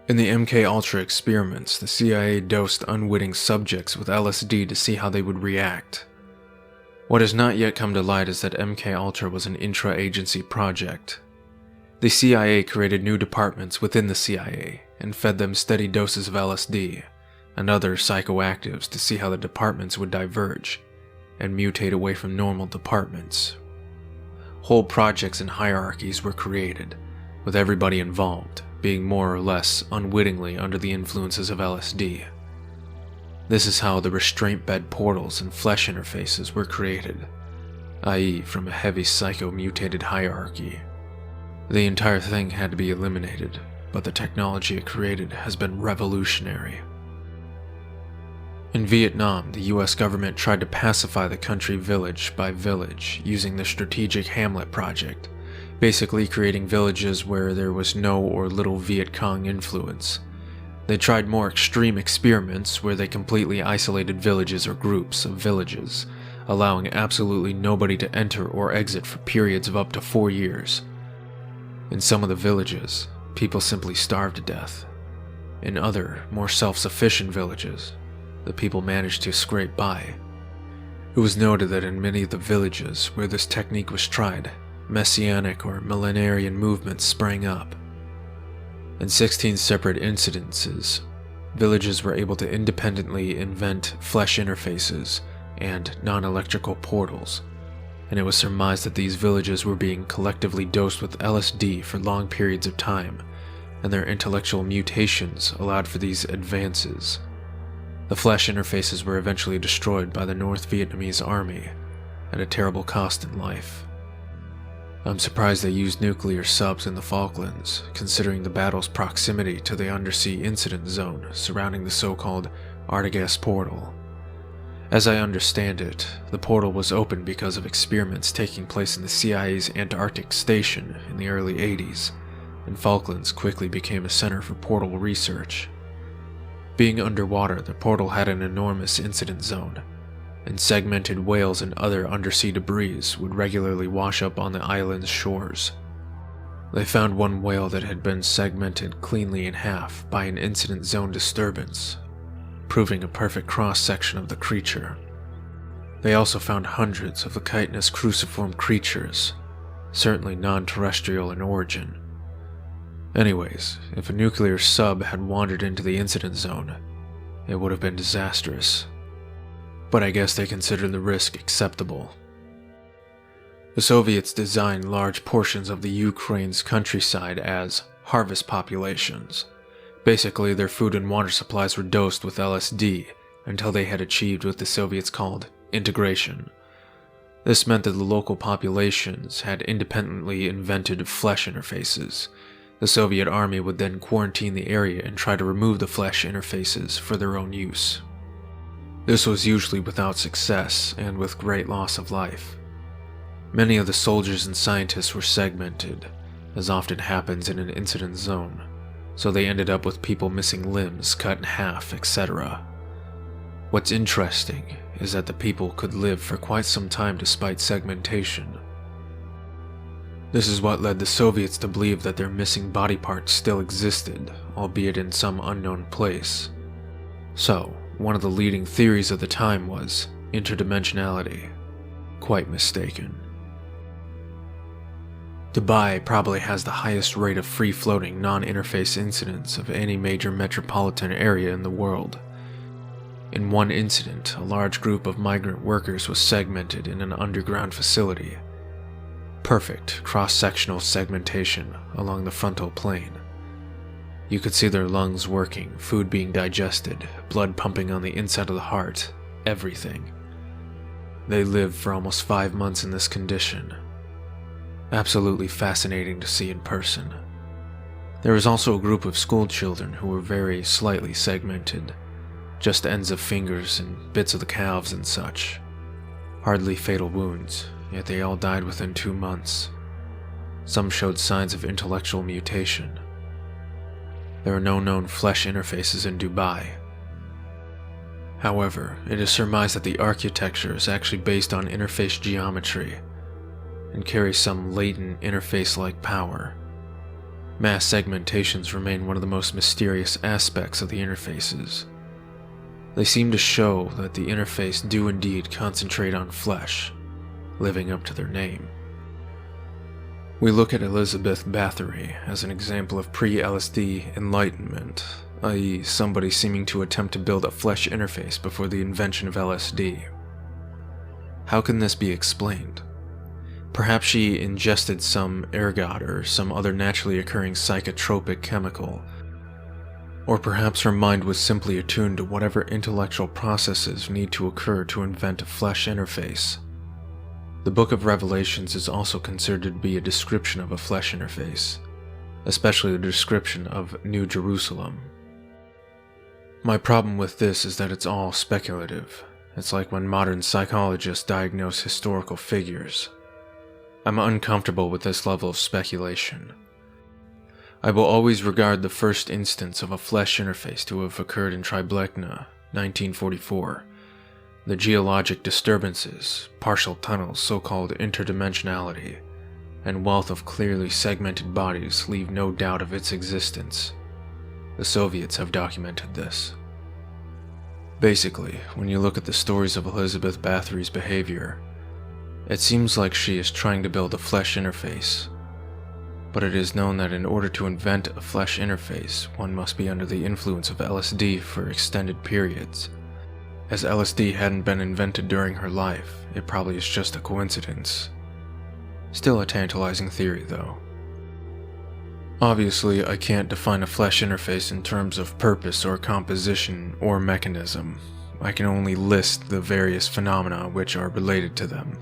In the MK Ultra experiments, the CIA dosed unwitting subjects with LSD to see how they would react. What has not yet come to light is that MK Ultra was an intra-agency project. The CIA created new departments within the CIA and fed them steady doses of LSD and other psychoactives to see how the departments would diverge and mutate away from normal departments. Whole projects and hierarchies were created, with everybody involved being more or less unwittingly under the influences of LSD. This is how the restraint bed portals and flesh interfaces were created, i.e. from a heavy psycho-mutated hierarchy. The entire thing had to be eliminated, but the technology it created has been revolutionary. In Vietnam, the US government tried to pacify the country village by village using the Strategic Hamlet Project, basically creating villages where there was no or little Viet Cong influence. They tried more extreme experiments where they completely isolated villages or groups of villages, allowing absolutely nobody to enter or exit for periods of up to 4 years. In some of the villages, people simply starved to death. In other, more self-sufficient villages, the people managed to scrape by. It was noted that in many of the villages where this technique was tried, messianic or millenarian movements sprang up. In 16 separate incidences, villages were able to independently invent flesh interfaces and non-electrical portals, and it was surmised that these villages were being collectively dosed with LSD for long periods of time, and their intellectual mutations allowed for these advances. The flesh interfaces were eventually destroyed by the North Vietnamese army at a terrible cost in life. I'm surprised they used nuclear subs in the Falklands, considering the battle's proximity to the undersea incident zone surrounding the so-called Artigas portal. As I understand it, the portal was opened because of experiments taking place in the CIA's Antarctic station in the early 80s, and Falklands quickly became a center for portal research. Being underwater, the portal had an enormous incident zone, and segmented whales and other undersea debris would regularly wash up on the island's shores. They found one whale that had been segmented cleanly in half by an incident zone disturbance, proving a perfect cross-section of the creature. They also found hundreds of the chitinous cruciform creatures, certainly non-terrestrial in origin. Anyways, if a nuclear sub had wandered into the incident zone, it would have been disastrous. But I guess they considered the risk acceptable. The Soviets designed large portions of the Ukraine's countryside as harvest populations. Basically, their food and water supplies were dosed with LSD until they had achieved what the Soviets called integration. This meant that the local populations had independently invented flesh interfaces. The Soviet army would then quarantine the area and try to remove the flesh interfaces for their own use. This was usually without success and with great loss of life. Many of the soldiers and scientists were segmented, as often happens in an incident zone, so they ended up with people missing limbs, cut in half, etc. What's interesting is that the people could live for quite some time despite segmentation. This is what led the Soviets to believe that their missing body parts still existed, albeit in some unknown place. So, one of the leading theories of the time was interdimensionality. Quite mistaken. Dubai probably has the highest rate of free-floating non-interface incidents of any major metropolitan area in the world. In one incident, a large group of migrant workers was segmented in an underground facility. Perfect cross-sectional segmentation along the frontal plane. You could see their lungs working, food being digested, blood pumping on the inside of the heart, everything. They lived for almost 5 months in this condition. Absolutely fascinating to see in person. There was also a group of school children who were very slightly segmented, just ends of fingers and bits of the calves and such. Hardly fatal wounds, yet they all died within 2 months. Some showed signs of intellectual mutation. There are no known flesh interfaces in Dubai. However, it is surmised that the architecture is actually based on interface geometry and carries some latent interface-like power. Mass segmentations remain one of the most mysterious aspects of the interfaces. They seem to show that the interface do indeed concentrate on flesh, living up to their name. We look at Elizabeth Bathory as an example of pre-LSD enlightenment, i.e., somebody seeming to attempt to build a flesh interface before the invention of LSD. How can this be explained? Perhaps she ingested some ergot or some other naturally occurring psychotropic chemical, or perhaps her mind was simply attuned to whatever intellectual processes need to occur to invent a flesh interface. The Book of Revelations is also considered to be a description of a flesh interface, especially the description of New Jerusalem. My problem with this is that it's all speculative. It's like when modern psychologists diagnose historical figures. I'm uncomfortable with this level of speculation. I will always regard the first instance of a flesh interface to have occurred in Triblechna, 1944. The geologic disturbances, partial tunnels, so-called interdimensionality, and wealth of clearly segmented bodies leave no doubt of its existence. The Soviets have documented this. Basically, when you look at the stories of Elizabeth Bathory's behavior, it seems like she is trying to build a flesh interface. But it is known that in order to invent a flesh interface, one must be under the influence of LSD for extended periods. As LSD hadn't been invented during her life, it probably is just a coincidence. Still a tantalizing theory, though. Obviously, I can't define a flesh interface in terms of purpose or composition or mechanism. I can only list the various phenomena which are related to them.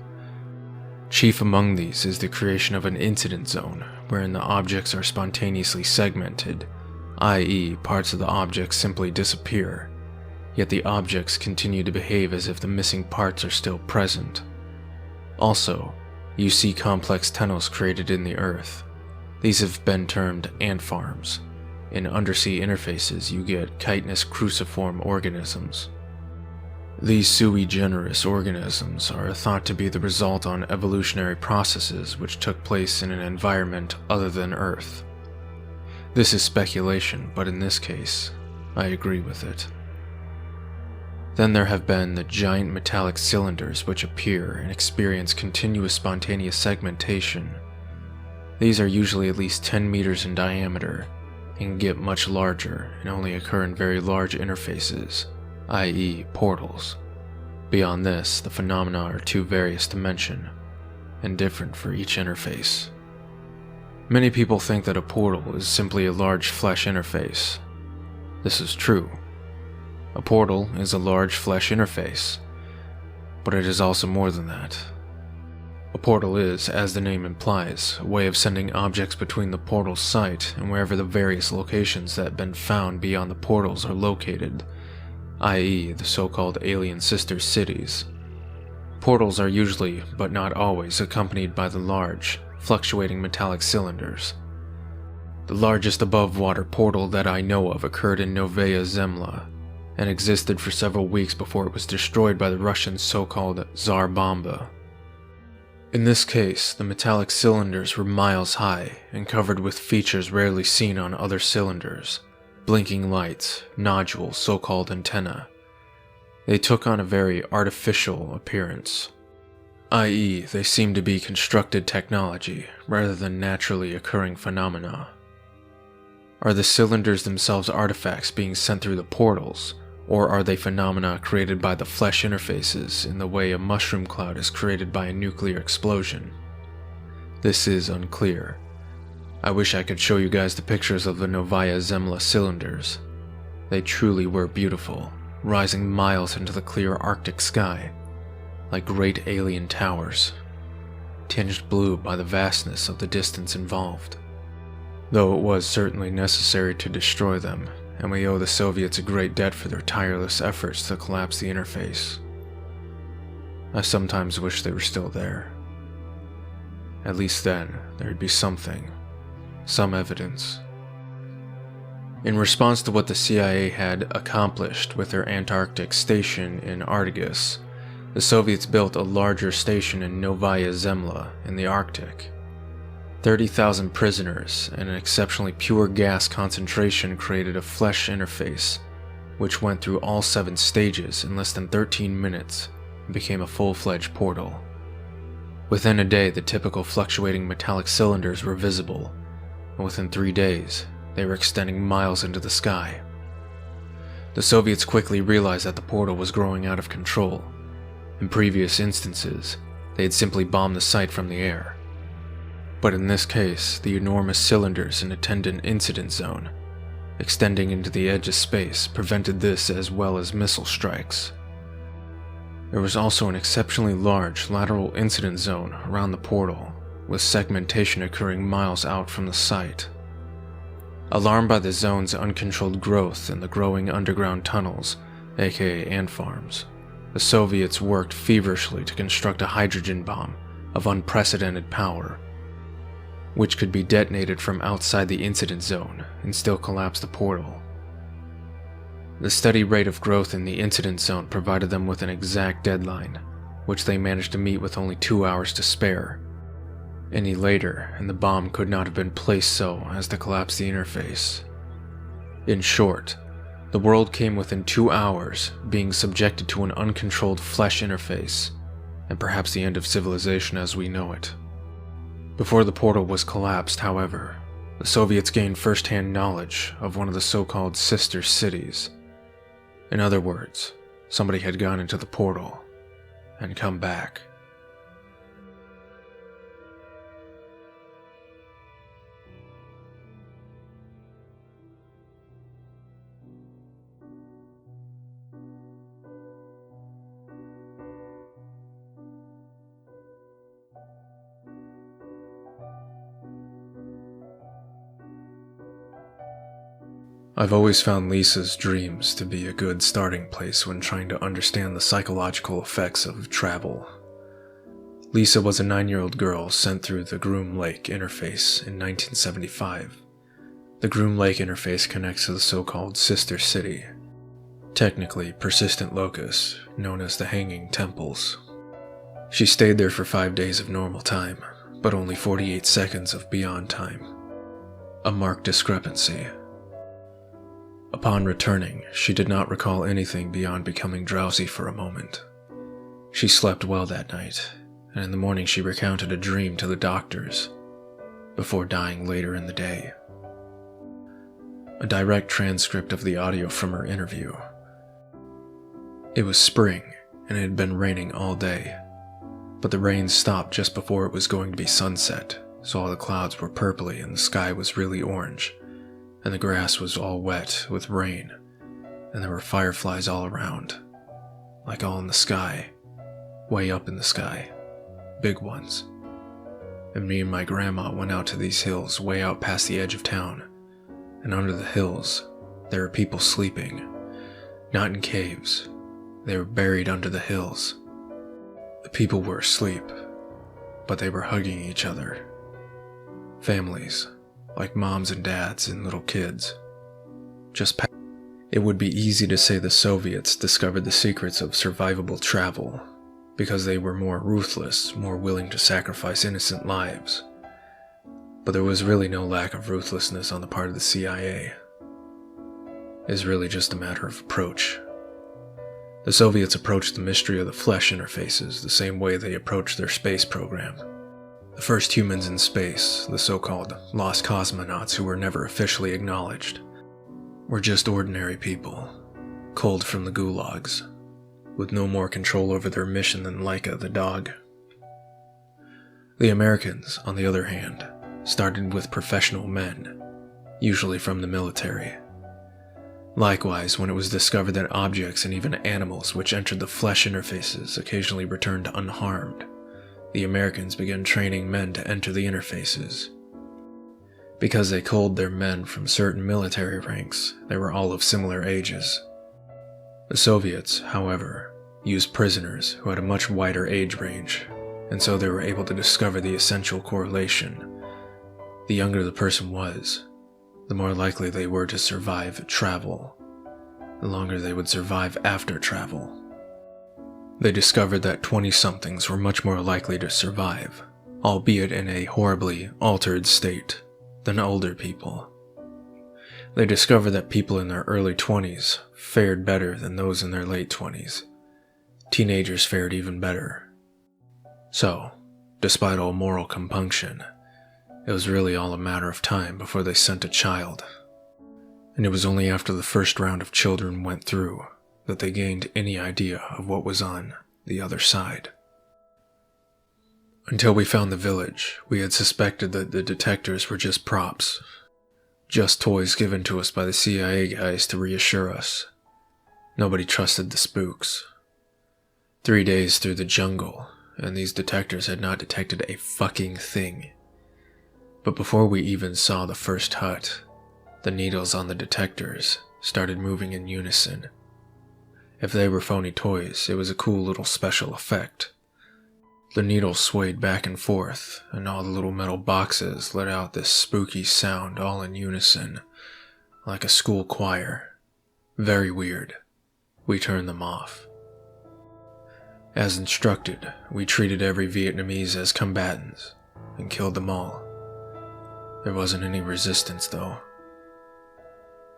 Chief among these is the creation of an incident zone, wherein the objects are spontaneously segmented, i.e., parts of the objects simply disappear, yet the objects continue to behave as if the missing parts are still present. Also, you see complex tunnels created in the earth. These have been termed ant farms. In undersea interfaces, you get chitinous cruciform organisms. These sui generis organisms are thought to be the result on evolutionary processes which took place in an environment other than Earth. This is speculation, but in this case, I agree with it. Then there have been the giant metallic cylinders which appear and experience continuous spontaneous segmentation. These are usually at least 10 meters in diameter and get much larger and only occur in very large interfaces, i.e. portals. Beyond this, the phenomena are too various to mention, and different for each interface. Many people think that a portal is simply a large flesh interface. This is true. A portal is a large flesh interface, but it is also more than that. A portal is, as the name implies, a way of sending objects between the portal's site and wherever the various locations that have been found beyond the portals are located, i.e. the so-called alien sister cities. Portals are usually, but not always, accompanied by the large, fluctuating metallic cylinders. The largest above-water portal that I know of occurred in Novaya Zemlya, and existed for several weeks before it was destroyed by the Russian so-called Tsar Bomba. In this case, the metallic cylinders were miles high and covered with features rarely seen on other cylinders. Blinking lights, nodules, so-called antennae. They took on a very artificial appearance, i.e. they seemed to be constructed technology rather than naturally occurring phenomena. Are the cylinders themselves artifacts being sent through the portals, or are they phenomena created by the flesh interfaces in the way a mushroom cloud is created by a nuclear explosion? This is unclear. I wish I could show you guys the pictures of the Novaya Zemlya cylinders. They truly were beautiful, rising miles into the clear Arctic sky, like great alien towers, tinged blue by the vastness of the distance involved. Though it was certainly necessary to destroy them, and we owe the Soviets a great debt for their tireless efforts to collapse the interface. I sometimes wish they were still there. At least then, there'd be something. Some evidence. In response to what the CIA had accomplished with their Antarctic station in Artigas, the Soviets built a larger station in Novaya Zemlya in the Arctic. 30,000 prisoners and an exceptionally pure gas concentration created a flesh interface, which went through all 7 stages in less than 13 minutes and became a full-fledged portal. Within a day, the typical fluctuating metallic cylinders were visible, and within 3 days, they were extending miles into the sky. The Soviets quickly realized that the portal was growing out of control. In previous instances, they had simply bombed the site from the air. But in this case, the enormous cylinders and attendant incident zone, extending into the edge of space, prevented this as well as missile strikes. There was also an exceptionally large lateral incident zone around the portal, with segmentation occurring miles out from the site. Alarmed by the zone's uncontrolled growth and the growing underground tunnels, aka ant farms, the Soviets worked feverishly to construct a hydrogen bomb of unprecedented power, which could be detonated from outside the incident zone and still collapse the portal. The steady rate of growth in the incident zone provided them with an exact deadline, which they managed to meet with only 2 hours to spare. Any later, and the bomb could not have been placed so as to collapse the interface. In short, the world came within 2 hours being subjected to an uncontrolled flesh interface, and perhaps the end of civilization as we know it. Before the portal was collapsed, however, the Soviets gained first-hand knowledge of one of the so-called sister cities. In other words, somebody had gone into the portal and come back. I've always found Lisa's dreams to be a good starting place when trying to understand the psychological effects of travel. Lisa was a 9-year-old girl sent through the Groom Lake interface in 1975. The Groom Lake interface connects to the so-called sister city, technically persistent locus, known as the Hanging Temples. She stayed there for 5 days of normal time, but only 48 seconds of beyond time. A marked discrepancy. Upon returning, she did not recall anything beyond becoming drowsy for a moment. She slept well that night, and in the morning she recounted a dream to the doctors, before dying later in the day. A direct transcript of the audio from her interview. It was spring, and it had been raining all day, but the rain stopped just before it was going to be sunset, so all the clouds were purpley and the sky was really orange, and the grass was all wet with rain, and there were fireflies all around, like all in the sky, way up in the sky, big ones. And me and my grandma went out to these hills way out past the edge of town, and under the hills, there were people sleeping, not in caves, they were buried under the hills. The people were asleep, but they were hugging each other. Families, like moms and dads and little kids. It would be easy to say the Soviets discovered the secrets of survivable travel, because they were more ruthless, more willing to sacrifice innocent lives. But there was really no lack of ruthlessness on the part of the CIA. It's really just a matter of approach. The Soviets approached the mystery of the flesh interfaces the same way they approached their space program. The first humans in space, the so-called lost cosmonauts who were never officially acknowledged, were just ordinary people, culled from the gulags, with no more control over their mission than Laika the dog. The Americans, on the other hand, started with professional men, usually from the military. Likewise, when it was discovered that objects and even animals which entered the flesh interfaces occasionally returned unharmed, the Americans began training men to enter the interfaces. Because they culled their men from certain military ranks, they were all of similar ages. The Soviets, however, used prisoners who had a much wider age range, and so they were able to discover the essential correlation. The younger the person was, the more likely they were to survive travel, the longer they would survive after travel. They discovered that 20-somethings were much more likely to survive, albeit in a horribly altered state, than older people. They discovered that people in their early 20s fared better than those in their late 20s. Teenagers fared even better. So, despite all moral compunction, it was really all a matter of time before they sent a child. And it was only after the first round of children went through that they gained any idea of what was on the other side. Until we found the village, we had suspected that the detectors were just props, just toys given to us by the CIA guys to reassure us. Nobody trusted the spooks. 3 days through the jungle, and these detectors had not detected a fucking thing. But before we even saw the first hut, the needles on the detectors started moving in unison. If they were phony toys, it was a cool little special effect. The needles swayed back and forth, and all the little metal boxes let out this spooky sound all in unison, like a school choir. Very weird. We turned them off. As instructed, we treated every Vietnamese as combatants, and killed them all. There wasn't any resistance, though.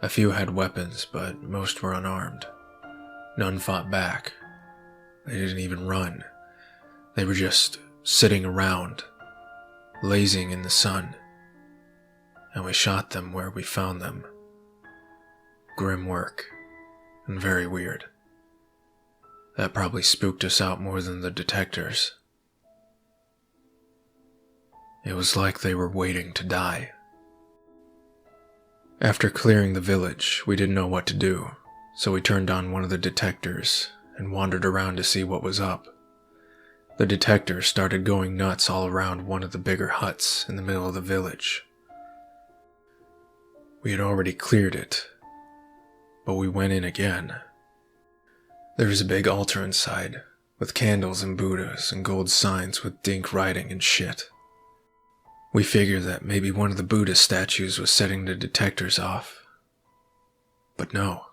A few had weapons, but most were unarmed. None fought back. They didn't even run. They were just sitting around, lazing in the sun. And we shot them where we found them. Grim work, and very weird. That probably spooked us out more than the detectors. It was like they were waiting to die. After clearing the village, we didn't know what to do, so we turned on one of the detectors and wandered around to see what was up. The detector started going nuts all around one of the bigger huts in the middle of the village. We had already cleared it, but we went in again. There was a big altar inside, with candles and Buddhas and gold signs with dink writing and shit. We figured that maybe one of the Buddha statues was setting the detectors off. But no.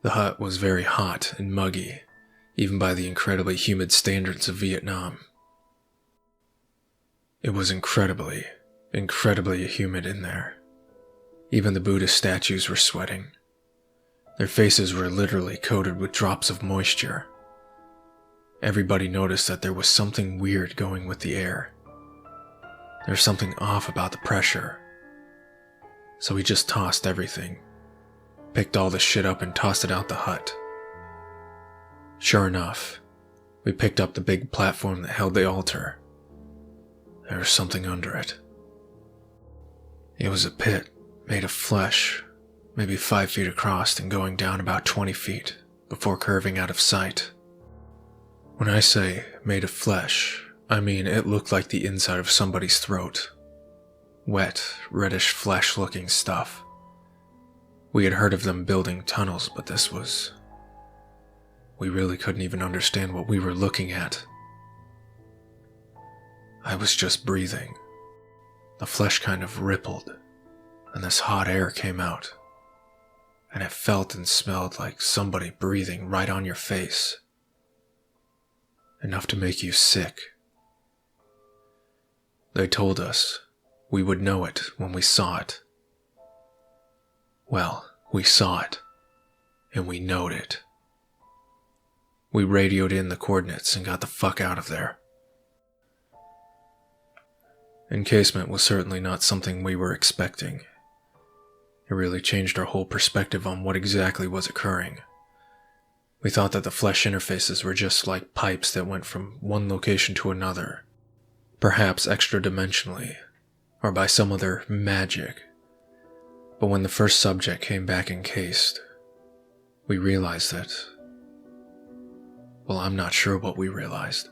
The hut was very hot and muggy, even by the incredibly humid standards of Vietnam. It was incredibly humid in there. Even the Buddha statues were sweating. Their faces were literally coated with drops of moisture. Everybody noticed that there was something weird going with the air. There was something off about the pressure. So we just tossed everything. Picked all the shit up and tossed it out the hut. Sure enough, we picked up the big platform that held the altar. There was something under it. It was a pit made of flesh, maybe 5 feet across and going down about 20 feet before curving out of sight. When I say made of flesh, I mean it looked like the inside of somebody's throat. Wet, reddish flesh-looking stuff. We had heard of them building tunnels, but this was... We really couldn't even understand what we were looking at. I was just breathing. The flesh kind of rippled, and this hot air came out. And it felt and smelled like somebody breathing right on your face. Enough to make you sick. They told us we would know it when we saw it. Well, we saw it, and we knowed it. We radioed in the coordinates and got the fuck out of there. Encasement was certainly not something we were expecting. It really changed our whole perspective on what exactly was occurring. We thought that the flesh interfaces were just like pipes that went from one location to another, perhaps extra-dimensionally, or by some other magic. But when the first subject came back encased, we realized that... Well, I'm not sure what we realized.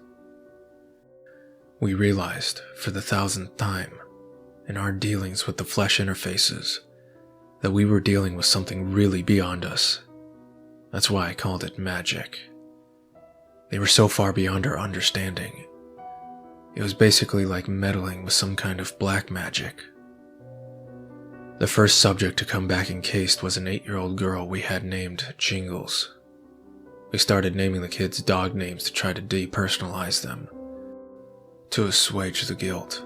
We realized, for the 1000th time, in our dealings with the flesh interfaces, that we were dealing with something really beyond us. That's why I called it magic. They were so far beyond our understanding. It was basically like meddling with some kind of black magic. The first subject to come back encased was an 8-year-old girl we had named Jingles. We started naming the kids dog names to try to depersonalize them. to assuage the guilt.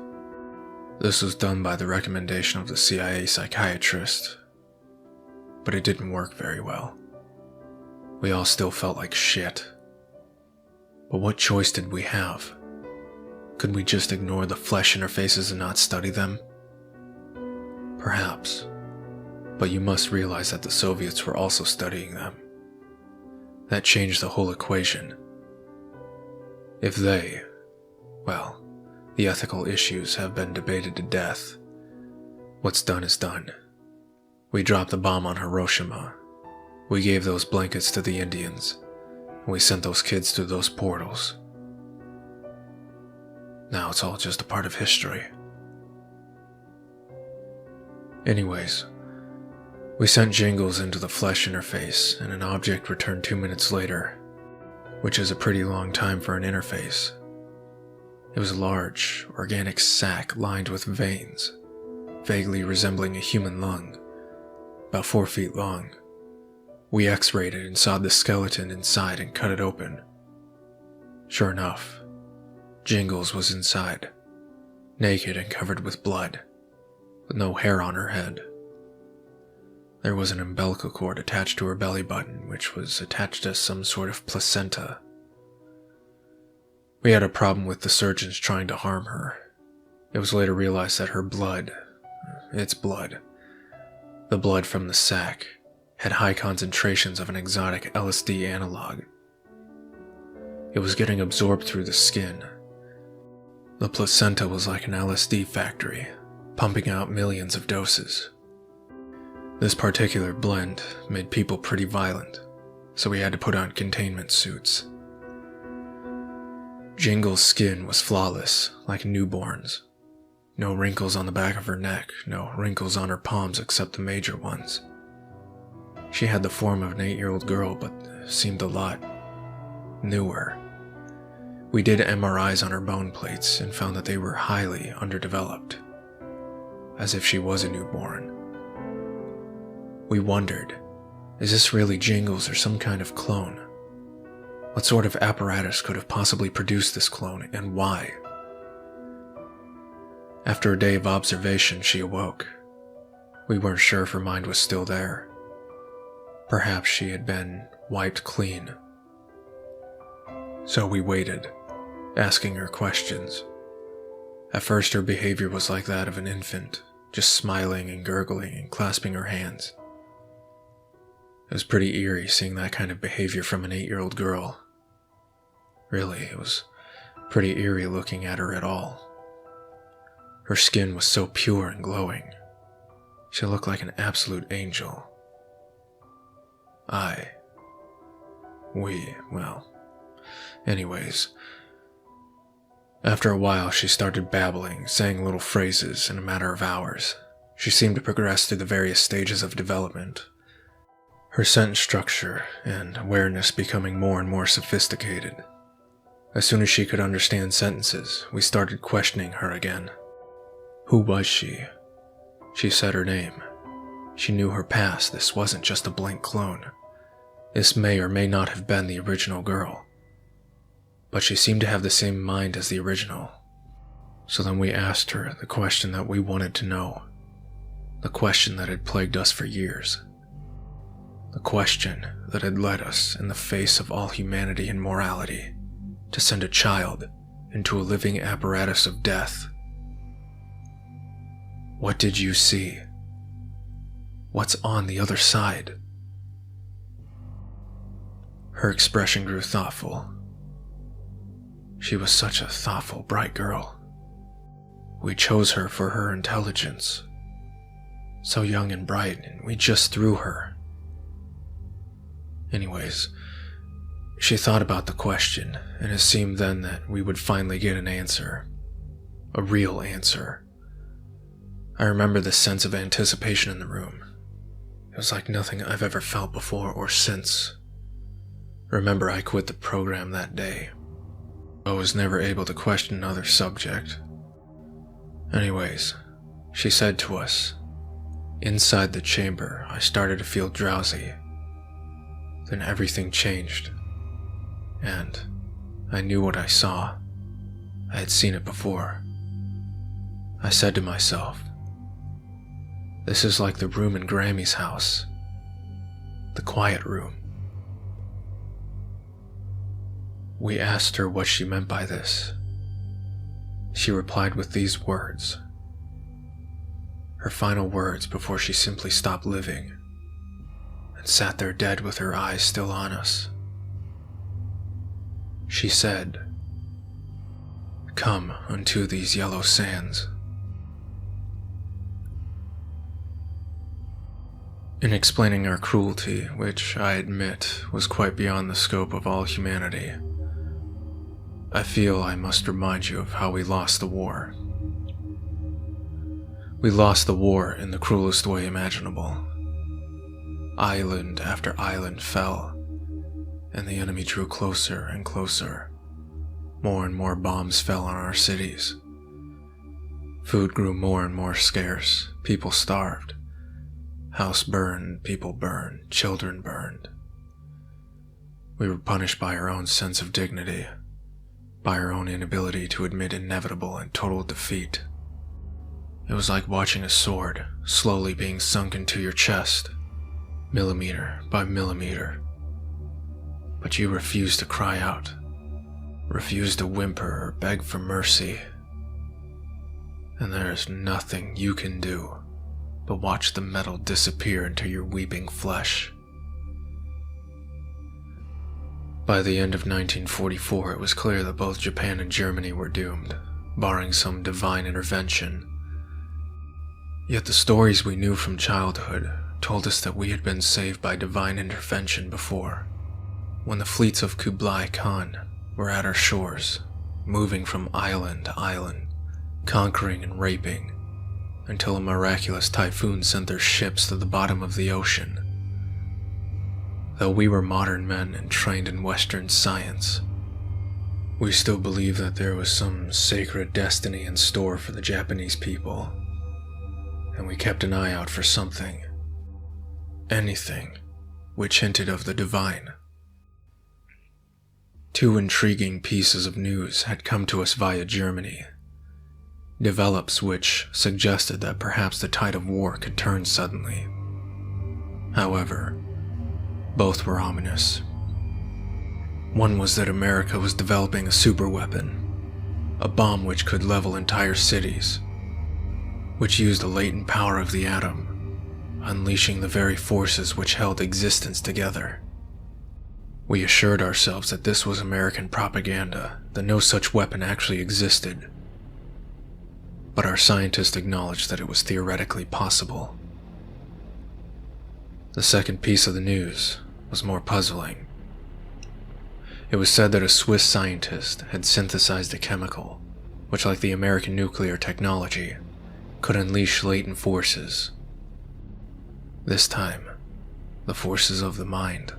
This was done by the recommendation of the CIA psychiatrist, but it didn't work very well. We all still felt like shit. But what choice did we have? Could we just ignore the flesh interfaces and not study them? Perhaps. But you must realize that the Soviets were also studying them. That changed the whole equation. If they, well, the ethical issues have been debated to death. What's done is done. We dropped the bomb on Hiroshima. We gave those blankets to the Indians. We sent those kids through those portals. Now it's all just a part of history. Anyways, we sent Jingles into the flesh interface, and an object returned 2 minutes later, which is a pretty long time for an interface. It was a large, organic sac lined with veins, vaguely resembling a human lung, about 4 feet long. We x-rayed it and saw the skeleton inside and cut it open. Sure enough, Jingles was inside, naked and covered with blood, with no hair on her head. There was an umbilical cord attached to her belly button, which was attached to some sort of placenta. We had a problem with the surgeons trying to harm her. It was later realized that her blood, its blood, the blood from the sac, had high concentrations of an exotic LSD analog. It was getting absorbed through the skin. The placenta was like an LSD factory, pumping out millions of doses. This particular blend made people pretty violent, so we had to put on containment suits. Jingle's skin was flawless, like a newborn's. No wrinkles on the back of her neck, no wrinkles on her palms except the major ones. She had the form of an 8-year-old girl, but seemed a lot newer. We did MRIs on her bone plates and found that they were highly underdeveloped, as if she was a newborn. We wondered, is this really Jingles or some kind of clone? What sort of apparatus could have possibly produced this clone, and why? After a day of observation, she awoke. We weren't sure if her mind was still there. Perhaps she had been wiped clean. So we waited, asking her questions. At first, her behavior was like that of an infant, just smiling and gurgling and clasping her hands. It was pretty eerie seeing that kind of behavior from an 8-year-old girl. Really, it was pretty eerie looking at her at all. Her skin was so pure and glowing. She looked like an absolute angel. Anyways. After a while, she started babbling, saying little phrases in a matter of hours. She seemed to progress through the various stages of development. Her sentence structure and awareness becoming more and more sophisticated. As soon as she could understand sentences, we started questioning her again. Who was she? She said her name. She knew her past. This wasn't just a blank clone. This may or may not have been the original girl. But she seemed to have the same mind as the original. So then we asked her the question that we wanted to know. The question that had plagued us for years. The question that had led us, in the face of all humanity and morality, to send a child into a living apparatus of death. What did you see? What's on the other side? Her expression grew thoughtful. She was such a thoughtful, bright girl. We chose her for her intelligence. So young and bright, and we just threw her. Anyways, she thought about the question, and it seemed then that we would finally get an answer. A real answer. I remember the sense of anticipation in the room. It was like nothing I've ever felt before or since. Remember, I quit the program that day. I was never able to question another subject. Anyways, she said to us, inside the chamber, I started to feel drowsy. Then everything changed, and I knew what I saw. I had seen it before. I said to myself, this is like the room in Grammy's house. The quiet room. We asked her what she meant by this. She replied with these words. Her final words before she simply stopped living and sat there dead with her eyes still on us. She said, "Come unto these yellow sands." In explaining our cruelty, which I admit was quite beyond the scope of all humanity, I feel I must remind you of how we lost the war. We lost the war in the cruelest way imaginable. Island after island fell, and the enemy drew closer and closer. More and more bombs fell on our cities. Food grew more and more scarce, people starved. House burned, people burned, children burned. We were punished by our own sense of dignity, by our own inability to admit inevitable and total defeat. It was like watching a sword slowly being sunk into your chest, millimeter by millimeter. But you refused to cry out, refused to whimper or beg for mercy. And there is nothing you can do but watch the metal disappear into your weeping flesh. By the end of 1944, it was clear that both Japan and Germany were doomed, barring some divine intervention. Yet the stories we knew from childhood told us that we had been saved by divine intervention before, when the fleets of Kublai Khan were at our shores, moving from island to island, conquering and raping, until a miraculous typhoon sent their ships to the bottom of the ocean. Though we were modern men and trained in Western science, we still believed that there was some sacred destiny in store for the Japanese people, and we kept an eye out for something, anything, which hinted of the divine. Two intriguing pieces of news had come to us via Germany, develops which suggested that perhaps the tide of war could turn suddenly. However, both were ominous. One was that America was developing a superweapon, a bomb which could level entire cities, which used the latent power of the atom, unleashing the very forces which held existence together. We assured ourselves that this was American propaganda, that no such weapon actually existed. But our scientists acknowledged that it was theoretically possible. The second piece of the news was more puzzling. It was said that a Swiss scientist had synthesized a chemical, which, like the American nuclear technology, could unleash latent forces. This time, the forces of the mind.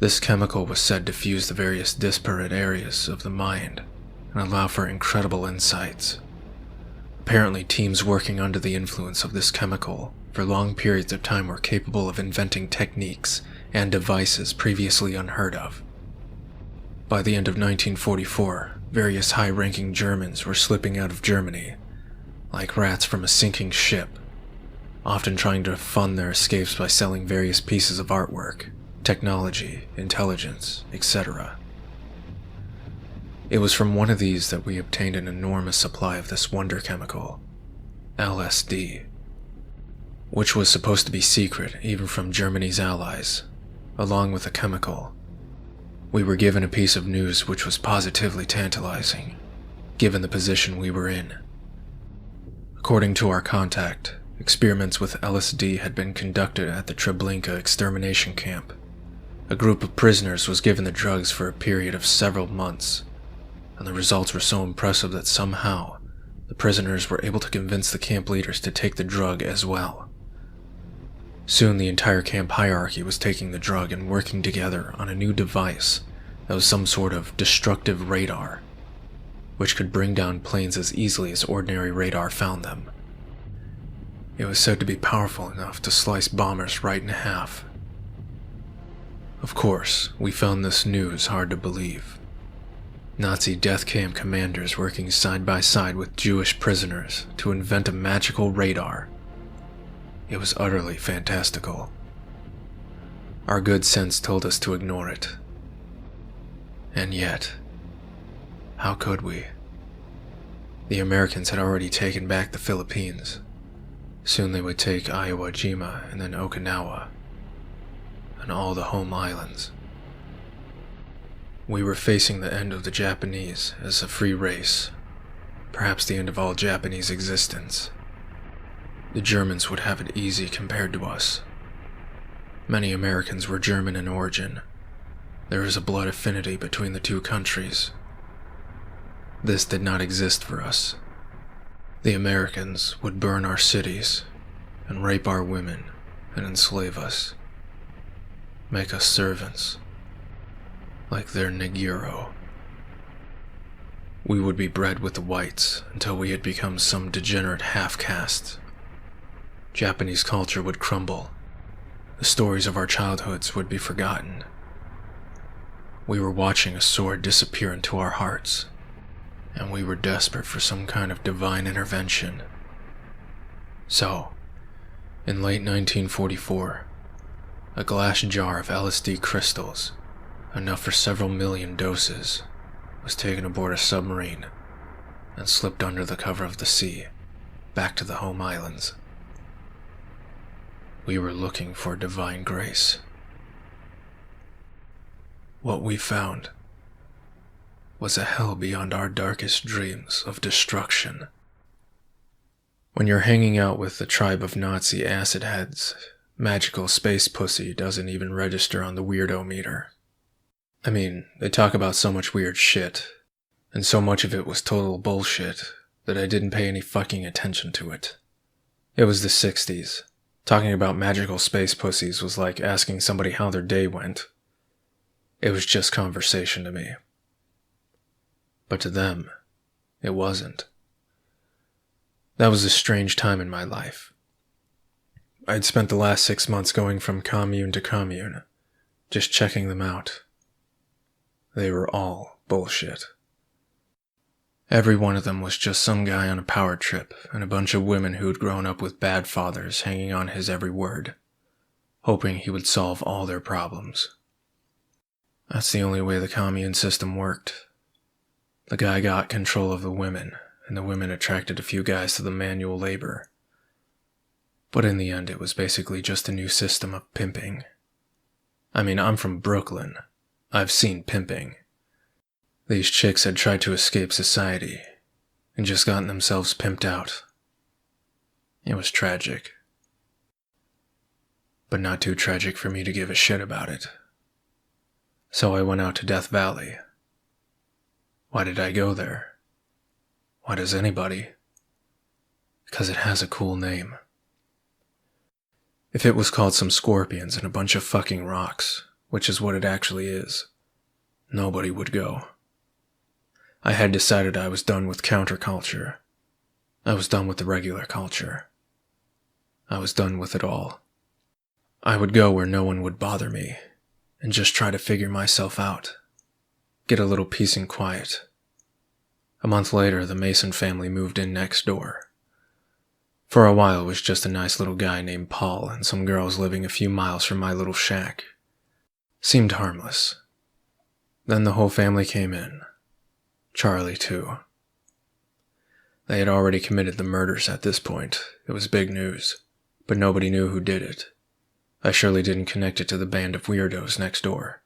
This chemical was said to fuse the various disparate areas of the mind and allow for incredible insights. Apparently, teams working under the influence of this chemical for long periods of time were capable of inventing techniques and devices previously unheard of. By the end of 1944, various high-ranking Germans were slipping out of Germany, like rats from a sinking ship, often trying to fund their escapes by selling various pieces of artwork, technology, intelligence, etc. It was from one of these that we obtained an enormous supply of this wonder chemical, LSD, which was supposed to be secret even from Germany's allies. Along with the chemical, we were given a piece of news which was positively tantalizing, given the position we were in. According to our contact, experiments with LSD had been conducted at the Treblinka extermination camp. A group of prisoners was given the drugs for a period of several months, and the results were so impressive that somehow the prisoners were able to convince the camp leaders to take the drug as well. Soon the entire camp hierarchy was taking the drug and working together on a new device that was some sort of destructive radar, which could bring down planes as easily as ordinary radar found them. It was said to be powerful enough to slice bombers right in half. Of course, we found this news hard to believe. Nazi death camp commanders working side by side with Jewish prisoners to invent a magical radar. It was utterly fantastical. Our good sense told us to ignore it. And yet, how could we? The Americans had already taken back the Philippines. Soon they would take Iwo Jima and then Okinawa, and all the home islands. We were facing the end of the Japanese as a free race, perhaps the end of all Japanese existence. The Germans would have it easy compared to us. Many Americans were German in origin. There is a blood affinity between the two countries. This did not exist for us. The Americans would burn our cities and rape our women and enslave us, make us servants, like their Negero. We would be bred with the whites until we had become some degenerate half-caste. Japanese culture would crumble. The stories of our childhoods would be forgotten. We were watching a sword disappear into our hearts, and we were desperate for some kind of divine intervention. So, in late 1944, a glass jar of LSD crystals, enough for several million doses, was taken aboard a submarine and slipped under the cover of the sea, back to the home islands. We were looking for divine grace. What we found was a hell beyond our darkest dreams of destruction. When you're hanging out with the tribe of Nazi acid heads, magical space pussy doesn't even register on the weirdo meter. I mean, they talk about so much weird shit, and so much of it was total bullshit that I didn't pay any fucking attention to it. It was the 60s. Talking about magical space pussies was like asking somebody how their day went. It was just conversation to me. But to them, it wasn't. That was a strange time in my life. I'd spent the last 6 months going from commune to commune, just checking them out. They were all bullshit. Every one of them was just some guy on a power trip and a bunch of women who'd grown up with bad fathers hanging on his every word, hoping he would solve all their problems. That's the only way the commune system worked. The guy got control of the women, and the women attracted a few guys to the manual labor. But in the end, it was basically just a new system of pimping. I mean, I'm from Brooklyn. I've seen pimping. These chicks had tried to escape society, and just gotten themselves pimped out. It was tragic. But not too tragic for me to give a shit about it. So I went out to Death Valley. Why did I go there? Why does anybody? Because it has a cool name. If it was called some scorpions and a bunch of fucking rocks, which is what it actually is, nobody would go. I had decided I was done with counterculture. I was done with the regular culture. I was done with it all. I would go where no one would bother me, and just try to figure myself out. Get a little peace and quiet. A month later, the Mason family moved in next door. For a while, it was just a nice little guy named Paul and some girls living a few miles from my little shack. Seemed harmless. Then the whole family came in. Charlie, too. They had already committed the murders at this point. It was big news, but nobody knew who did it. I surely didn't connect it to the band of weirdos next door.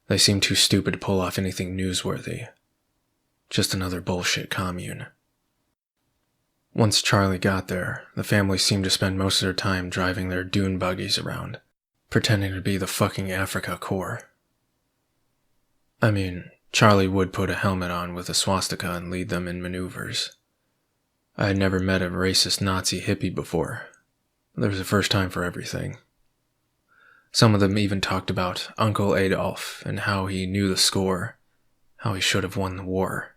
They seemed too stupid to pull off anything newsworthy. Just another bullshit commune. Once Charlie got there, the family seemed to spend most of their time driving their dune buggies around, pretending to be the fucking Afrika Korps. I mean, Charlie would put a helmet on with a swastika and lead them in maneuvers. I had never met a racist Nazi hippie before. There was a first time for everything. Some of them even talked about Uncle Adolf and how he knew the score, how he should have won the war.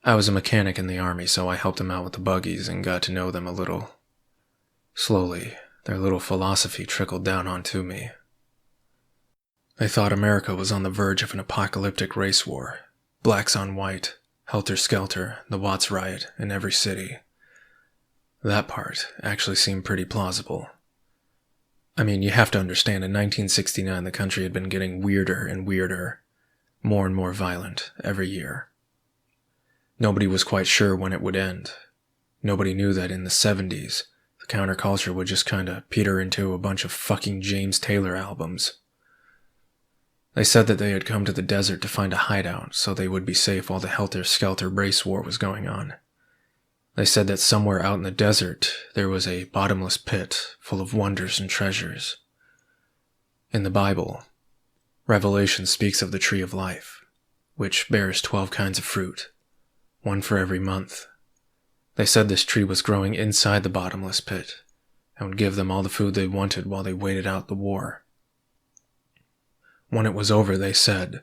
I was a mechanic in the army, so I helped them out with the buggies and got to know them a little. Slowly, their little philosophy trickled down onto me. They thought America was on the verge of an apocalyptic race war, Blacks on white, helter-skelter, the Watts riot in every city. That part actually seemed pretty plausible. I mean, you have to understand, in 1969 the country had been getting weirder and weirder, more and more violent every year. Nobody was quite sure when it would end. Nobody knew that in the 70s, the counterculture would just kinda peter into a bunch of fucking James Taylor albums. They said that they had come to the desert to find a hideout so they would be safe while the helter-skelter race war was going on. They said that somewhere out in the desert there was a bottomless pit full of wonders and treasures. In the Bible, Revelation speaks of the tree of life, which bears 12 kinds of fruit, one for every month. They said this tree was growing inside the bottomless pit and would give them all the food they wanted while they waited out the war. When it was over, they said,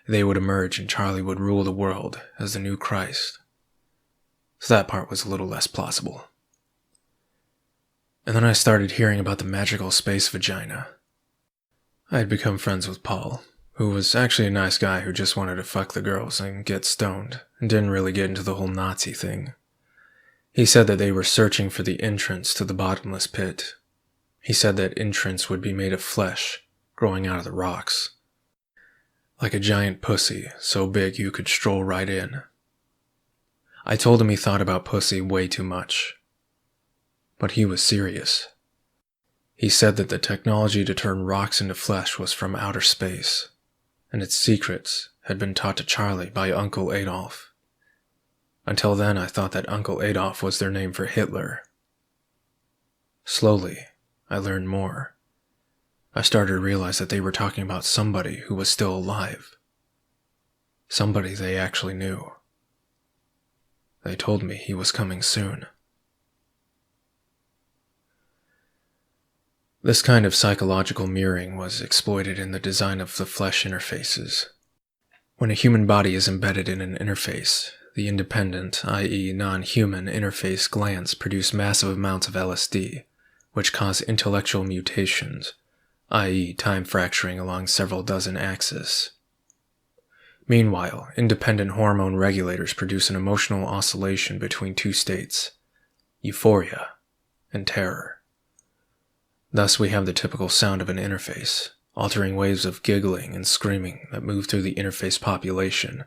they would emerge and Charlie would rule the world as the new Christ. So that part was a little less plausible. And then I started hearing about the magical space vagina. I had become friends with Paul, who was actually a nice guy who just wanted to fuck the girls and get stoned, and didn't really get into the whole Nazi thing. He said that they were searching for the entrance to the bottomless pit. He said that entrance would be made of flesh, growing out of the rocks. Like a giant pussy, so big you could stroll right in. I told him he thought about pussy way too much. But he was serious. He said that the technology to turn rocks into flesh was from outer space, and its secrets had been taught to Charlie by Uncle Adolf. Until then, I thought that Uncle Adolf was their name for Hitler. Slowly, I learned more. I started to realize that they were talking about somebody who was still alive. Somebody they actually knew. They told me he was coming soon. This kind of psychological mirroring was exploited in the design of the flesh interfaces. When a human body is embedded in an interface, the independent, i.e. non-human, interface glands produce massive amounts of LSD, which cause intellectual mutations, i.e. time fracturing along several dozen axes. Meanwhile, independent hormone regulators produce an emotional oscillation between two states, euphoria and terror. Thus we have the typical sound of an interface, altering waves of giggling and screaming that move through the interface population,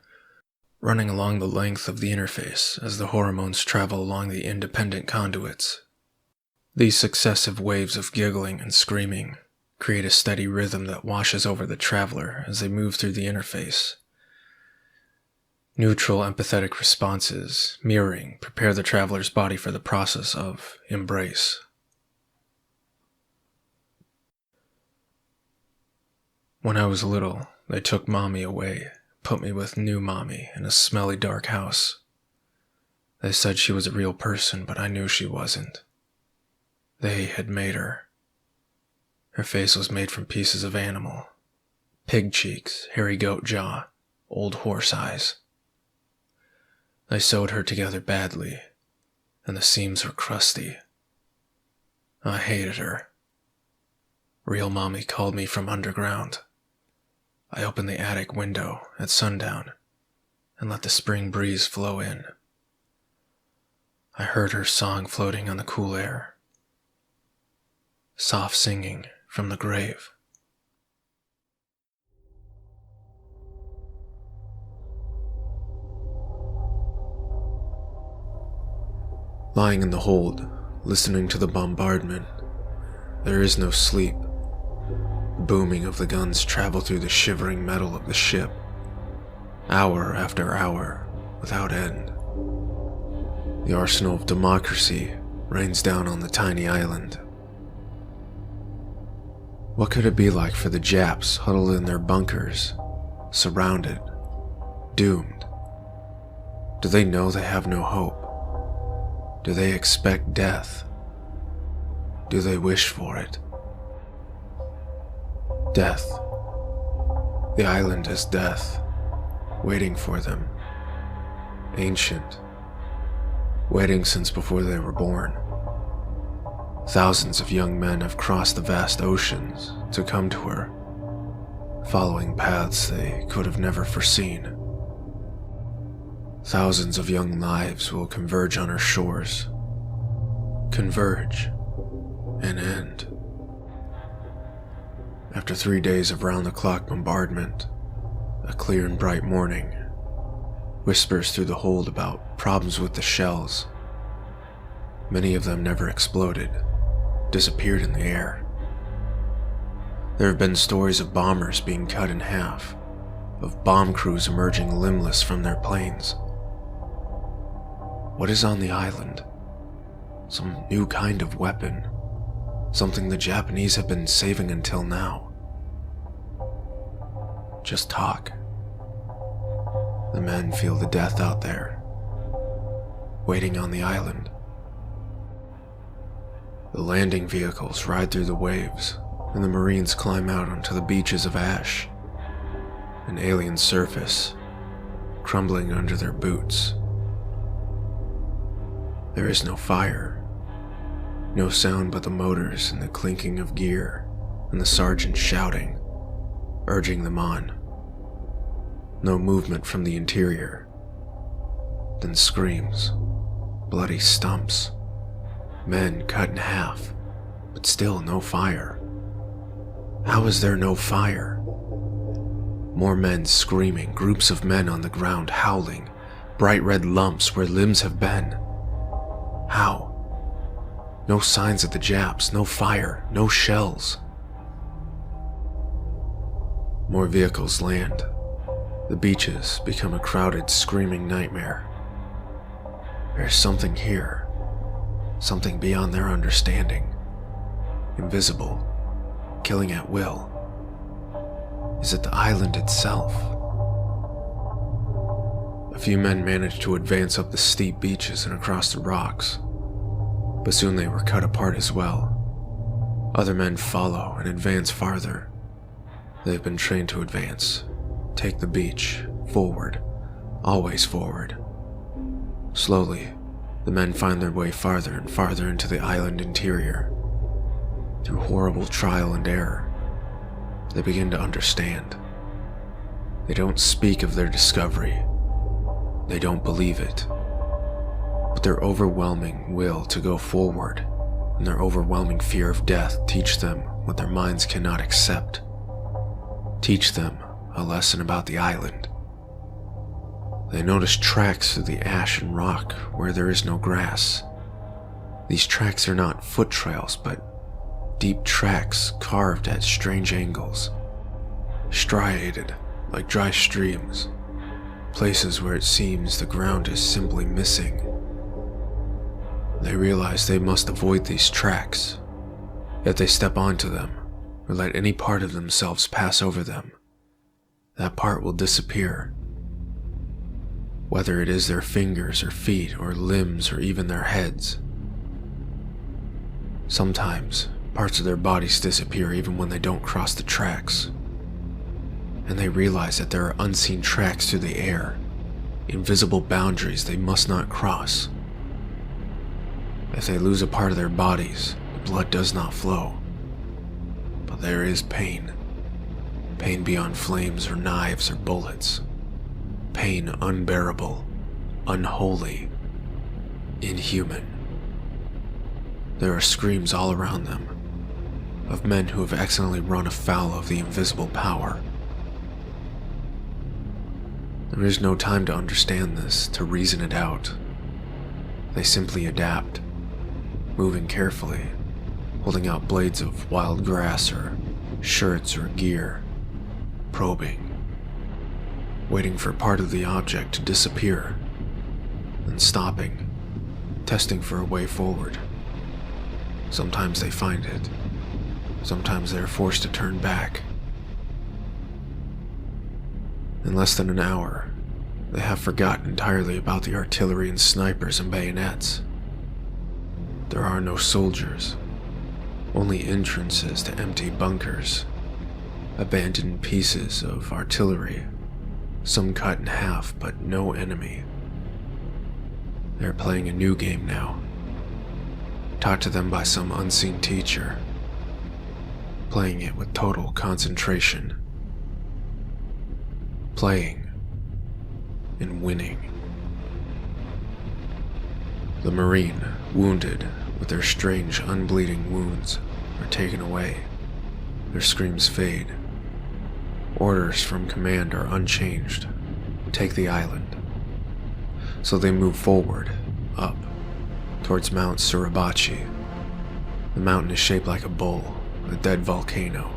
running along the length of the interface as the hormones travel along the independent conduits. These successive waves of giggling and screaming create a steady rhythm that washes over the traveler as they move through the interface. Neutral empathetic responses, mirroring, prepare the traveler's body for the process of embrace. When I was little, they took Mommy away, put me with new Mommy in a smelly dark house. They said she was a real person, but I knew she wasn't. They had made her. Her face was made from pieces of animal. Pig cheeks, hairy goat jaw, old horse eyes. They sewed her together badly, and the seams were crusty. I hated her. Real Mommy called me from underground. I opened the attic window at sundown and let the spring breeze flow in. I heard her song floating on the cool air. Soft singing from the grave. Lying in the hold, listening to the bombardment, there is no sleep. The booming of the guns travel through the shivering metal of the ship, hour after hour, without end. The arsenal of democracy rains down on the tiny island. What could it be like for the Japs huddled in their bunkers, surrounded, doomed? Do they know they have no hope? Do they expect death? Do they wish for it? Death. The island is death, waiting for them. Ancient. Waiting since before they were born. Thousands of young men have crossed the vast oceans to come to her, following paths they could have never foreseen. Thousands of young lives will converge on our shores. Converge and end. After 3 days of round-the-clock bombardment, a clear and bright morning, whispers through the hold about problems with the shells. Many of them never exploded, disappeared in the air. There have been stories of bombers being cut in half, of bomb crews emerging limbless from their planes. What is on the island? Some new kind of weapon, something the Japanese have been saving until now. Just talk. The men feel the death out there, waiting on the island. The landing vehicles ride through the waves, and the Marines climb out onto the beaches of ash, an alien surface crumbling under their boots. There is no fire, no sound but the motors and the clinking of gear, and the sergeant shouting, urging them on. No movement from the interior. Then screams, bloody stumps, men cut in half, but still no fire. How is there no fire? More men screaming, groups of men on the ground howling, bright red lumps where limbs have been. How? No signs of the Japs, no fire, no shells. More vehicles land. The beaches become a crowded, screaming nightmare. There's something here, something beyond their understanding. Invisible, killing at will. Is it the island itself? A few men managed to advance up the steep beaches and across the rocks, but soon they were cut apart as well. Other men follow and advance farther. They've been trained to advance, take the beach, forward, always forward. Slowly, the men find their way farther and farther into the island interior. Through horrible trial and error, they begin to understand. They don't speak of their discovery. They don't believe it. But their overwhelming will to go forward and their overwhelming fear of death teach them what their minds cannot accept. Teach them a lesson about the island. They notice tracks through the ash and rock where there is no grass. These tracks are not foot trails, but deep tracks carved at strange angles, striated like dry streams, places where it seems the ground is simply missing. They realize they must avoid these tracks. If they step onto them, or let any part of themselves pass over them, that part will disappear. Whether it is their fingers or feet or limbs or even their heads. Sometimes, parts of their bodies disappear even when they don't cross the tracks. And they realize that there are unseen tracks through the air, invisible boundaries they must not cross. If they lose a part of their bodies, the blood does not flow. But there is pain. Pain beyond flames or knives or bullets. Pain unbearable, unholy, inhuman. There are screams all around them, of men who have accidentally run afoul of the invisible power. There is no time to understand this, to reason it out. They simply adapt, moving carefully, holding out blades of wild grass or shirts or gear, probing, waiting for part of the object to disappear, then stopping, testing for a way forward. Sometimes they find it. Sometimes they are forced to turn back. In less than an hour, they have forgotten entirely about the artillery and snipers and bayonets. There are no soldiers, only entrances to empty bunkers, abandoned pieces of artillery, some cut in half but no enemy. They're playing a new game now, taught to them by some unseen teacher, playing it with total concentration, playing and winning. The Marine, wounded with their strange unbleeding wounds, are taken away. Their screams fade. Orders from command are unchanged. Take the island. So they move forward, up, towards Mount Suribachi. The mountain is shaped like a bull, a dead volcano.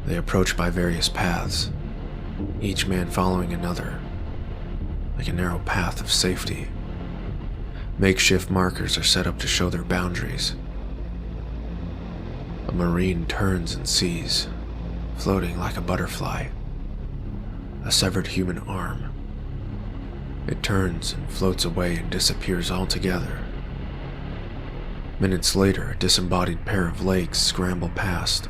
They approach by various paths, each man following another, like a narrow path of safety. Makeshift markers are set up to show their boundaries. A Marine turns and sees, floating like a butterfly, a severed human arm. It turns and floats away and disappears altogether. Minutes later, a disembodied pair of legs scramble past.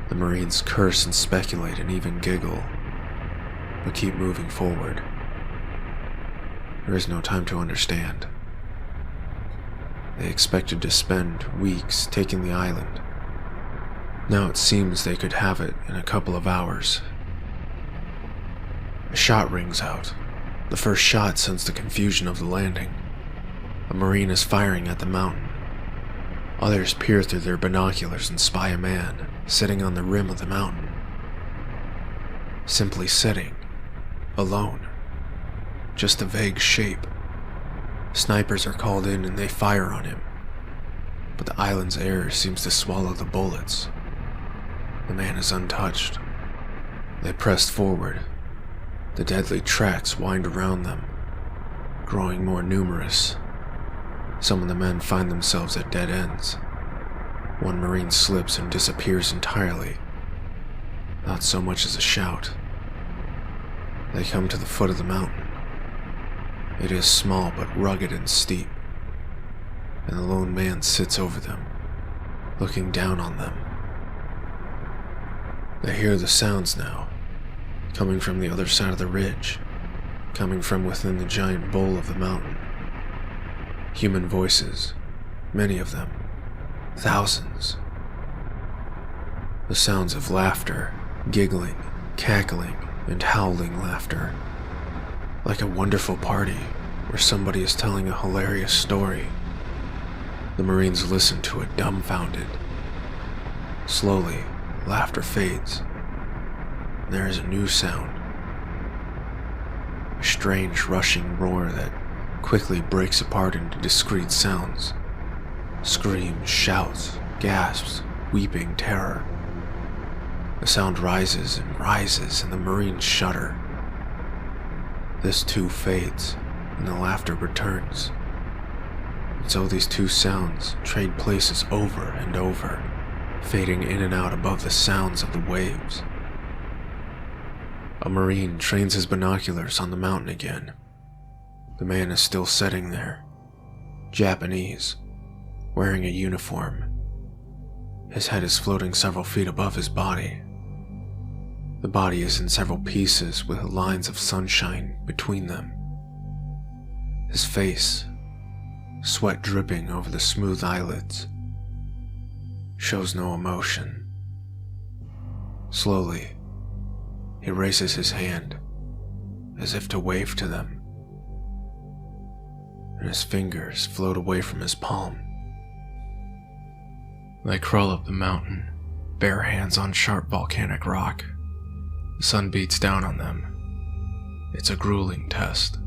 The Marines curse and speculate and even giggle, but keep moving forward. There is no time to understand. They expected to spend weeks taking the island. Now it seems they could have it in a couple of hours. A shot rings out. The first shot sends the confusion of the landing. A Marine is firing at the mountain. Others peer through their binoculars and spy a man sitting on the rim of the mountain. Simply sitting, alone. Just a vague shape. Snipers are called in and they fire on him. But the island's air seems to swallow the bullets. The man is untouched. They press forward. The deadly tracks wind around them, growing more numerous. Some of the men find themselves at dead ends. One Marine slips and disappears entirely. Not so much as a shout. They come to the foot of the mountain. It is small but rugged and steep, and the lone man sits over them, looking down on them. They hear the sounds now, coming from the other side of the ridge, coming from within the giant bowl of the mountain. Human voices, many of them, thousands. The sounds of laughter, giggling, cackling, and howling laughter. Like a wonderful party where somebody is telling a hilarious story. The Marines listen to it dumbfounded. Slowly, laughter fades. There is a new sound. A strange rushing roar that quickly breaks apart into discrete sounds. Screams, shouts, gasps, weeping terror. The sound rises, and the Marines shudder. This too fades, and the laughter returns. And so these two sounds trade places over and over, fading in and out above the sounds of the waves. A Marine trains his binoculars on the mountain again. The man is still sitting there, Japanese, wearing a uniform. His head is floating several feet above his body. The body is in several pieces with lines of sunshine between them. His face, sweat dripping over the smooth eyelids, shows no emotion. Slowly, he raises his hand, as if to wave to them, and his fingers float away from his palm. They crawl up the mountain, bare hands on sharp volcanic rock. The sun beats down on them. It's a grueling test.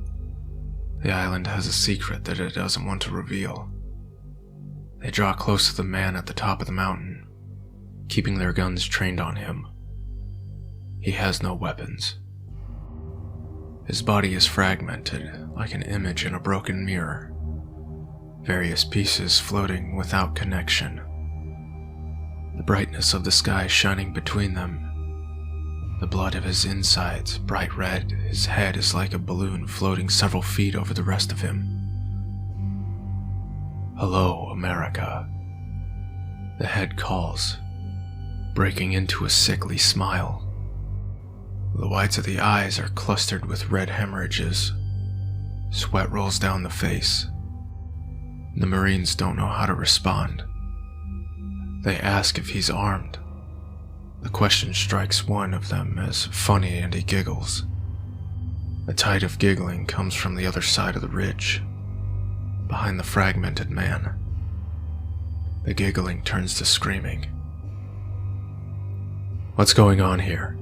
The island has a secret that it doesn't want to reveal. They draw close to the man at the top of the mountain, keeping their guns trained on him. He has no weapons. His body is fragmented, like an image in a broken mirror, various pieces floating without connection. The brightness of the sky shining between them. The blood of his insides, bright red, his head is like a balloon floating several feet over the rest of him. Hello, America. The head calls, breaking into a sickly smile. The whites of the eyes are clustered with red hemorrhages. Sweat rolls down the face. The Marines don't know how to respond. They ask if he's armed. The question strikes one of them as funny and he giggles. A tide of giggling comes from the other side of the ridge, behind the fragmented man. The giggling turns to screaming. "What's going on here?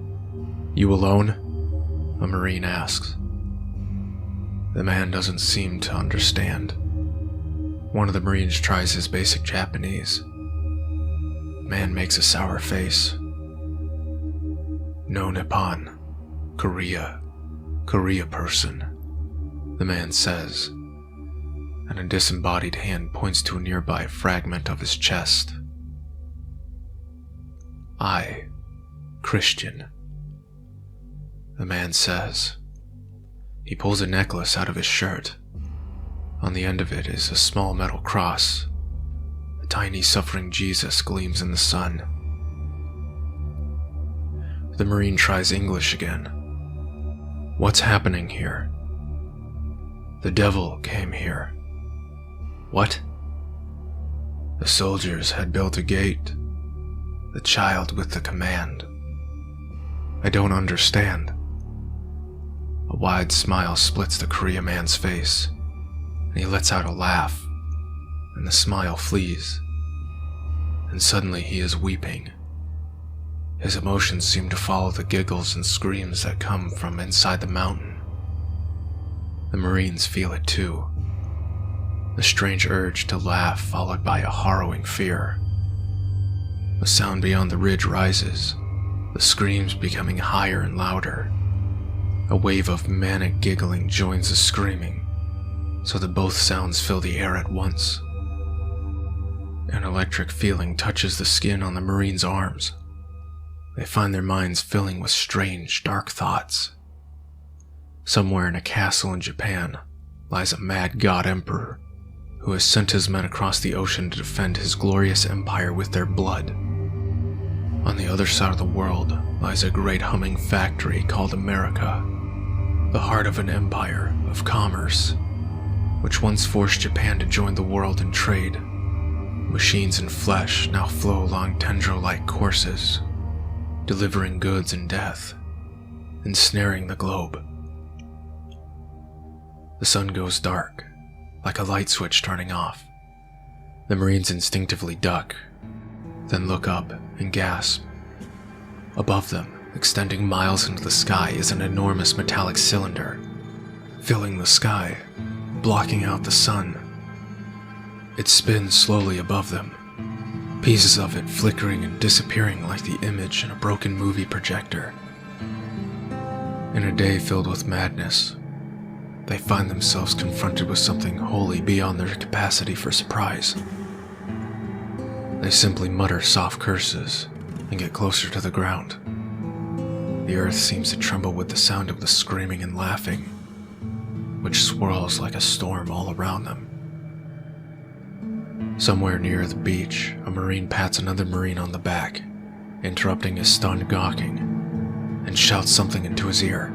You alone?" a Marine asks. The man doesn't seem to understand. One of the Marines tries his basic Japanese. The man makes a sour face. "No Nippon, Korea person," the man says, and a disembodied hand points to a nearby fragment of his chest. "I, Christian," the man says. He pulls a necklace out of his shirt. On the end of it is a small metal cross. A tiny suffering Jesus gleams in the sun. The Marine tries English again. "What's happening here?" "The devil came here." "What?" "The soldiers had built a gate. The child with the command." "I don't understand." A wide smile splits the Korea man's face, and he lets out a laugh, and the smile flees. And suddenly he is weeping. His emotions seem to follow the giggles and screams that come from inside the mountain. The Marines feel it too. The strange urge to laugh followed by a harrowing fear. The sound beyond the ridge rises, the screams becoming higher and louder. A wave of manic giggling joins the screaming, so that both sounds fill the air at once. An electric feeling touches the skin on the Marines' arms. They find their minds filling with strange, dark thoughts. Somewhere in a castle in Japan lies a mad god emperor who has sent his men across the ocean to defend his glorious empire with their blood. On the other side of the world lies a great humming factory called America, the heart of an empire of commerce, which once forced Japan to join the world in trade. Machines and flesh now flow along tendril-like courses, delivering goods and death, ensnaring the globe. The sun goes dark, like a light switch turning off. The Marines instinctively duck, then look up and gasp. Above them, extending miles into the sky, is an enormous metallic cylinder, filling the sky, blocking out the sun. It spins slowly above them, pieces of it flickering and disappearing like the image in a broken movie projector. In a day filled with madness, they find themselves confronted with something wholly beyond their capacity for surprise. They simply mutter soft curses and get closer to the ground. The earth seems to tremble with the sound of the screaming and laughing, which swirls like a storm all around them. Somewhere near the beach, a Marine pats another Marine on the back, interrupting his stunned gawking, and shouts something into his ear.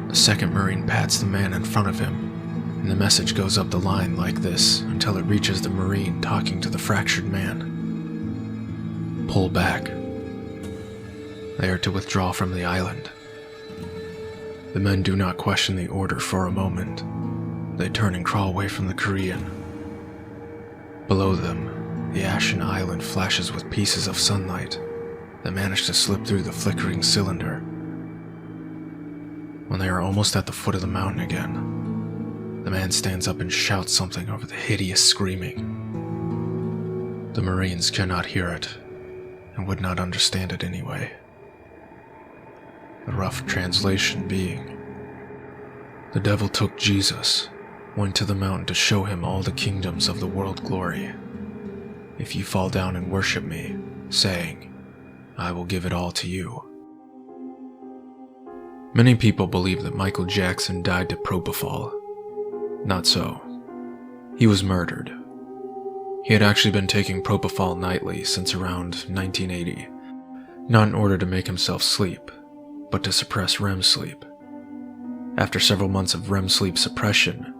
The second Marine pats the man in front of him, and the message goes up the line like this until it reaches the Marine talking to the fractured man. Pull back. They are to withdraw from the island. The men do not question the order for a moment. They turn and crawl away from the Korean. Below them, the ashen island flashes with pieces of sunlight that manage to slip through the flickering cylinder. When they are almost at the foot of the mountain again, the man stands up and shouts something over the hideous screaming. The Marines cannot hear it, and would not understand it anyway. The rough translation being, "The devil took Jesus, went to the mountain to show him all the kingdoms of the world glory. If you fall down and worship me, saying, I will give it all to you." Many people believe that Michael Jackson died to propofol. Not so. He was murdered. He had actually been taking propofol nightly since around 1980, not in order to make himself sleep, but to suppress REM sleep. After several months of REM sleep suppression,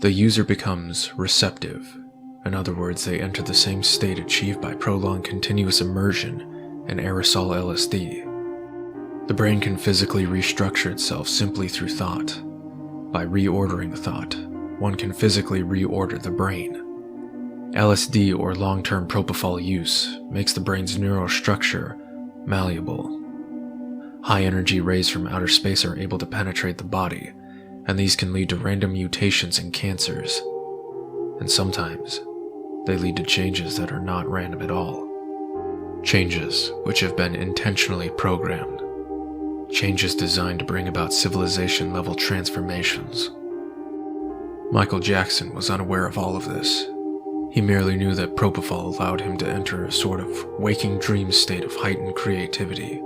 the user becomes receptive. In other words, they enter the same state achieved by prolonged continuous immersion in aerosol LSD. The brain can physically restructure itself simply through thought, by reordering the thought, one can physically reorder the brain. LSD or long-term propofol use makes the brain's neurostructure malleable. High-energy rays from outer space are able to penetrate the body, and these can lead to random mutations in cancers. And sometimes, they lead to changes that are not random at all. Changes which have been intentionally programmed. Changes designed to bring about civilization-level transformations. Michael Jackson was unaware of all of this. He merely knew that propofol allowed him to enter a sort of waking dream state of heightened creativity.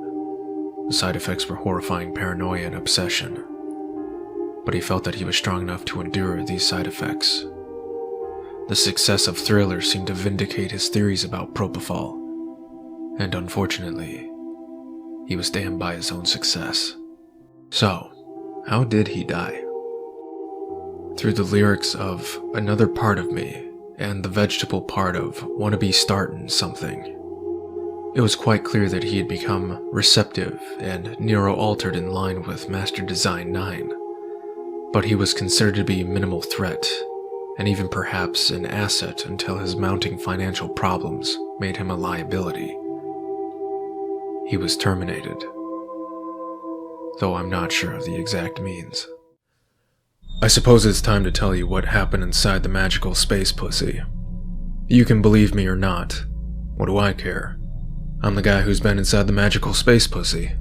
The side effects were horrifying paranoia and obsession. But he felt that he was strong enough to endure these side effects. The success of Thriller seemed to vindicate his theories about propofol. And unfortunately, he was damned by his own success. So, how did he die? Through the lyrics of Another Part of Me and the vegetable part of Wanna Be Startin' Something, it was quite clear that he had become receptive and neuro-altered in line with Master Design 9. But he was considered to be a minimal threat, and even perhaps an asset until his mounting financial problems made him a liability. He was terminated, though I'm not sure of the exact means. I suppose it's time to tell you what happened inside the magical space pussy. You can believe me or not. What do I care? I'm the guy who's been inside the magical space pussy.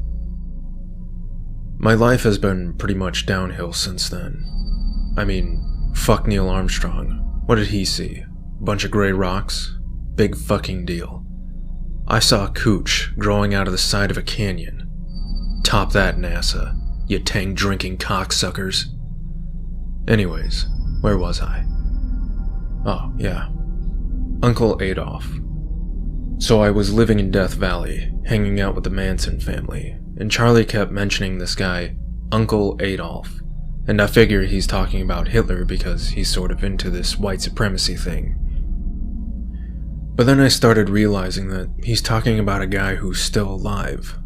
My life has been pretty much downhill since then. I mean, fuck Neil Armstrong. What did he see? Bunch of gray rocks? Big fucking deal. I saw cooch growing out of the side of a canyon. Top that, NASA, you tang-drinking cocksuckers. Anyways, where was I? Oh, yeah. Uncle Adolf. So I was living in Death Valley, hanging out with the Manson family, and Charlie kept mentioning this guy, Uncle Adolf, and I figure he's talking about Hitler because he's sort of into this white supremacy thing. But then I started realizing that he's talking about a guy who's still alive.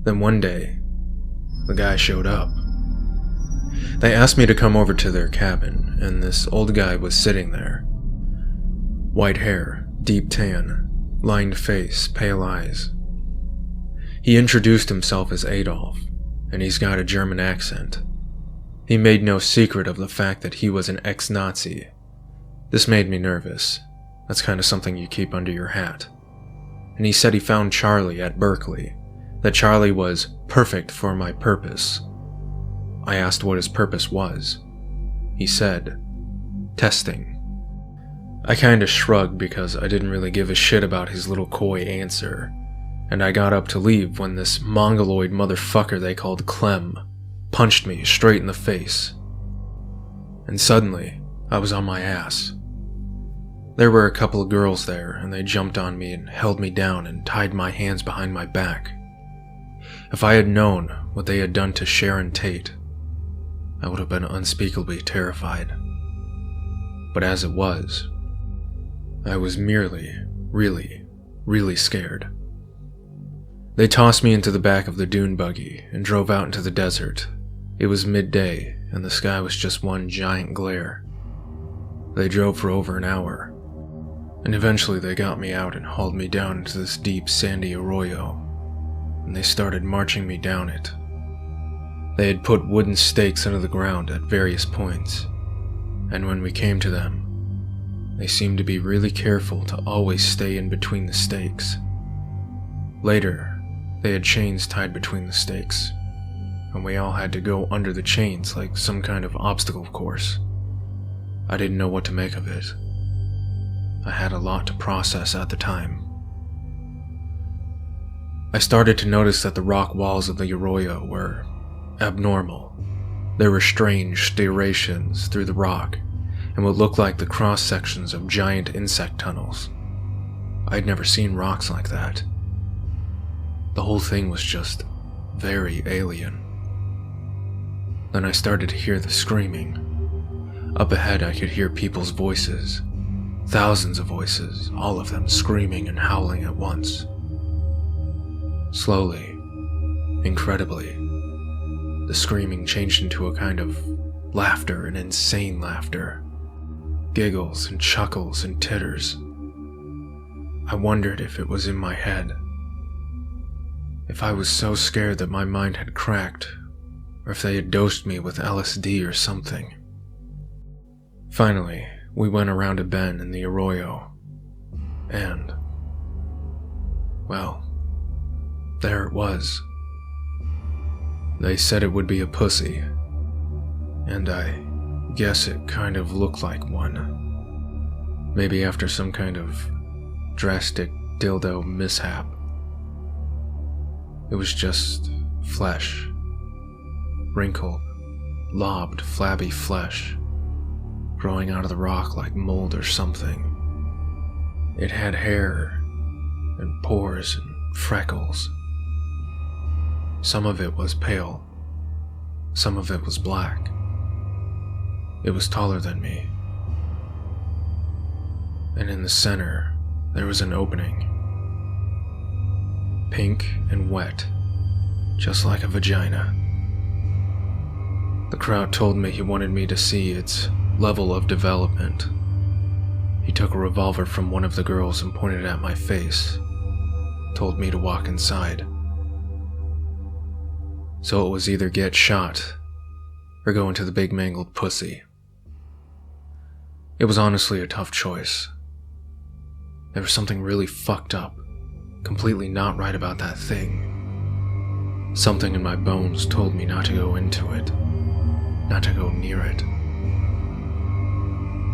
Then one day, the guy showed up. They asked me to come over to their cabin, and this old guy was sitting there. White hair, deep tan, lined face, pale eyes. He introduced himself as Adolf, and he's got a German accent. He made no secret of the fact that he was an ex-Nazi. This made me nervous. That's kind of something you keep under your hat. And he said he found Charlie at Berkeley, that Charlie was perfect for my purpose. I asked what his purpose was. He said, testing. I kinda shrugged because I didn't really give a shit about his little coy answer, and I got up to leave when this mongoloid motherfucker they called Clem punched me straight in the face. And suddenly, I was on my ass. There were a couple of girls there, and they jumped on me and held me down and tied my hands behind my back. If I had known what they had done to Sharon Tate, I would have been unspeakably terrified. But as it was, I was merely, really scared. They tossed me into the back of the dune buggy and drove out into the desert. It was midday, and the sky was just one giant glare. They drove for over an hour, and eventually they got me out and hauled me down into this deep sandy arroyo, and they started marching me down it. They had put wooden stakes into the ground at various points, and when we came to them, they seemed to be really careful to always stay in between the stakes. Later, they had chains tied between the stakes, and we all had to go under the chains like some kind of obstacle course. I didn't know what to make of it. I had a lot to process at the time. I started to notice that the rock walls of the arroyo were abnormal. There were strange striations through the rock, and what looked like the cross-sections of giant insect tunnels. I'd never seen rocks like that. The whole thing was just very alien. Then I started to hear the screaming. Up ahead I could hear people's voices. Thousands of voices, all of them screaming and howling at once. Slowly, incredibly, the screaming changed into a kind of Laughter and insane laughter. Giggles and chuckles and titters. I wondered if it was in my head. If I was so scared that my mind had cracked, or if they had dosed me with LSD or something. Finally, we went around a bend in the arroyo, and, well, there it was. They said it would be a pussy, and I guess it kind of looked like one. Maybe after some kind of drastic dildo mishap. It was just flesh. Wrinkled, lobbed, flabby flesh, growing out of the rock like mold or something. It had hair, and pores, and freckles. Some of it was pale, some of it was black. It was taller than me. And in the center, there was an opening. Pink and wet, just like a vagina. The crowd told me he wanted me to see its level of development. He took a revolver from one of the girls and pointed at my face, told me to walk inside. So it was either get shot or go into the big mangled pussy. It was honestly a tough choice. There was something really fucked up, completely not right about that thing. Something in my bones told me not to go into it, not to go near it,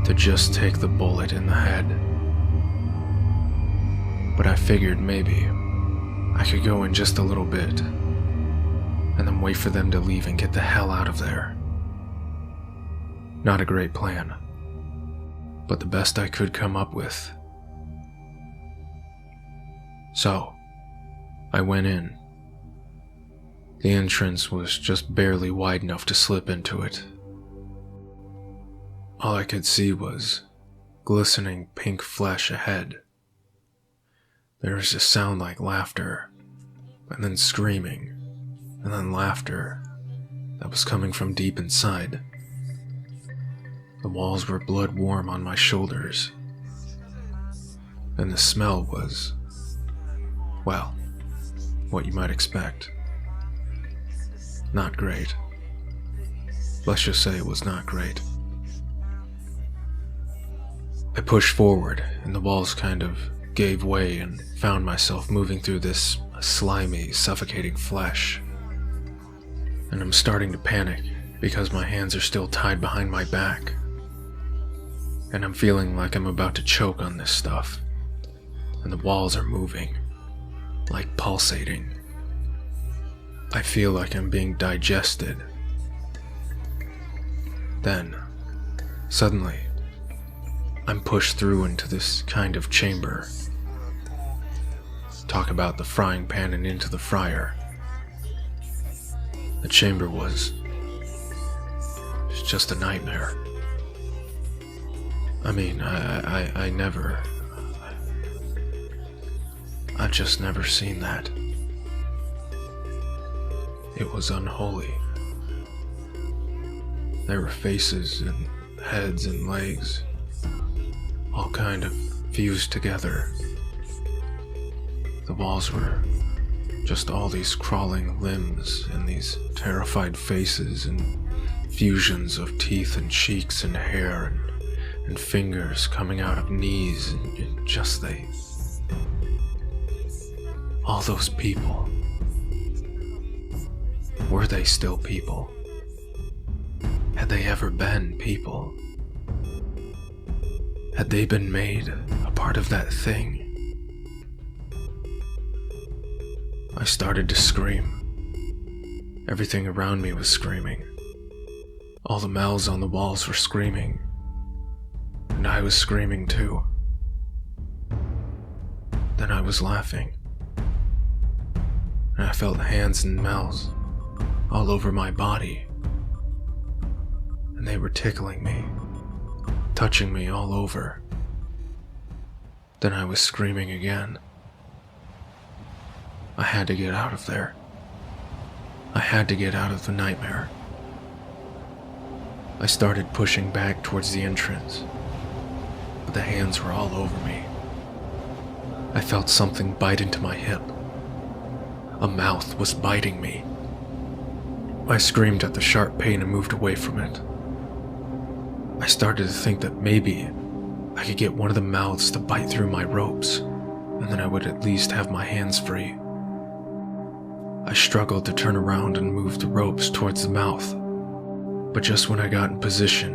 to just take the bullet in the head. But I figured maybe I could go in just a little bit, and then wait for them to leave and get the hell out of there. Not a great plan, but the best I could come up with. So, I went in. The entrance was just barely wide enough to slip into it. All I could see was glistening pink flesh ahead. There was a sound like laughter, and then screaming, and then laughter that was coming from deep inside. The walls were blood warm on my shoulders, and the smell was, well, what you might expect. Not great. Let's just say it was not great. I pushed forward, and the walls kind of gave way and found myself moving through this slimy, suffocating flesh. And I'm starting to panic because my hands are still tied behind my back. And I'm feeling like I'm about to choke on this stuff. And the walls are moving, like pulsating. I feel like I'm being digested. Then, suddenly, I'm pushed through into this kind of chamber. Talk about the frying pan and into the fryer. The chamber was just a nightmare. I mean, I've just never seen that. It was unholy. There were faces and heads and legs, all kind of fused together. The walls were just all these crawling limbs and these terrified faces and fusions of teeth and cheeks and hair and fingers coming out of knees and just all those people. Were they still people? Had they ever been people? Had they been made a part of that thing? I started to scream. Everything around me was screaming. All the mouths on the walls were screaming. And I was screaming too. Then I was laughing. And I felt hands and mouths all over my body. And they were tickling me, touching me all over. Then I was screaming again. I had to get out of there. I had to get out of the nightmare. I started pushing back towards the entrance, but the hands were all over me. I felt something bite into my hip. A mouth was biting me. I screamed at the sharp pain and moved away from it. I started to think that maybe I could get one of the mouths to bite through my ropes, and then I would at least have my hands free. I struggled to turn around and move the ropes towards the mouth, but just when I got in position,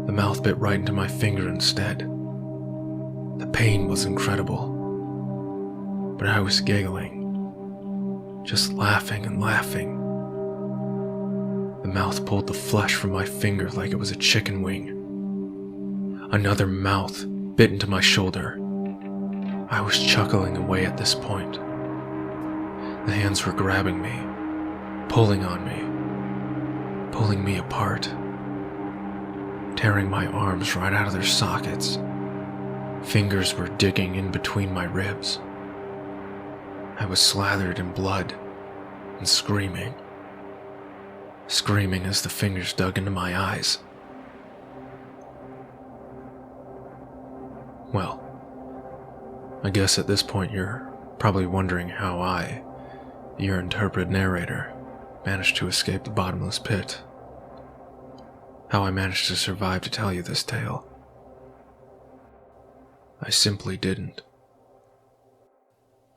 the mouth bit right into my finger instead. The pain was incredible, but I was giggling, just laughing and laughing. The mouth pulled the flesh from my finger like it was a chicken wing. Another mouth bit into my shoulder. I was chuckling away at this point. The hands were grabbing me, pulling on me, pulling me apart, tearing my arms right out of their sockets. Fingers were digging in between my ribs. I was slathered in blood and screaming as the fingers dug into my eyes. Well, I guess at this point you're probably wondering how I, your interpreted narrator, managed to escape the bottomless pit. How I managed to survive to tell you this tale. I simply didn't.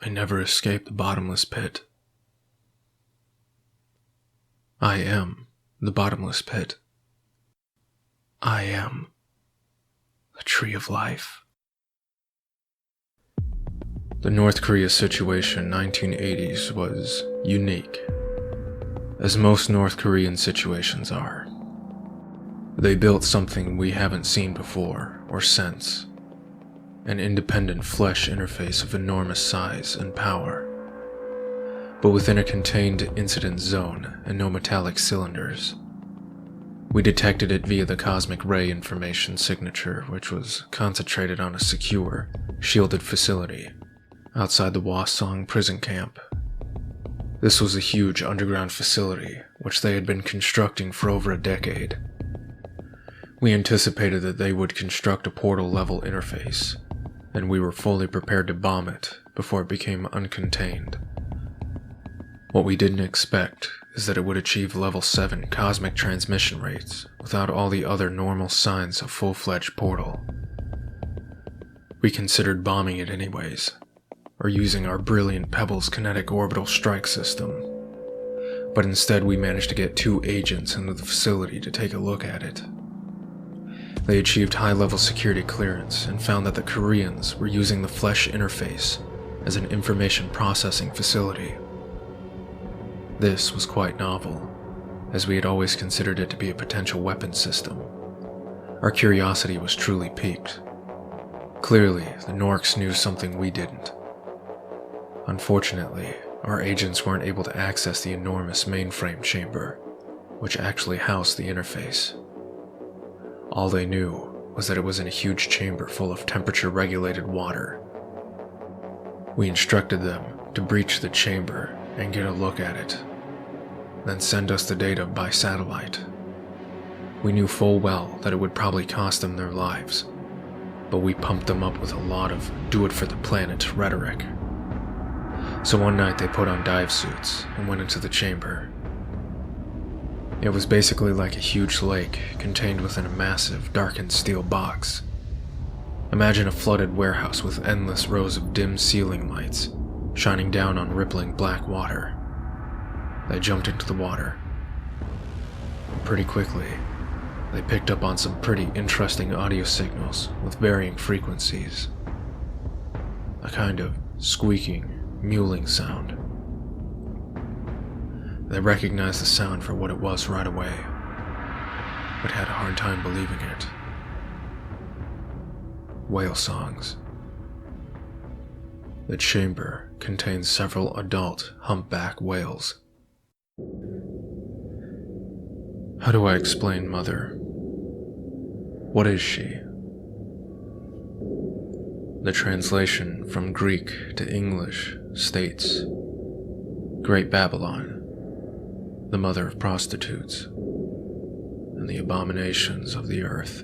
I never escaped the bottomless pit. I am the bottomless pit. I am the tree of life. The North Korea situation 1980s was unique, as most North Korean situations are. They built something we haven't seen before or since, an independent flesh interface of enormous size and power, but within a contained incident zone and no metallic cylinders. We detected it via the cosmic ray information signature, which was concentrated on a secure, shielded facility outside the Hwasong prison camp. This was a huge underground facility, which they had been constructing for over a decade. We anticipated that they would construct a portal-level interface, and we were fully prepared to bomb it before it became uncontained. What we didn't expect is that it would achieve level 7 cosmic transmission rates without all the other normal signs of full-fledged portal. We considered bombing it anyways, or using our brilliant Pebbles kinetic orbital strike system, but instead we managed to get 2 agents into the facility to take a look at it. They achieved high-level security clearance and found that the Koreans were using the flesh interface as an information processing facility. This was quite novel, as we had always considered it to be a potential weapons system. Our curiosity was truly piqued. Clearly, the Norks knew something we didn't. Unfortunately, our agents weren't able to access the enormous mainframe chamber, which actually housed the interface. All they knew was that it was in a huge chamber full of temperature-regulated water. We instructed them to breach the chamber and get a look at it, then send us the data by satellite. We knew full well that it would probably cost them their lives, but we pumped them up with a lot of do-it-for-the-planet rhetoric. So one night they put on dive suits and went into the chamber. It was basically like a huge lake contained within a massive, darkened steel box. Imagine a flooded warehouse with endless rows of dim ceiling lights shining down on rippling black water. They jumped into the water. And pretty quickly, they picked up on some pretty interesting audio signals with varying frequencies. A kind of squeaking, mewling sound. They recognized the sound for what it was right away, but had a hard time believing it. Whale songs. The chamber contains several adult humpback whales. How do I explain Mother? What is she? The translation from Greek to English states, Great Babylon, the mother of prostitutes. and the abominations of the earth.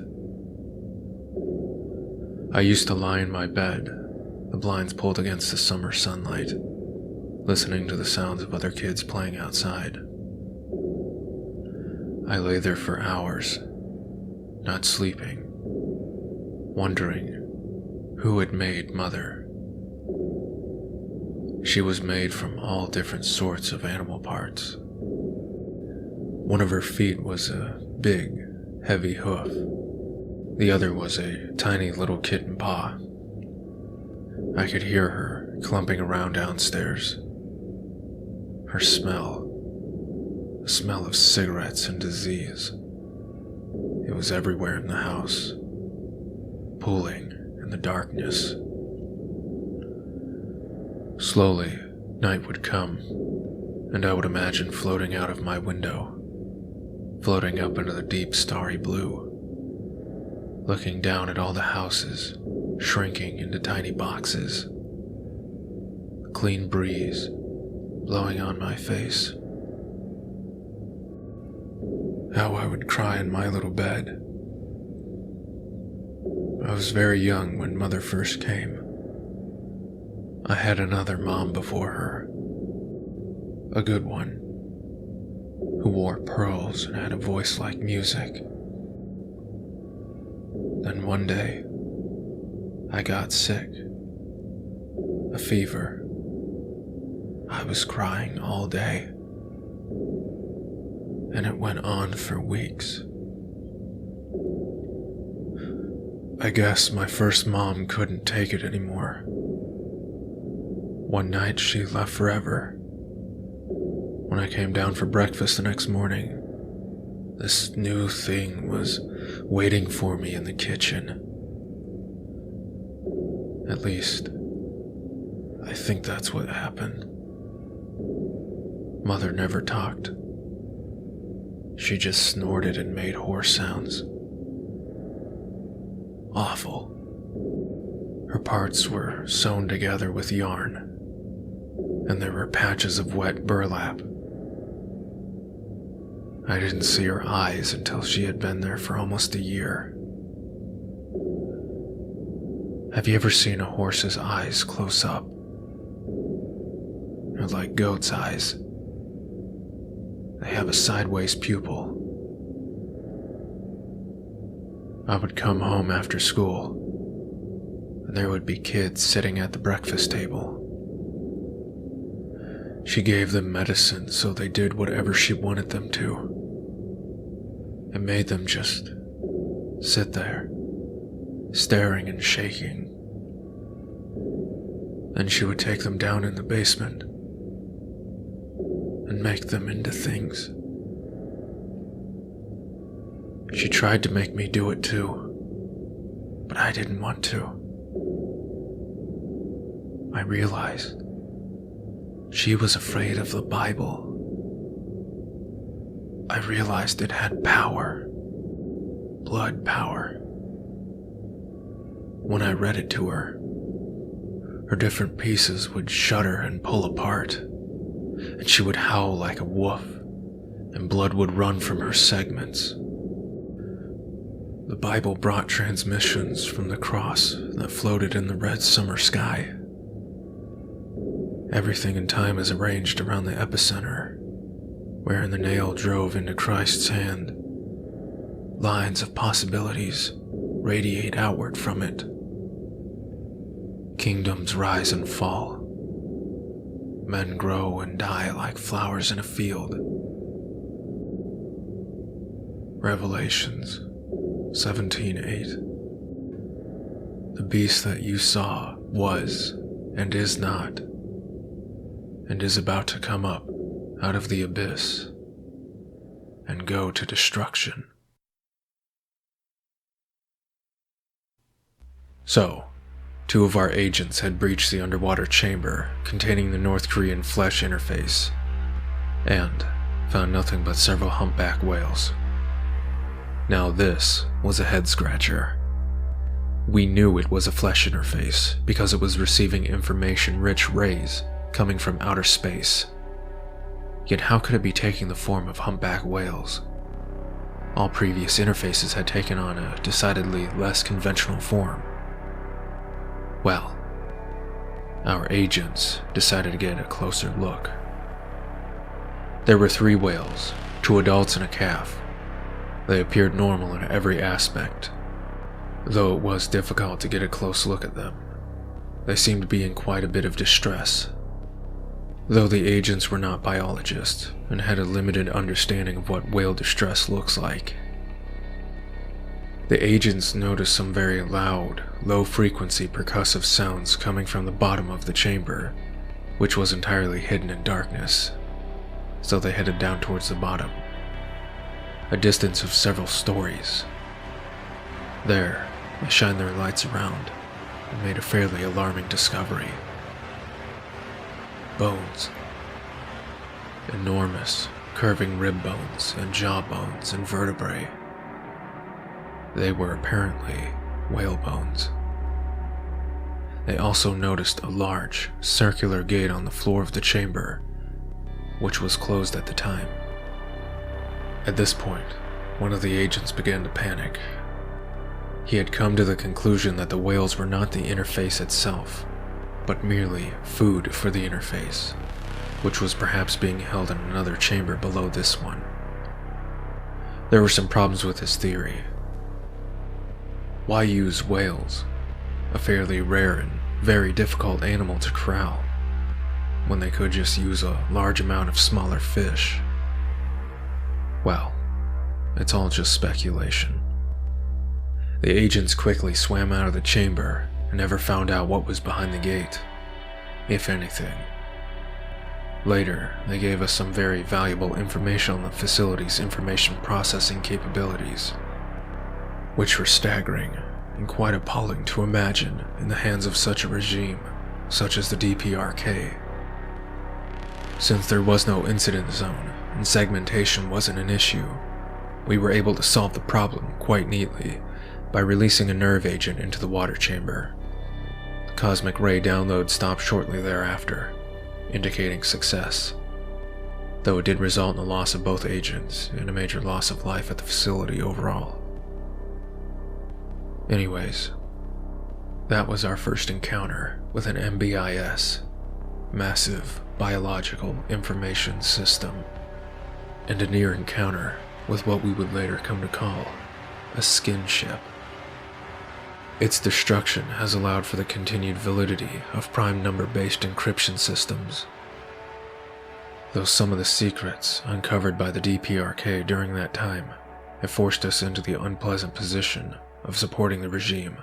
I used to lie in my bed, the blinds pulled against the summer sunlight, listening to the sounds of other kids playing outside. I lay there for hours, not sleeping, wondering who had made Mother. She was made from all different sorts of animal parts. One of her feet was a big, heavy hoof. The other was a tiny little kitten paw. I could hear her clumping around downstairs. Her smell, the smell of cigarettes and disease. It was everywhere in the house, pooling in the darkness. Slowly, night would come, and I would imagine floating out of my window, floating up into the deep starry blue, looking down at all the houses, shrinking into tiny boxes. A clean breeze blowing on my face. How I would cry in my little bed. I was very young when Mother first came. I had another mom before her, a good one, who wore pearls and had a voice like music. Then one day, I got sick. A fever. I was crying all day. And it went on for weeks. I guess my first mom couldn't take it anymore. One night she left forever. When I came down for breakfast the next morning, this new thing was waiting for me in the kitchen. At least, I think that's what happened. Mother never talked. She just snorted and made horse sounds. Awful. Her parts were sewn together with yarn, and there were patches of wet burlap. I didn't see her eyes until she had been there for almost a year. Have you ever seen a horse's eyes close up? They're like goat's eyes. They have a sideways pupil. I would come home after school, and there would be kids sitting at the breakfast table. She gave them medicine so they did whatever she wanted them to. It made them just sit there, staring and shaking. Then she would take them down in the basement and make them into things. She tried to make me do it too, but I didn't want to. I realized she was afraid of the Bible. I realized it had power, blood power. When I read it to her, her different pieces would shudder and pull apart, and she would howl like a wolf, and blood would run from her segments. The Bible brought transmissions from the cross that floated in the red summer sky. Everything in time is arranged around the epicenter, wherein the nail drove into Christ's hand. Lines of possibilities radiate outward from it. Kingdoms rise and fall. Men grow and die like flowers in a field. Revelations 17:8. The beast that you saw was and is not, and is about to come up out of the abyss and go to destruction. So, 2 of our agents had breached the underwater chamber containing the North Korean flesh interface, and found nothing but several humpback whales. Now this was a head-scratcher. We knew it was a flesh interface because it was receiving information-rich rays coming from outer space. Yet how could it be taking the form of humpback whales? All previous interfaces had taken on a decidedly less conventional form. Well, our agents decided to get a closer look. There were 3 whales, 2 adults and a calf. They appeared normal in every aspect, though it was difficult to get a close look at them. They seemed to be in quite a bit of distress, though the agents were not biologists and had a limited understanding of what whale distress looks like. The agents noticed some very loud, low-frequency percussive sounds coming from the bottom of the chamber, which was entirely hidden in darkness, so they headed down towards the bottom, a distance of several stories. There, they shined their lights around and made a fairly alarming discovery. Bones. Enormous, curving rib bones and jaw bones and vertebrae. They were apparently whale bones. They also noticed a large, circular gate on the floor of the chamber, which was closed at the time. At this point, one of the agents began to panic. He had come to the conclusion that the whales were not the interface itself, but merely food for the interface, which was perhaps being held in another chamber below this one. There were some problems with his theory. Why use whales, a fairly rare and very difficult animal to corral, when they could just use a large amount of smaller fish? Well, it's all just speculation. The agents quickly swam out of the chamber and never found out what was behind the gate, if anything. Later, they gave us some very valuable information on the facility's information processing capabilities, which were staggering and quite appalling to imagine in the hands of such a regime, such as the DPRK. Since there was no incident zone and segmentation wasn't an issue, we were able to solve the problem quite neatly by releasing a nerve agent into the water chamber. The cosmic ray download stopped shortly thereafter, indicating success, though it did result in the loss of both agents and a major loss of life at the facility overall. Anyways, that was our first encounter with an MBIS, Massive Biological Information System, and a near encounter with what we would later come to call a skin ship. Its destruction has allowed for the continued validity of prime number-based encryption systems, though some of the secrets uncovered by the DPRK during that time have forced us into the unpleasant position of supporting the regime.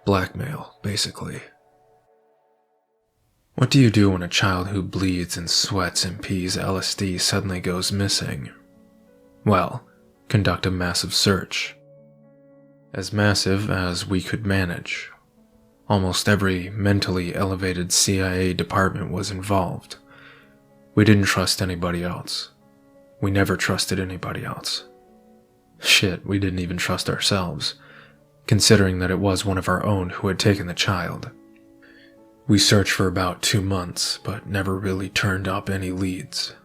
Blackmail, basically. What do you do when a child who bleeds and sweats and pees LSD suddenly goes missing? Well, conduct a massive search. As massive as we could manage. Almost every mentally elevated CIA department was involved. We didn't trust anybody else. We never trusted anybody else. Shit, we didn't even trust ourselves, considering that it was one of our own who had taken the child. We searched for about 2 months, but never really turned up any leads,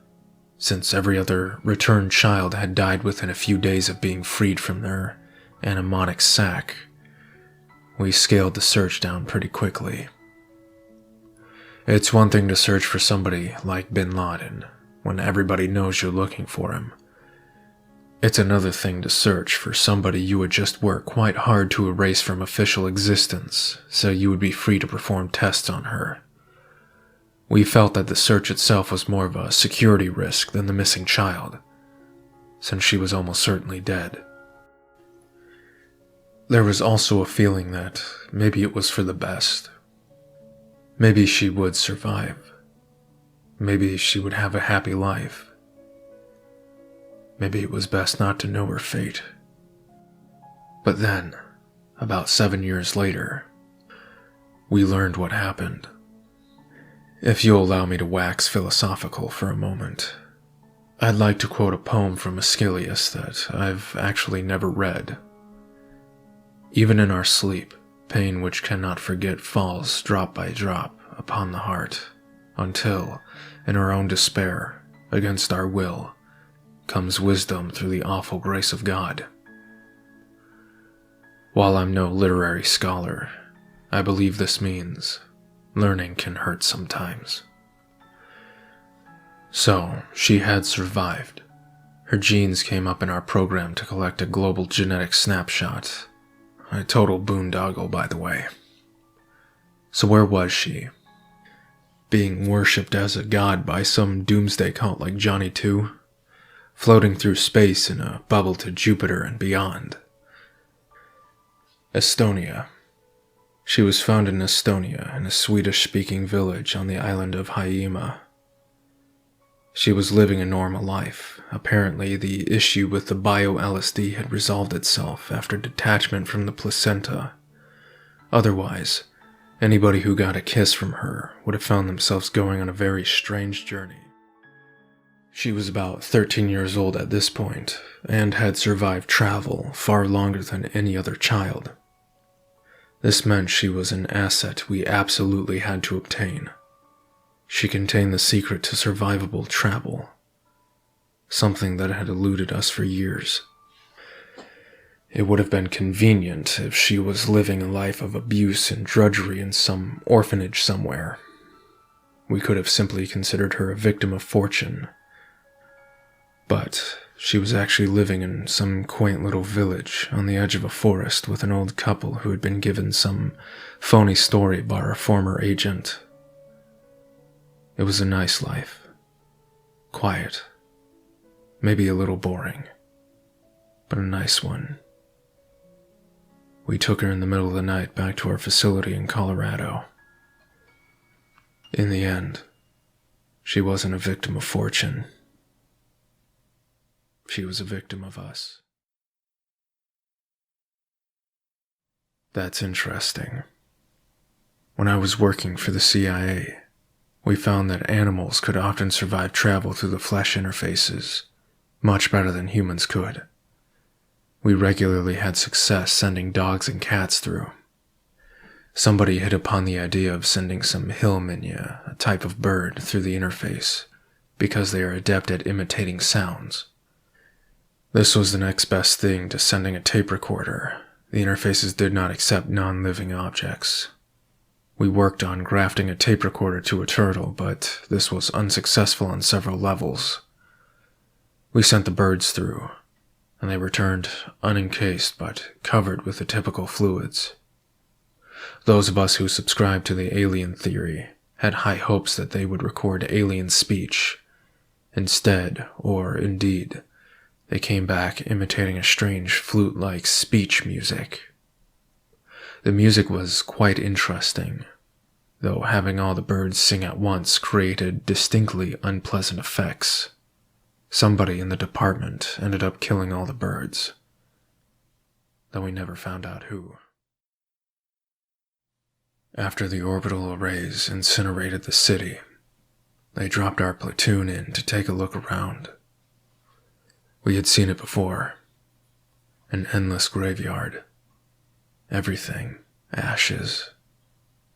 since every other returned child had died within a few days of being freed from their anemotic sac. We scaled the search down pretty quickly. It's one thing to search for somebody like Bin Laden, when everybody knows you're looking for him. It's another thing to search for somebody you would just work quite hard to erase from official existence, so you would be free to perform tests on her. We felt that the search itself was more of a security risk than the missing child, since she was almost certainly dead. There was also a feeling that maybe it was for the best. Maybe she would survive. Maybe she would have a happy life. Maybe it was best not to know her fate. But then, about 7 years later, we learned what happened. If you'll allow me to wax philosophical for a moment, I'd like to quote a poem from Aeschylus that I've actually never read. Even in our sleep, pain which cannot forget falls drop by drop upon the heart, until, in our own despair, against our will, comes wisdom through the awful grace of God. While I'm no literary scholar, I believe this means learning can hurt sometimes. So, she had survived. Her genes came up in our program to collect a global genetic snapshot. A total boondoggle, by the way. So where was she? Being worshipped as a god by some doomsday cult like Johnny 2? Floating through space in a bubble to Jupiter and beyond? Estonia. She was found in Estonia, in a Swedish-speaking village on the island of Hiiumaa. She was living a normal life. Apparently, the issue with the bio-LSD had resolved itself after detachment from the placenta. Otherwise, anybody who got a kiss from her would have found themselves going on a very strange journey. She was about 13 years old at this point, and had survived travel far longer than any other child. This meant she was an asset we absolutely had to obtain. She contained the secret to survivable travel, something that had eluded us for years. It would have been convenient if she was living a life of abuse and drudgery in some orphanage somewhere. We could have simply considered her a victim of fortune. But she was actually living in some quaint little village on the edge of a forest with an old couple who had been given some phony story by our former agent. It was a nice life. Quiet. Maybe a little boring. But a nice one. We took her in the middle of the night back to our facility in Colorado. In the end, she wasn't a victim of fortune. She was a victim of us. That's interesting. When I was working for the CIA, we found that animals could often survive travel through the flesh interfaces much better than humans could. We regularly had success sending dogs and cats through. Somebody hit upon the idea of sending some hill minya, a type of bird, through the interface, because they are adept at imitating sounds. This was the next best thing to sending a tape recorder. The interfaces did not accept non-living objects. We worked on grafting a tape recorder to a turtle, but this was unsuccessful on several levels. We sent the birds through, and they returned unencased but covered with the typical fluids. Those of us who subscribed to the alien theory had high hopes that they would record alien speech. Instead, or indeed, they came back imitating a strange flute-like speech music. The music was quite interesting, though having all the birds sing at once created distinctly unpleasant effects. Somebody in the department ended up killing all the birds, though we never found out who. After the orbital arrays incinerated the city, they dropped our platoon in to take a look around. We had seen it before. An endless graveyard. Everything. Ashes.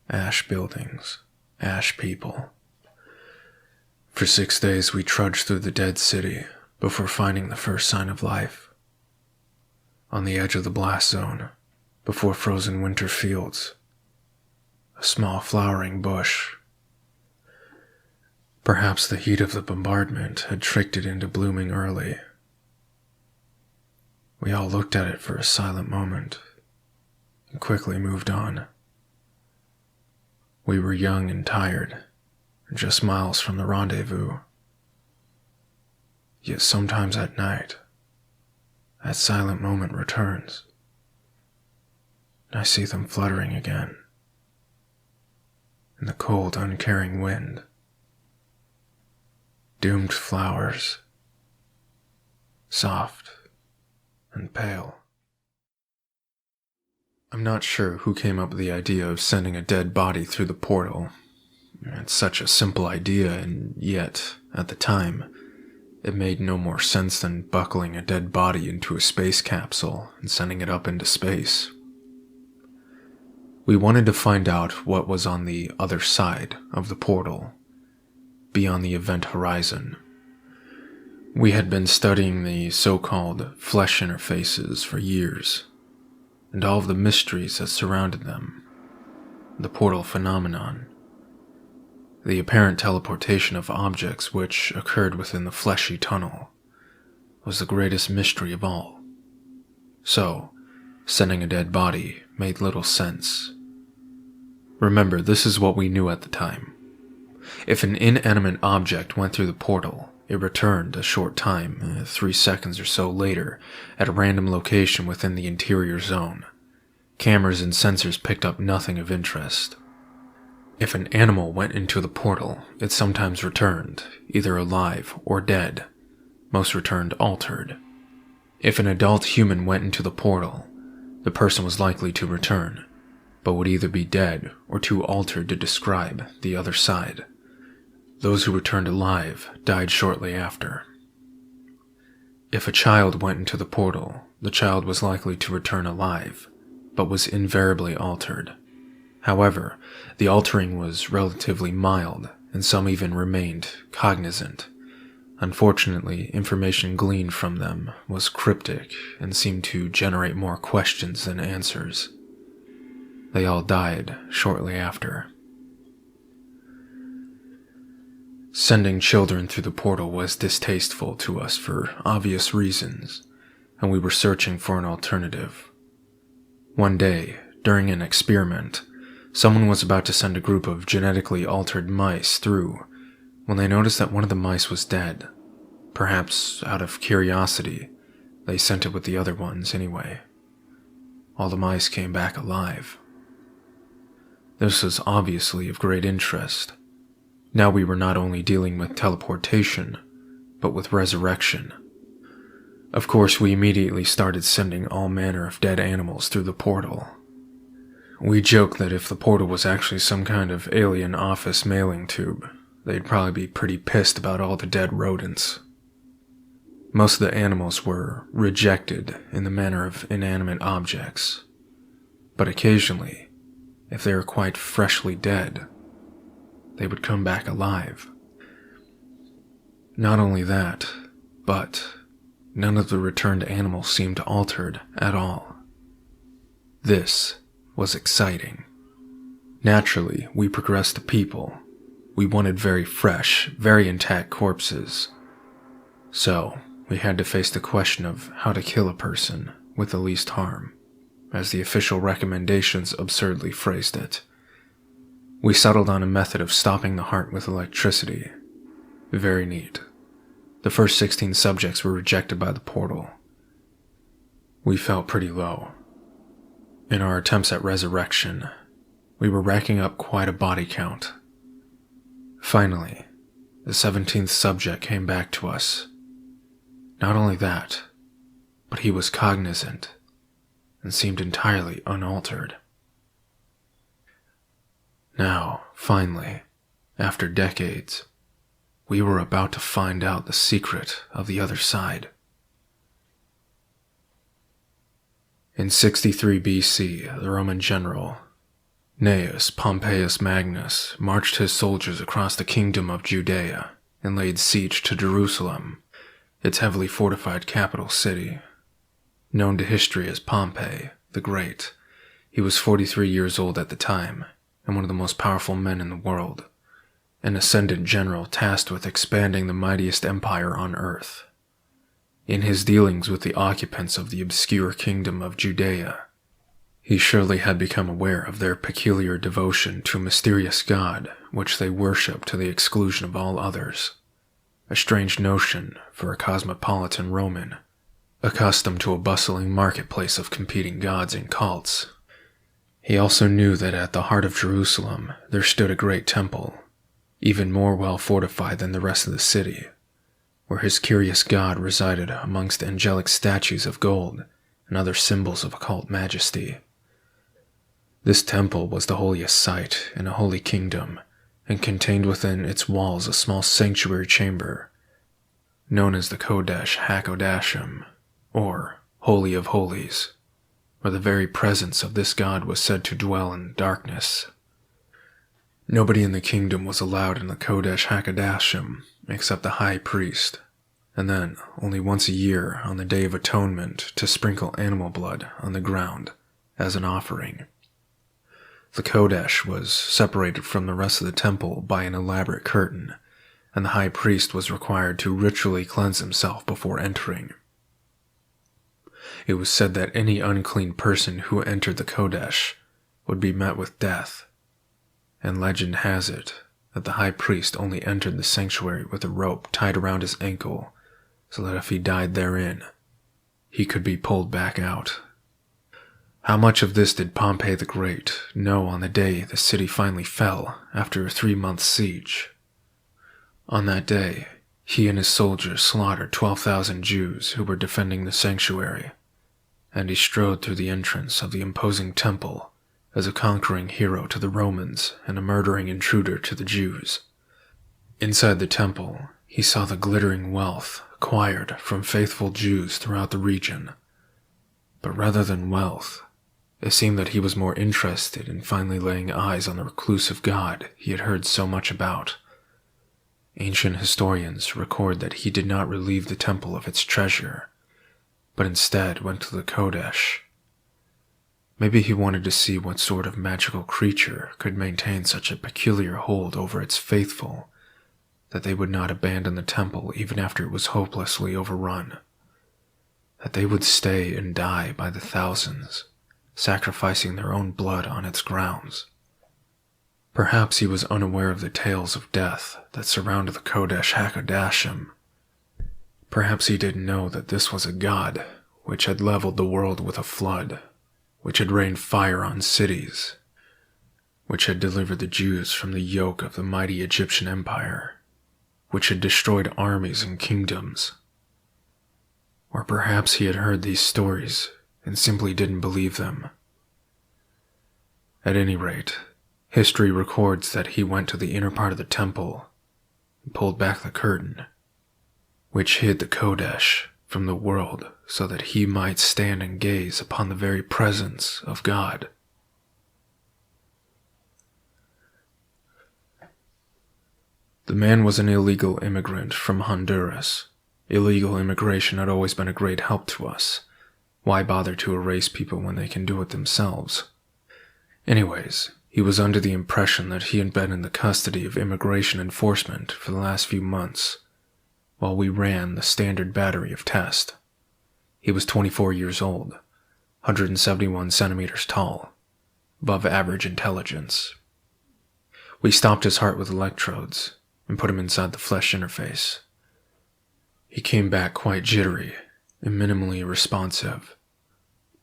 Ash buildings. Ash people. For 6 days we trudged through the dead city before finding the first sign of life. On the edge of the blast zone, before frozen winter fields, a small flowering bush. Perhaps the heat of the bombardment had tricked it into blooming early. We all looked at it for a silent moment and quickly moved on. We were young and tired, just miles from the rendezvous. Yet sometimes at night, that silent moment returns, and I see them fluttering again in the cold, uncaring wind. Doomed flowers, soft and pale. I'm not sure who came up with the idea of sending a dead body through the portal. It's such a simple idea, and yet, at the time, it made no more sense than buckling a dead body into a space capsule and sending it up into space. We wanted to find out what was on the other side of the portal, beyond the event horizon. We had been studying the so-called flesh interfaces for years, and all of the mysteries that surrounded them. The portal phenomenon, the apparent teleportation of objects which occurred within the fleshy tunnel, was the greatest mystery of all. So, sending a dead body made little sense. Remember, this is what we knew at the time. If an inanimate object went through the portal, it returned a short time, 3 seconds or so later, at a random location within the interior zone. Cameras and sensors picked up nothing of interest. If an animal went into the portal, it sometimes returned, either alive or dead. Most returned altered. If an adult human went into the portal, the person was likely to return, but would either be dead or too altered to describe the other side. Those who returned alive died shortly after. If a child went into the portal, the child was likely to return alive, but was invariably altered. However, the altering was relatively mild, and some even remained cognizant. Unfortunately, information gleaned from them was cryptic and seemed to generate more questions than answers. They all died shortly after. Sending children through the portal was distasteful to us for obvious reasons, and we were searching for an alternative. One day, during an experiment, someone was about to send a group of genetically altered mice through when they noticed that one of the mice was dead. Perhaps out of curiosity, they sent it with the other ones anyway. All the mice came back alive. This was obviously of great interest. Now we were not only dealing with teleportation, but with resurrection. Of course, we immediately started sending all manner of dead animals through the portal. We joked that if the portal was actually some kind of alien office mailing tube, they'd probably be pretty pissed about all the dead rodents. Most of the animals were rejected in the manner of inanimate objects, but occasionally, if they were quite freshly dead, they would come back alive. Not only that, but none of the returned animals seemed altered at all. This was exciting. Naturally, we progressed to people. We wanted very fresh, very intact corpses. So, we had to face the question of how to kill a person with the least harm, as the official recommendations absurdly phrased it. We settled on a method of stopping the heart with electricity. Very neat. The first 16 subjects were rejected by the portal. We felt pretty low. In our attempts at resurrection, we were racking up quite a body count. Finally, the 17th subject came back to us. Not only that, but he was cognizant and seemed entirely unaltered. Now, finally, after decades, we were about to find out the secret of the other side. In 63 BC, the Roman general Gnaeus Pompeius Magnus marched his soldiers across the kingdom of Judea and laid siege to Jerusalem, its heavily fortified capital city. Known to history as Pompey the Great, he was 43 years old at the time and one of the most powerful men in the world, an ascendant general tasked with expanding the mightiest empire on earth. In his dealings with the occupants of the obscure kingdom of Judea, he surely had become aware of their peculiar devotion to a mysterious god which they worshipped to the exclusion of all others. A strange notion for a cosmopolitan Roman, accustomed to a bustling marketplace of competing gods and cults. He also knew that at the heart of Jerusalem there stood a great temple, even more well fortified than the rest of the city, where his curious god resided amongst angelic statues of gold and other symbols of occult majesty. This temple was the holiest site in a holy kingdom, and contained within its walls a small sanctuary chamber, known as the Kodesh HaKodashim, or Holy of Holies, where the very presence of this god was said to dwell in darkness. Nobody in the kingdom was allowed in the Kodesh HaKodashim except the high priest, and then only once a year on the Day of Atonement to sprinkle animal blood on the ground as an offering. The Kodesh was separated from the rest of the temple by an elaborate curtain, and the high priest was required to ritually cleanse himself before entering. It was said that any unclean person who entered the Kodesh would be met with death, and legend has it that the high priest only entered the sanctuary with a rope tied around his ankle so that if he died therein, he could be pulled back out. How much of this did Pompey the Great know on the day the city finally fell after a 3-month siege? On that day, he and his soldiers slaughtered 12,000 Jews who were defending the sanctuary, and he strode through the entrance of the imposing temple as a conquering hero to the Romans and a murdering intruder to the Jews. Inside the temple, he saw the glittering wealth acquired from faithful Jews throughout the region. But rather than wealth, it seemed that he was more interested in finally laying eyes on the reclusive God he had heard so much about. Ancient historians record that he did not relieve the temple of its treasure, but instead went to the Kodesh. Maybe he wanted to see what sort of magical creature could maintain such a peculiar hold over its faithful that they would not abandon the temple even after it was hopelessly overrun, that they would stay and die by the thousands, sacrificing their own blood on its grounds. Perhaps he was unaware of the tales of death that surrounded the Kodesh HaKodashim. Perhaps he didn't know that this was a god which had leveled the world with a flood, which had rained fire on cities, which had delivered the Jews from the yoke of the mighty Egyptian Empire, which had destroyed armies and kingdoms. Or perhaps he had heard these stories and simply didn't believe them. At any rate, history records that he went to the inner part of the temple and pulled back the curtain, which hid the Kodesh from the world so that he might stand and gaze upon the very presence of God. The man was an illegal immigrant from Honduras. Illegal immigration had always been a great help to us. Why bother to erase people when they can do it themselves? Anyways, he was under the impression that he had been in the custody of immigration enforcement for the last few months, while we ran the standard battery of test. He was 24 years old, 171 centimeters tall, above average intelligence. We stopped his heart with electrodes and put him inside the flesh interface. He came back quite jittery and minimally responsive.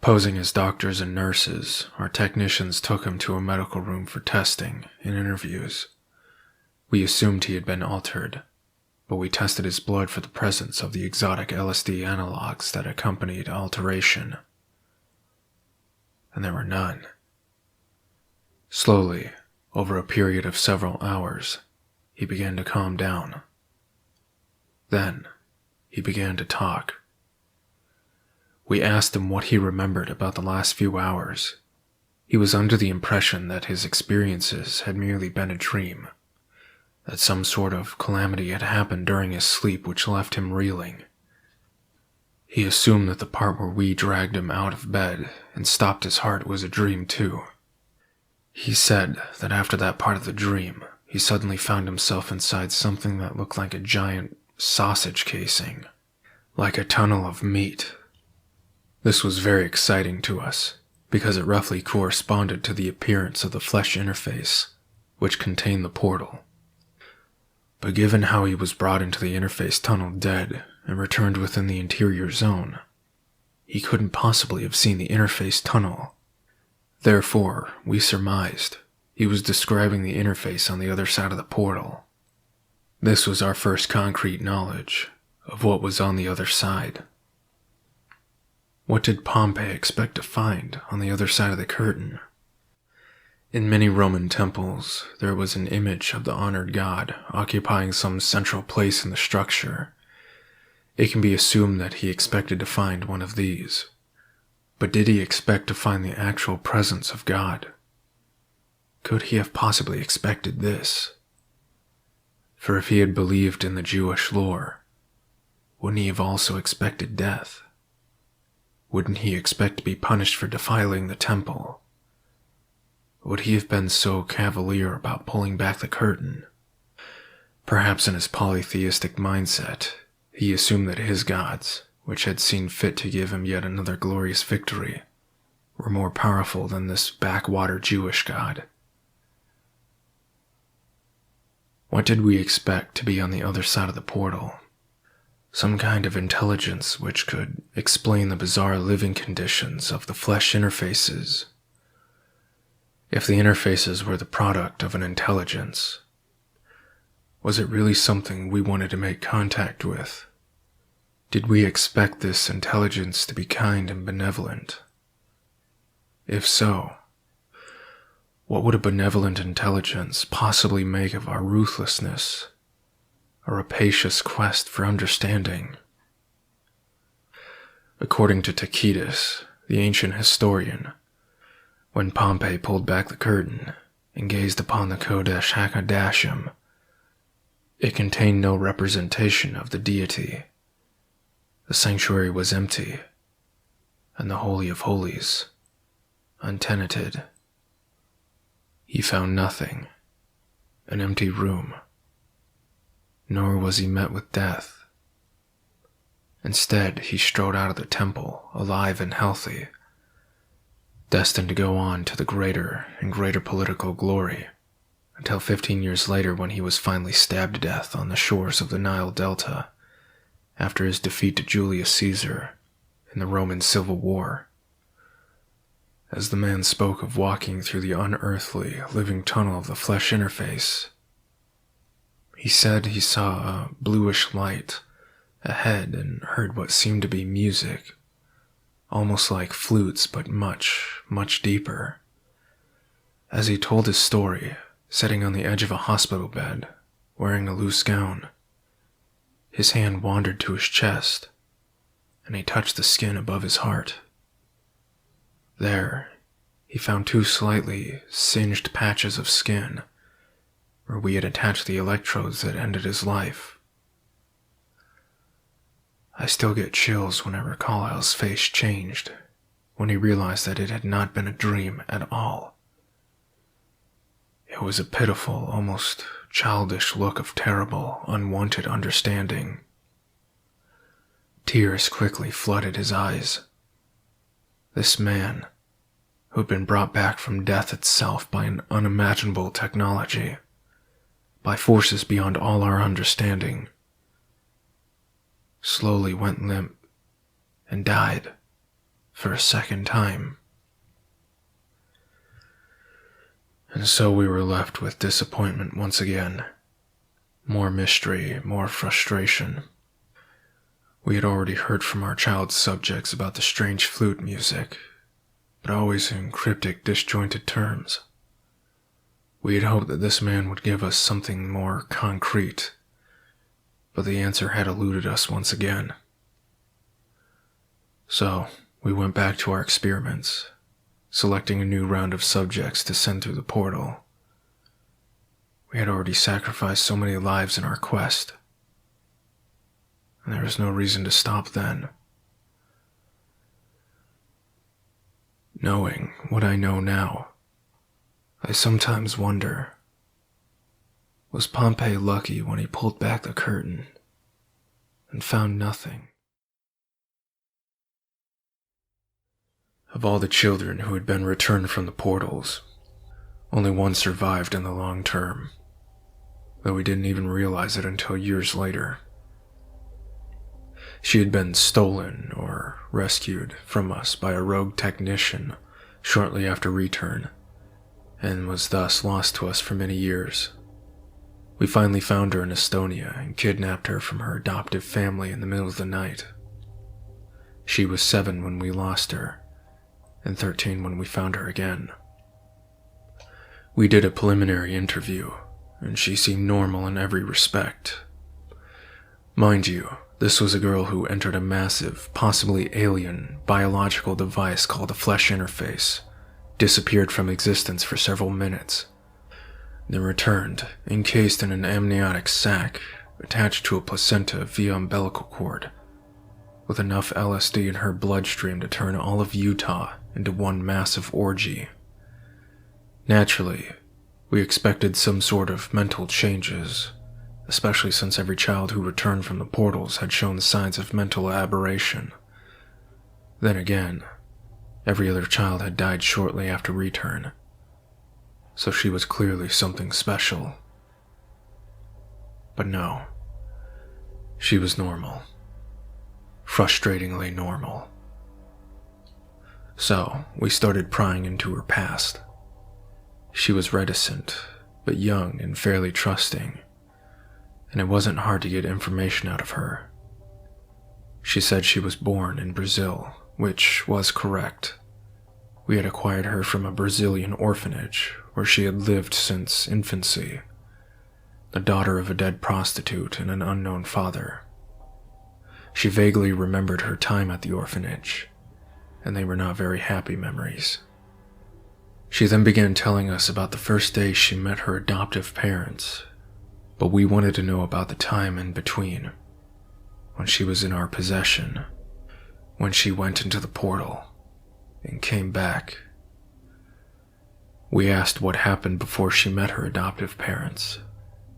Posing as doctors and nurses, our technicians took him to a medical room for testing and interviews. We assumed he had been altered, but we tested his blood for the presence of the exotic LSD analogs that accompanied alteration, and there were none. Slowly, over a period of several hours, he began to calm down. Then, he began to talk. We asked him what he remembered about the last few hours. He was under the impression that his experiences had merely been a dream, that some sort of calamity had happened during his sleep which left him reeling. He assumed that the part where we dragged him out of bed and stopped his heart was a dream too. He said that after that part of the dream, he suddenly found himself inside something that looked like a giant sausage casing, like a tunnel of meat. This was very exciting to us, because it roughly corresponded to the appearance of the flesh interface, which contained the portal. But given how he was brought into the interface tunnel dead and returned within the interior zone, he couldn't possibly have seen the interface tunnel. Therefore, we surmised he was describing the interface on the other side of the portal. This was our first concrete knowledge of what was on the other side. What did Pompey expect to find on the other side of the curtain? In many Roman temples, there was an image of the honored god occupying some central place in the structure. It can be assumed that he expected to find one of these. But did he expect to find the actual presence of God? Could he have possibly expected this? For if he had believed in the Jewish lore, wouldn't he have also expected death? Wouldn't he expect to be punished for defiling the temple? Would he have been so cavalier about pulling back the curtain? Perhaps in his polytheistic mindset, he assumed that his gods, which had seen fit to give him yet another glorious victory, were more powerful than this backwater Jewish god. What did we expect to be on the other side of the portal? Some kind of intelligence which could explain the bizarre living conditions of the flesh interfaces. If the interfaces were the product of an intelligence, was it really something we wanted to make contact with? Did we expect this intelligence to be kind and benevolent? If so, what would a benevolent intelligence possibly make of our ruthlessness, a rapacious quest for understanding? According to Tacitus, the ancient historian, when Pompey pulled back the curtain and gazed upon the Kodesh HaKodashim, it contained no representation of the deity. The sanctuary was empty, and the Holy of Holies untenanted. He found nothing, an empty room, nor was he met with death. Instead, he strode out of the temple, alive and healthy, destined to go on to the greater and greater political glory, until 15 years later when he was finally stabbed to death on the shores of the Nile Delta after his defeat to Julius Caesar in the Roman Civil War. As the man spoke of walking through the unearthly, living tunnel of the flesh interface, he said he saw a bluish light ahead and heard what seemed to be music, almost like flutes but much, much deeper. As he told his story, sitting on the edge of a hospital bed, wearing a loose gown, his hand wandered to his chest, and he touched the skin above his heart. There, he found 2 slightly singed patches of skin, where we had attached the electrodes that ended his life. I still get chills whenever Carlyle's face changed, when he realized that it had not been a dream at all. It was a pitiful, almost childish look of terrible, unwanted understanding. Tears quickly flooded his eyes. This man, who had been brought back from death itself by an unimaginable technology, by forces beyond all our understanding, slowly went limp and died for a second time. And so we were left with disappointment once again. More mystery, more frustration. We had already heard from our child subjects about the strange flute music, but always in cryptic, disjointed terms. We had hoped that this man would give us something more concrete, but the answer had eluded us once again. So, we went back to our experiments, selecting a new round of subjects to send through the portal. We had already sacrificed so many lives in our quest, and there was no reason to stop then. Knowing what I know now, I sometimes wonder, was Pompey lucky when he pulled back the curtain and found nothing? Of all the children who had been returned from the portals, only one survived in the long term, though we didn't even realize it until years later. She had been stolen or rescued from us by a rogue technician shortly after return, and was thus lost to us for many years. We finally found her in Estonia and kidnapped her from her adoptive family in the middle of the night. She was 7 when we lost her, and 13 when we found her again. We did a preliminary interview, and she seemed normal in every respect. Mind you, this was a girl who entered a massive, possibly alien, biological device called a flesh interface, disappeared from existence for several minutes, then returned, encased in an amniotic sac, attached to a placenta via umbilical cord, with enough LSD in her bloodstream to turn all of Utah into one massive orgy. Naturally, we expected some sort of mental changes, especially since every child who returned from the portals had shown signs of mental aberration. Then again, every other child had died shortly after return, so she was clearly something special. But no, she was normal. Frustratingly normal. So, we started prying into her past. She was reticent, but young and fairly trusting, and it wasn't hard to get information out of her. She said she was born in Brazil, which was correct. We had acquired her from a Brazilian orphanage where she had lived since infancy, the daughter of a dead prostitute and an unknown father. She vaguely remembered her time at the orphanage, and they were not very happy memories. She then began telling us about the first day she met her adoptive parents, but we wanted to know about the time in between, when she was in our possession, when she went into the portal and came back. We asked what happened before she met her adoptive parents.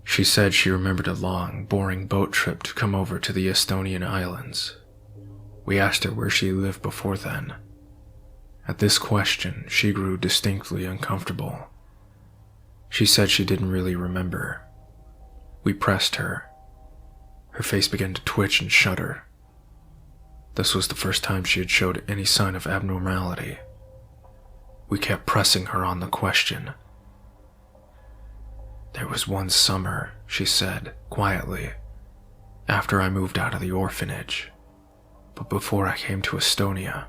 She said she remembered a long, boring boat trip to come over to the Estonian islands. We asked her where she lived before then. At this question, she grew distinctly uncomfortable. She said she didn't really remember. We pressed her. Her face began to twitch and shudder. This was the first time she had showed any sign of abnormality. We kept pressing her on the question. "There was one summer," she said, quietly, "after I moved out of the orphanage, but before I came to Estonia,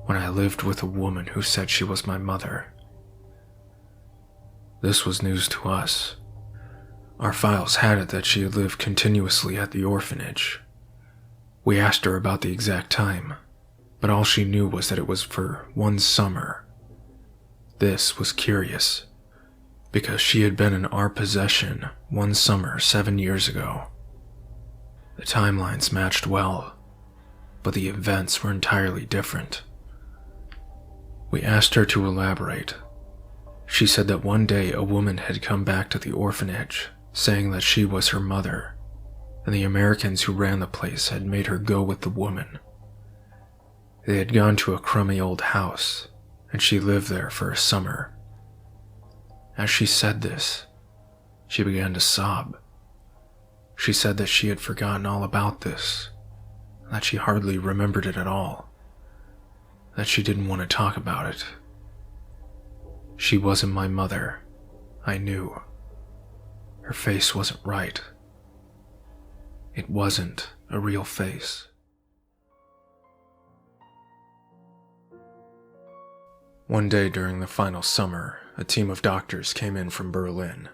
when I lived with a woman who said she was my mother." This was news to us. Our files had it that she had lived continuously at the orphanage. We asked her about the exact time, but all she knew was that it was for one summer. This was curious, because she had been in our possession one summer 7 years ago. The timelines matched well, but the events were entirely different. We asked her to elaborate. She said that one day a woman had come back to the orphanage, saying that she was her mother, and the Americans who ran the place had made her go with the woman. They had gone to a crummy old house, and she lived there for a summer. As she said this, she began to sob. She said that she had forgotten all about this, that she hardly remembered it at all, that she didn't want to talk about it. She wasn't my mother, I knew. Her face wasn't right. It wasn't a real face. One day during the final summer, a team of doctors came in from Berlin.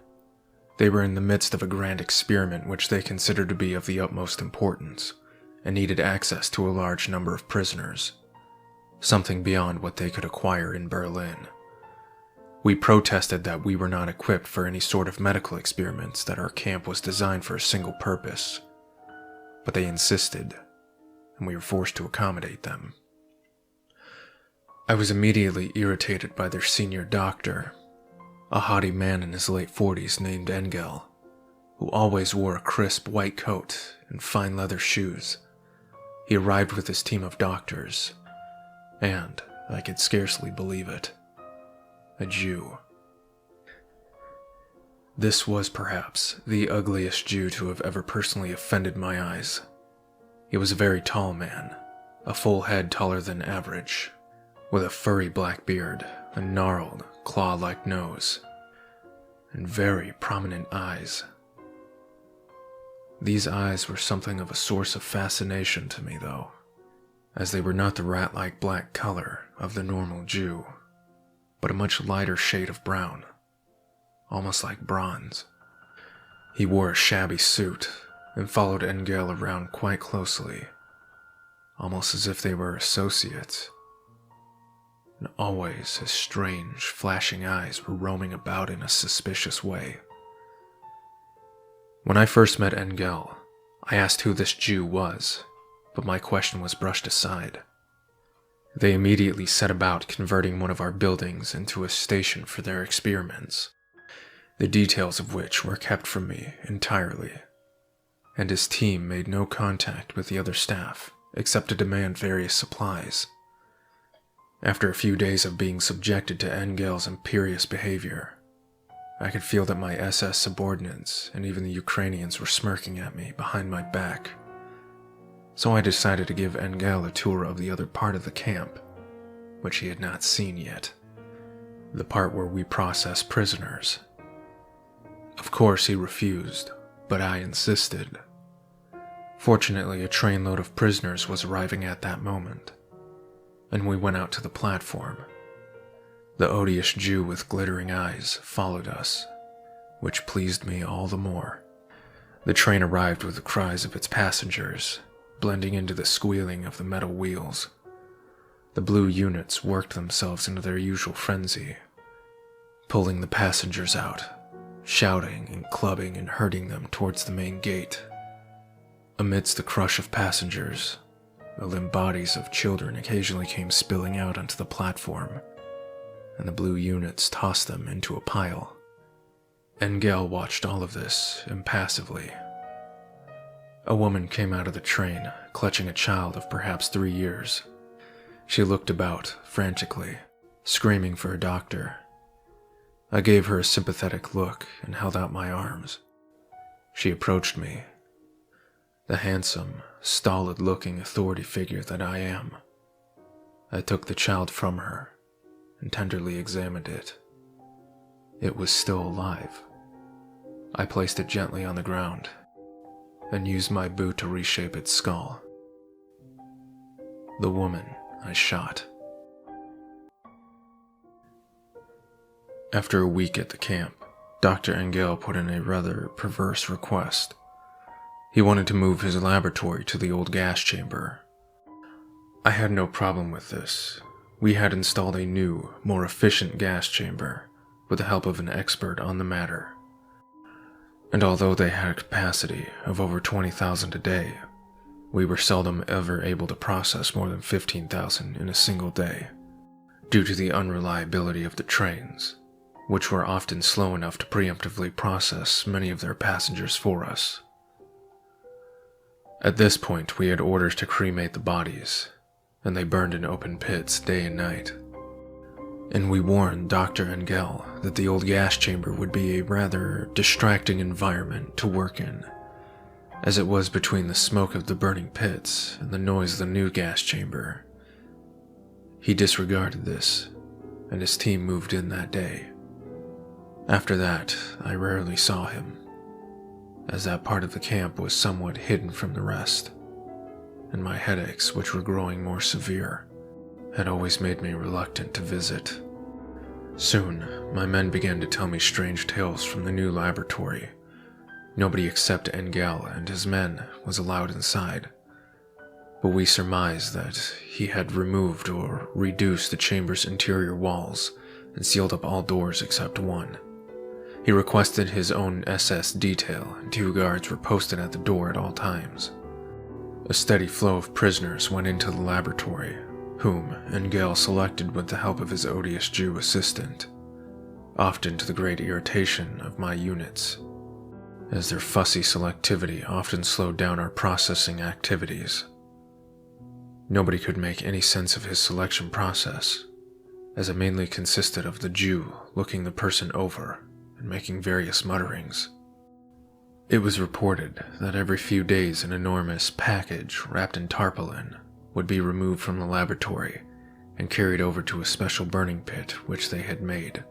They were in the midst of a grand experiment which they considered to be of the utmost importance, and needed access to a large number of prisoners, something beyond what they could acquire in Berlin. We protested that we were not equipped for any sort of medical experiments, that our camp was designed for a single purpose, but they insisted, and we were forced to accommodate them. I was immediately irritated by their senior doctor, a haughty man in his late 40s named Engel, who always wore a crisp white coat and fine leather shoes. He arrived with his team of doctors, and, I could scarcely believe it, a Jew. This was perhaps the ugliest Jew to have ever personally offended my eyes. He was a very tall man, a full head taller than average, with a furry black beard, a gnarled, claw-like nose, and very prominent eyes. These eyes were something of a source of fascination to me, though, as they were not the rat-like black color of the normal Jew, but a much lighter shade of brown, almost like bronze. He wore a shabby suit and followed Engel around quite closely, almost as if they were associates. And always his strange, flashing eyes were roaming about in a suspicious way. When I first met Engel, I asked who this Jew was, but my question was brushed aside. They immediately set about converting one of our buildings into a station for their experiments, the details of which were kept from me entirely, and his team made no contact with the other staff except to demand various supplies. After a few days of being subjected to Engel's imperious behavior, I could feel that my SS subordinates and even the Ukrainians were smirking at me behind my back. So I decided to give Engel a tour of the other part of the camp, which he had not seen yet, the part where we process prisoners. Of course he refused, but I insisted. Fortunately, a trainload of prisoners was arriving at that moment, and we went out to the platform. The odious Jew with glittering eyes followed us, which pleased me all the more. The train arrived with the cries of its passengers, blending into the squealing of the metal wheels. The blue units worked themselves into their usual frenzy, pulling the passengers out, shouting and clubbing and herding them towards the main gate. Amidst the crush of passengers, the limp bodies of children occasionally came spilling out onto the platform, and the blue units tossed them into a pile. Engel watched all of this impassively. A woman came out of the train, clutching a child of perhaps 3 years. She looked about, frantically, screaming for a doctor. I gave her a sympathetic look and held out my arms. She approached me. The handsome, stolid-looking authority figure that I am. I took the child from her and tenderly examined it. It was still alive. I placed it gently on the ground and used my boot to reshape its skull. The woman I shot. After a week at the camp, Dr. Engel put in a rather perverse request. He wanted to move his laboratory to the old gas chamber. I had no problem with this. We had installed a new, more efficient gas chamber with the help of an expert on the matter. And although they had a capacity of over 20,000 a day, we were seldom ever able to process more than 15,000 in a single day, due to the unreliability of the trains, which were often slow enough to preemptively process many of their passengers for us. At this point, we had orders to cremate the bodies, and they burned in open pits day and night. And we warned Dr. Engel that the old gas chamber would be a rather distracting environment to work in, as it was between the smoke of the burning pits and the noise of the new gas chamber. He disregarded this, and his team moved in that day. After that, I rarely saw him, as that part of the camp was somewhat hidden from the rest, and my headaches, which were growing more severe, had always made me reluctant to visit. Soon, my men began to tell me strange tales from the new laboratory. Nobody except Engel and his men was allowed inside, but we surmised that he had removed or reduced the chamber's interior walls and sealed up all doors except one. He requested his own SS detail, and 2 guards were posted at the door at all times. A steady flow of prisoners went into the laboratory, whom Engel selected with the help of his odious Jew assistant, often to the great irritation of my units, as their fussy selectivity often slowed down our processing activities. Nobody could make any sense of his selection process, as it mainly consisted of the Jew looking the person over and making various mutterings. It was reported that every few days an enormous package wrapped in tarpaulin would be removed from the laboratory and carried over to a special burning pit which they had made.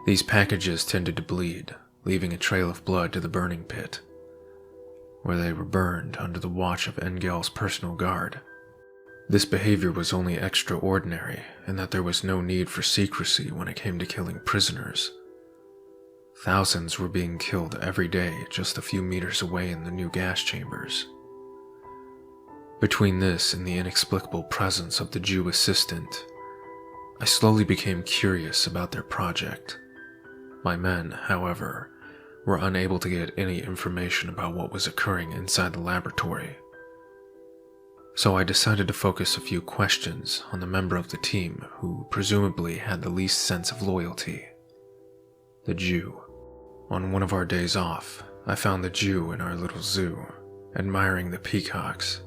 These packages tended to bleed, leaving a trail of blood to the burning pit, where they were burned under the watch of Engel's personal guard. This behavior was only extraordinary in that there was no need for secrecy when it came to killing prisoners. Thousands were being killed every day just a few meters away in the new gas chambers. Between this and the inexplicable presence of the Jew assistant, I slowly became curious about their project. My men, however, were unable to get any information about what was occurring inside the laboratory. So I decided to focus a few questions on the member of the team who presumably had the least sense of loyalty, the Jew. On one of our days off, I found the Jew in our little zoo, admiring the peacocks.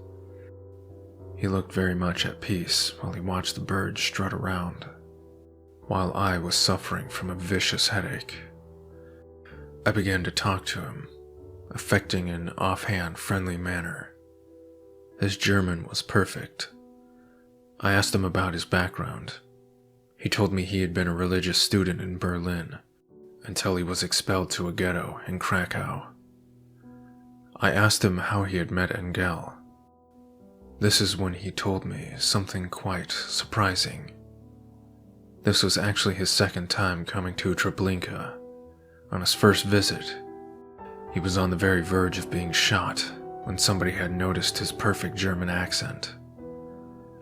He looked very much at peace while he watched the birds strut around, while I was suffering from a vicious headache. I began to talk to him, affecting an offhand, friendly manner. His German was perfect. I asked him about his background. He told me he had been a religious student in Berlin until he was expelled to a ghetto in Krakow. I asked him how he had met Engel. This is when he told me something quite surprising. This was actually his second time coming to Treblinka. On his first visit, he was on the very verge of being shot when somebody had noticed his perfect German accent.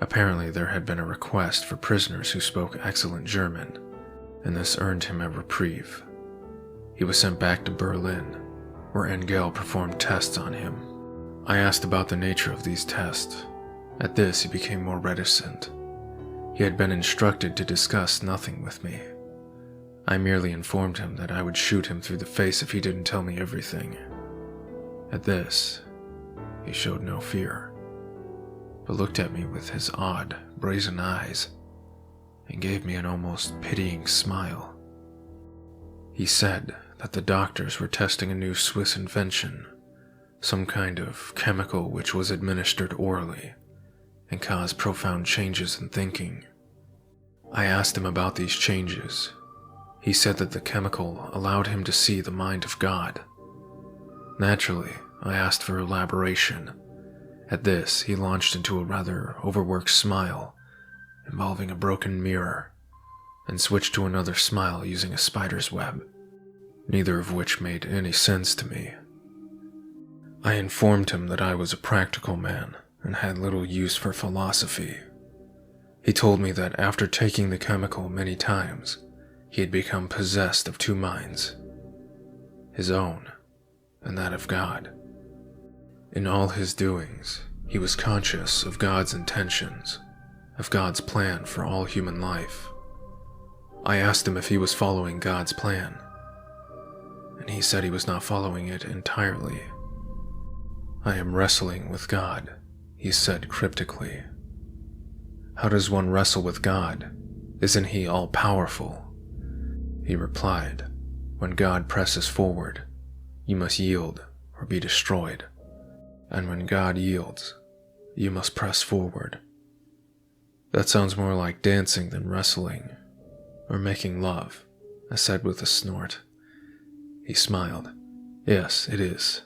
Apparently, there had been a request for prisoners who spoke excellent German, and this earned him a reprieve. He was sent back to Berlin, where Engel performed tests on him. I asked about the nature of these tests. At this, he became more reticent. He had been instructed to discuss nothing with me. I merely informed him that I would shoot him through the face if he didn't tell me everything. At this, he showed no fear, but looked at me with his odd, brazen eyes and gave me an almost pitying smile. He said that the doctors were testing a new Swiss invention, some kind of chemical which was administered orally and caused profound changes in thinking. I asked him about these changes. He said that the chemical allowed him to see the mind of God. Naturally, I asked for elaboration. At this, he launched into a rather overworked smile involving a broken mirror, and switched to another smile using a spider's web, neither of which made any sense to me. I informed him that I was a practical man and had little use for philosophy. He told me that after taking the chemical many times, he had become possessed of two minds, his own and that of God. In all his doings, he was conscious of God's intentions, of God's plan for all human life. I asked him if he was following God's plan, and he said he was not following it entirely. I am wrestling with God, he said cryptically. How does one wrestle with God? Isn't he all-powerful? He replied, when God presses forward, you must yield or be destroyed. And when God yields, you must press forward. That sounds more like dancing than wrestling, or making love, I said with a snort. He smiled. Yes, it is,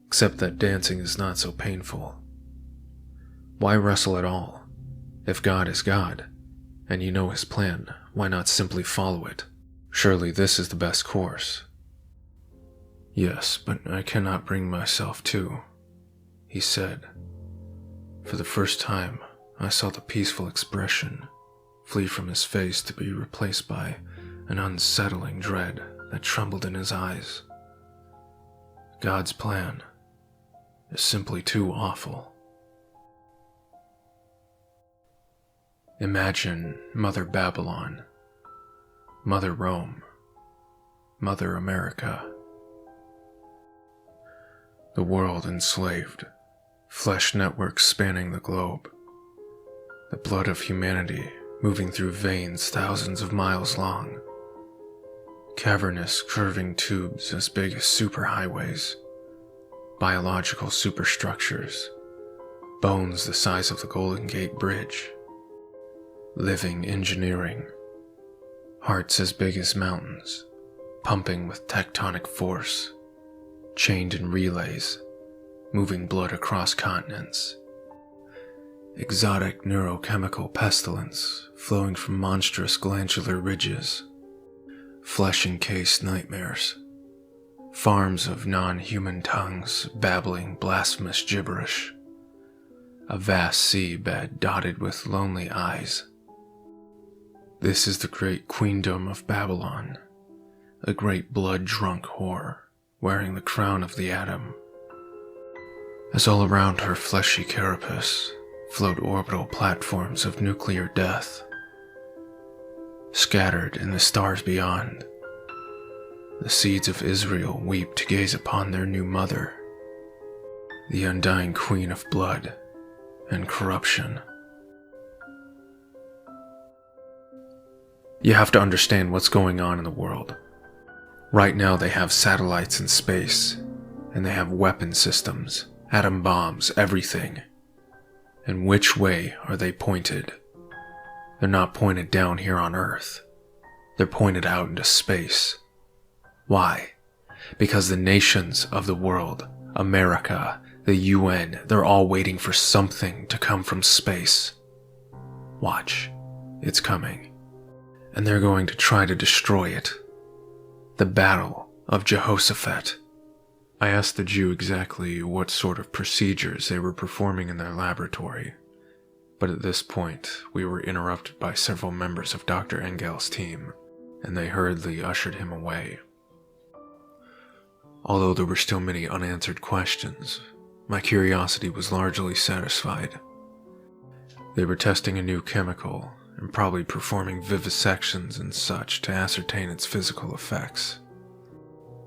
except that dancing is not so painful. Why wrestle at all? If God is God, and you know his plan, why not simply follow it? Surely this is the best course. Yes, but I cannot bring myself to, he said. For the first time, I saw the peaceful expression flee from his face to be replaced by an unsettling dread that trembled in his eyes. God's plan is simply too awful. Imagine Mother Babylon, Mother Rome, Mother America. The world enslaved, flesh networks spanning the globe. The blood of humanity moving through veins thousands of miles long. Cavernous, curving tubes as big as superhighways. Biological superstructures. Bones the size of the Golden Gate Bridge. Living engineering. Hearts as big as mountains, pumping with tectonic force. Chained in relays, moving blood across continents. Exotic neurochemical pestilence flowing from monstrous glandular ridges. Flesh-encased nightmares. Farms of non-human tongues babbling blasphemous gibberish. A vast seabed dotted with lonely eyes. This is the great queendom of Babylon, a great blood-drunk whore, wearing the crown of the atom, as all around her fleshy carapace float orbital platforms of nuclear death. Scattered in the stars beyond, the seeds of Israel weep to gaze upon their new mother, the undying queen of blood and corruption. You have to understand what's going on in the world. Right now they have satellites in space, and they have weapon systems, atom bombs, everything. And which way are they pointed? They're not pointed down here on Earth. They're pointed out into space. Why? Because the nations of the world, America, the UN, they're all waiting for something to come from space. Watch, it's coming. And they're going to try to destroy it. The Battle of Jehoshaphat. I asked the Jew exactly what sort of procedures they were performing in their laboratory, but at this point we were interrupted by several members of Dr. Engel's team, and they hurriedly ushered him away. Although there were still many unanswered questions, my curiosity was largely satisfied. They were testing a new chemical, and probably performing vivisections and such to ascertain its physical effects.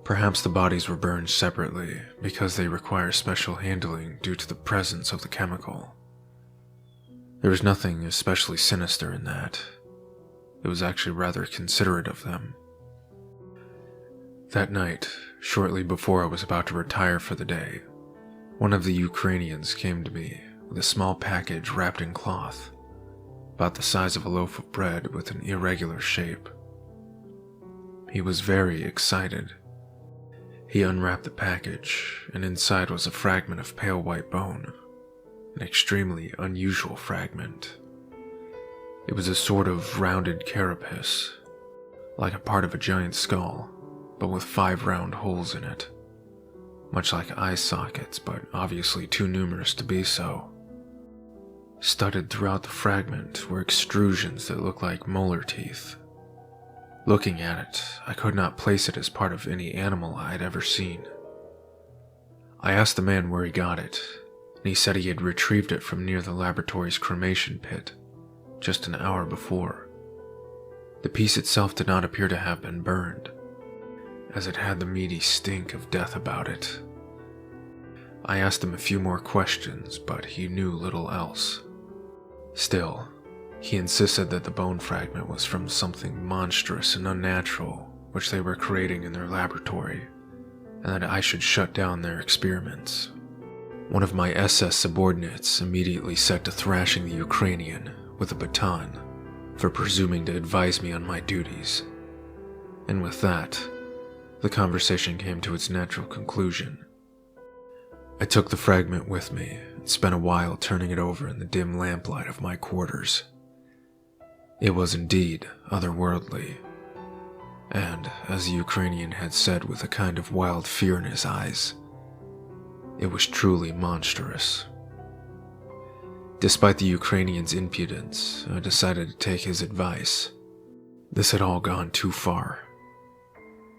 Perhaps the bodies were burned separately because they require special handling due to the presence of the chemical. There was nothing especially sinister in that. It was actually rather considerate of them. That night, shortly before I was about to retire for the day, one of the Ukrainians came to me with a small package wrapped in cloth, about the size of a loaf of bread with an irregular shape. He was very excited. He unwrapped the package, and inside was a fragment of pale white bone, an extremely unusual fragment. It was a sort of rounded carapace, like a part of a giant skull, but with 5 round holes in it, much like eye sockets, but obviously too numerous to be so. Studded throughout the fragment were extrusions that looked like molar teeth. Looking at it, I could not place it as part of any animal I had ever seen. I asked the man where he got it, and he said he had retrieved it from near the laboratory's cremation pit, just an hour before. The piece itself did not appear to have been burned, as it had the meaty stink of death about it. I asked him a few more questions, but he knew little else. Still, he insisted that the bone fragment was from something monstrous and unnatural which they were creating in their laboratory, and that I should shut down their experiments. One of my SS subordinates immediately set to thrashing the Ukrainian with a baton for presuming to advise me on my duties. And with that, the conversation came to its natural conclusion. I took the fragment with me and spent a while turning it over in the dim lamplight of my quarters. It was indeed otherworldly, and, as the Ukrainian had said with a kind of wild fear in his eyes, it was truly monstrous. Despite the Ukrainian's impudence, I decided to take his advice. This had all gone too far.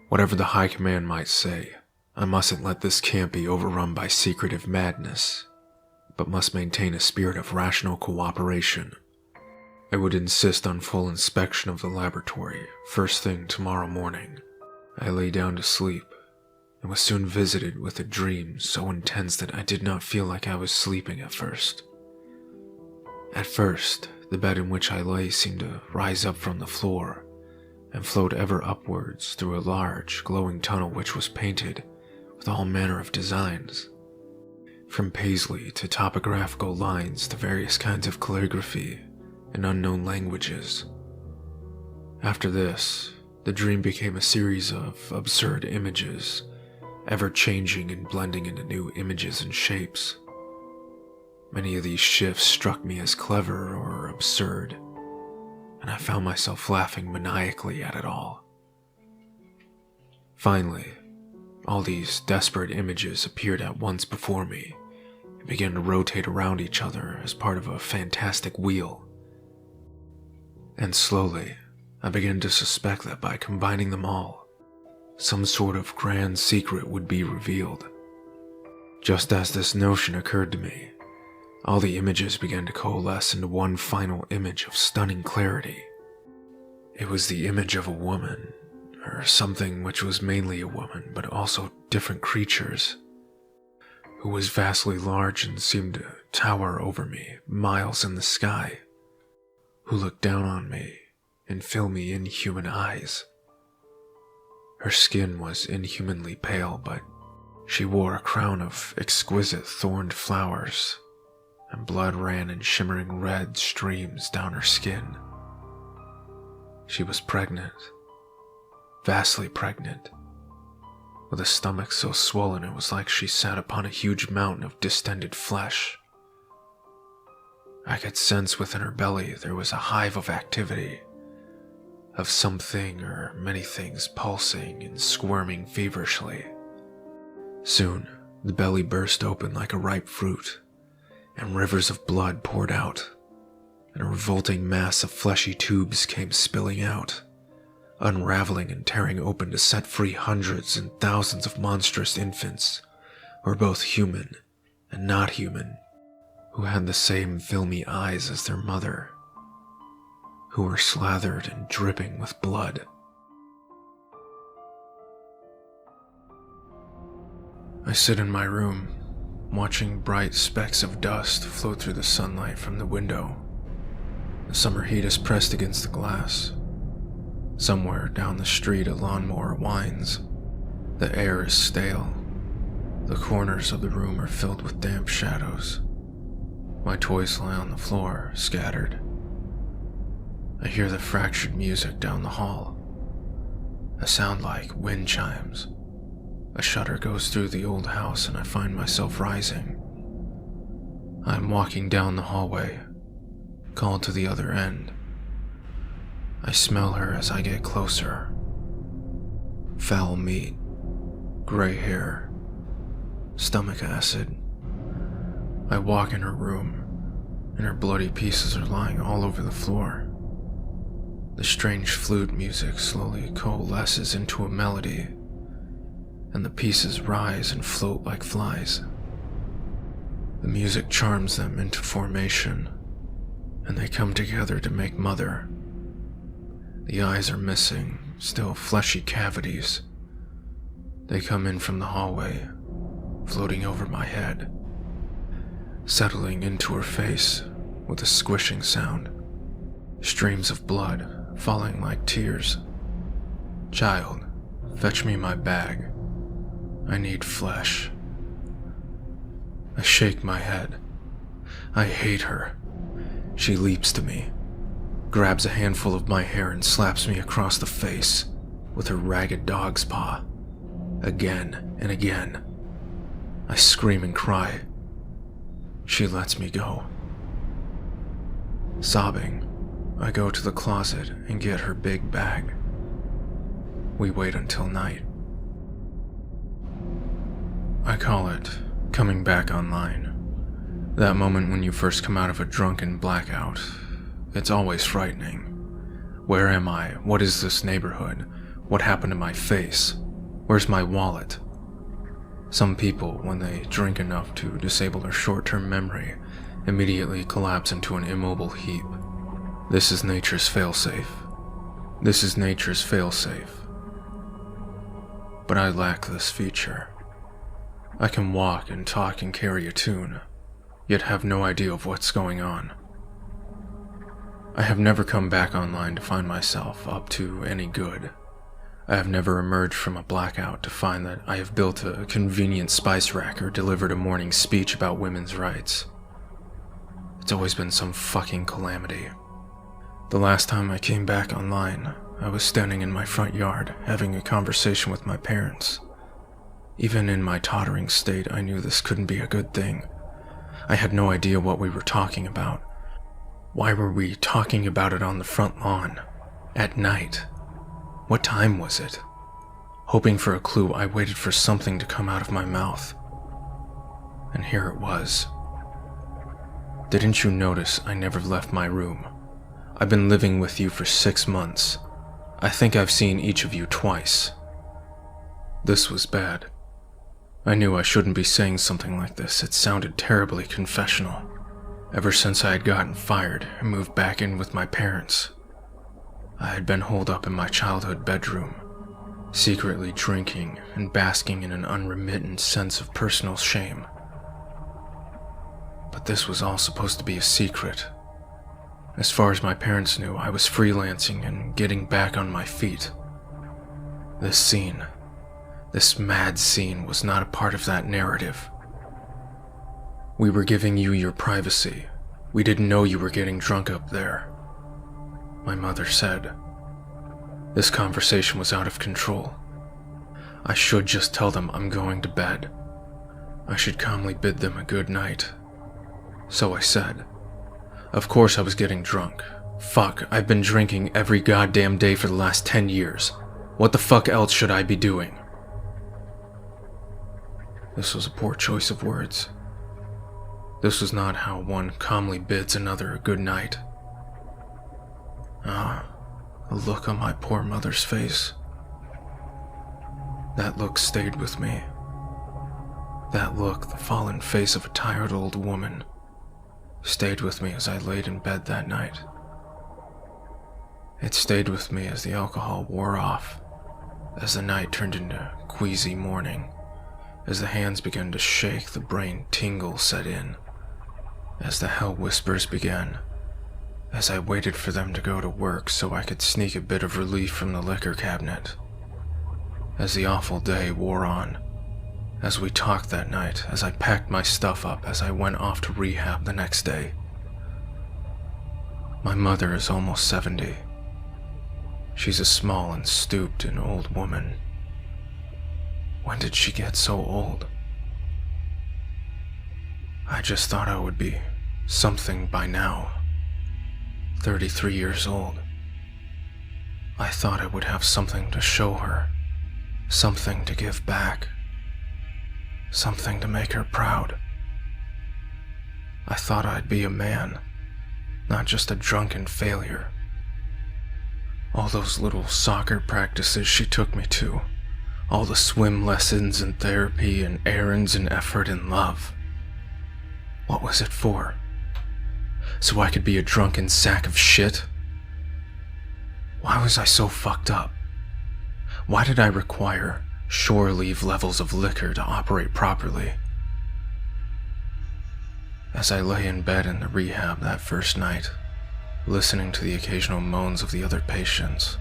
Whatever the High Command might say, I mustn't let this camp be overrun by secretive madness, but must maintain a spirit of rational cooperation. I would insist on full inspection of the laboratory first thing tomorrow morning. I lay down to sleep, and was soon visited with a dream so intense that I did not feel like I was sleeping at first. At first, the bed in which I lay seemed to rise up from the floor and float ever upwards through a large, glowing tunnel which was painted with all manner of designs, from paisley to topographical lines to various kinds of calligraphy in unknown languages. After this, the dream became a series of absurd images, ever changing and blending into new images and shapes. Many of these shifts struck me as clever or absurd, and I found myself laughing maniacally at it all. Finally, all these desperate images appeared at once before me and began to rotate around each other as part of a fantastic wheel. And slowly, I began to suspect that by combining them all, some sort of grand secret would be revealed. Just as this notion occurred to me, all the images began to coalesce into one final image of stunning clarity. It was the image of a woman, or something which was mainly a woman, but also different creatures, who was vastly large and seemed to tower over me, miles in the sky, who looked down on me and fill me inhuman eyes. Her skin was inhumanly pale, but she wore a crown of exquisite thorned flowers, and blood ran in shimmering red streams down her skin. She was pregnant, vastly pregnant, with a stomach so swollen it was like she sat upon a huge mountain of distended flesh. I could sense within her belly there was a hive of activity, of something or many things pulsing and squirming feverishly. Soon, the belly burst open like a ripe fruit, and rivers of blood poured out, and a revolting mass of fleshy tubes came spilling out, unraveling and tearing open to set free hundreds and thousands of monstrous infants, who were both human and not human, who had the same filmy eyes as their mother, who were slathered and dripping with blood. I sit in my room, watching bright specks of dust float through the sunlight from the window. The summer heat is pressed against the glass. Somewhere down the street a lawnmower whines. The air is stale. The corners of the room are filled with damp shadows. My toys lie on the floor, scattered. I hear the fractured music down the hall. A sound like wind chimes. A shudder goes through the old house and I find myself rising. I am walking down the hallway, called to the other end. I smell her as I get closer. Foul meat, gray hair, stomach acid. I walk in her room, and her bloody pieces are lying all over the floor. The strange flute music slowly coalesces into a melody, and the pieces rise and float like flies. The music charms them into formation, and they come together to make Mother. The eyes are missing, still fleshy cavities. They come in from the hallway, floating over my head, settling into her face with a squishing sound. Streams of blood falling like tears. Child, fetch me my bag. I need flesh. I shake my head. I hate her. She leaps to me, grabs a handful of my hair and slaps me across the face with her ragged dog's paw. Again and again. I scream and cry. She lets me go. Sobbing, I go to the closet and get her big bag. We wait until night. I call it coming back online. That moment when you first come out of a drunken blackout. It's always frightening. Where am I? What is this neighborhood? What happened to my face? Where's my wallet? Some people, when they drink enough to disable their short-term memory, immediately collapse into an immobile heap. This is nature's failsafe. This is nature's failsafe. But I lack this feature. I can walk and talk and carry a tune, yet have no idea of what's going on. I have never come back online to find myself up to any good. I have never emerged from a blackout to find that I have built a convenient spice rack or delivered a morning speech about women's rights. It's always been some fucking calamity. The last time I came back online, I was standing in my front yard having a conversation with my parents. Even in my tottering state, I knew this couldn't be a good thing. I had no idea what we were talking about. Why were we talking about it on the front lawn? At night? What time was it? Hoping for a clue, I waited for something to come out of my mouth. And here it was. Didn't you notice I never left my room? I've been living with you for 6 months. I think I've seen each of you twice. This was bad. I knew I shouldn't be saying something like this. It sounded terribly confessional. Ever since I had gotten fired and moved back in with my parents, I had been holed up in my childhood bedroom, secretly drinking and basking in an unremittent sense of personal shame. But this was all supposed to be a secret. As far as my parents knew, I was freelancing and getting back on my feet. This mad scene was not a part of that narrative. We were giving you your privacy. We didn't know you were getting drunk up there, my mother said. This conversation was out of control. I should just tell them I'm going to bed. I should calmly bid them a good night. So I said. Of course I was getting drunk. Fuck, I've been drinking every goddamn day for the last 10 years. What the fuck else should I be doing? This was a poor choice of words. This was not how one calmly bids another a good night. The look on my poor mother's face. That look stayed with me. That look, the fallen face of a tired old woman, stayed with me as I laid in bed that night. It stayed with me as the alcohol wore off, as the night turned into queasy morning, as the hands began to shake, the brain tingle set in, as the hell whispers began, as I waited for them to go to work so I could sneak a bit of relief from the liquor cabinet, as the awful day wore on, as we talked that night, as I packed my stuff up as I went off to rehab the next day. My mother is almost 70. She's a small and stooped and old woman. When did she get so old? I just thought I would be something by now. 33 years old. I thought I would have something to show her, something to give back, something to make her proud. I thought I'd be a man, not just a drunken failure. All those little soccer practices she took me to, all the swim lessons and therapy and errands and effort and love. What was it for? So I could be a drunken sack of shit? Why was I so fucked up? Why did I require shore leave levels of liquor to operate properly? As I lay in bed in the rehab that first night, listening to the occasional moans of the other patients,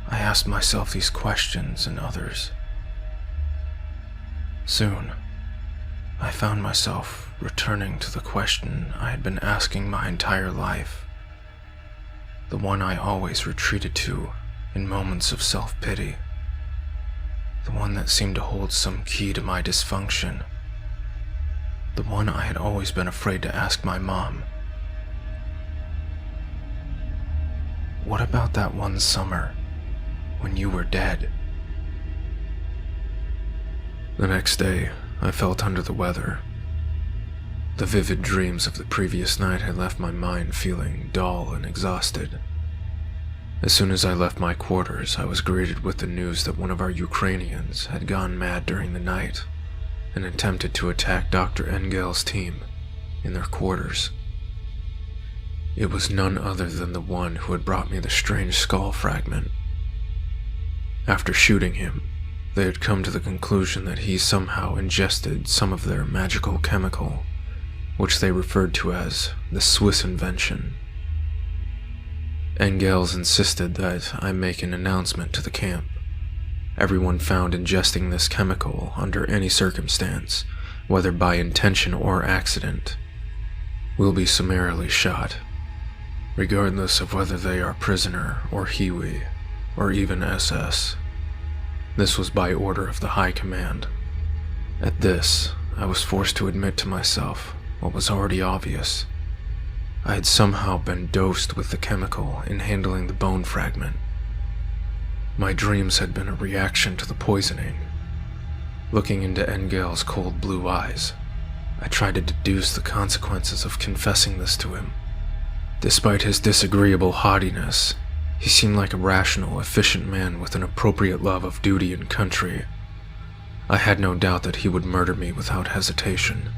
I asked myself these questions and others. Soon, I found myself returning to the question I had been asking my entire life, the one I always retreated to in moments of self-pity, the one that seemed to hold some key to my dysfunction, the one I had always been afraid to ask my mom. What about that one summer when you were dead? The next day, I felt under the weather. The vivid dreams of the previous night had left my mind feeling dull and exhausted. As soon as I left my quarters, I was greeted with the news that one of our Ukrainians had gone mad during the night and attempted to attack Dr. Engel's team in their quarters. It was none other than the one who had brought me the strange skull fragment. After shooting him, they had come to the conclusion that he somehow ingested some of their magical chemical, which they referred to as the Swiss invention. Engels insisted that I make an announcement to the camp. Everyone found ingesting this chemical under any circumstance, whether by intention or accident, will be summarily shot, regardless of whether they are prisoner or Hiwi or even SS. This was by order of the High Command. At this, I was forced to admit to myself what was already obvious. I had somehow been dosed with the chemical in handling the bone fragment. My dreams had been a reaction to the poisoning. Looking into Engel's cold blue eyes, I tried to deduce the consequences of confessing this to him. Despite his disagreeable haughtiness, He seemed like a rational, efficient man with an appropriate love of duty and country. I had no doubt that he would murder me without hesitation.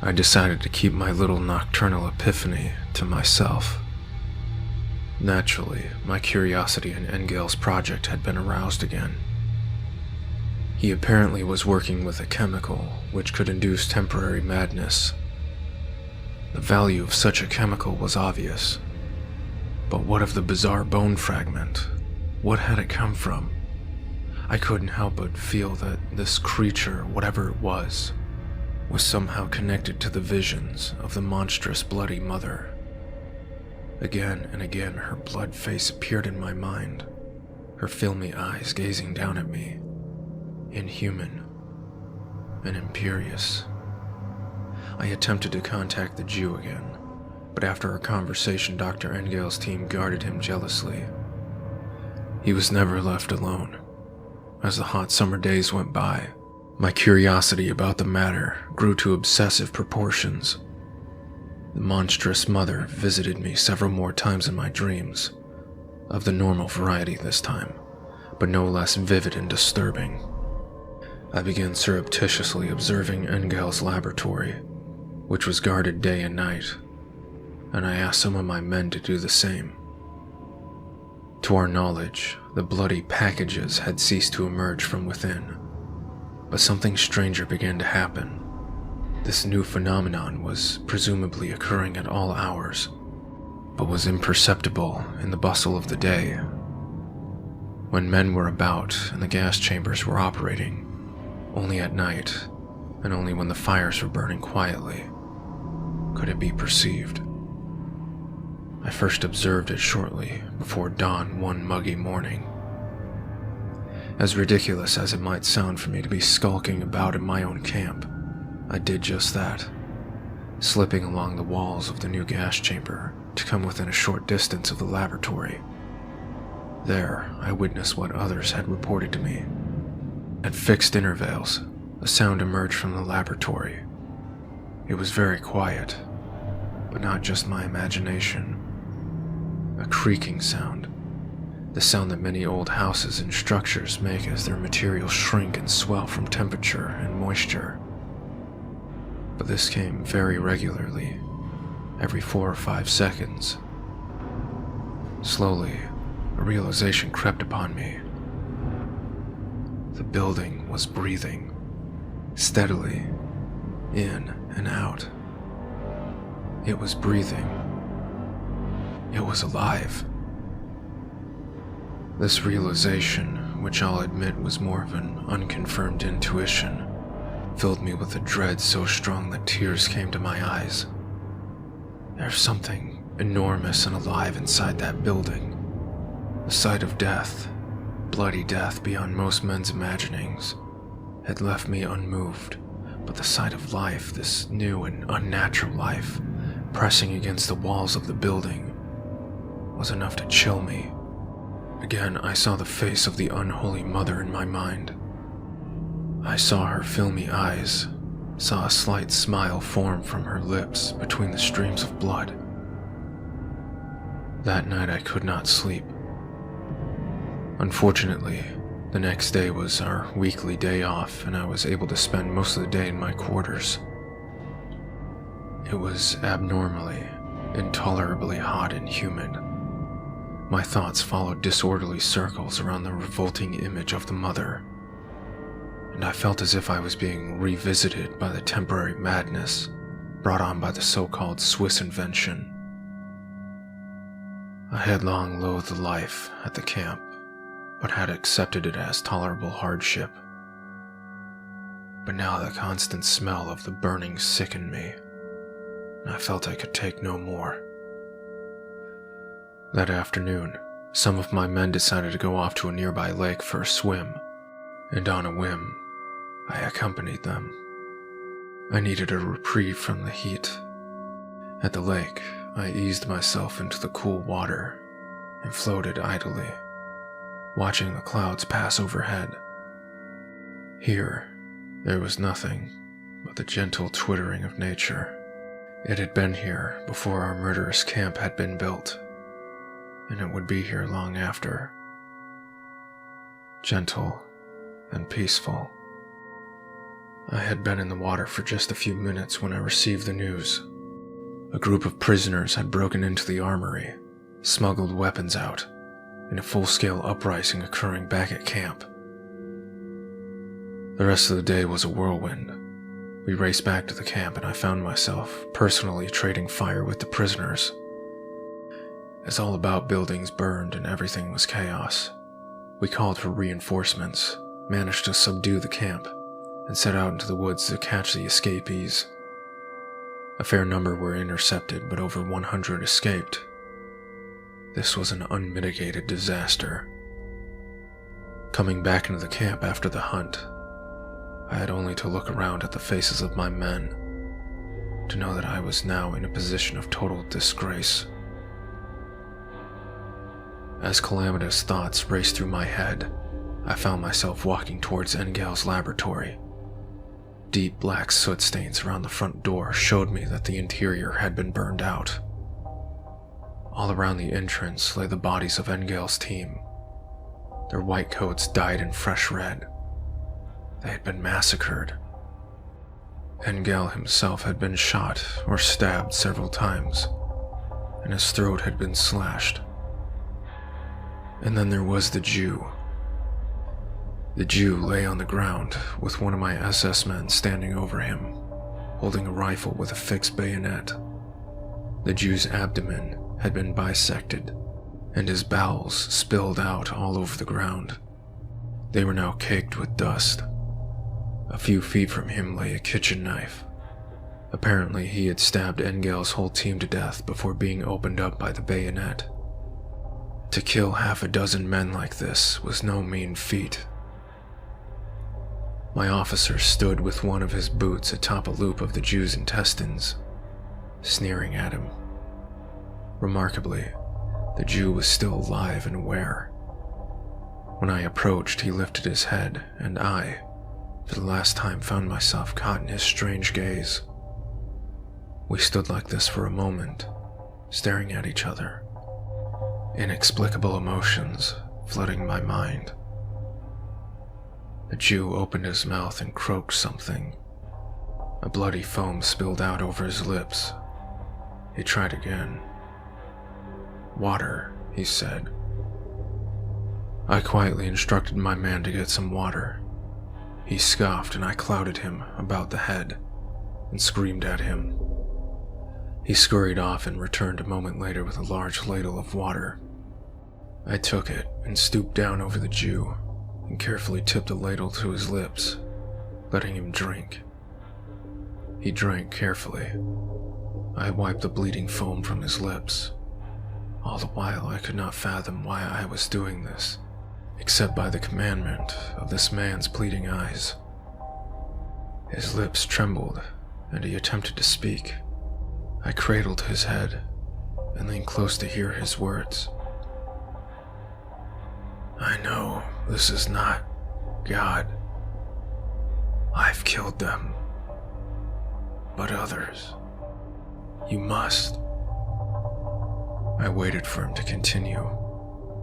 I decided to keep my little nocturnal epiphany to myself. Naturally, my curiosity in Engel's project had been aroused again. He apparently was working with a chemical which could induce temporary madness. The value of such a chemical was obvious. But what of the bizarre bone fragment? What had it come from? I couldn't help but feel that this creature, whatever it was somehow connected to the visions of the monstrous bloody mother. Again and again her blood face appeared in my mind, her filmy eyes gazing down at me, inhuman and imperious. I attempted to contact the Jew again, but after our conversation, Dr. Engel's team guarded him jealously. He was never left alone. As the hot summer days went by, my curiosity about the matter grew to obsessive proportions. The monstrous mother visited me several more times in my dreams, of the normal variety this time, but no less vivid and disturbing. I began surreptitiously observing Engel's laboratory, which was guarded day and night, and I asked some of my men to do the same. To our knowledge, the bloody packages had ceased to emerge from within, but something stranger began to happen. This new phenomenon was presumably occurring at all hours, but was imperceptible in the bustle of the day. When men were about and the gas chambers were operating, only at night, and only when the fires were burning quietly, could it be perceived. I first observed it shortly before dawn one muggy morning. As ridiculous as it might sound for me to be skulking about in my own camp, I did just that, slipping along the walls of the new gas chamber to come within a short distance of the laboratory. There, I witnessed what others had reported to me. At fixed intervals, a sound emerged from the laboratory. It was very quiet, but not just my imagination. A creaking sound. The sound that many old houses and structures make as their materials shrink and swell from temperature and moisture. But this came very regularly, every 4 or 5 seconds. Slowly, a realization crept upon me. The building was breathing, steadily, in and out. It was breathing. It was alive. This realization, which I'll admit was more of an unconfirmed intuition, filled me with a dread so strong that tears came to my eyes. There's something enormous and alive inside that building. The sight of death, bloody death beyond most men's imaginings, had left me unmoved, but the sight of life, this new and unnatural life, pressing against the walls of the building, was enough to chill me. Again, I saw the face of the unholy mother in my mind. I saw her filmy eyes, saw a slight smile form from her lips between the streams of blood. That night I could not sleep. Unfortunately, the next day was our weekly day off, and I was able to spend most of the day in my quarters. It was abnormally, intolerably hot and humid. My thoughts followed disorderly circles around the revolting image of the mother, and I felt as if I was being revisited by the temporary madness brought on by the so-called Swiss invention. I had long loathed the life at the camp, but had accepted it as tolerable hardship. But now the constant smell of the burning sickened me, and I felt I could take no more. That afternoon, some of my men decided to go off to a nearby lake for a swim, and on a whim, I accompanied them. I needed a reprieve from the heat. At the lake, I eased myself into the cool water and floated idly, watching the clouds pass overhead. Here, there was nothing but the gentle twittering of nature. It had been here before our murderous camp had been built. and it would be here long after. Gentle and peaceful. I had been in the water for just a few minutes when I received the news. A group of prisoners had broken into the armory, smuggled weapons out, in a full-scale uprising occurring back at camp. The rest of the day was a whirlwind. We raced back to the camp and I found myself personally trading fire with the prisoners. As all about buildings burned and everything was chaos, we called for reinforcements, managed to subdue the camp, and set out into the woods to catch the escapees. A fair number were intercepted, but over 100 escaped. This was an unmitigated disaster. Coming back into the camp after the hunt, I had only to look around at the faces of my men to know that I was now in a position of total disgrace. As calamitous thoughts raced through my head, I found myself walking towards Engel's laboratory. Deep black soot stains around the front door showed me that the interior had been burned out. All around the entrance lay the bodies of Engel's team. Their white coats dyed in fresh red. They had been massacred. Engel himself had been shot or stabbed several times, and his throat had been slashed. And then there was the Jew. The Jew lay on the ground with one of my SS men standing over him, holding a rifle with a fixed bayonet. The Jew's abdomen had been bisected, and his bowels spilled out all over the ground. They were now caked with dust. A few feet from him lay a kitchen knife. Apparently he had stabbed Engel's whole team to death before being opened up by the bayonet. To kill half a dozen men like this was no mean feat. My officer stood with one of his boots atop a loop of the Jew's intestines, sneering at him. Remarkably, the Jew was still alive and aware. When I approached, he lifted his head, and I, for the last time, found myself caught in his strange gaze. We stood like this for a moment, staring at each other. Inexplicable emotions flooding my mind. The Jew opened his mouth and croaked something. A bloody foam spilled out over his lips. He tried again. "Water," he said. I quietly instructed my man to get some water. He scoffed and I clouted him about the head and screamed at him. He scurried off and returned a moment later with a large ladle of water. I took it and stooped down over the Jew and carefully tipped the ladle to his lips, letting him drink. He drank carefully. I wiped the bleeding foam from his lips. All the while I could not fathom why I was doing this, except by the commandment of this man's pleading eyes. His lips trembled, and he attempted to speak. I cradled his head and leaned close to hear his words. "I know this is not God. I've killed them. But others, you must." I waited for him to continue,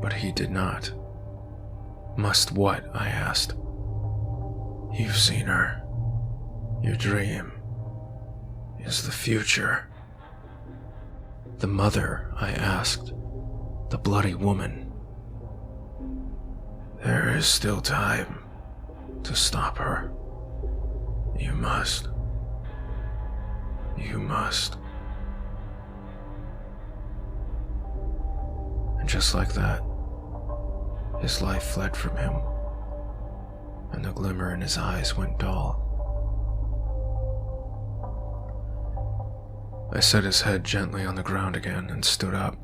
but he did not. "Must what?" I asked. "You've seen her. Your dream is the future." "The mother?" I asked. "The bloody woman?" "There is still time to stop her. You must. You must." And just like that, his life fled from him, and the glimmer in his eyes went dull. I set his head gently on the ground again and stood up.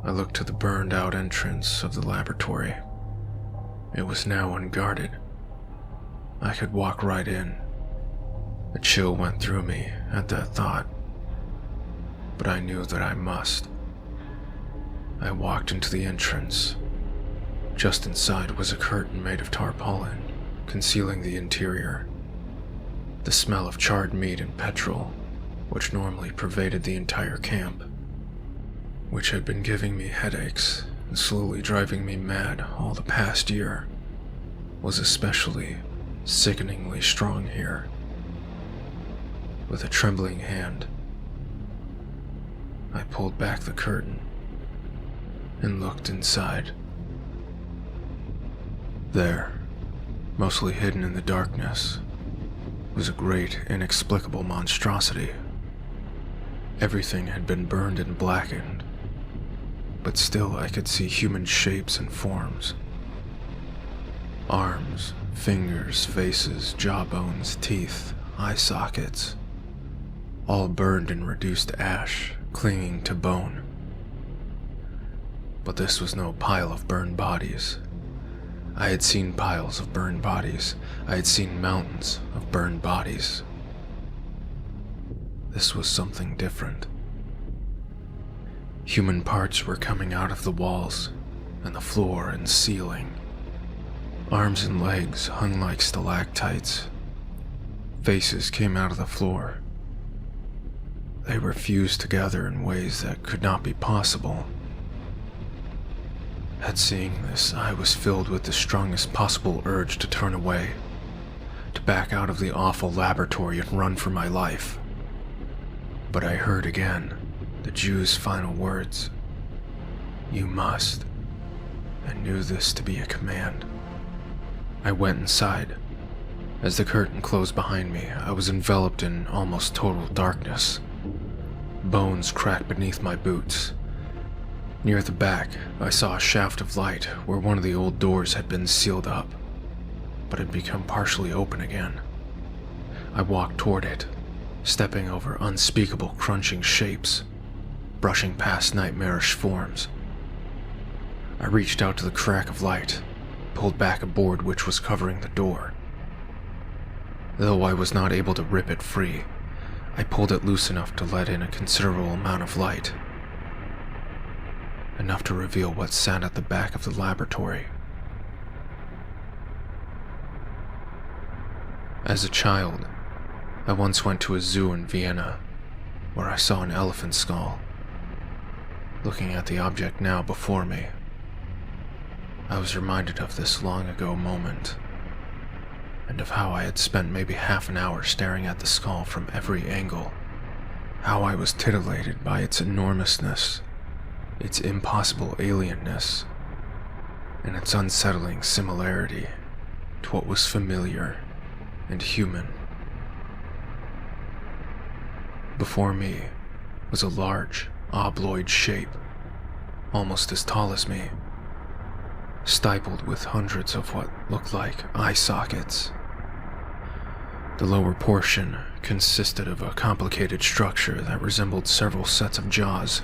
I looked to the burned-out entrance of the laboratory. It was now unguarded. I could walk right in. A chill went through me at that thought, but I knew that I must. I walked into the entrance. Just inside was a curtain made of tarpaulin, concealing the interior. The smell of charred meat and petrol, which normally pervaded the entire camp, which had been giving me headaches and slowly driving me mad all the past year, was especially sickeningly strong here. With a trembling hand, I pulled back the curtain and looked inside. There, mostly hidden in the darkness, was a great, inexplicable monstrosity. Everything had been burned and blackened, but still I could see human shapes and forms. Arms, fingers, faces, jawbones, teeth, eye sockets, all burned and reduced to ash, clinging to bone. But this was no pile of burned bodies. I had seen piles of burned bodies. I had seen mountains of burned bodies. This was something different. Human parts were coming out of the walls and the floor and ceiling. Arms and legs hung like stalactites. Faces came out of the floor. They were fused together in ways that could not be possible. At seeing this, I was filled with the strongest possible urge to turn away, to back out of the awful laboratory and run for my life. But I heard again the Jew's final words. "You must," and knew this to be a command. I went inside. As the curtain closed behind me, I was enveloped in almost total darkness. Bones cracked beneath my boots. Near the back, I saw a shaft of light where one of the old doors had been sealed up, but had become partially open again. I walked toward it, stepping over unspeakable crunching shapes, brushing past nightmarish forms. I reached out to the crack of light, pulled back a board which was covering the door. Though I was not able to rip it free, I pulled it loose enough to let in a considerable amount of light. Enough to reveal what sat at the back of the laboratory. As a child, I once went to a zoo in Vienna, where I saw an elephant skull. Looking at the object now before me, I was reminded of this long ago moment, and of how I had spent maybe half an hour staring at the skull from every angle, how I was titillated by its enormousness, its impossible alienness, and its unsettling similarity to what was familiar and human. Before me was a large, obloid shape, almost as tall as me, stippled with hundreds of what looked like eye sockets. The lower portion consisted of a complicated structure that resembled several sets of jaws,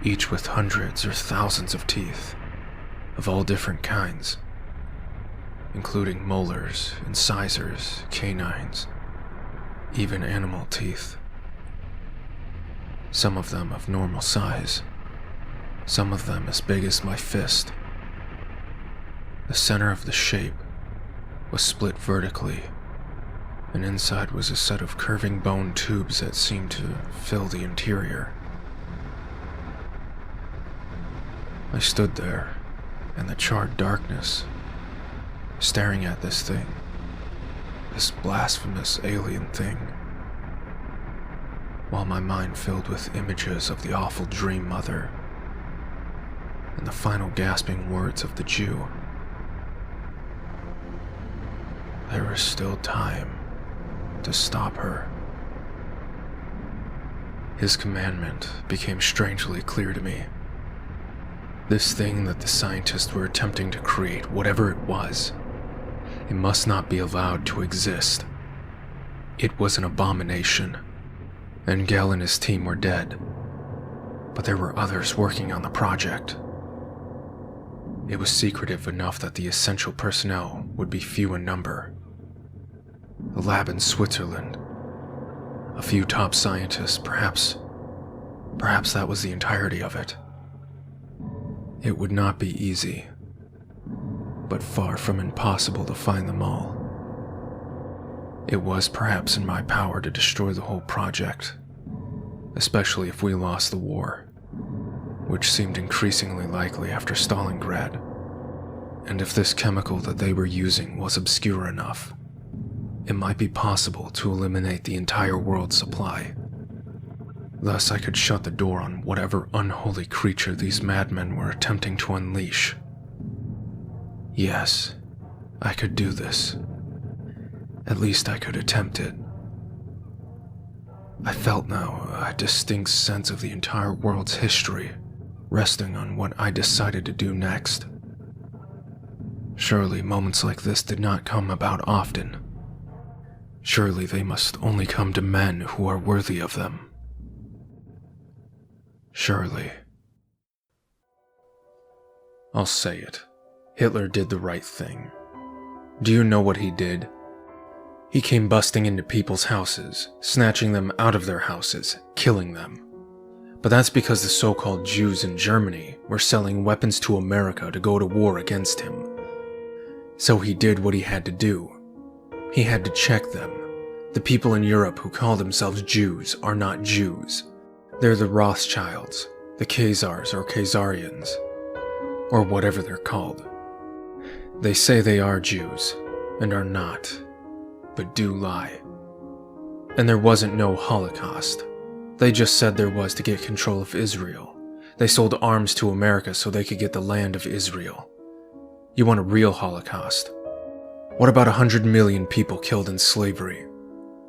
each with hundreds or thousands of teeth, of all different kinds, including molars, incisors, canines, even animal teeth. Some of them of normal size, some of them as big as my fist. The center of the shape was split vertically, and inside was a set of curving bone tubes that seemed to fill the interior. I stood there in the charred darkness, staring at this thing, this blasphemous alien thing, while my mind filled with images of the awful Dream Mother and the final gasping words of the Jew. There was still time to stop her. His commandment became strangely clear to me. This thing that the scientists were attempting to create, whatever it was, it must not be allowed to exist. It was an abomination. Engel and his team were dead, but there were others working on the project. It was secretive enough that the essential personnel would be few in number. A lab in Switzerland, a few top scientists, perhaps that was the entirety of it. It would not be easy, but far from impossible to find them all. It was perhaps in my power to destroy the whole project, especially if we lost the war. which seemed increasingly likely after Stalingrad. And if this chemical that they were using was obscure enough, it might be possible to eliminate the entire world's supply. Thus, I could shut the door on whatever unholy creature these madmen were attempting to unleash. Yes, I could do this. At least I could attempt it. I felt now a distinct sense of the entire world's history resting on what I decided to do next. Surely moments like this did not come about often. Surely they must only come to men who are worthy of them. Surely. I'll say it. Hitler did the right thing. Do you know what he did? He came busting into people's houses, snatching them out of their houses, killing them. But that's because the so-called Jews in Germany were selling weapons to America to go to war against him. So he did what he had to do. He had to check them. The people in Europe who call themselves Jews are not Jews. They're the Rothschilds, the Khazars or Khazarians, or whatever they're called. They say they are Jews, and are not, but do lie. And there wasn't no Holocaust. They just said there was to get control of Israel. They sold arms to America so they could get the land of Israel. You want a real Holocaust? What about 100 million people killed in slavery?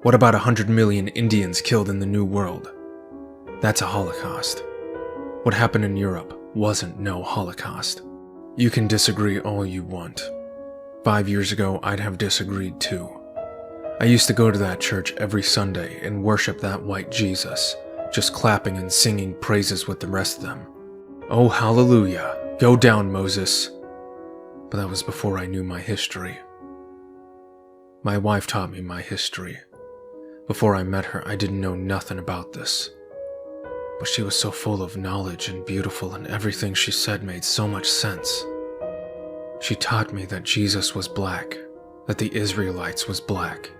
What about 100 million Indians killed in the New World? That's a Holocaust. What happened in Europe wasn't no Holocaust. You can disagree all you want. 5 years ago, I'd have disagreed too. I used to go to that church every Sunday and worship that white Jesus, just clapping and singing praises with the rest of them. Oh, hallelujah, go down, Moses. But that was before I knew my history. My wife taught me my history. Before I met her, I didn't know nothing about this. But she was so full of knowledge and beautiful, and everything she said made so much sense. She taught me that Jesus was black, that the Israelites was black,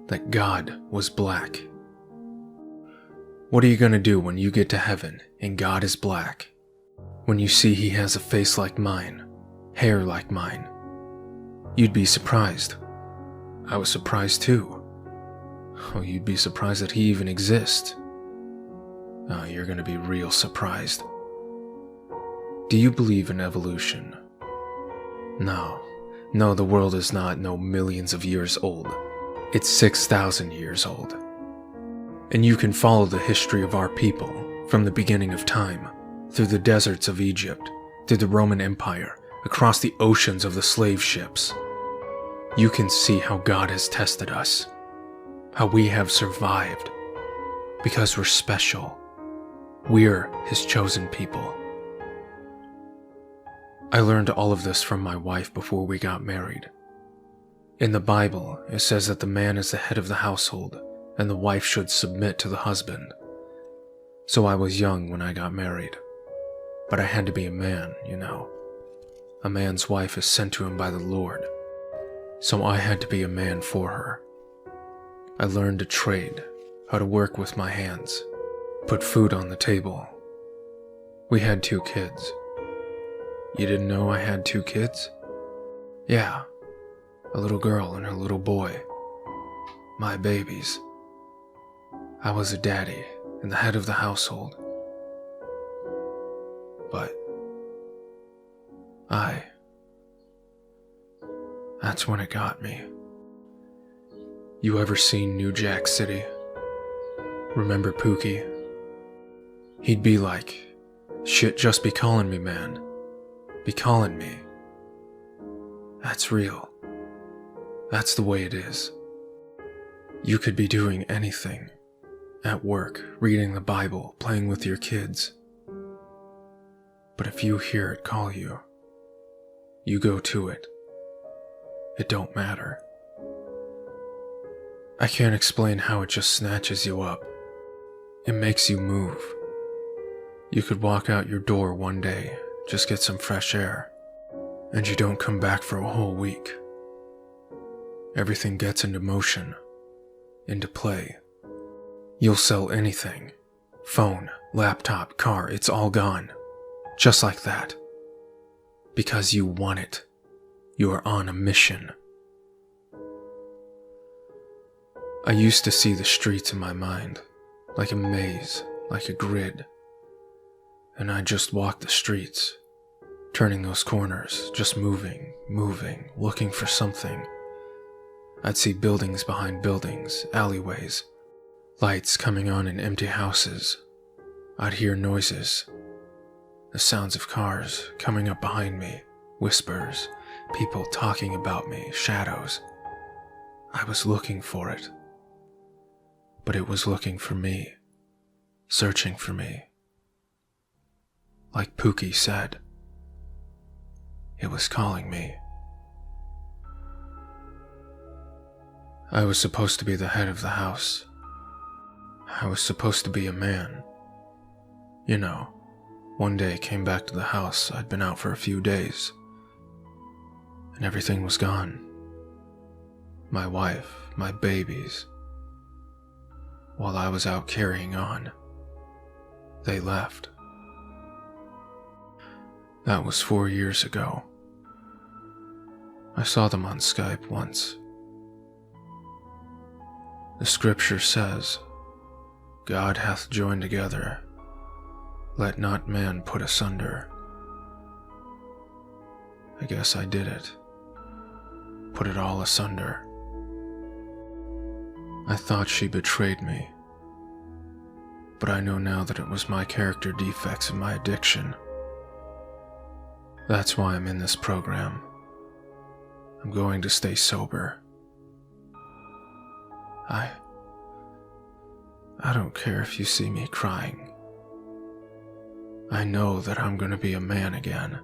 that God was black. What are you gonna do when you get to heaven and God is black? When you see he has a face like mine, hair like mine? You'd be surprised. I was surprised too. Oh, you'd be surprised that he even exists. Oh, you're gonna be real surprised. Do you believe in evolution? No, the world is not no millions of years old. It's 6,000 years old. And you can follow the history of our people from the beginning of time, through the deserts of Egypt, through the Roman Empire, across the oceans of the slave ships. You can see how God has tested us, how we have survived, because we're special. We're his chosen people. I learned all of this from my wife before we got married. In the Bible, it says that the man is the head of the household, and the wife should submit to the husband. So I was young when I got married. But I had to be a man, you know. A man's wife is sent to him by the Lord. So I had to be a man for her. I learned a trade, how to work with my hands, put food on the table. We had 2 kids. You didn't know I had 2 kids? Yeah, a little girl and her little boy. My babies. I was a daddy and the head of the household. But that's when it got me. You ever seen New Jack City? Remember Pookie? He'd be like, "Shit just be calling me, man. Be calling me." That's real. That's the way it is. You could be doing anything. At work, reading the Bible, playing with your kids. But if you hear it call you, you go to it. It don't matter. I can't explain how it just snatches you up. It makes you move. You could walk out your door one day, just get some fresh air, and you don't come back for a whole week. Everything gets into motion, into play. You'll sell anything. Phone, laptop, car, it's all gone. Just like that. Because you want it. You are on a mission. I used to see the streets in my mind, like a maze, like a grid. And I'd just walk the streets, turning those corners, just moving, looking for something. I'd see buildings behind buildings, alleyways, lights coming on in empty houses. I'd hear noises, the sounds of cars coming up behind me, whispers, people talking about me, shadows. I was looking for it. But it was looking for me, searching for me. Like Pookie said, it was calling me. I was supposed to be the head of the house. I was supposed to be a man. You know, one day came back to the house. I'd been out for a few days, and everything was gone. My wife, my babies. While I was out carrying on, they left. That was 4 years ago. I saw them on Skype once. The scripture says, God hath joined together, let not man put asunder. I guess I did it. Put it all asunder. I thought she betrayed me, but I know now that it was my character defects and my addiction. That's why I'm in this program. I'm going to stay sober. I don't care if you see me crying. I know that I'm going to be a man again.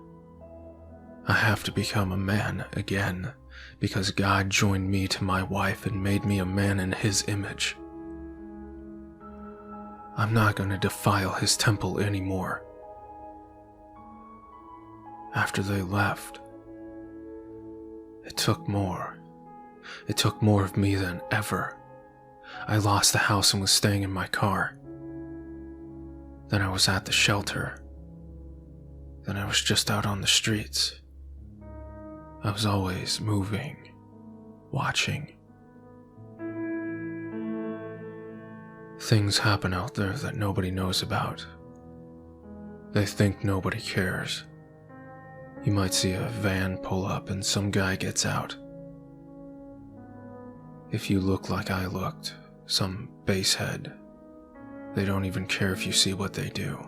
I have to become a man again, because God joined me to my wife and made me a man in His image. I'm not going to defile His temple anymore. After they left, it took more. It took more of me than ever. I lost the house and was staying in my car. Then I was at the shelter. Then I was just out on the streets. I was always moving, watching. Things happen out there that nobody knows about. They think nobody cares. You might see a van pull up and some guy gets out. If you look like I looked, some basehead, they don't even care if you see what they do.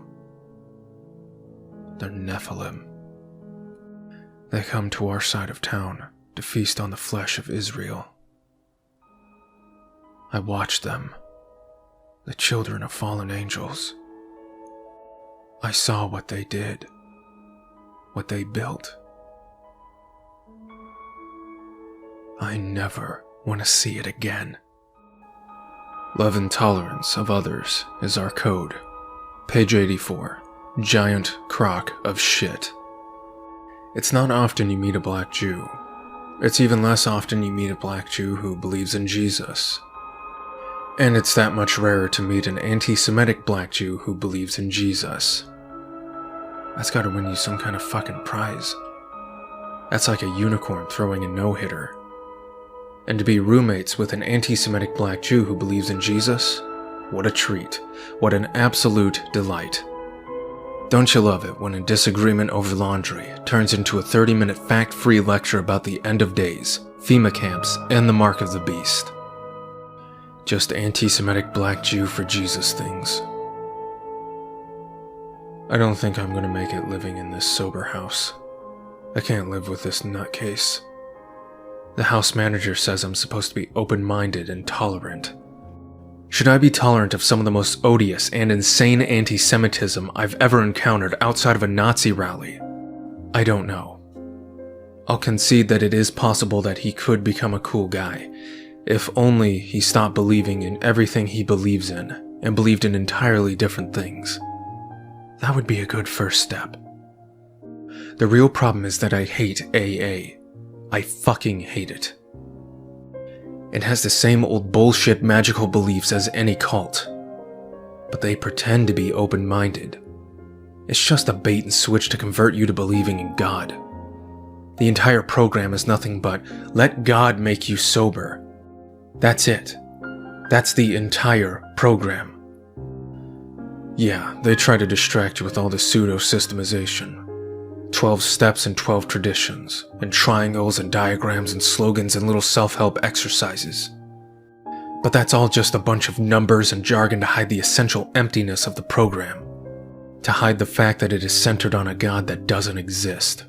They're Nephilim. They come to our side of town to feast on the flesh of Israel. I watched them, the children of fallen angels. I saw what they did, what they built. I never want to see it again. Love and tolerance of others is our code. Page 84. Giant crock of shit. It's not often you meet a black Jew. It's even less often you meet a black Jew who believes in Jesus. And it's that much rarer to meet an anti-Semitic black Jew who believes in Jesus. That's gotta win you some kind of fucking prize. That's like a unicorn throwing a no-hitter. And to be roommates with an anti-Semitic black Jew who believes in Jesus? What a treat. What an absolute delight. Don't you love it when a disagreement over laundry turns into a 30-minute fact-free lecture about the end of days, FEMA camps, and the mark of the beast? Just anti-Semitic black Jew for Jesus things. I don't think I'm gonna make it living in this sober house. I can't live with this nutcase. The house manager says I'm supposed to be open-minded and tolerant. Should I be tolerant of some of the most odious and insane anti-Semitism I've ever encountered outside of a Nazi rally? I don't know. I'll concede that it is possible that he could become a cool guy, if only he stopped believing in everything he believes in and believed in entirely different things. That would be a good first step. The real problem is that I hate AA. I fucking hate it. It has the same old bullshit magical beliefs as any cult, but they pretend to be open-minded. It's just a bait and switch to convert you to believing in God. The entire program is nothing but, let God make you sober. That's it. That's the entire program. Yeah, they try to distract you with all this pseudo-systemization. 12 steps and 12 traditions, and triangles and diagrams and slogans and little self-help exercises. But that's all just a bunch of numbers and jargon to hide the essential emptiness of the program. To hide the fact that it is centered on a God that doesn't exist.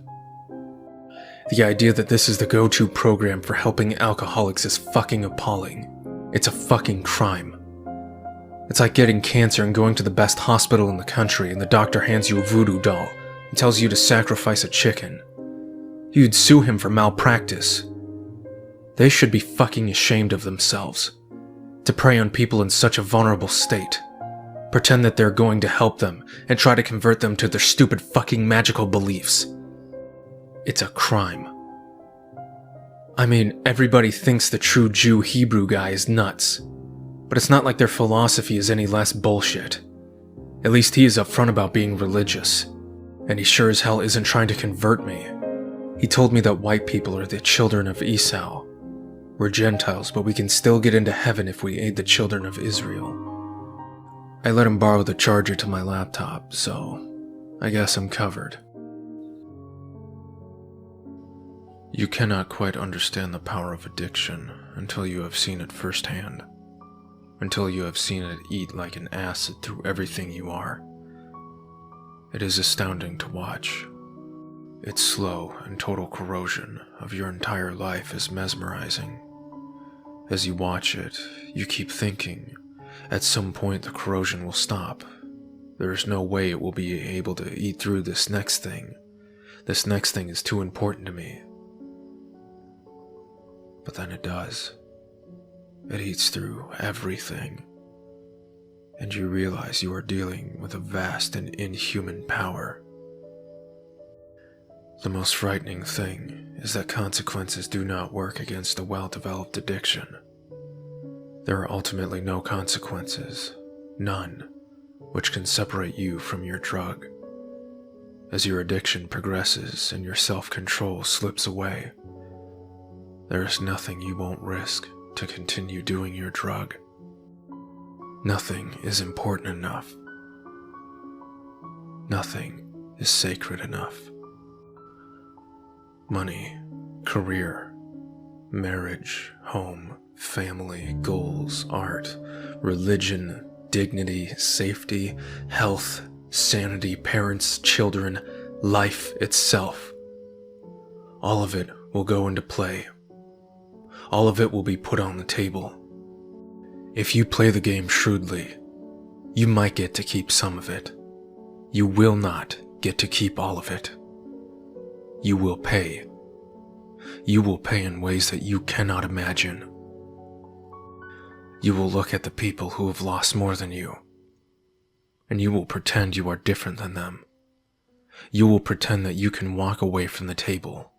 The idea that this is the go-to program for helping alcoholics is fucking appalling. It's a fucking crime. It's like getting cancer and going to the best hospital in the country and the doctor hands you a voodoo doll and tells you to sacrifice a chicken. You'd sue him for malpractice. They should be fucking ashamed of themselves. To prey on people in such a vulnerable state. Pretend that they're going to help them and try to convert them to their stupid fucking magical beliefs. It's a crime. I mean, everybody thinks the true Jew-Hebrew guy is nuts. But it's not like their philosophy is any less bullshit. At least he is upfront about being religious. And he sure as hell isn't trying to convert me. He told me that white people are the children of Esau. We're Gentiles, but we can still get into heaven if we aid the children of Israel. I let him borrow the charger to my laptop, so I guess I'm covered. You cannot quite understand the power of addiction until you have seen it firsthand. Until you have seen it eat like an acid through everything you are. It is astounding to watch. Its slow and total corrosion of your entire life is mesmerizing. As you watch it, you keep thinking, at some point the corrosion will stop. There is no way it will be able to eat through this next thing. This next thing is too important to me. But then it does. It eats through everything. And you realize you are dealing with a vast and inhuman power. The most frightening thing is that consequences do not work against a well-developed addiction. There are ultimately no consequences, none, which can separate you from your drug. As your addiction progresses and your self-control slips away, there is nothing you won't risk to continue doing your drug. Nothing is important enough. Nothing is sacred enough. Money, career, marriage, home, family, goals, art, religion, dignity, safety, health, sanity, parents, children, life itself. All of it will go into play. All of it will be put on the table. If you play the game shrewdly, you might get to keep some of it. You will not get to keep all of it. You will pay. You will pay in ways that you cannot imagine. You will look at the people who have lost more than you, and you will pretend you are different than them. You will pretend that you can walk away from the table.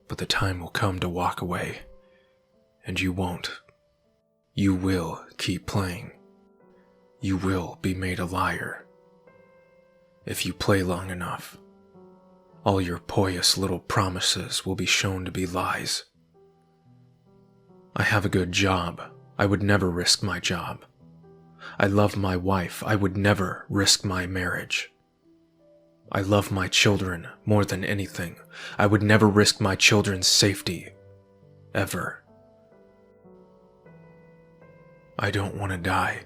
But the time will come to walk away, and you won't. You will keep playing. You will be made a liar. If you play long enough, all your pious little promises will be shown to be lies. I have a good job. I would never risk my job. I love my wife. I would never risk my marriage. I love my children more than anything. I would never risk my children's safety. Ever. I don't want to die.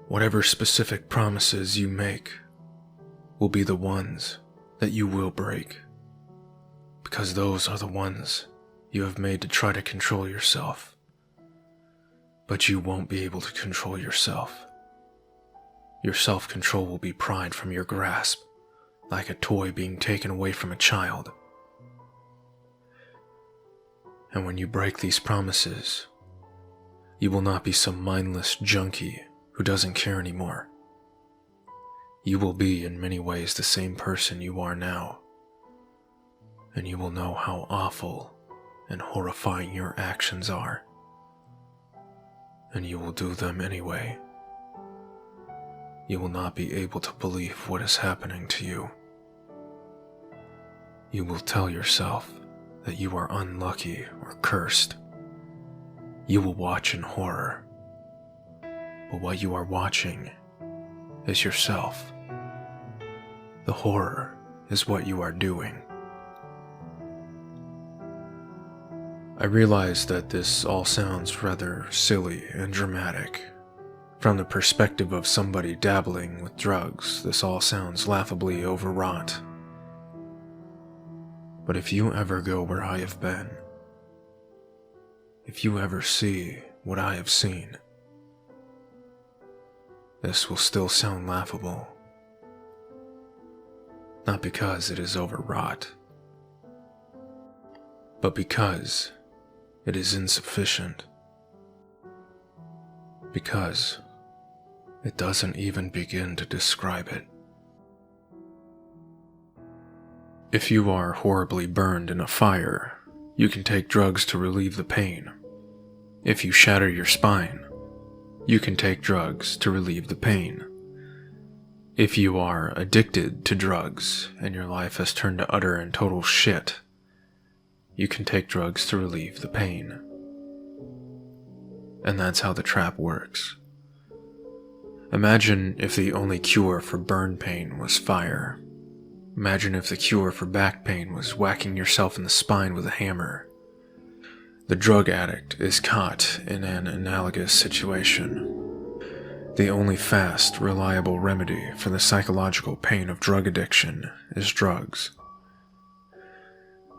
Whatever specific promises you make will be the ones that you will break, because those are the ones you have made to try to control yourself. But you won't be able to control yourself. Your self-control will be pried from your grasp, like a toy being taken away from a child. And when you break these promises, you will not be some mindless junkie who doesn't care anymore. You will be in many ways the same person you are now, and you will know how awful and horrifying your actions are, and you will do them anyway. you will not be able to believe what is happening to you. You will tell yourself that you are unlucky or cursed. You will watch in horror. But what you are watching is yourself. The horror is what you are doing. I realize that this all sounds rather silly and dramatic. From the perspective of somebody dabbling with drugs, this all sounds laughably overwrought. But if you ever go where I have been, if you ever see what I have seen, this will still sound laughable. Not because it is overwrought, but because it is insufficient. Because it doesn't even begin to describe it. If you are horribly burned in a fire, you can take drugs to relieve the pain. If you shatter your spine, you can take drugs to relieve the pain. If you are addicted to drugs and your life has turned to utter and total shit, you can take drugs to relieve the pain. And that's how the trap works. Imagine if the only cure for burn pain was fire. Imagine if the cure for back pain was whacking yourself in the spine with a hammer. The drug addict is caught in an analogous situation. The only fast, reliable remedy for the psychological pain of drug addiction is drugs.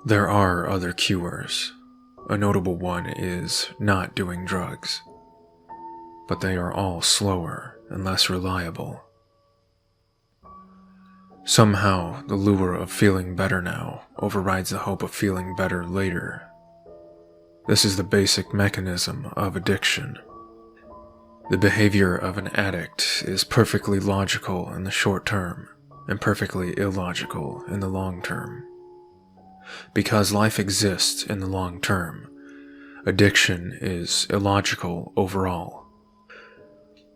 There are other cures. A notable one is not doing drugs. But they are all slower and less reliable. Somehow, the lure of feeling better now overrides the hope of feeling better later. This is the basic mechanism of addiction. The behavior of an addict is perfectly logical in the short term and perfectly illogical in the long term. Because life exists in the long term, addiction is illogical overall.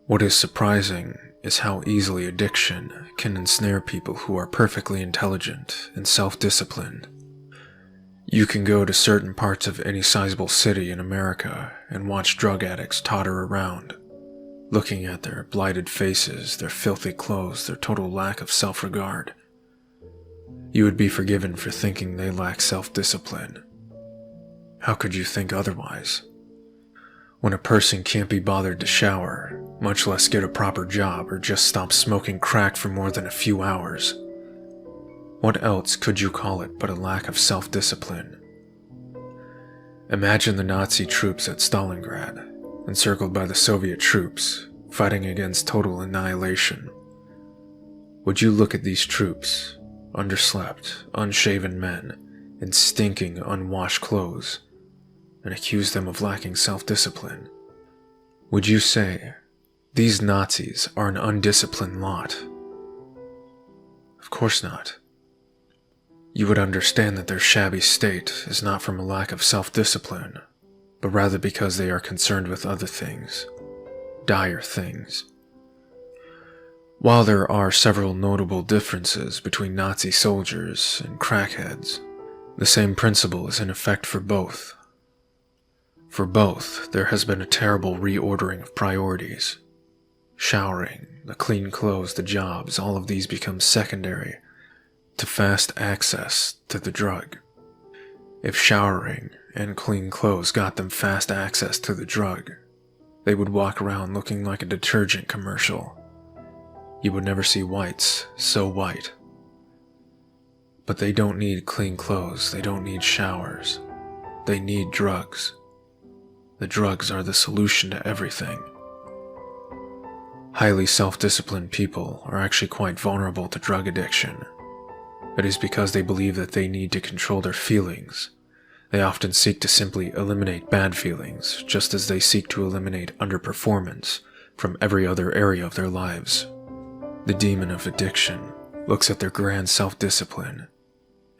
What is surprising is how easily addiction can ensnare people who are perfectly intelligent and self-disciplined. You can go to certain parts of any sizable city in America and watch drug addicts totter around, looking at their blighted faces, their filthy clothes, their total lack of self-regard. You would be forgiven for thinking they lack self-discipline. How could you think otherwise? When a person can't be bothered to shower, much less get a proper job or just stop smoking crack for more than a few hours, what else could you call it but a lack of self-discipline? Imagine the Nazi troops at Stalingrad, encircled by the Soviet troops, fighting against total annihilation. Would you look at these troops, underslept, unshaven men, in stinking, unwashed clothes, and accuse them of lacking self-discipline? Would you say, these Nazis are an undisciplined lot? Of course not. You would understand that their shabby state is not from a lack of self-discipline, but rather because they are concerned with other things, dire things. While there are several notable differences between Nazi soldiers and crackheads, the same principle is in effect for both. For both, there has been a terrible reordering of priorities. Showering, the clean clothes, the jobs, all of these become secondary to fast access to the drug. If showering and clean clothes got them fast access to the drug, they would walk around looking like a detergent commercial. You would never see whites so white. But they don't need clean clothes, they don't need showers. They need drugs. The drugs are the solution to everything. Highly self-disciplined people are actually quite vulnerable to drug addiction. It is because they believe that they need to control their feelings. They often seek to simply eliminate bad feelings, just as they seek to eliminate underperformance from every other area of their lives. The demon of addiction looks at their grand self-discipline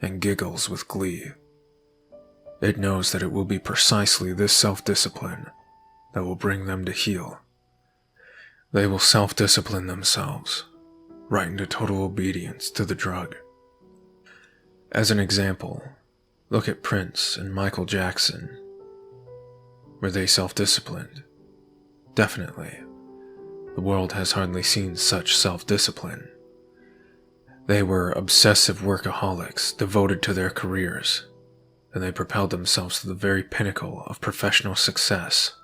and giggles with glee. It knows that it will be precisely this self-discipline that will bring them to heel. They will self-discipline themselves, right into total obedience to the drug. As an example, look at Prince and Michael Jackson. Were they self-disciplined? Definitely. The world has hardly seen such self-discipline. They were obsessive workaholics devoted to their careers, and they propelled themselves to the very pinnacle of professional success.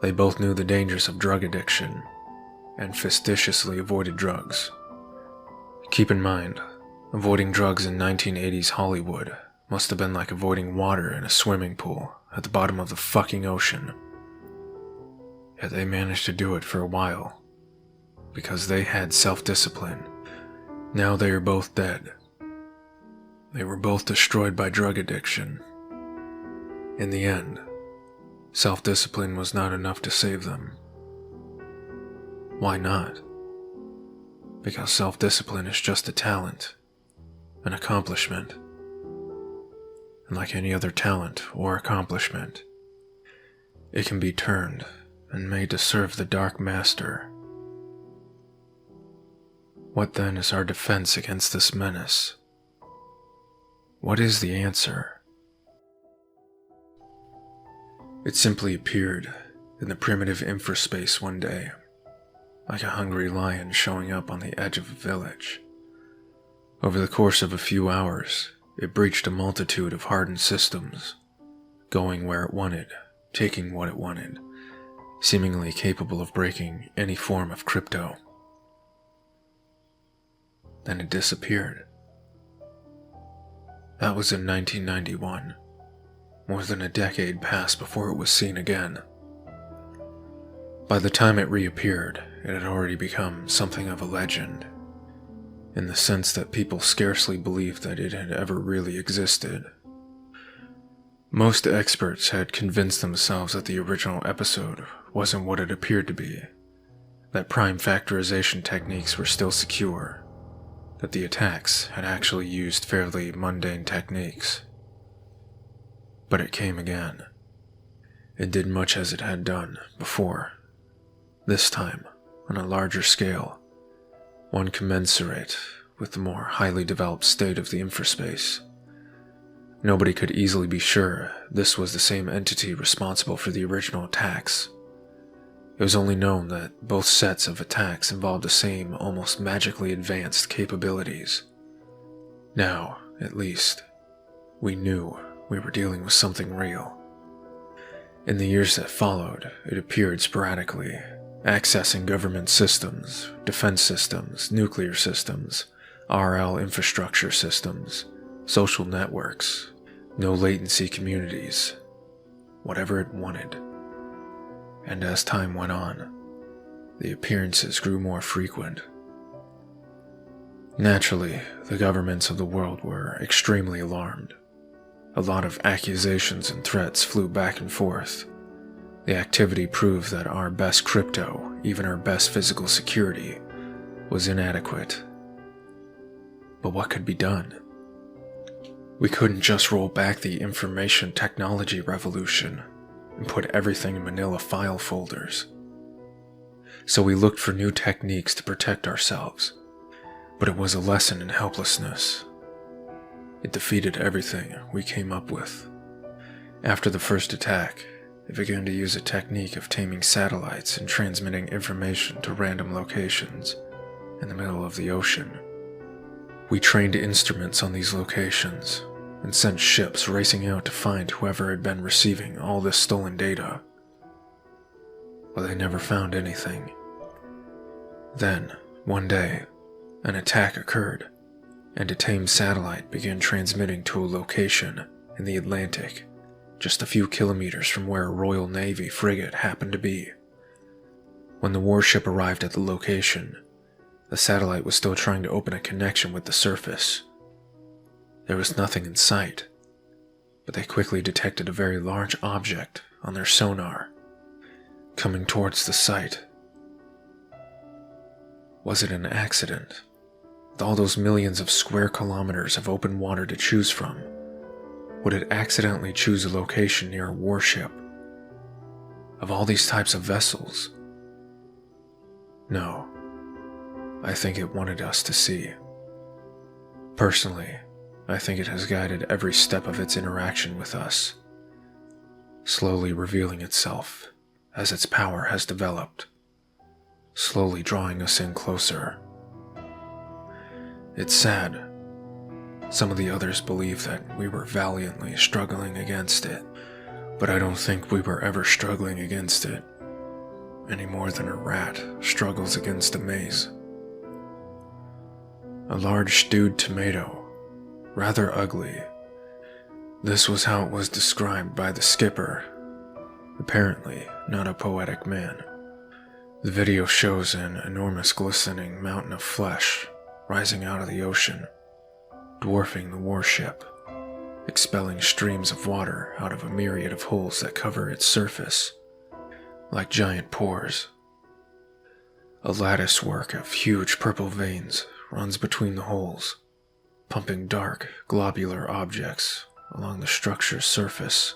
They both knew the dangers of drug addiction and fastidiously avoided drugs. Keep in mind, avoiding drugs in 1980s Hollywood must have been like avoiding water in a swimming pool at the bottom of the fucking ocean. Yet they managed to do it for a while, because they had self-discipline. Now they are both dead. They were both destroyed by drug addiction. In the end, self-discipline was not enough to save them. Why not? Because self-discipline is just a talent, an accomplishment. And like any other talent or accomplishment, it can be turned and made to serve the Dark Master. What then is our defense against this menace? What is the answer? It simply appeared in the primitive infraspace one day, like a hungry lion showing up on the edge of a village. Over the course of a few hours, it breached a multitude of hardened systems, going where it wanted, taking what it wanted, seemingly capable of breaking any form of crypto. Then it disappeared. That was in 1991. More than a decade passed before it was seen again. By the time it reappeared, it had already become something of a legend, in the sense that people scarcely believed that it had ever really existed. Most experts had convinced themselves that the original episode wasn't what it appeared to be, that prime factorization techniques were still secure, that the attacks had actually used fairly mundane techniques. But it came again. It did much as it had done before, this time on a larger scale, one commensurate with the more highly developed state of the infraspace. Nobody could easily be sure this was the same entity responsible for the original attacks. It was only known that both sets of attacks involved the same, almost magically advanced capabilities. Now, at least, we knew we were dealing with something real. In the years that followed, it appeared sporadically, accessing government systems, defense systems, nuclear systems, RL infrastructure systems, social networks, no-latency communities, whatever it wanted. And as time went on, the appearances grew more frequent. Naturally, the governments of the world were extremely alarmed. A lot of accusations and threats flew back and forth. The activity proved that our best crypto, even our best physical security, was inadequate. But what could be done? We couldn't just roll back the information technology revolution and put everything in manila file folders. So we looked for new techniques to protect ourselves, but it was a lesson in helplessness. It defeated everything we came up with. After the first attack, it began to use a technique of taming satellites and transmitting information to random locations in the middle of the ocean. We trained instruments on these locations and sent ships racing out to find whoever had been receiving all this stolen data. But they never found anything. Then, one day, an attack occurred, and a tamed satellite began transmitting to a location in the Atlantic, just a few kilometers from where a Royal Navy frigate happened to be. When the warship arrived at the location, the satellite was still trying to open a connection with the surface. There was nothing in sight, but they quickly detected a very large object on their sonar, coming towards the site. Was it an accident? With all those millions of square kilometers of open water to choose from, would it accidentally choose a location near a warship? Of all these types of vessels, No, I think it wanted us to see. Personally, I think it has guided every step of its interaction with us, slowly revealing itself as its power has developed, slowly drawing us in closer. It's sad. Some of the others believe that we were valiantly struggling against it, but I don't think we were ever struggling against it, any more than a rat struggles against a maze. A large stewed tomato, rather ugly. This was how it was described by the skipper, apparently not a poetic man. The video shows an enormous glistening mountain of flesh rising out of the ocean, dwarfing the warship, expelling streams of water out of a myriad of holes that cover its surface, like giant pores. A lattice work of huge purple veins runs between the holes, pumping dark, globular objects along the structure's surface.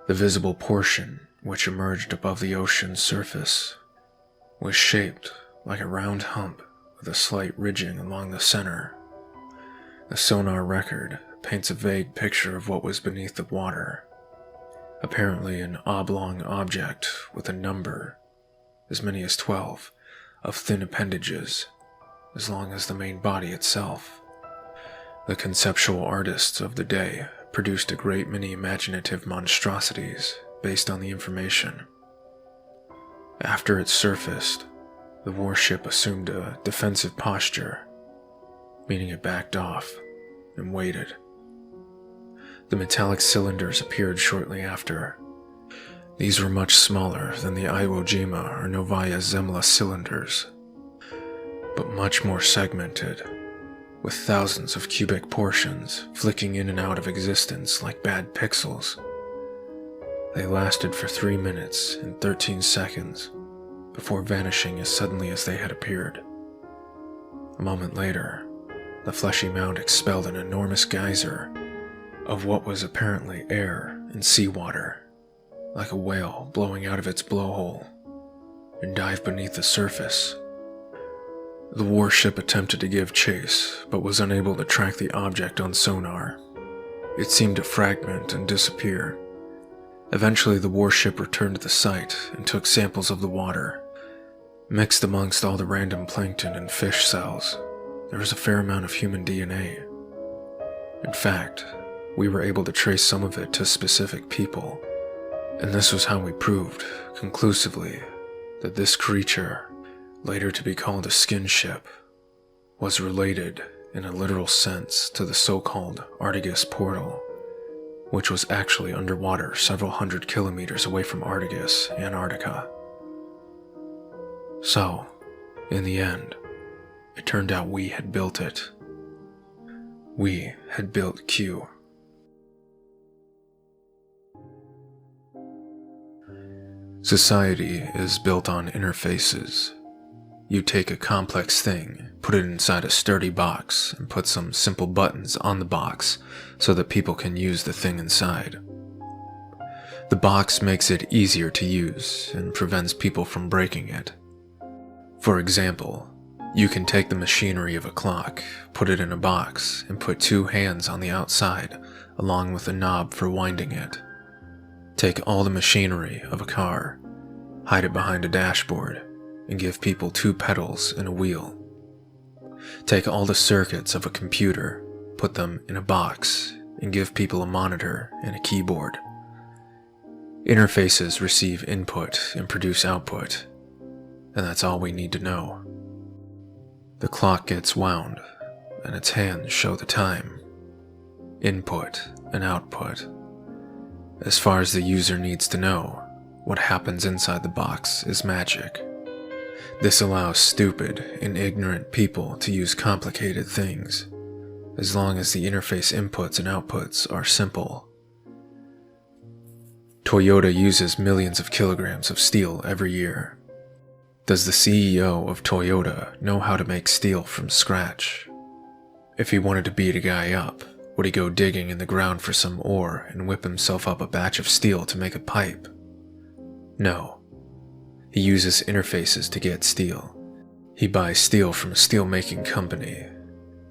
The visible portion, which emerged above the ocean's surface, was shaped like a round hump with a slight ridging along the center. The sonar record paints a vague picture of what was beneath the water, apparently an oblong object with a number, as many as 12, of thin appendages, as long as the main body itself. The conceptual artists of the day produced a great many imaginative monstrosities based on the information. After it surfaced, the warship assumed a defensive posture, meaning it backed off and waited. The metallic cylinders appeared shortly after. These were much smaller than the Iwo Jima or Novaya Zemlya cylinders, but much more segmented, with thousands of cubic portions flicking in and out of existence like bad pixels. They lasted for 3 minutes and 13 seconds before vanishing as suddenly as they had appeared. A moment later, the fleshy mound expelled an enormous geyser of what was apparently air and seawater, like a whale blowing out of its blowhole, and dived beneath the surface. The warship attempted to give chase, but was unable to track the object on sonar. It seemed to fragment and disappear. Eventually, the warship returned to the site and took samples of the water. Mixed amongst all the random plankton and fish cells, there was a fair amount of human DNA. In fact, we were able to trace some of it to specific people, and this was how we proved, conclusively, that this creature, later to be called a skin ship, was related, in a literal sense, to the so-called Artigas portal, which was actually underwater several hundred kilometers away from Artigas, Antarctica. So, in the end, it turned out we had built it. We had built Q. Society is built on interfaces. You take a complex thing, put it inside a sturdy box, and put some simple buttons on the box so that people can use the thing inside. The box makes it easier to use and prevents people from breaking it. For example, you can take the machinery of a clock, put it in a box, and put 2 hands on the outside, along with a knob for winding it. Take all the machinery of a car, hide it behind a dashboard, and give people 2 pedals and a wheel. Take all the circuits of a computer, put them in a box, and give people a monitor and a keyboard. Interfaces receive input and produce output, and that's all we need to know. The clock gets wound, and its hands show the time. Input and output. As far as the user needs to know, what happens inside the box is magic. This allows stupid and ignorant people to use complicated things, as long as the interface inputs and outputs are simple. Toyota uses millions of kilograms of steel every year. Does the CEO of Toyota know how to make steel from scratch? If he wanted to beat a guy up, would he go digging in the ground for some ore and whip himself up a batch of steel to make a pipe? No. He uses interfaces to get steel. He buys steel from a steel-making company,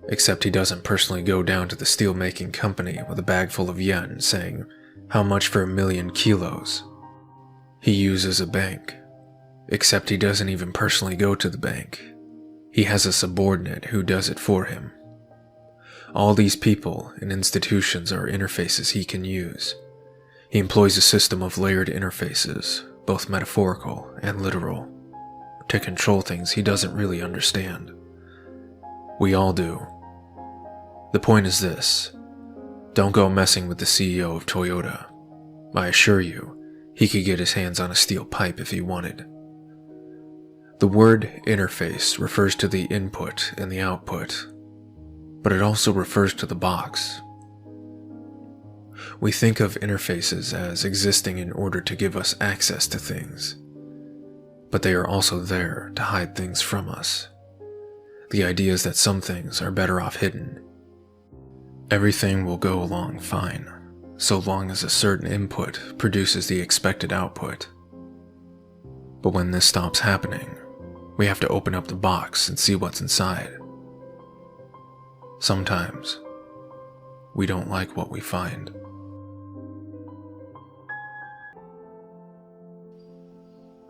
except he doesn't personally go down to the steel-making company with a bag full of yen saying, "How much for 1,000,000 kilos?" He uses a bank, except he doesn't even personally go to the bank. He has a subordinate who does it for him. All these people and institutions are interfaces he can use. He employs a system of layered interfaces, both metaphorical and literal, to control things he doesn't really understand. We all do. The point is this: don't go messing with the CEO of Toyota. I assure you, he could get his hands on a steel pipe if he wanted. The word interface refers to the input and the output, but it also refers to the box. We think of interfaces as existing in order to give us access to things, but they are also there to hide things from us. The idea is that some things are better off hidden. Everything will go along fine, so long as a certain input produces the expected output. But when this stops happening, we have to open up the box and see what's inside. Sometimes, we don't like what we find.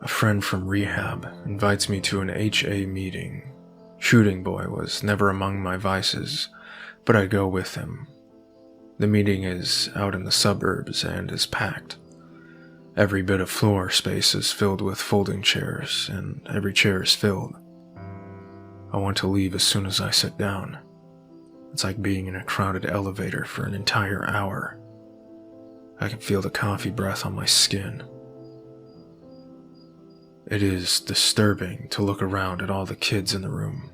A friend from rehab invites me to an HA meeting. Shooting boy was never among my vices, but I go with him. The meeting is out in the suburbs and is packed. Every bit of floor space is filled with folding chairs, and every chair is filled. I want to leave as soon as I sit down. It's like being in a crowded elevator for an entire hour. I can feel the coffee breath on my skin. It is disturbing to look around at all the kids in the room.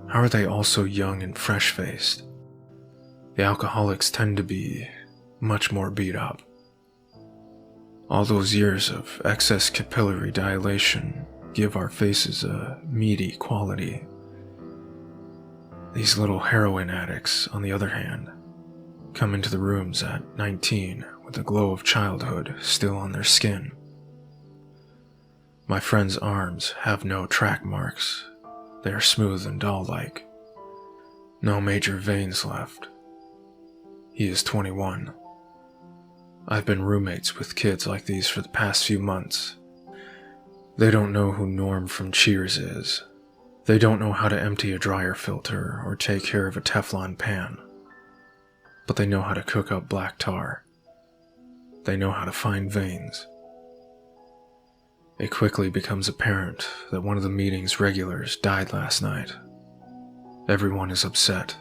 How are they all so young and fresh-faced? The alcoholics tend to be much more beat up. All those years of excess capillary dilation give our faces a meaty quality. These little heroin addicts, on the other hand, come into the rooms at 19 with the glow of childhood still on their skin. My friend's arms have no track marks. They are smooth and doll-like. No major veins left. He is 21. I've been roommates with kids like these for the past few months. They don't know who Norm from Cheers is. They don't know how to empty a dryer filter or take care of a Teflon pan. But they know how to cook up black tar. They know how to find veins. It quickly becomes apparent that one of the meeting's regulars died last night. Everyone is upset.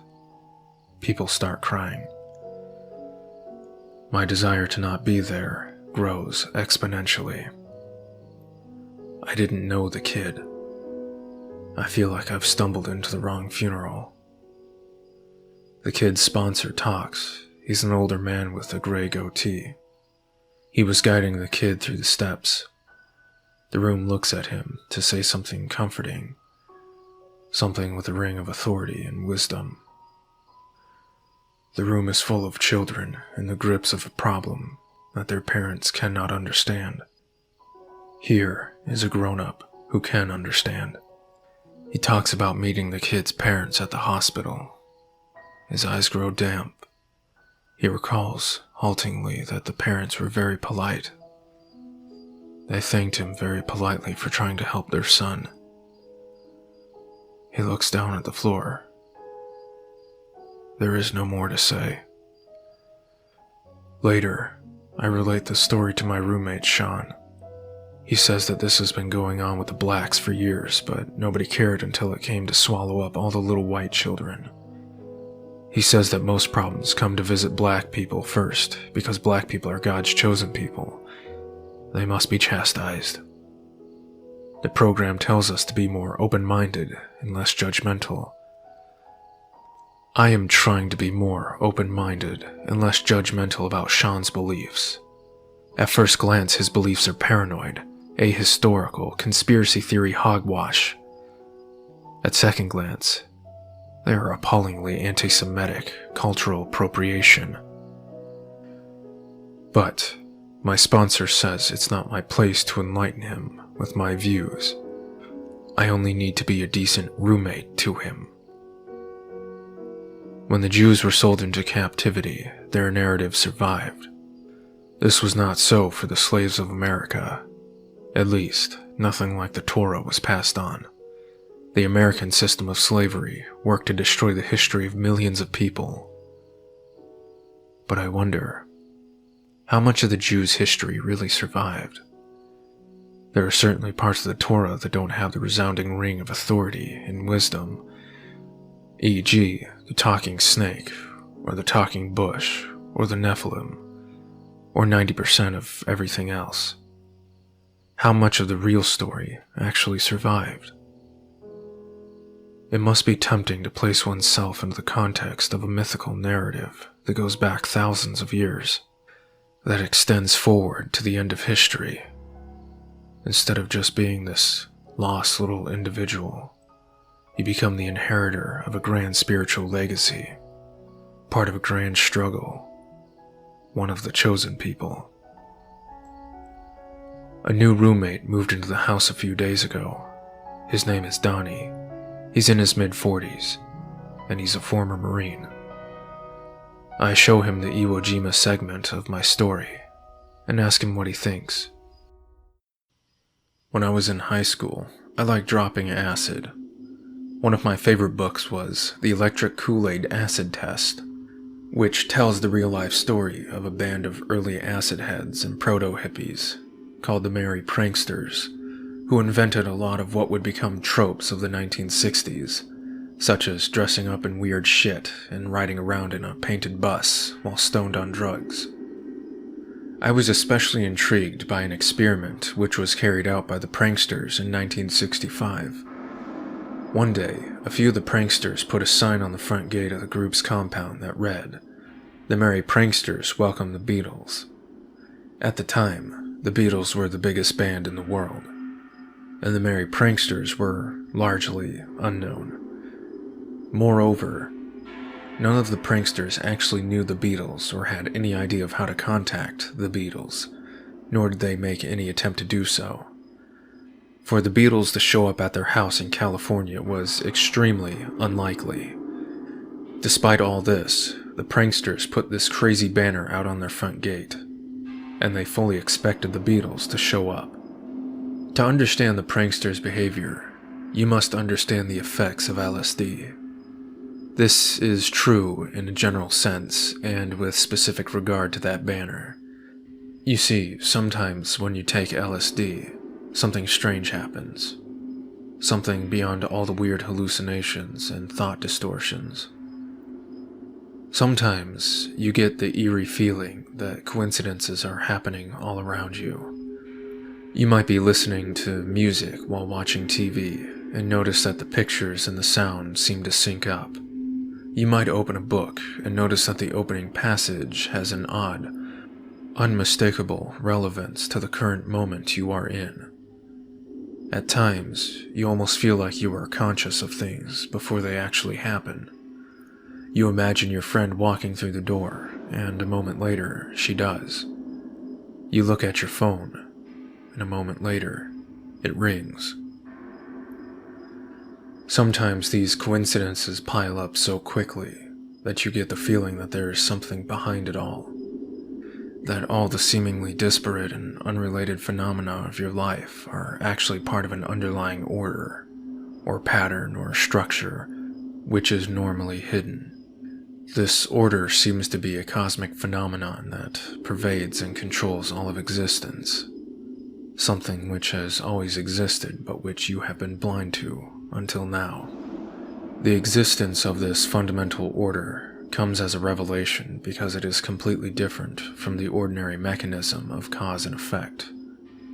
People start crying. My desire to not be there grows exponentially. I didn't know the kid. I feel like I've stumbled into the wrong funeral. The kid's sponsor talks. He's an older man with a gray goatee. He was guiding the kid through the steps. The room looks at him to say something comforting, something with a ring of authority and wisdom. The room is full of children in the grips of a problem that their parents cannot understand. Here is a grown-up who can understand. He talks about meeting the kid's parents at the hospital. His eyes grow damp. He recalls, haltingly, that the parents were very polite. They thanked him very politely for trying to help their son. He looks down at the floor. There is no more to say. Later, I relate the story to my roommate, Sean. He says that this has been going on with the blacks for years, but nobody cared until it came to swallow up all the little white children. He says that most problems come to visit black people first, because black people are God's chosen people. They must be chastised. The program tells us to be more open-minded and less judgmental. I am trying to be more open-minded and less judgmental about Sean's beliefs. At first glance, his beliefs are paranoid, ahistorical, conspiracy theory hogwash. At second glance, they are appallingly anti-Semitic, cultural appropriation. But my sponsor says it's not my place to enlighten him with my views. I only need to be a decent roommate to him. When the Jews were sold into captivity, their narrative survived. This was not so for the slaves of America. At least, nothing like the Torah was passed on. The American system of slavery worked to destroy the history of millions of people. But I wonder, how much of the Jews' history really survived? There are certainly parts of the Torah that don't have the resounding ring of authority and wisdom, e.g., the talking snake, or the talking bush, or the Nephilim, or 90% of everything else. How much of the real story actually survived? It must be tempting to place oneself into the context of a mythical narrative that goes back thousands of years, that extends forward to the end of history, instead of just being this lost little individual. You become the inheritor of a grand spiritual legacy, part of a grand struggle, one of the chosen people. A new roommate moved into the house a few days ago. His name is Donnie. He's in his mid-40s, and he's a former Marine. I show him the Iwo Jima segment of my story, and ask him what he thinks. When I was in high school, I liked dropping acid. One of my favorite books was The Electric Kool-Aid Acid Test, which tells the real-life story of a band of early acid heads and proto-hippies called the Merry Pranksters, who invented a lot of what would become tropes of the 1960s, such as dressing up in weird shit and riding around in a painted bus while stoned on drugs. I was especially intrigued by an experiment which was carried out by the pranksters in 1965. One day, a few of the pranksters put a sign on the front gate of the group's compound that read, "The Merry Pranksters welcome the Beatles." At the time, the Beatles were the biggest band in the world, and the Merry Pranksters were largely unknown. Moreover, none of the pranksters actually knew the Beatles or had any idea of how to contact the Beatles, nor did they make any attempt to do so. For the Beatles to show up at their house in California was extremely unlikely. Despite all this, the pranksters put this crazy banner out on their front gate, and they fully expected the Beatles to show up. To understand the pranksters' behavior, you must understand the effects of LSD. This is true in a general sense, and with specific regard to that banner. You see, sometimes when you take LSD, something strange happens. Something beyond all the weird hallucinations and thought distortions. Sometimes you get the eerie feeling that coincidences are happening all around you. You might be listening to music while watching TV and notice that the pictures and the sound seem to sync up. You might open a book and notice that the opening passage has an odd, unmistakable relevance to the current moment you are in. At times, you almost feel like you are conscious of things before they actually happen. You imagine your friend walking through the door, and a moment later, she does. You look at your phone, and a moment later, it rings. Sometimes these coincidences pile up so quickly that you get the feeling that there is something behind it all. That all the seemingly disparate and unrelated phenomena of your life are actually part of an underlying order, or pattern, or structure, which is normally hidden. This order seems to be a cosmic phenomenon that pervades and controls all of existence. Something which has always existed, but which you have been blind to until now. The existence of this fundamental order comes as a revelation because it is completely different from the ordinary mechanism of cause and effect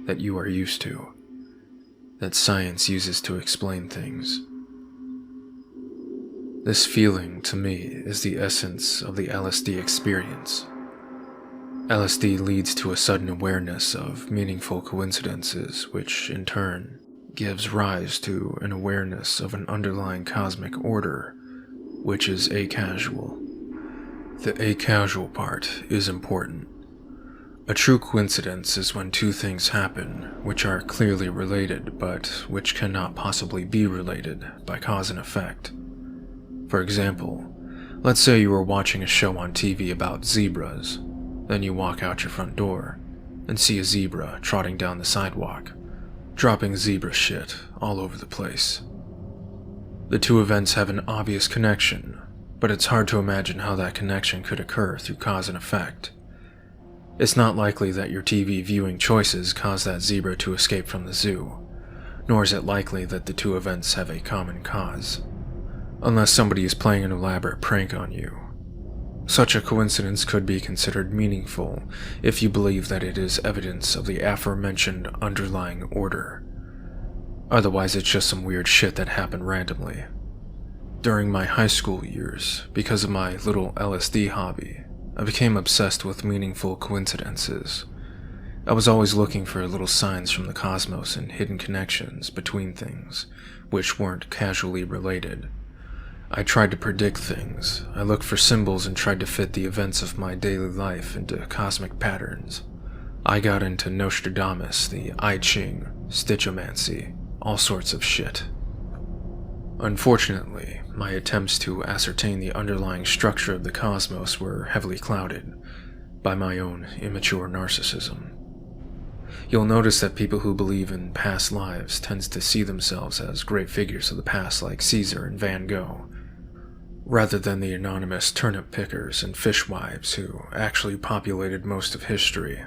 that you are used to, that science uses to explain things. This feeling, to me, is the essence of the LSD experience. LSD leads to a sudden awareness of meaningful coincidences, which, in turn, gives rise to an awareness of an underlying cosmic order, which is acasual. The acasual part is important. A true coincidence is when two things happen which are clearly related but which cannot possibly be related by cause and effect. For example, let's say you are watching a show on TV about zebras, then you walk out your front door and see a zebra trotting down the sidewalk, dropping zebra shit all over the place. The two events have an obvious connection, but it's hard to imagine how that connection could occur through cause and effect. It's not likely that your TV viewing choices caused that zebra to escape from the zoo, nor is it likely that the two events have a common cause, unless somebody is playing an elaborate prank on you. Such a coincidence could be considered meaningful if you believe that it is evidence of the aforementioned underlying order. Otherwise, it's just some weird shit that happened randomly. During my high school years, because of my little LSD hobby, I became obsessed with meaningful coincidences. I was always looking for little signs from the cosmos and hidden connections between things, which weren't casually related. I tried to predict things. I looked for symbols and tried to fit the events of my daily life into cosmic patterns. I got into Nostradamus, the I Ching, Stitchomancy, all sorts of shit. Unfortunately, my attempts to ascertain the underlying structure of the cosmos were heavily clouded by my own immature narcissism. You'll notice that people who believe in past lives tend to see themselves as great figures of the past like Caesar and Van Gogh, rather than the anonymous turnip pickers and fishwives who actually populated most of history.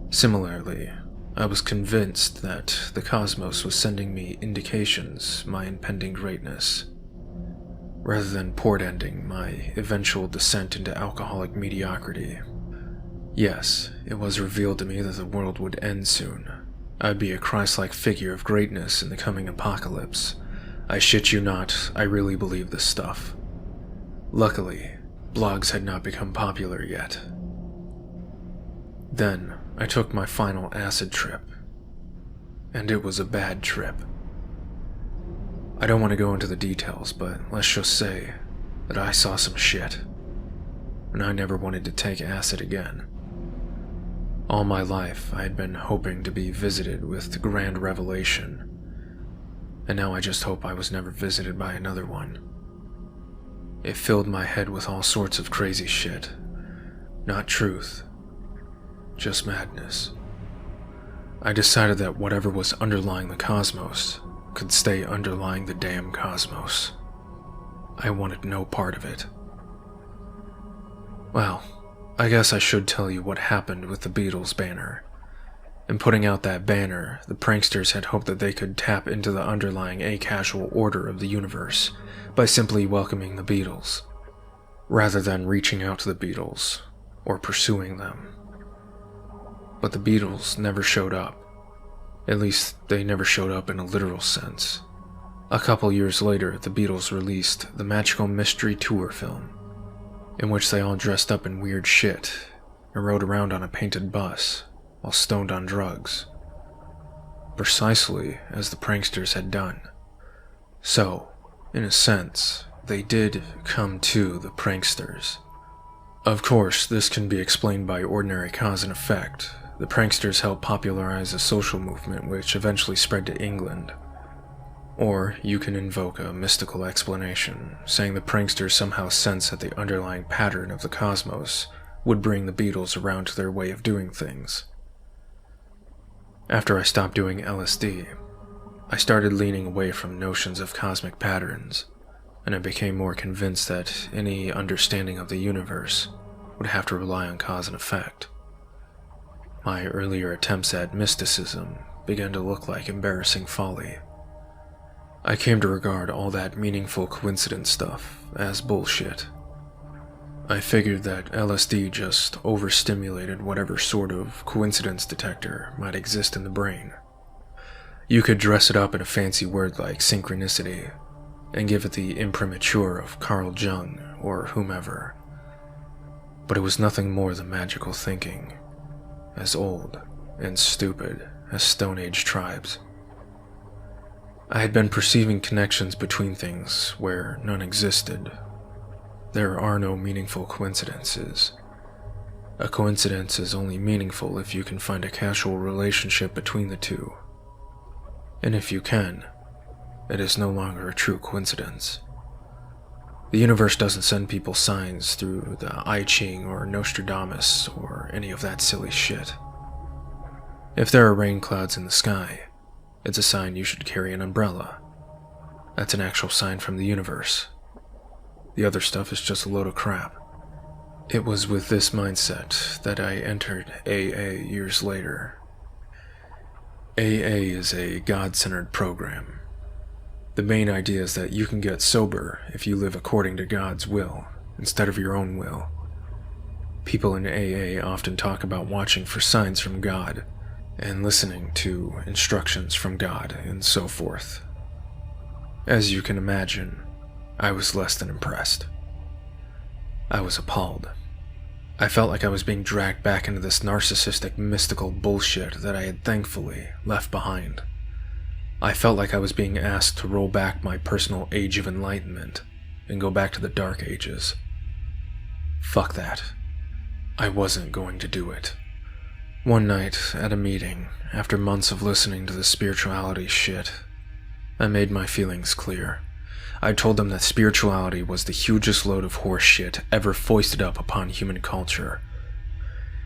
Similarly, I was convinced that the cosmos was sending me indications of my impending greatness, rather than portending my eventual descent into alcoholic mediocrity. Yes, it was revealed to me that the world would end soon. I'd be a Christ-like figure of greatness in the coming apocalypse. I shit you not, I really believe this stuff. Luckily, blogs had not become popular yet. Then, I took my final acid trip. And it was a bad trip. I don't want to go into the details, but let's just say that I saw some shit. And I never wanted to take acid again. All my life, I had been hoping to be visited with the grand revelation. And now I just hope I was never visited by another one. It filled my head with all sorts of crazy shit. Not truth. Just madness. I decided that whatever was underlying the cosmos could stay underlying the damn cosmos. I wanted no part of it. Well, I guess I should tell you what happened with the Beatles banner. In putting out that banner, the pranksters had hoped that they could tap into the underlying acasual order of the universe by simply welcoming the Beatles, rather than reaching out to the Beatles or pursuing them. But the Beatles never showed up. At least, they never showed up in a literal sense. A couple years later, the Beatles released the Magical Mystery Tour film, in which they all dressed up in weird shit and rode around on a painted bus while stoned on drugs, precisely as the pranksters had done. So, in a sense, they did come to the pranksters. Of course, this can be explained by ordinary cause and effect. The pranksters helped popularize a social movement which eventually spread to England. Or you can invoke a mystical explanation, saying the pranksters somehow sensed that the underlying pattern of the cosmos would bring the Beatles around to their way of doing things. After I stopped doing LSD, I started leaning away from notions of cosmic patterns, and I became more convinced that any understanding of the universe would have to rely on cause and effect. My earlier attempts at mysticism began to look like embarrassing folly. I came to regard all that meaningful coincidence stuff as bullshit. I figured that LSD just overstimulated whatever sort of coincidence detector might exist in the brain. You could dress it up in a fancy word like synchronicity, and give it the imprimatur of Carl Jung or whomever. But it was nothing more than magical thinking, as old and stupid as Stone Age tribes. I had been perceiving connections between things where none existed. There are no meaningful coincidences. A coincidence is only meaningful if you can find a casual relationship between the two. And if you can, it is no longer a true coincidence. The universe doesn't send people signs through the I Ching or Nostradamus or any of that silly shit. If there are rain clouds in the sky, it's a sign you should carry an umbrella. That's an actual sign from the universe. The other stuff is just a load of crap. It was with this mindset that I entered AA years later. AA is a God-centered program. The main idea is that you can get sober if you live according to God's will, instead of your own will. People in AA often talk about watching for signs from God, and listening to instructions from God, and so forth. As you can imagine, I was less than impressed. I was appalled. I felt like I was being dragged back into this narcissistic, mystical bullshit that I had thankfully left behind. I felt like I was being asked to roll back my personal age of enlightenment and go back to the Dark Ages. Fuck that. I wasn't going to do it. One night, at a meeting, after months of listening to the spirituality shit, I made my feelings clear. I told them that spirituality was the hugest load of horse shit ever foisted up upon human culture.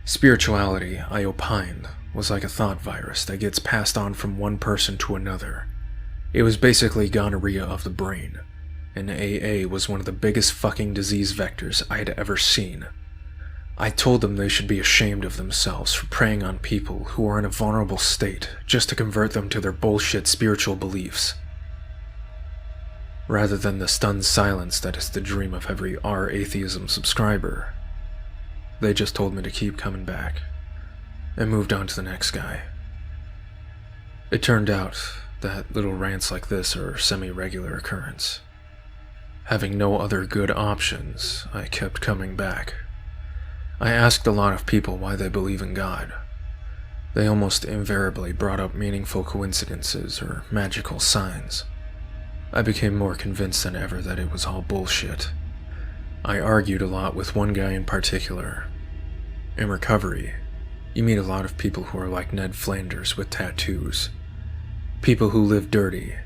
Spirituality, I opined, was like a thought virus that gets passed on from one person to another. It was basically gonorrhea of the brain, and AA was one of the biggest fucking disease vectors I had ever seen. I told them they should be ashamed of themselves for preying on people who are in a vulnerable state just to convert them to their bullshit spiritual beliefs. Rather than the stunned silence that is the dream of every R-atheism subscriber, they just told me to keep coming back, and moved on to the next guy. It turned out that little rants like this are a semi-regular occurrence. Having no other good options, I kept coming back. I asked a lot of people why they believe in God. They almost invariably brought up meaningful coincidences or magical signs. I became more convinced than ever that it was all bullshit. I argued a lot with one guy in particular. In recovery, you meet a lot of people who are like Ned Flanders with tattoos. People who lived dirty,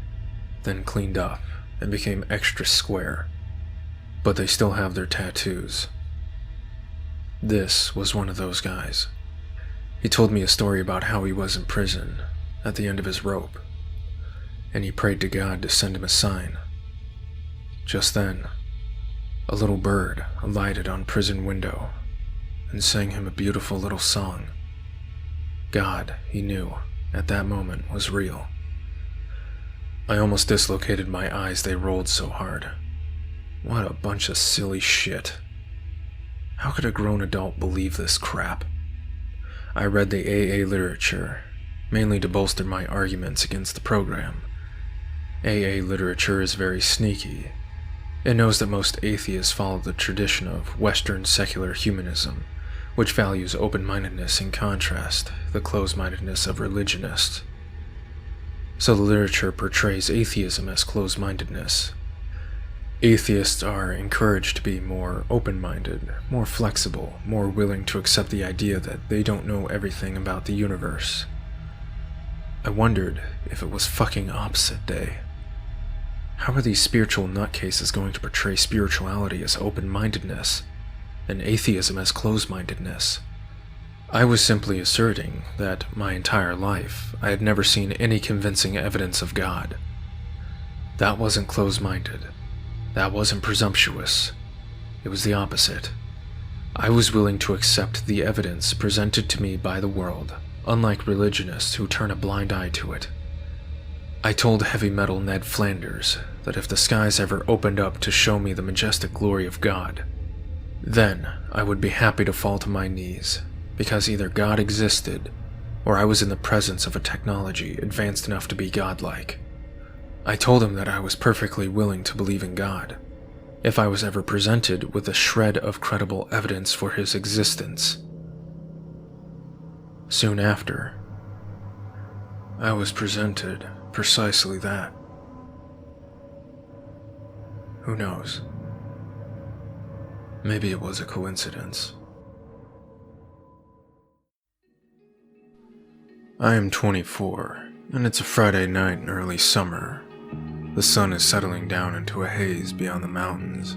then cleaned up and became extra square, but they still have their tattoos. This was one of those guys. He told me a story about how he was in prison, at the end of his rope, and he prayed to God to send him a sign. Just then, a little bird alighted on prison window and sang him a beautiful little song. God, he knew, at that moment was real. I almost dislocated my eyes, they rolled so hard. What a bunch of silly shit. How could a grown adult believe this crap? I read the AA literature, mainly to bolster my arguments against the program. AA literature is very sneaky. It knows that most atheists follow the tradition of Western secular humanism, which values open-mindedness in contrast, the closed-mindedness of religionists. So the literature portrays atheism as closed-mindedness. Atheists are encouraged to be more open-minded, more flexible, more willing to accept the idea that they don't know everything about the universe. I wondered if it was fucking opposite day. How are these spiritual nutcases going to portray spirituality as open-mindedness, and atheism as closed-mindedness? I was simply asserting that my entire life I had never seen any convincing evidence of God. That wasn't closed-minded. That wasn't presumptuous. It was the opposite. I was willing to accept the evidence presented to me by the world, unlike religionists who turn a blind eye to it. I told heavy metal Ned Flanders that if the skies ever opened up to show me the majestic glory of God, then I would be happy to fall to my knees, because either God existed, or I was in the presence of a technology advanced enough to be godlike. I told him that I was perfectly willing to believe in God, if I was ever presented with a shred of credible evidence for his existence. Soon after, I was presented precisely that. Who knows? Maybe it was a coincidence. I am 24, and it's a Friday night in early summer. The sun is settling down into a haze beyond the mountains,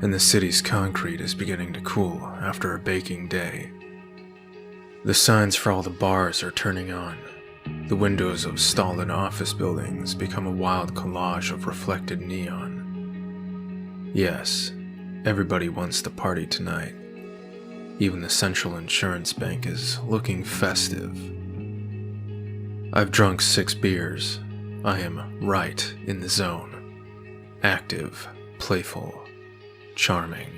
and the city's concrete is beginning to cool after a baking day. The signs for all the bars are turning on. The windows of stolid office buildings become a wild collage of reflected neon. Yes, everybody wants to party tonight. Even the Central Insurance Bank is looking festive. I've drunk 6 beers. I am right in the zone. Active, playful, charming.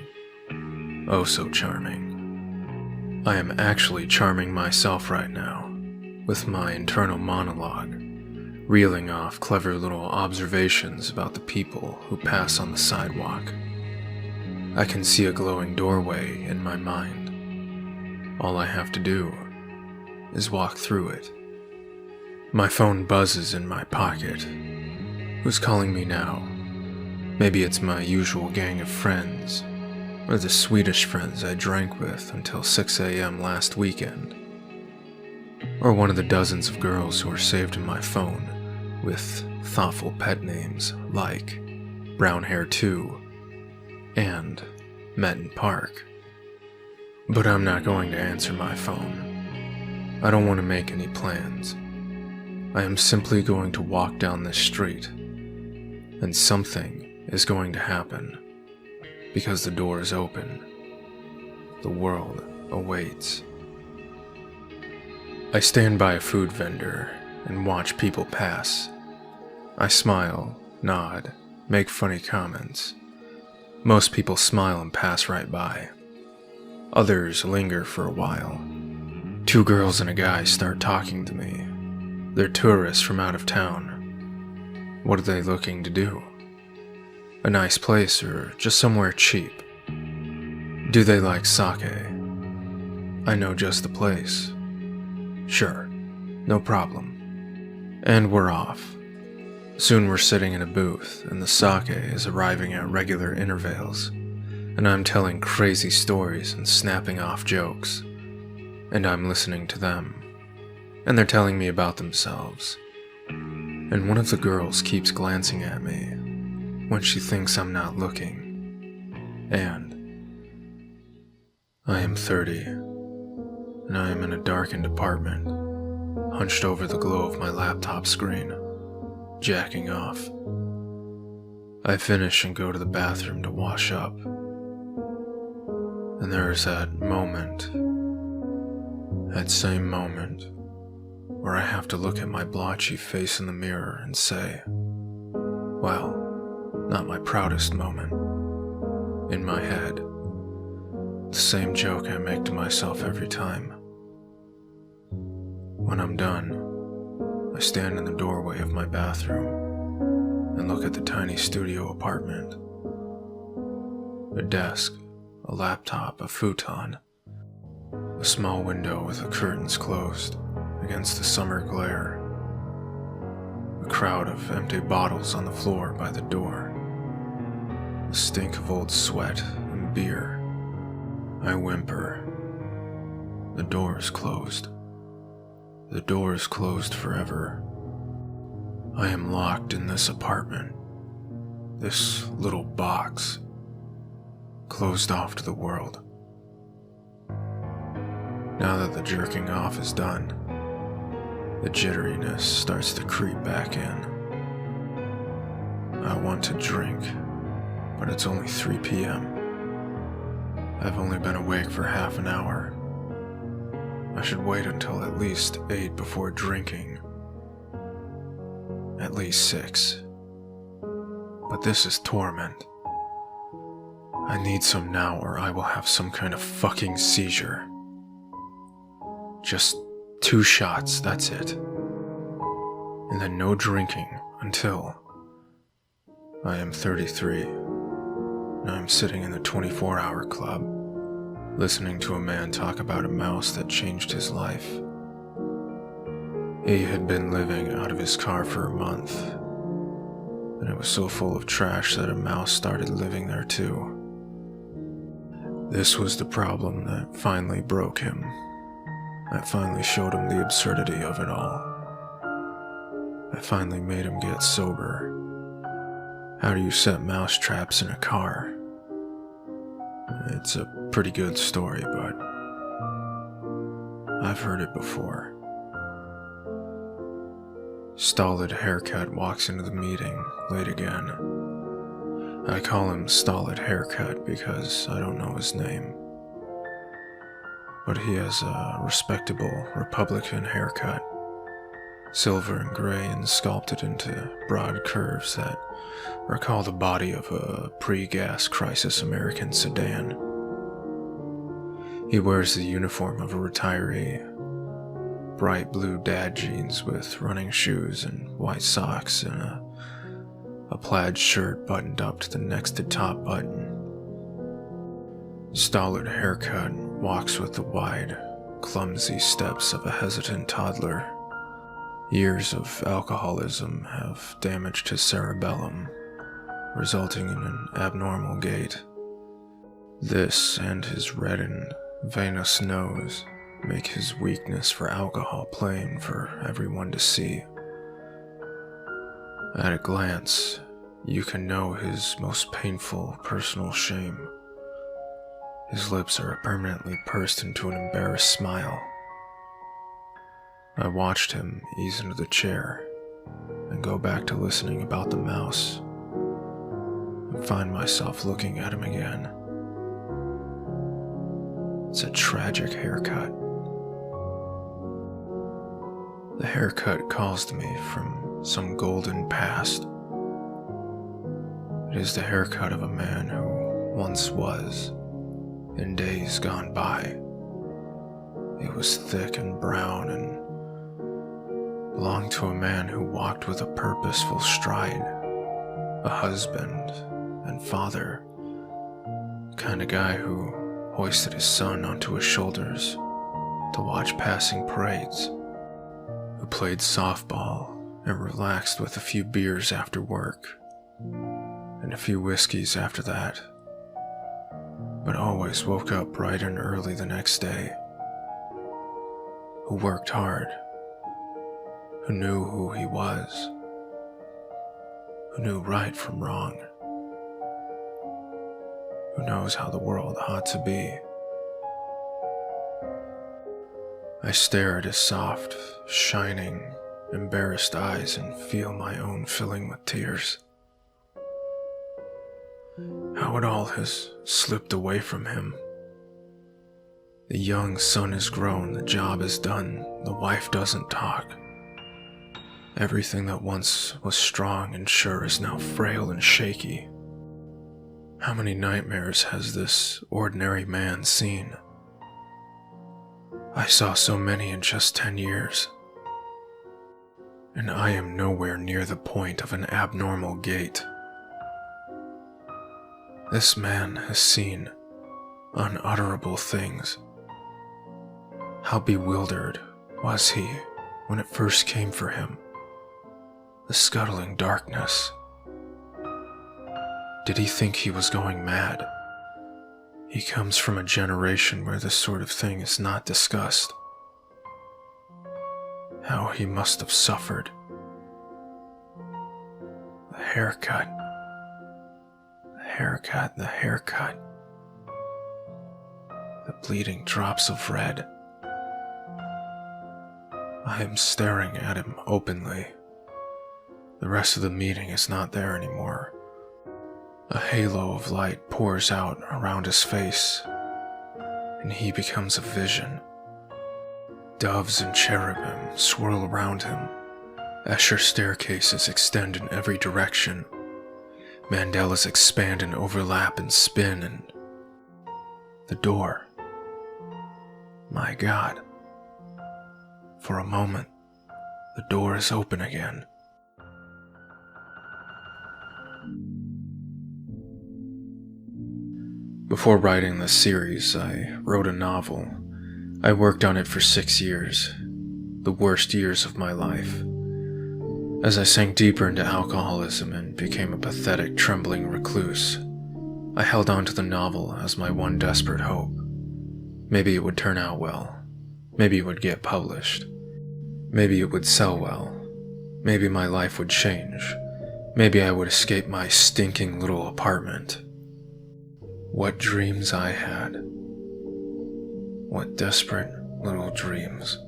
Oh so charming. I am actually charming myself right now, with my internal monologue, reeling off clever little observations about the people who pass on the sidewalk. I can see a glowing doorway in my mind. All I have to do is walk through it. My phone buzzes in my pocket. Who's calling me now? Maybe it's my usual gang of friends, or the Swedish friends I drank with until 6 a.m. last weekend, or one of the dozens of girls who are saved in my phone with thoughtful pet names like Brown Hair 2 and Metten Park. But I'm not going to answer my phone. I don't want to make any plans. I am simply going to walk down this street, and something is going to happen, because the door is open. The world awaits. I stand by a food vendor and watch people pass. I smile, nod, make funny comments. Most people smile and pass right by. Others linger for a while. 2 girls and a guy start talking to me. They're tourists from out of town. What are they looking to do? A nice place or just somewhere cheap? Do they like sake? I know just the place. Sure, no problem. And we're off. Soon we're sitting in a booth, and the sake is arriving at regular intervals, and I'm telling crazy stories and snapping off jokes, and I'm listening to them, and they're telling me about themselves. And one of the girls keeps glancing at me when she thinks I'm not looking. And I am 30, and I am in a darkened apartment, hunched over the glow of my laptop screen, jacking off. I finish and go to the bathroom to wash up. And there is that same moment, where I have to look at my blotchy face in the mirror and say, well, not my proudest moment. In my head, the same joke I make to myself every time. When I'm done, I stand in the doorway of my bathroom and look at the tiny studio apartment. A desk, a laptop, a futon, a small window with the curtains closed against the summer glare, a crowd of empty bottles on the floor by the door, the stink of old sweat and beer. I whimper. The door is closed. The door is closed forever. I am locked in this apartment, this little box, closed off to the world. Now that the jerking off is done, the jitteriness starts to creep back in. I want to drink, but it's only 3 p.m. I've only been awake for half an hour. I should wait until at least 8 before drinking. At least 6. But this is torment. I need some now or I will have some kind of fucking seizure. Just 2 shots, that's it. And then no drinking until I am 33. And I'm sitting in the 24-hour club, listening to a man talk about a mouse that changed his life. He had been living out of his car for a month, and it was so full of trash that a mouse started living there too. This was the problem that finally broke him, I finally showed him the absurdity of it all. I finally made him get sober. How do you set mouse traps in a car? It's a pretty good story, but I've heard it before. Stolid Haircut walks into the meeting, late again. I call him Stolid Haircut because I don't know his name. But he has a respectable Republican haircut. Silver and gray and sculpted into broad curves that recall the body of a pre-gas crisis American sedan. He wears the uniform of a retiree. Bright blue dad jeans with running shoes and white socks and a plaid shirt buttoned up to the next to top button. Stolid Haircut walks with the wide, clumsy steps of a hesitant toddler. Years of alcoholism have damaged his cerebellum, resulting in an abnormal gait. This and his red and venous nose make his weakness for alcohol plain for everyone to see. At a glance, you can know his most painful personal shame. His lips are permanently pursed into an embarrassed smile. I watched him ease into the chair and go back to listening about the mouse and find myself looking at him again. It's a tragic haircut. The haircut calls to me from some golden past. It is the haircut of a man who once was, in days gone by. It was thick and brown and belonged to a man who walked with a purposeful stride, a husband and father, the kind of guy who hoisted his son onto his shoulders to watch passing parades, who played softball and relaxed with a few beers after work, and a few whiskeys after that, but always woke up bright and early the next day, who worked hard, who knew who he was, who knew right from wrong, who knows how the world ought to be. I stare at his soft, shining, embarrassed eyes and feel my own filling with tears. How it all has slipped away from him. The young son is grown, the job is done, the wife doesn't talk. Everything that once was strong and sure is now frail and shaky. How many nightmares has this ordinary man seen? I saw so many in just 10 years. And I am nowhere near the point of an abnormal gait. This man has seen unutterable things. How bewildered was he when it first came for him? The scuttling darkness. Did he think he was going mad? He comes from a generation where this sort of thing is not discussed. How he must have suffered. The haircut. The haircut, the haircut. The bleeding drops of red. I am staring at him openly. The rest of the meeting is not there anymore. A halo of light pours out around his face, and he becomes a vision. Doves and cherubim swirl around him. Escher staircases extend in every direction. Mandalas expand and overlap and spin, and the door. My God. For a moment, the door is open again. Before writing this series, I wrote a novel. I worked on it for 6 years, the worst years of my life. As I sank deeper into alcoholism and became a pathetic, trembling recluse, I held on to the novel as my one desperate hope. Maybe it would turn out well. Maybe it would get published. Maybe it would sell well. Maybe my life would change. Maybe I would escape my stinking little apartment. What dreams I had. What desperate little dreams.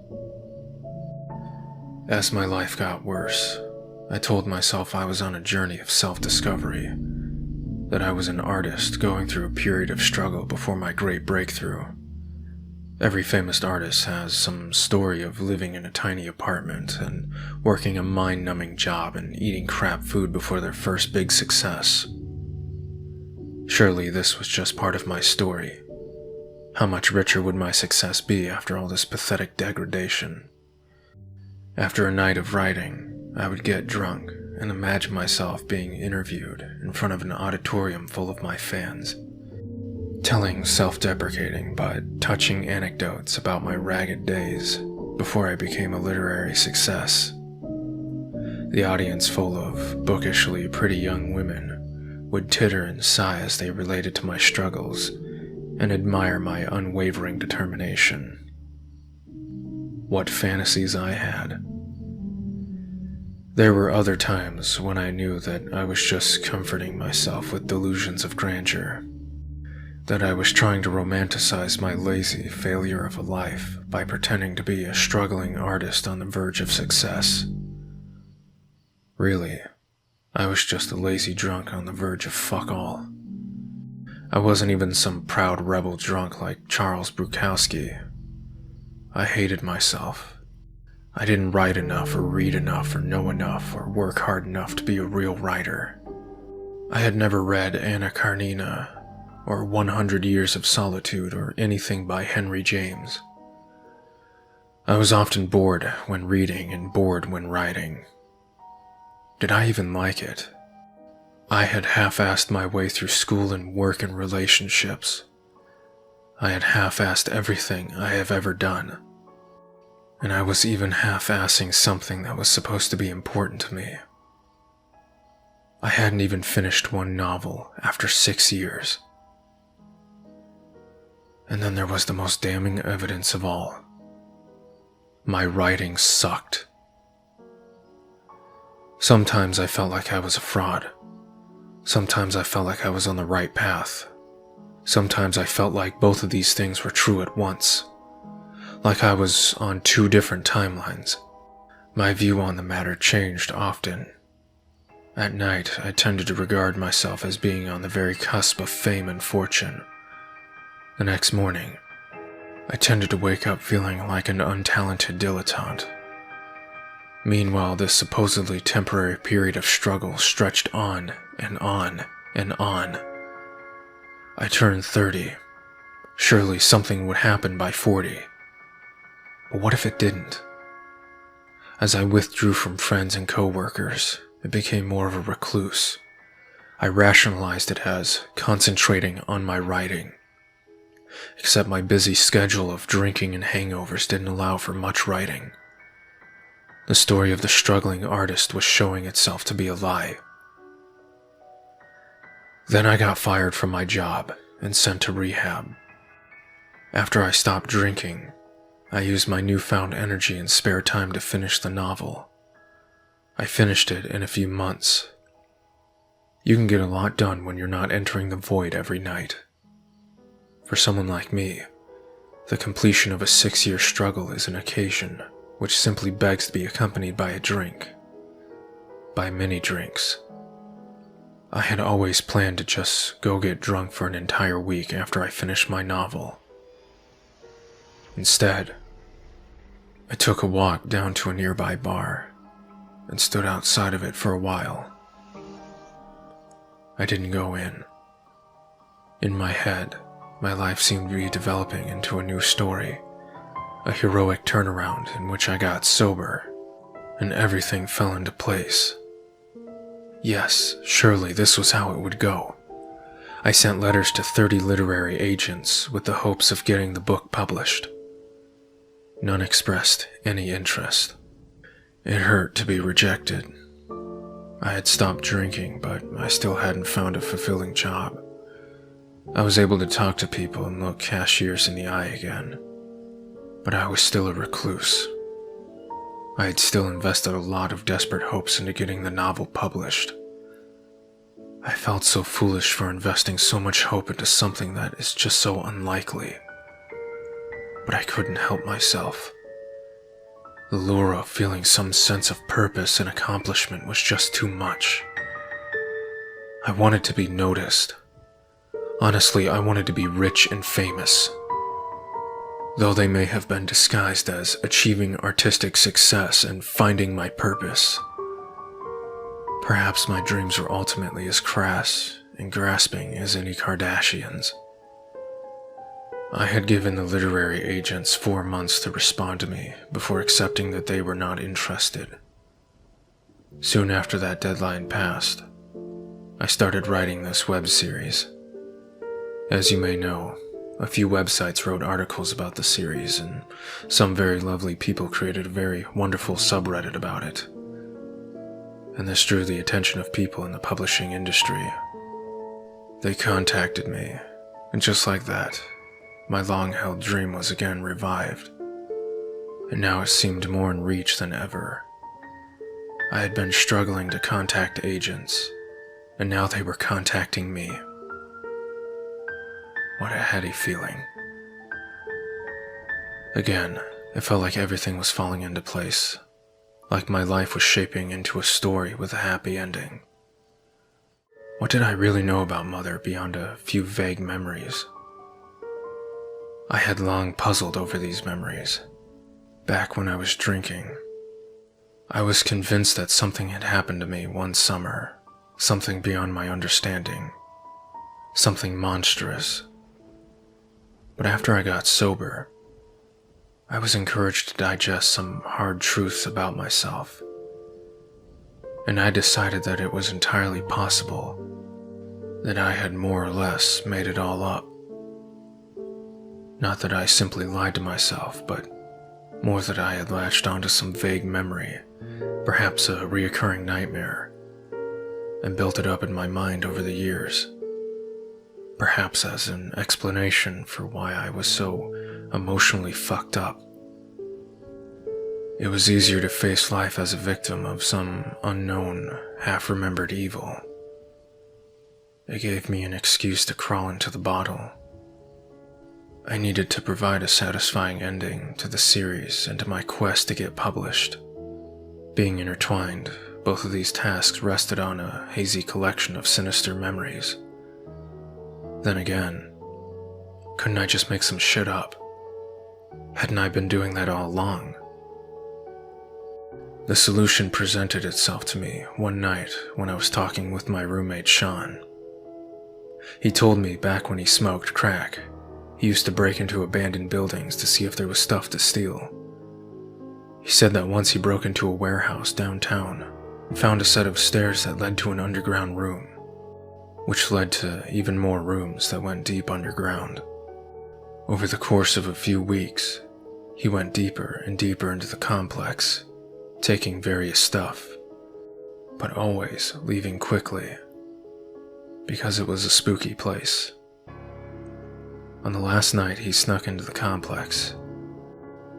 As my life got worse, I told myself I was on a journey of self-discovery, that I was an artist going through a period of struggle before my great breakthrough. Every famous artist has some story of living in a tiny apartment and working a mind-numbing job and eating crap food before their first big success. Surely this was just part of my story. How much richer would my success be after all this pathetic degradation? After a night of writing, I would get drunk and imagine myself being interviewed in front of an auditorium full of my fans, telling self-deprecating but touching anecdotes about my ragged days before I became a literary success. The audience, full of bookishly pretty young women, would titter and sigh as they related to my struggles and admire my unwavering determination. What fantasies I had. There were other times when I knew that I was just comforting myself with delusions of grandeur, that I was trying to romanticize my lazy failure of a life by pretending to be a struggling artist on the verge of success. Really, I was just a lazy drunk on the verge of fuck all. I wasn't even some proud rebel drunk like Charles Bukowski. I hated myself. I didn't write enough or read enough or know enough or work hard enough to be a real writer. I had never read Anna Karenina or 100 Years of Solitude or anything by Henry James. I was often bored when reading and bored when writing. Did I even like it? I had half-assed my way through school and work and relationships. I had half-assed everything I have ever done. And I was even half-assing something that was supposed to be important to me. I hadn't even finished one novel after 6 years. And then there was the most damning evidence of all. My writing sucked. Sometimes I felt like I was a fraud. Sometimes I felt like I was on the right path. Sometimes I felt like both of these things were true at once. Like I was on two different timelines. My view on the matter changed often. At night, I tended to regard myself as being on the very cusp of fame and fortune. The next morning, I tended to wake up feeling like an untalented dilettante. Meanwhile, this supposedly temporary period of struggle stretched on and on and on. I turned 30. Surely something would happen by 40. But what if it didn't? As I withdrew from friends and co-workers, it became more of a recluse. I rationalized it as concentrating on my writing. Except my busy schedule of drinking and hangovers didn't allow for much writing. The story of the struggling artist was showing itself to be a lie. Then I got fired from my job and sent to rehab. After I stopped drinking, I used my newfound energy and spare time to finish the novel. I finished it in a few months. You can get a lot done when you're not entering the void every night. For someone like me, the completion of a 6-year struggle is an occasion which simply begs to be accompanied by a drink. By many drinks. I had always planned to just go get drunk for an entire week after I finished my novel. Instead, I took a walk down to a nearby bar and stood outside of it for a while. I didn't go in. In my head, my life seemed to be developing into a new story, a heroic turnaround in which I got sober, and everything fell into place. Yes, surely this was how it would go. I sent letters to 30 literary agents with the hopes of getting the book published. None expressed any interest. It hurt to be rejected. I had stopped drinking, but I still hadn't found a fulfilling job. I was able to talk to people and look cashiers in the eye again. But I was still a recluse. I had still invested a lot of desperate hopes into getting the novel published. I felt so foolish for investing so much hope into something that is just so unlikely. But I couldn't help myself. The lure of feeling some sense of purpose and accomplishment was just too much. I wanted to be noticed. Honestly, I wanted to be rich and famous. Though they may have been disguised as achieving artistic success and finding my purpose. Perhaps my dreams were ultimately as crass and grasping as any Kardashians. I had given the literary agents 4 months to respond to me before accepting that they were not interested. Soon after that deadline passed, I started writing this web series. As you may know, a few websites wrote articles about the series, and some very lovely people created a very wonderful subreddit about it. And this drew the attention of people in the publishing industry. They contacted me, and just like that, my long-held dream was again revived. And now it seemed more in reach than ever. I had been struggling to contact agents, and now they were contacting me. What a heady feeling. Again, it felt like everything was falling into place, like my life was shaping into a story with a happy ending. What did I really know about Mother beyond a few vague memories? I had long puzzled over these memories. Back when I was drinking, I was convinced that something had happened to me one summer, something beyond my understanding, something monstrous. But after I got sober, I was encouraged to digest some hard truths about myself. And I decided that it was entirely possible that I had more or less made it all up. Not that I simply lied to myself, but more that I had latched onto some vague memory, perhaps a reoccurring nightmare, and built it up in my mind over the years. Perhaps as an explanation for why I was so emotionally fucked up. It was easier to face life as a victim of some unknown, half-remembered evil. It gave me an excuse to crawl into the bottle. I needed to provide a satisfying ending to the series and to my quest to get published. Being intertwined, both of these tasks rested on a hazy collection of sinister memories. Then again, couldn't I just make some shit up? Hadn't I been doing that all along? The solution presented itself to me one night when I was talking with my roommate Sean. He told me back when he smoked crack, he used to break into abandoned buildings to see if there was stuff to steal. He said that once he broke into a warehouse downtown and found a set of stairs that led to an underground room, which led to even more rooms that went deep underground. Over the course of a few weeks, he went deeper and deeper into the complex, taking various stuff, but always leaving quickly, because it was a spooky place. On the last night he snuck into the complex,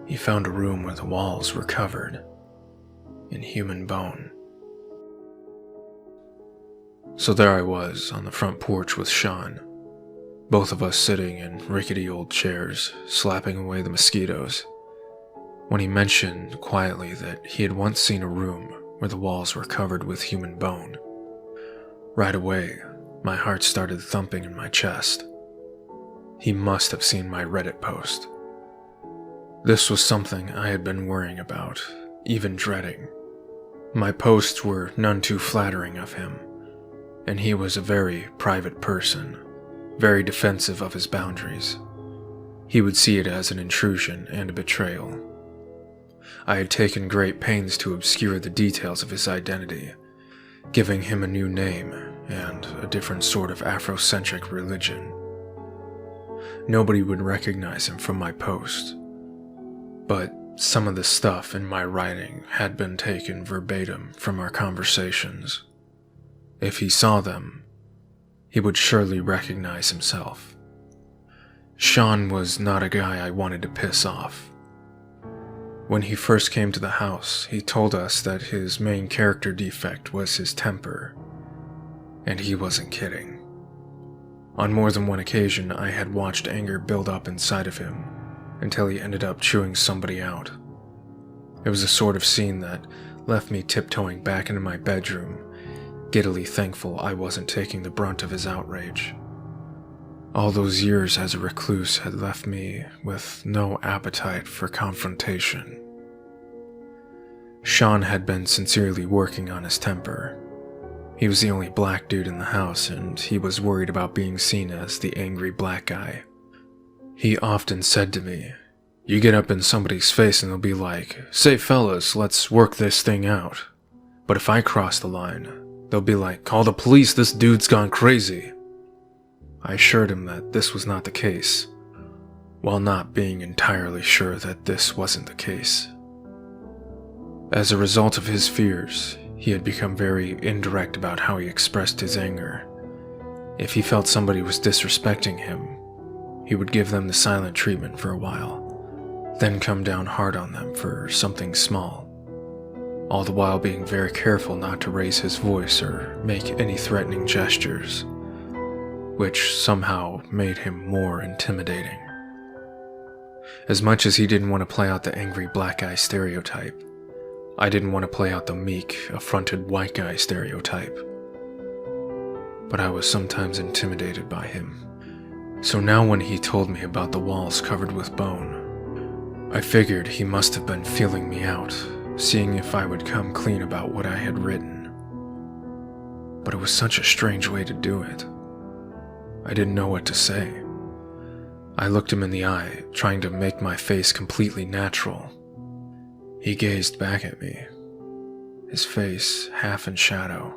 he found a room where the walls were covered in human bone. So there I was on the front porch with Sean, both of us sitting in rickety old chairs, slapping away the mosquitoes, when he mentioned quietly that he had once seen a room where the walls were covered with human bone. Right away, my heart started thumping in my chest. He must have seen my Reddit post. This was something I had been worrying about, even dreading. My posts were none too flattering of him, and he was a very private person, very defensive of his boundaries. He would see it as an intrusion and a betrayal. I had taken great pains to obscure the details of his identity, giving him a new name and a different sort of Afrocentric religion. Nobody would recognize him from my post, but some of the stuff in my writing had been taken verbatim from our conversations. If he saw them, he would surely recognize himself. Sean was not a guy I wanted to piss off. When he first came to the house, he told us that his main character defect was his temper. And he wasn't kidding. On more than one occasion, I had watched anger build up inside of him until he ended up chewing somebody out. It was a sort of scene that left me tiptoeing back into my bedroom, giddily thankful I wasn't taking the brunt of his outrage. All those years as a recluse had left me with no appetite for confrontation. Sean had been sincerely working on his temper. He was the only black dude in the house, and he was worried about being seen as the angry black guy. He often said to me, "You get up in somebody's face and they'll be like, 'Say fellas, let's work this thing out.' But if I cross the line, they'll be like, 'Call the police, this dude's gone crazy.'" I assured him that this was not the case, while not being entirely sure that this wasn't the case. As a result of his fears, he had become very indirect about how he expressed his anger. If he felt somebody was disrespecting him, he would give them the silent treatment for a while, then come down hard on them for something small, all the while being very careful not to raise his voice or make any threatening gestures, which somehow made him more intimidating. As much as he didn't want to play out the angry black guy stereotype, I didn't want to play out the meek, affronted white guy stereotype. But I was sometimes intimidated by him. So now when he told me about the walls covered with bone, I figured he must have been feeling me out, seeing if I would come clean about what I had written. But it was such a strange way to do it. I didn't know what to say. I looked him in the eye, trying to make my face completely natural. He gazed back at me, his face half in shadow,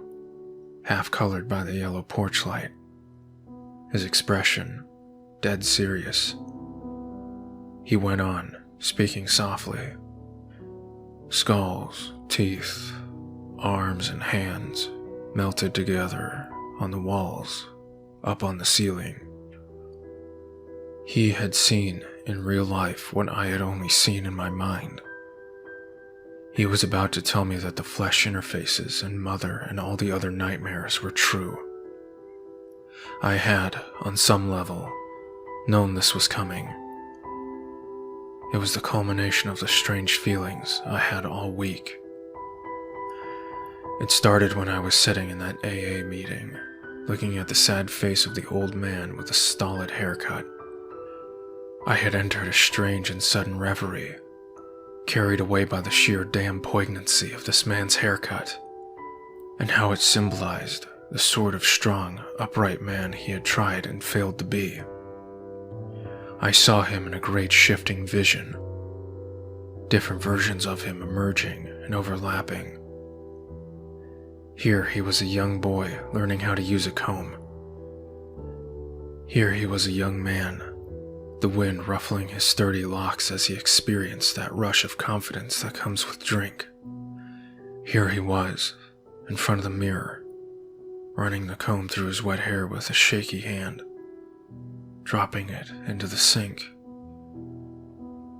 half colored by the yellow porch light, his expression dead serious. He went on, speaking softly. Skulls, teeth, arms and hands melted together on the walls, up on the ceiling. He had seen in real life what I had only seen in my mind. He was about to tell me that the flesh interfaces and Mother and all the other nightmares were true. I had, on some level, known this was coming. It was the culmination of the strange feelings I had all week. It started when I was sitting in that AA meeting, looking at the sad face of the old man with the stolid haircut. I had entered a strange and sudden reverie, carried away by the sheer damn poignancy of this man's haircut, and how it symbolized the sort of strong, upright man he had tried and failed to be. I saw him in a great shifting vision, different versions of him emerging and overlapping. Here he was a young boy learning how to use a comb. Here he was a young man, the wind ruffling his sturdy locks as he experienced that rush of confidence that comes with drink. Here he was, in front of the mirror, running the comb through his wet hair with a shaky hand, dropping it into the sink.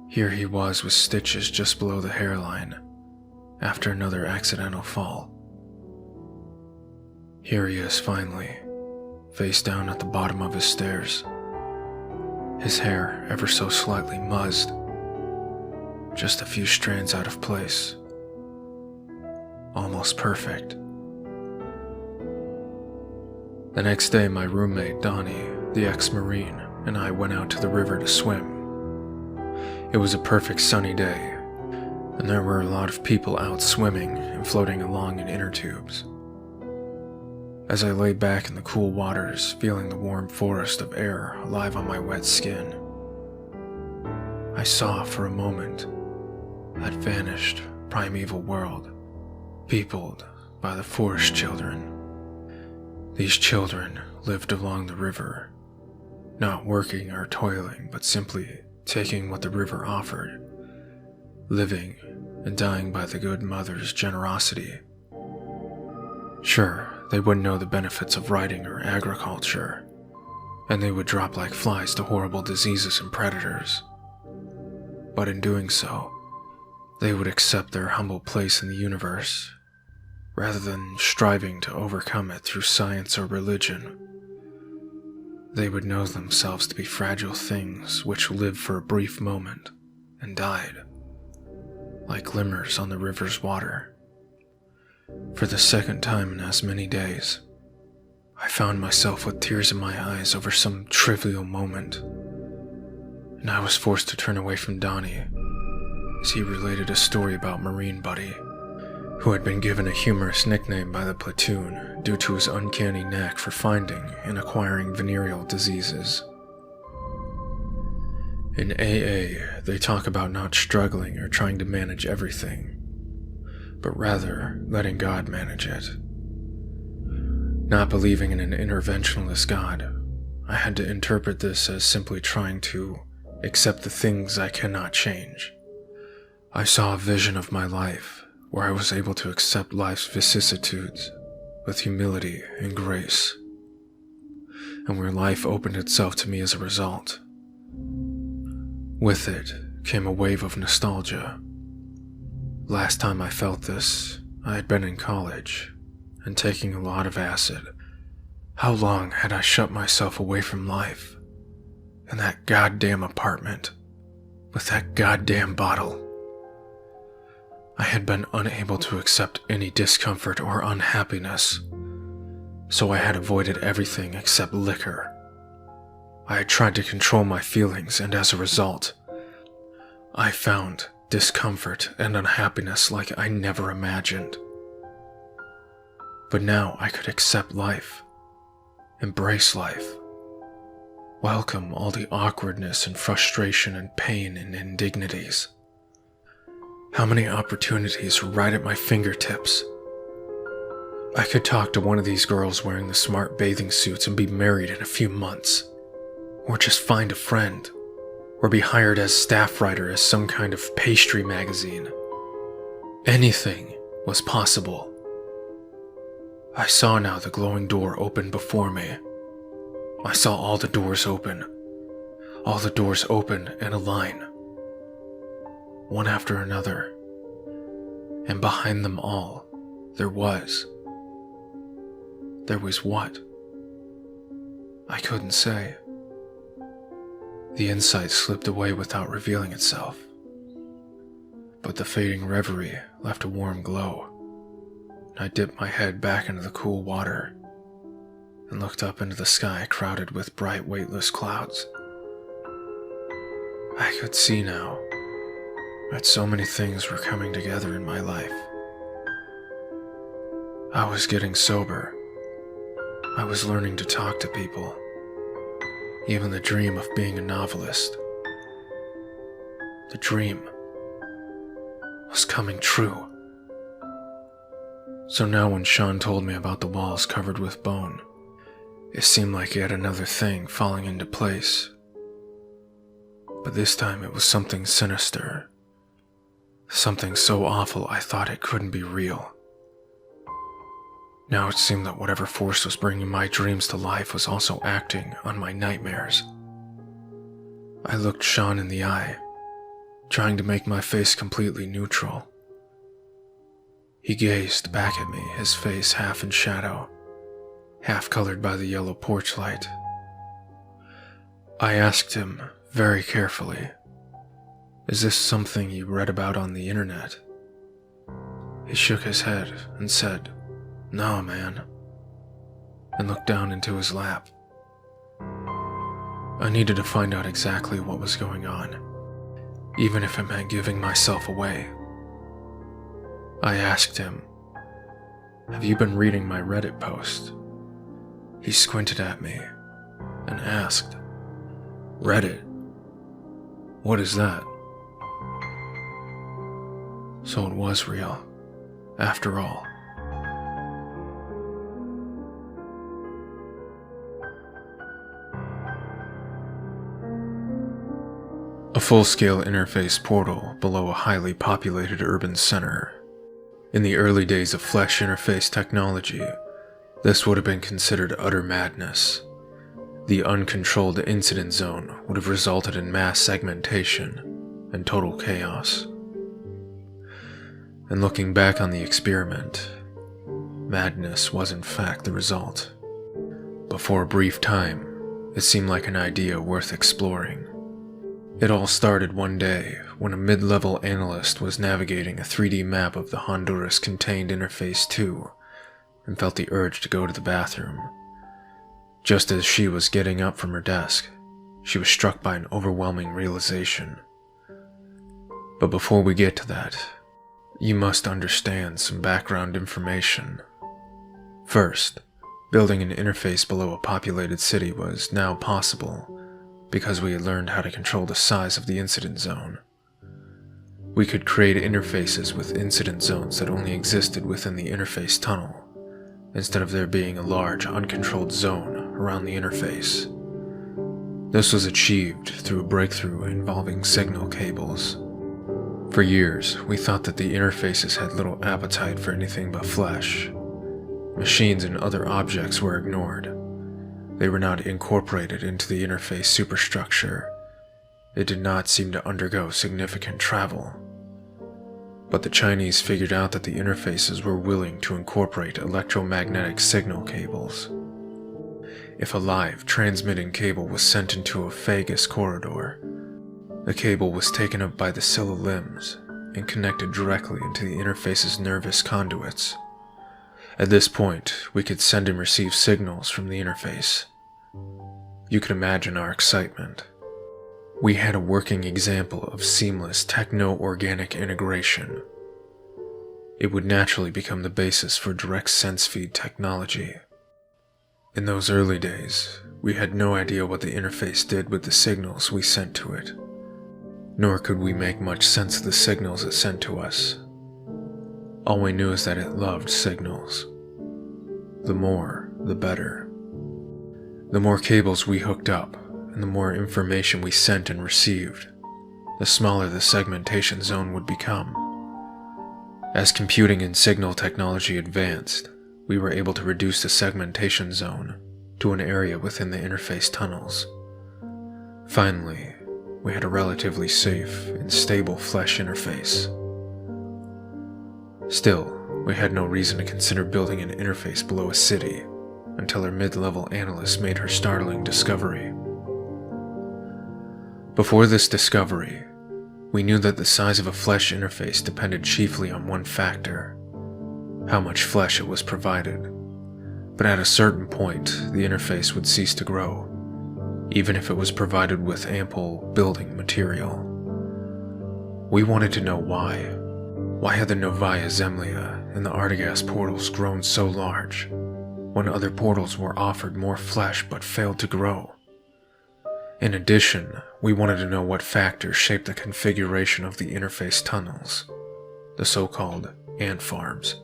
Here he was with stitches just below the hairline, after another accidental fall. Here he is finally, face down at the bottom of his stairs, his hair ever so slightly muzzed, just a few strands out of place. Almost perfect. The next day, my roommate, Donnie, the ex-Marine, and I went out to the river to swim. It was a perfect sunny day, and there were a lot of people out swimming and floating along in inner tubes. As I lay back in the cool waters, feeling the warm forest of air alive on my wet skin, I saw for a moment that vanished primeval world, peopled by the forest children. These children lived along the river, not working or toiling, but simply taking what the river offered, living and dying by the good mother's generosity. Sure, they wouldn't know the benefits of writing or agriculture, and they would drop like flies to horrible diseases and predators. But in doing so, they would accept their humble place in the universe, rather than striving to overcome it through science or religion. They would know themselves to be fragile things which lived for a brief moment and died, like glimmers on the river's water. For the second time in as many days, I found myself with tears in my eyes over some trivial moment, and I was forced to turn away from Donnie as he related a story about Marine Buddy, who had been given a humorous nickname by the platoon due to his uncanny knack for finding and acquiring venereal diseases. In AA, they talk about not struggling or trying to manage everything, but rather letting God manage it. Not believing in an interventionist God, I had to interpret this as simply trying to accept the things I cannot change. I saw a vision of my life where I was able to accept life's vicissitudes with humility and grace, and where life opened itself to me as a result. With it came a wave of nostalgia. Last time I felt this, I had been in college and taking a lot of acid. How long had I shut myself away from life in that goddamn apartment with that goddamn bottle? I had been unable to accept any discomfort or unhappiness, so I had avoided everything except liquor. I had tried to control my feelings, and as a result, I found discomfort and unhappiness like I never imagined. But now I could accept life, embrace life, welcome all the awkwardness and frustration and pain and indignities. How many opportunities were right at my fingertips? I could talk to one of these girls wearing the smart bathing suits and be married in a few months, or just find a friend, or be hired as staff writer as some kind of pastry magazine. Anything was possible. I saw now the glowing door open before me. I saw all the doors open in a line, one after another, and behind them all, there was what? I couldn't say. The insight slipped away without revealing itself, but the fading reverie left a warm glow. I dipped my head back into the cool water and looked up into the sky crowded with bright, weightless clouds. I could see now that so many things were coming together in my life. I was getting sober. I was learning to talk to people. Even the dream of being a novelist, the dream was coming true. So now when Sean told me about the walls covered with bone, it seemed like yet another thing falling into place. But this time it was something sinister. Something so awful I thought it couldn't be real. Now it seemed that whatever force was bringing my dreams to life was also acting on my nightmares. I looked Sean in the eye, trying to make my face completely neutral. He gazed back at me, his face half in shadow, half colored by the yellow porch light. I asked him very carefully, "Is this something you read about on the internet?" He shook his head and said, "No, man," and looked down into his lap. I needed to find out exactly what was going on, even if it meant giving myself away. I asked him, "Have you been reading my Reddit post?" He squinted at me and asked, "Reddit? What is that?" So it was real, after all. A full-scale interface portal below a highly populated urban center. In the early days of flesh interface technology, this would have been considered utter madness. The uncontrolled incident zone would have resulted in mass segmentation and total chaos. And looking back on the experiment, madness was in fact the result. But for a brief time, it seemed like an idea worth exploring. It all started one day when a mid-level analyst was navigating a 3D map of the Honduras Contained Interface 2 and felt the urge to go to the bathroom. Just as she was getting up from her desk, she was struck by an overwhelming realization. But before we get to that, you must understand some background information. First, building an interface below a populated city was now possible because we had learned how to control the size of the incident zone. We could create interfaces with incident zones that only existed within the interface tunnel, instead of there being a large, uncontrolled zone around the interface. This was achieved through a breakthrough involving signal cables. For years, we thought that the interfaces had little appetite for anything but flesh. Machines and other objects were ignored. They were not incorporated into the interface superstructure. It did not seem to undergo significant travel. But the Chinese figured out that the interfaces were willing to incorporate electromagnetic signal cables. If a live transmitting cable was sent into a phagous corridor, the cable was taken up by the cella limbs and connected directly into the interface's nervous conduits. At this point, we could send and receive signals from the interface. You can imagine our excitement. We had a working example of seamless techno-organic integration. It would naturally become the basis for direct sense feed technology. In those early days, we had no idea what the interface did with the signals we sent to it, nor could we make much sense of the signals it sent to us. All we knew is that it loved signals. The more, the better. The more cables we hooked up, and the more information we sent and received, the smaller the segmentation zone would become. As computing and signal technology advanced, we were able to reduce the segmentation zone to an area within the interface tunnels. Finally, we had a relatively safe and stable flesh interface. Still, we had no reason to consider building an interface below a city until our mid-level analyst made her startling discovery. Before this discovery, we knew that the size of a flesh interface depended chiefly on one factor: how much flesh it was provided. But at a certain point, the interface would cease to grow, even if it was provided with ample building material. We wanted to know why. Why had the Novaya Zemlya and the Artigas portals grown so large, when other portals were offered more flesh but failed to grow? In addition, we wanted to know what factors shaped the configuration of the interface tunnels, the so-called ant farms.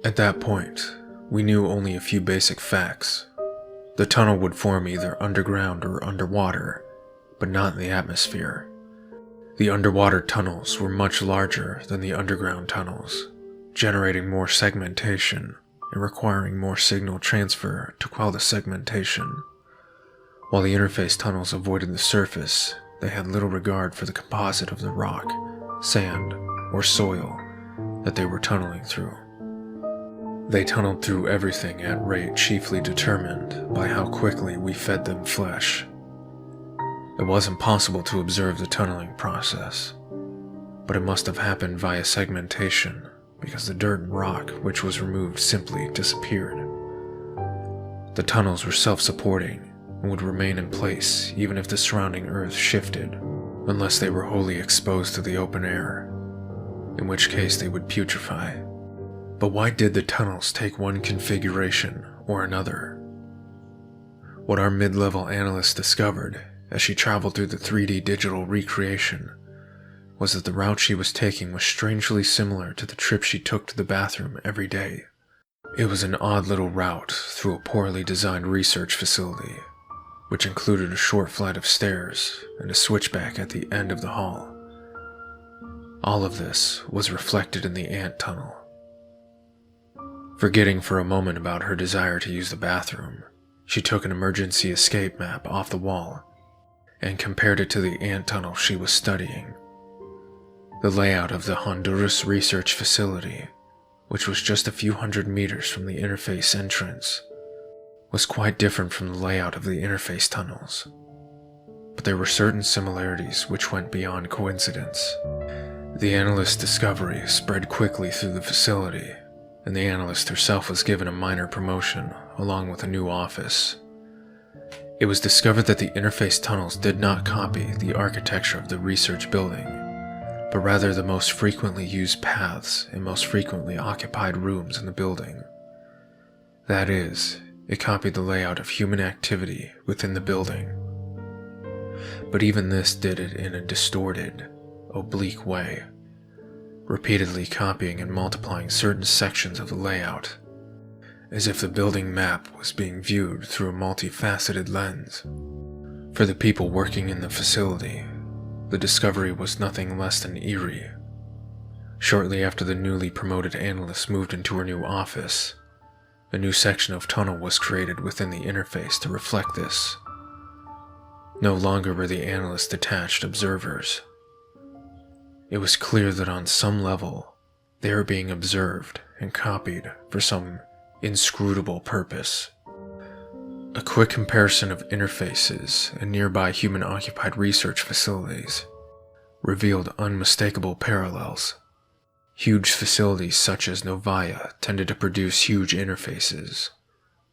At that point, we knew only a few basic facts. The tunnel would form either underground or underwater, but not in the atmosphere. The underwater tunnels were much larger than the underground tunnels, generating more segmentation and requiring more signal transfer to quell the segmentation. While the interface tunnels avoided the surface, they had little regard for the composite of the rock, sand, or soil that they were tunneling through. They tunneled through everything at rate chiefly determined by how quickly we fed them flesh. It wasn't possible to observe the tunneling process, but it must have happened via segmentation because the dirt and rock which was removed simply disappeared. The tunnels were self-supporting and would remain in place even if the surrounding earth shifted, unless they were wholly exposed to the open air, in which case they would putrefy. But why did the tunnels take one configuration or another? What our mid-level analyst discovered as she traveled through the 3D digital recreation was that the route she was taking was strangely similar to the trip she took to the bathroom every day. It was an odd little route through a poorly designed research facility, which included a short flight of stairs and a switchback at the end of the hall. All of this was reflected in the ant tunnel. Forgetting for a moment about her desire to use the bathroom, she took an emergency escape map off the wall and compared it to the ant tunnel she was studying. The layout of the Honduras Research Facility, which was just a few hundred meters from the interface entrance, was quite different from the layout of the interface tunnels. But there were certain similarities which went beyond coincidence. The analyst's discovery spread quickly through the facility, and the analyst herself was given a minor promotion along with a new office. It was discovered that the interface tunnels did not copy the architecture of the research building, but rather the most frequently used paths and most frequently occupied rooms in the building. That is, it copied the layout of human activity within the building. But even this did it in a distorted, oblique way, repeatedly copying and multiplying certain sections of the layout, as if the building map was being viewed through a multifaceted lens. For the people working in the facility, the discovery was nothing less than eerie. Shortly after the newly promoted analyst moved into her new office, a new section of tunnel was created within the interface to reflect this. No longer were the analysts detached observers. It was clear that on some level, they were being observed and copied for some inscrutable purpose. A quick comparison of interfaces and nearby human-occupied research facilities revealed unmistakable parallels. Huge facilities such as Novaya tended to produce huge interfaces.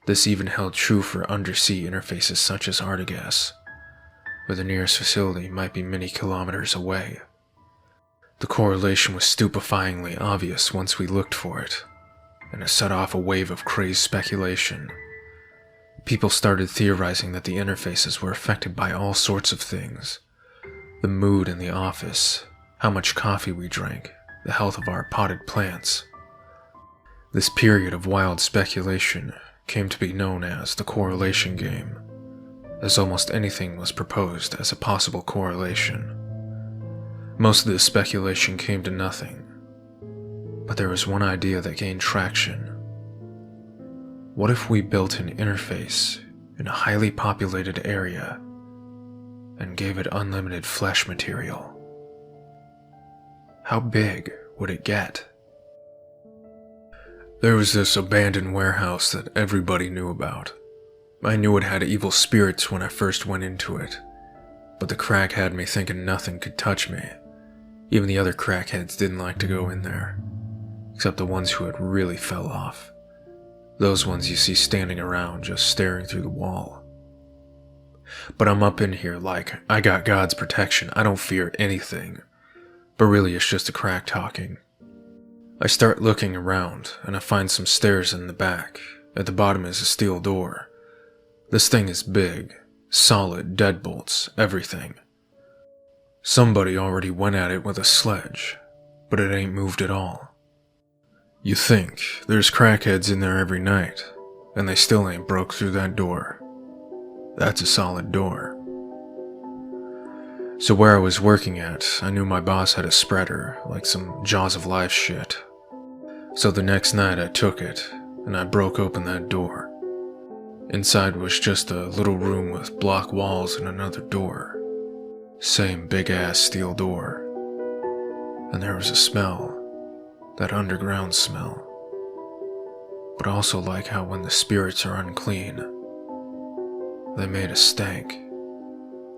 This even held true for undersea interfaces such as Artigas, where the nearest facility might be many kilometers away. The correlation was stupefyingly obvious once we looked for it, and it set off a wave of crazed speculation. People started theorizing that the interfaces were affected by all sorts of things. The mood in the office, how much coffee we drank, the health of our potted plants. This period of wild speculation came to be known as the correlation game, as almost anything was proposed as a possible correlation. Most of this speculation came to nothing, but there was one idea that gained traction. What if we built an interface in a highly populated area and gave it unlimited flesh material? How big would it get? There was this abandoned warehouse that everybody knew about. I knew it had evil spirits when I first went into it, but the crack had me thinking nothing could touch me. Even the other crackheads didn't like to go in there, except the ones who had really fell off. Those ones you see standing around just staring through the wall. But I'm up in here like, I got God's protection, I don't fear anything. But really it's just a crack talking. I start looking around, and I find some stairs in the back. At the bottom is a steel door. This thing is big, solid, deadbolts, everything. Somebody already went at it with a sledge, but it ain't moved at all. You think, there's crackheads in there every night, and they still ain't broke through that door. That's a solid door. So where I was working at, I knew my boss had a spreader, like some Jaws of Life shit. So the next night I took it, and I broke open that door. Inside was just a little room with block walls and another door. Same big-ass steel door. And there was a smell. That underground smell. But also like how when the spirits are unclean, they made a stank.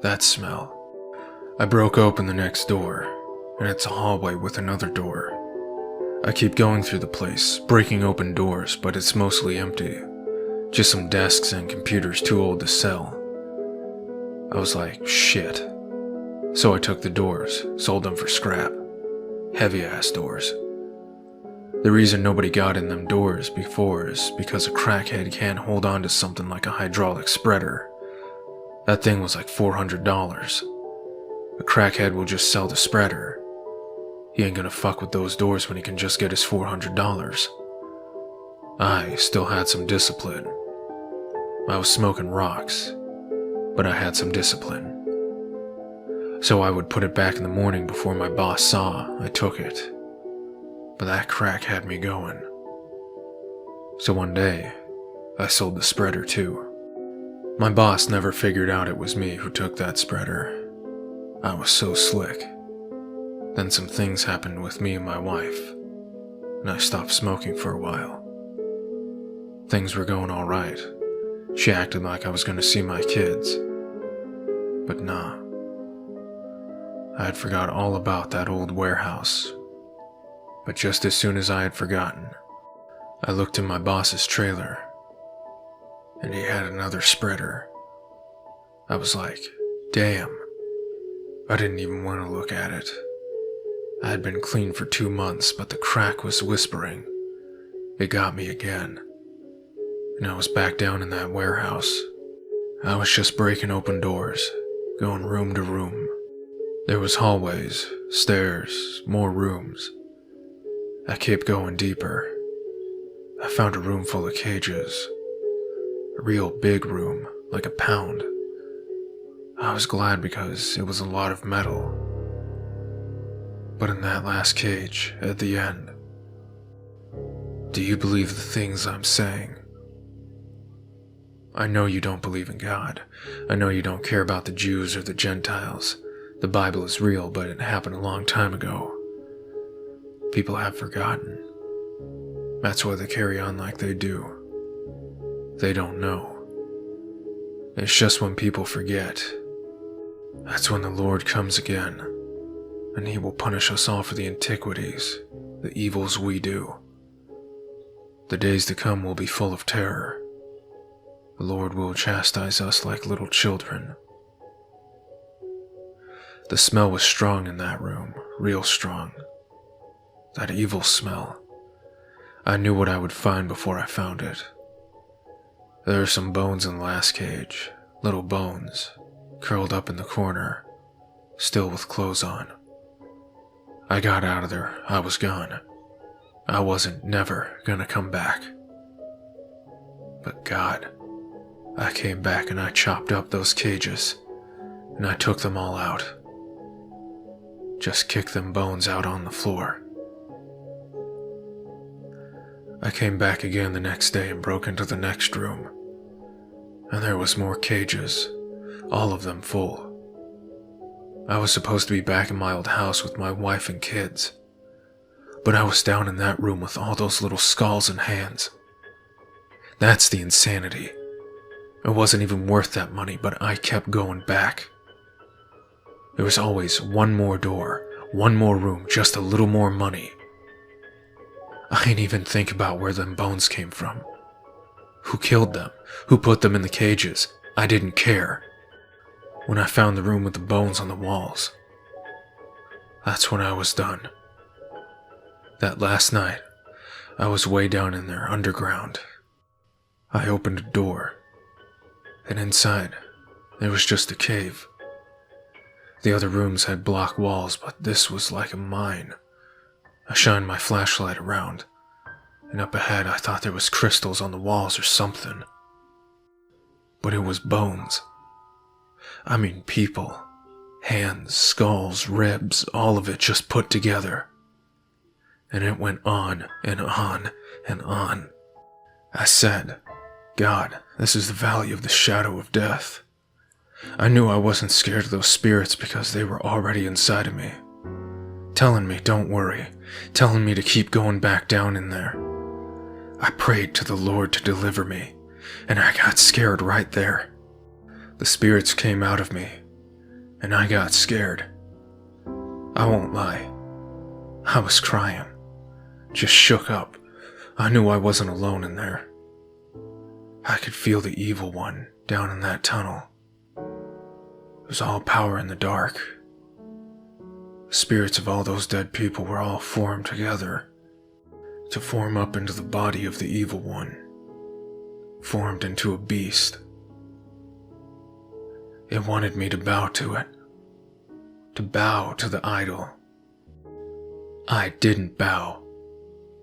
That smell. I broke open the next door, and it's a hallway with another door. I keep going through the place, breaking open doors, but it's mostly empty. Just some desks and computers too old to sell. I was like, shit. So I took the doors, sold them for scrap. Heavy-ass doors. The reason nobody got in them doors before is because a crackhead can't hold on to something like a hydraulic spreader. That thing was like $400. A crackhead will just sell the spreader. He ain't gonna fuck with those doors when he can just get his $400. I still had some discipline. I was smoking rocks, but I had some discipline. So I would put it back in the morning before my boss saw I took it. But that crack had me going. So one day, I sold the spreader too. My boss never figured out it was me who took that spreader. I was so slick. Then some things happened with me and my wife, and I stopped smoking for a while. Things were going alright. She acted like I was going to see my kids. But nah. I had forgot all about that old warehouse. But just as soon as I had forgotten, I looked in my boss's trailer, and he had another spreader. I was like, damn. I didn't even want to look at it. I had been clean for 2 months, but the crack was whispering. It got me again. And I was back down in that warehouse. I was just breaking open doors, going room to room. There was hallways, stairs, more rooms. I kept going deeper. I found a room full of cages. A real big room, like a pound. I was glad because it was a lot of metal. But in that last cage, at the end, do you believe the things I'm saying? I know you don't believe in God. I know you don't care about the Jews or the Gentiles. The Bible is real, but it happened a long time ago. People have forgotten. That's why they carry on like they do. They don't know. It's just when people forget, that's when the Lord comes again, and He will punish us all for the antiquities, the evils we do. The days to come will be full of terror. The Lord will chastise us like little children. The smell was strong in that room, real strong. That evil smell. I knew what I would find before I found it. There are some bones in the last cage, little bones, curled up in the corner, still with clothes on. I got out of there, I was gone. I wasn't never gonna come back. But God, I came back and I chopped up those cages, and I took them all out. Just kicked them bones out on the floor. I came back again the next day and broke into the next room, and there was more cages, all of them full. I was supposed to be back in my old house with my wife and kids, but I was down in that room with all those little skulls and hands. That's the insanity. It wasn't even worth that money, but I kept going back. There was always one more door, one more room, just a little more money. I didn't even think about where them bones came from. Who killed them? Who put them in the cages? I didn't care. When I found the room with the bones on the walls, that's when I was done. That last night, I was way down in there, underground. I opened a door, and inside, there was just a cave. The other rooms had block walls, but this was like a mine. I shined my flashlight around, and up ahead I thought there was crystals on the walls or something. But it was bones. I mean people. Hands, skulls, ribs, all of it just put together. And it went on and on and on. I said, God, this is the valley of the shadow of death. I knew I wasn't scared of those spirits because they were already inside of me. Telling me, don't worry. Telling me to keep going back down in there. I prayed to the Lord to deliver me, and I got scared right there. The spirits came out of me, and I got scared. I won't lie. I was crying. Just shook up. I knew I wasn't alone in there. I could feel the evil one down in that tunnel. It was all power in the dark. The spirits of all those dead people were all formed together to form up into the body of the evil one, formed into a beast. It wanted me to bow to it, to bow to the idol. I didn't bow.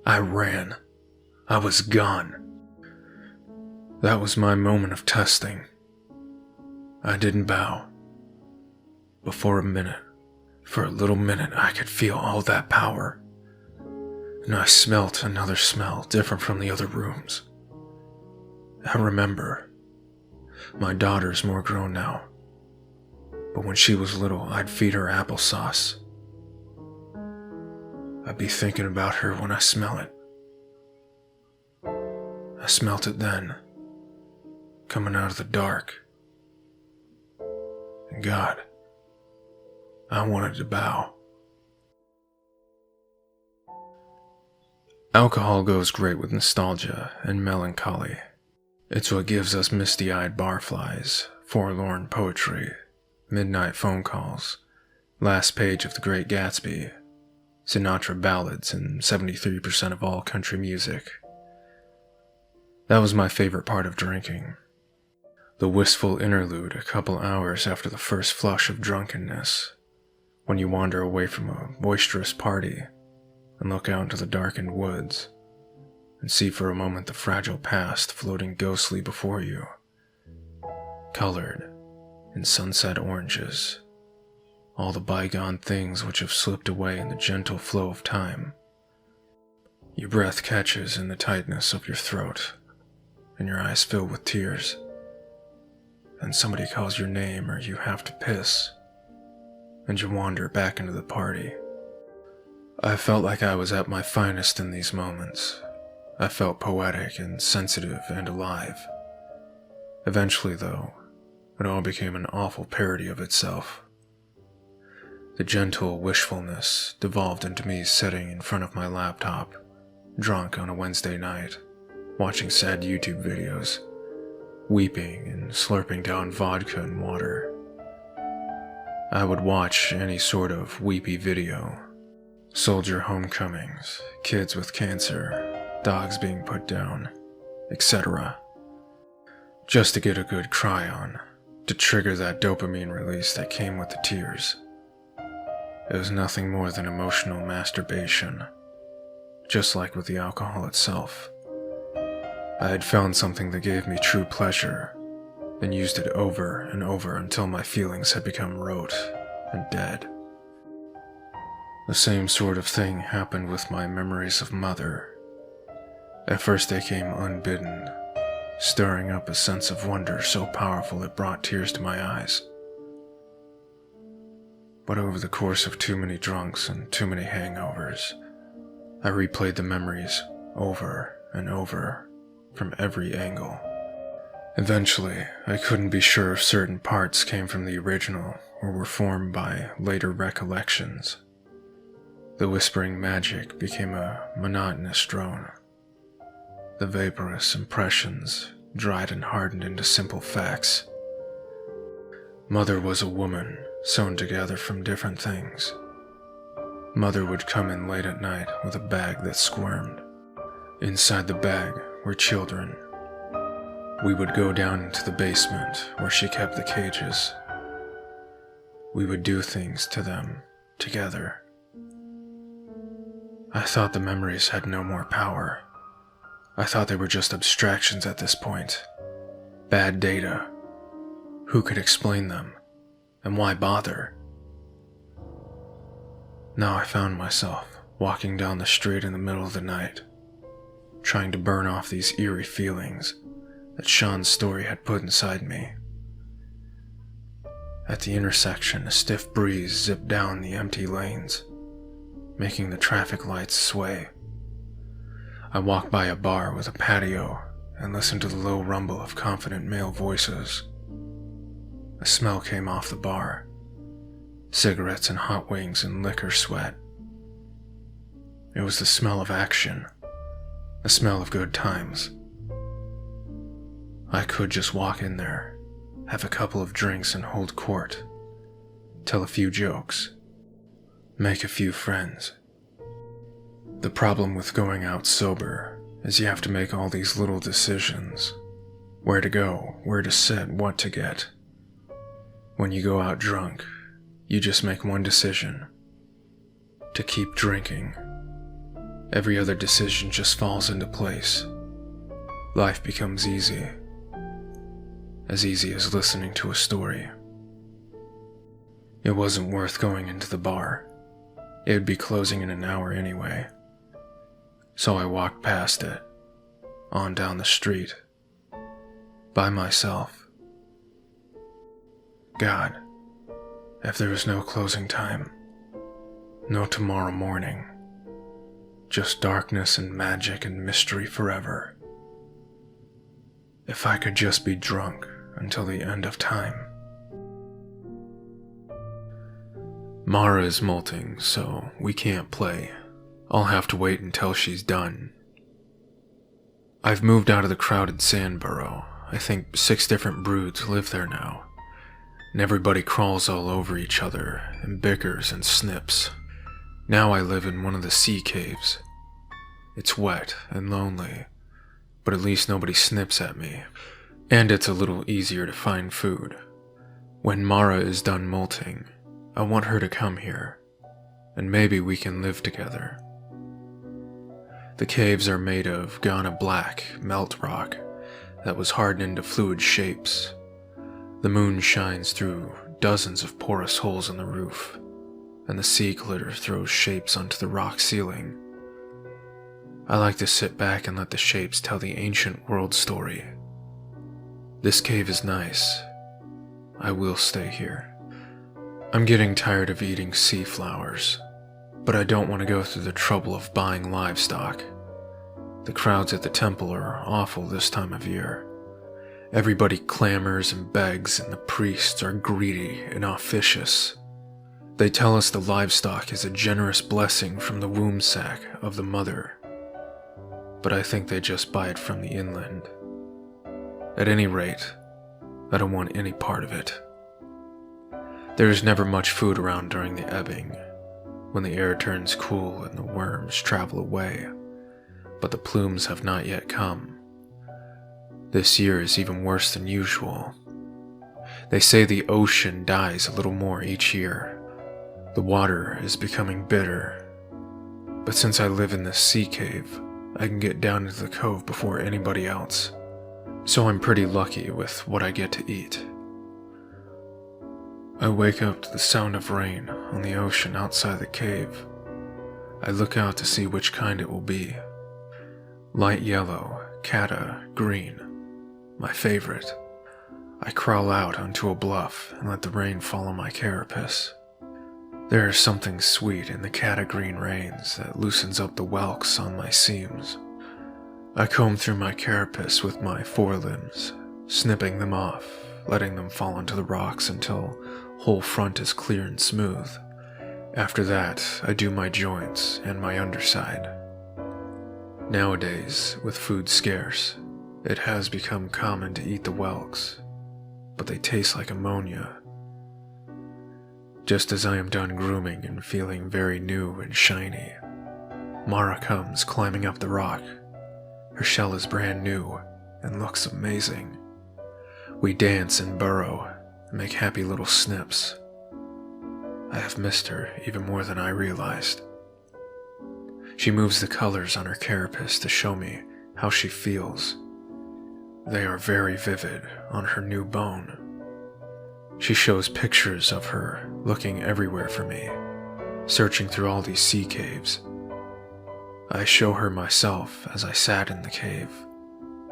I ran. I was gone. That was my moment of testing. I didn't bow. But for a little minute, I could feel all that power. And I smelt another smell different from the other rooms. I remember. My daughter's more grown now. But when she was little, I'd feed her applesauce. I'd be thinking about her when I smell it. I smelt it then, coming out of the dark. And God, I wanted to bow. Alcohol goes great with nostalgia and melancholy. It's what gives us misty-eyed barflies, forlorn poetry, midnight phone calls, last page of The Great Gatsby, Sinatra ballads, and 73% of all country music. That was my favorite part of drinking. The wistful interlude a couple hours after the first flush of drunkenness, when you wander away from a boisterous party and look out into the darkened woods and see for a moment the fragile past floating ghostly before you, colored in sunset oranges, all the bygone things which have slipped away in the gentle flow of time. Your breath catches in the tightness of your throat, and your eyes fill with tears, and somebody calls your name or you have to piss, and you wander back into the party. I felt like I was at my finest in these moments. I felt poetic and sensitive and alive. Eventually, though, it all became an awful parody of itself. The gentle wishfulness devolved into me sitting in front of my laptop, drunk on a Wednesday night, watching sad YouTube videos, weeping and slurping down vodka and water. I would watch any sort of weepy video. Soldier homecomings, kids with cancer, dogs being put down, etc. Just to get a good cry on, to trigger that dopamine release that came with the tears. It was nothing more than emotional masturbation, just like with the alcohol itself. I had found something that gave me true pleasure, and used it over and over until my feelings had become rote and dead. The same sort of thing happened with my memories of Mother. At first they came unbidden, stirring up a sense of wonder so powerful it brought tears to my eyes. But over the course of too many drunks and too many hangovers, I replayed the memories over and over from every angle. Eventually, I couldn't be sure if certain parts came from the original or were formed by later recollections. The whispering magic became a monotonous drone. The vaporous impressions dried and hardened into simple facts. Mother was a woman sewn together from different things. Mother would come in late at night with a bag that squirmed. Inside the bag were children. We would go down into the basement where she kept the cages. We would do things to them together. I thought the memories had no more power. I thought they were just abstractions at this point. Bad data. Who could explain them? And why bother? Now I found myself walking down the street in the middle of the night, trying to burn off these eerie feelings that Sean's story had put inside me. At the intersection, a stiff breeze zipped down the empty lanes, making the traffic lights sway. I walked by a bar with a patio and listened to the low rumble of confident male voices. A smell came off the bar. Cigarettes and hot wings and liquor sweat. It was the smell of action, the smell of good times. I could just walk in there, have a couple of drinks and hold court, tell a few jokes, make a few friends. The problem with going out sober is you have to make all these little decisions. Where to go, where to sit, what to get. When you go out drunk, you just make one decision: to keep drinking. Every other decision just falls into place. Life becomes easy as listening to a story. It wasn't worth going into the bar. It would be closing in an hour anyway. So I walked past it, on down the street, by myself. God, if there was no closing time, no tomorrow morning, just darkness and magic and mystery forever. If I could just be drunk until the end of time. Mara is molting, so we can't play. I'll have to wait until she's done. I've moved out of the crowded sand burrow. I think 6 different broods live there now. And everybody crawls all over each other and bickers and snips. Now I live in one of the sea caves. It's wet and lonely, but at least nobody snips at me. And it's a little easier to find food. When Mara is done molting, I want her to come here, and maybe we can live together. The caves are made of Ghana black melt rock that was hardened into fluid shapes. The moon shines through dozens of porous holes in the roof, and the sea glitter throws shapes onto the rock ceiling. I like to sit back and let the shapes tell the ancient world story. This cave is nice. I will stay here. I'm getting tired of eating sea flowers, but I don't want to go through the trouble of buying livestock. The crowds at the temple are awful this time of year. Everybody clamors and begs, and the priests are greedy and officious. They tell us the livestock is a generous blessing from the womb sac of the mother, but I think they just buy it from the inland. At any rate, I don't want any part of it. There is never much food around during the ebbing, when the air turns cool and the worms travel away, but the plumes have not yet come. This year is even worse than usual. They say the ocean dies a little more each year. The water is becoming bitter, but since I live in this sea cave, I can get down into the cove before anybody else, so I'm pretty lucky with what I get to eat. I wake up to the sound of rain on the ocean outside the cave. I look out to see which kind it will be. Light yellow, cata, green. My favorite. I crawl out onto a bluff and let the rain fall on my carapace. There is something sweet in the cata green rains that loosens up the whelks on my seams. I comb through my carapace with my forelimbs, snipping them off, letting them fall onto the rocks until whole front is clear and smooth. After that, I do my joints and my underside. Nowadays, with food scarce, it has become common to eat the whelks, but they taste like ammonia. Just as I am done grooming and feeling very new and shiny, Mara comes climbing up the rock. Her shell is brand new and looks amazing. We dance and burrow, and make happy little snips. I have missed her even more than I realized. She moves the colors on her carapace to show me how she feels. They are very vivid on her new bone. She shows pictures of her looking everywhere for me, searching through all these sea caves. I show her myself as I sat in the cave,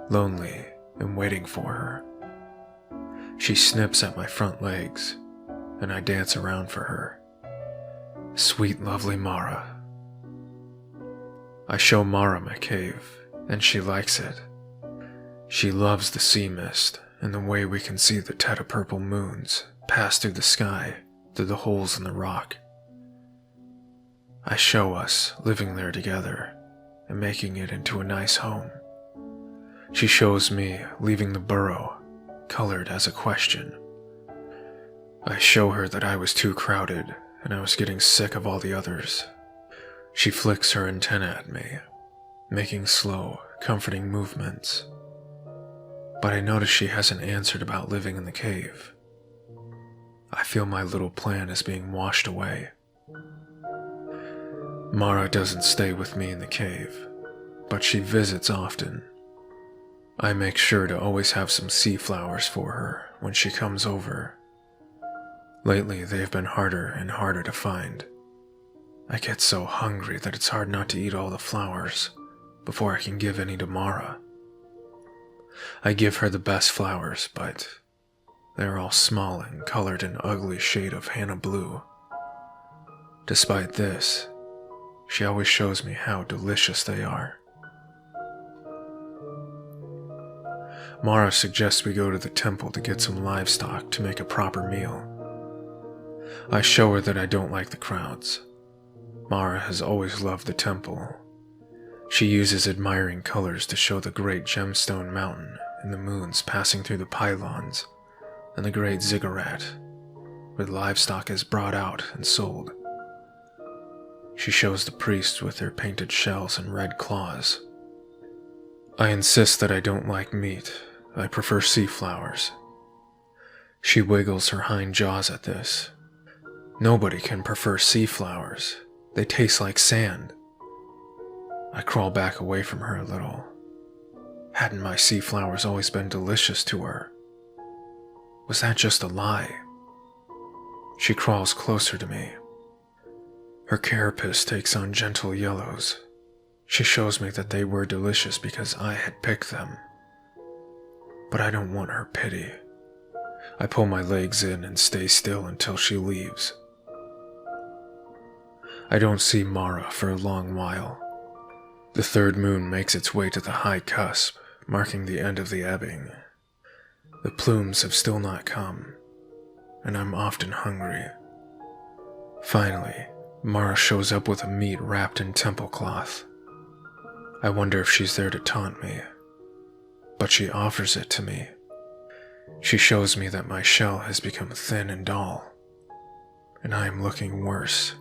lonely and waiting for her. She snips at my front legs, and I dance around for her. Sweet, lovely Mara. I show Mara my cave, and she likes it. She loves the sea mist and the way we can see the teta purple moons pass through the sky, through the holes in the rock. I show us living there together and making it into a nice home. She shows me leaving the burrow, colored as a question. I show her that I was too crowded and I was getting sick of all the others. She flicks her antenna at me, making slow, comforting movements. But I notice she hasn't answered about living in the cave. I feel my little plan is being washed away. Mara doesn't stay with me in the cave, but she visits often. I make sure to always have some sea flowers for her when she comes over. Lately, they have been harder and harder to find. I get so hungry that it's hard not to eat all the flowers before I can give any to Mara. I give her the best flowers, but they are all small and colored an ugly shade of Hannah blue. Despite this, She always shows me how delicious they are. Mara suggests we go to the temple to get some livestock to make a proper meal. I show her that I don't like the crowds. Mara has always loved the temple. She uses admiring colors to show the great gemstone mountain and the moons passing through the pylons, and the great ziggurat, where the livestock is brought out and sold. She shows the priests with their painted shells and red claws. I insist that I don't like meat. I prefer sea flowers. She wiggles her hind jaws at this. Nobody can prefer sea flowers. They taste like sand. I crawl back away from her a little. Hadn't my sea flowers always been delicious to her? Was that just a lie? She crawls closer to me. Her carapace takes on gentle yellows. She shows me that they were delicious because I had picked them. But I don't want her pity. I pull my legs in and stay still until she leaves. I don't see Mara for a long while. The third moon makes its way to the high cusp, marking the end of the ebbing. The plumes have still not come, and I'm often hungry. Finally, Mara shows up with a meat wrapped in temple cloth. I wonder if she's there to taunt me, but she offers it to me. She shows me that my shell has become thin and dull, and I am looking worse.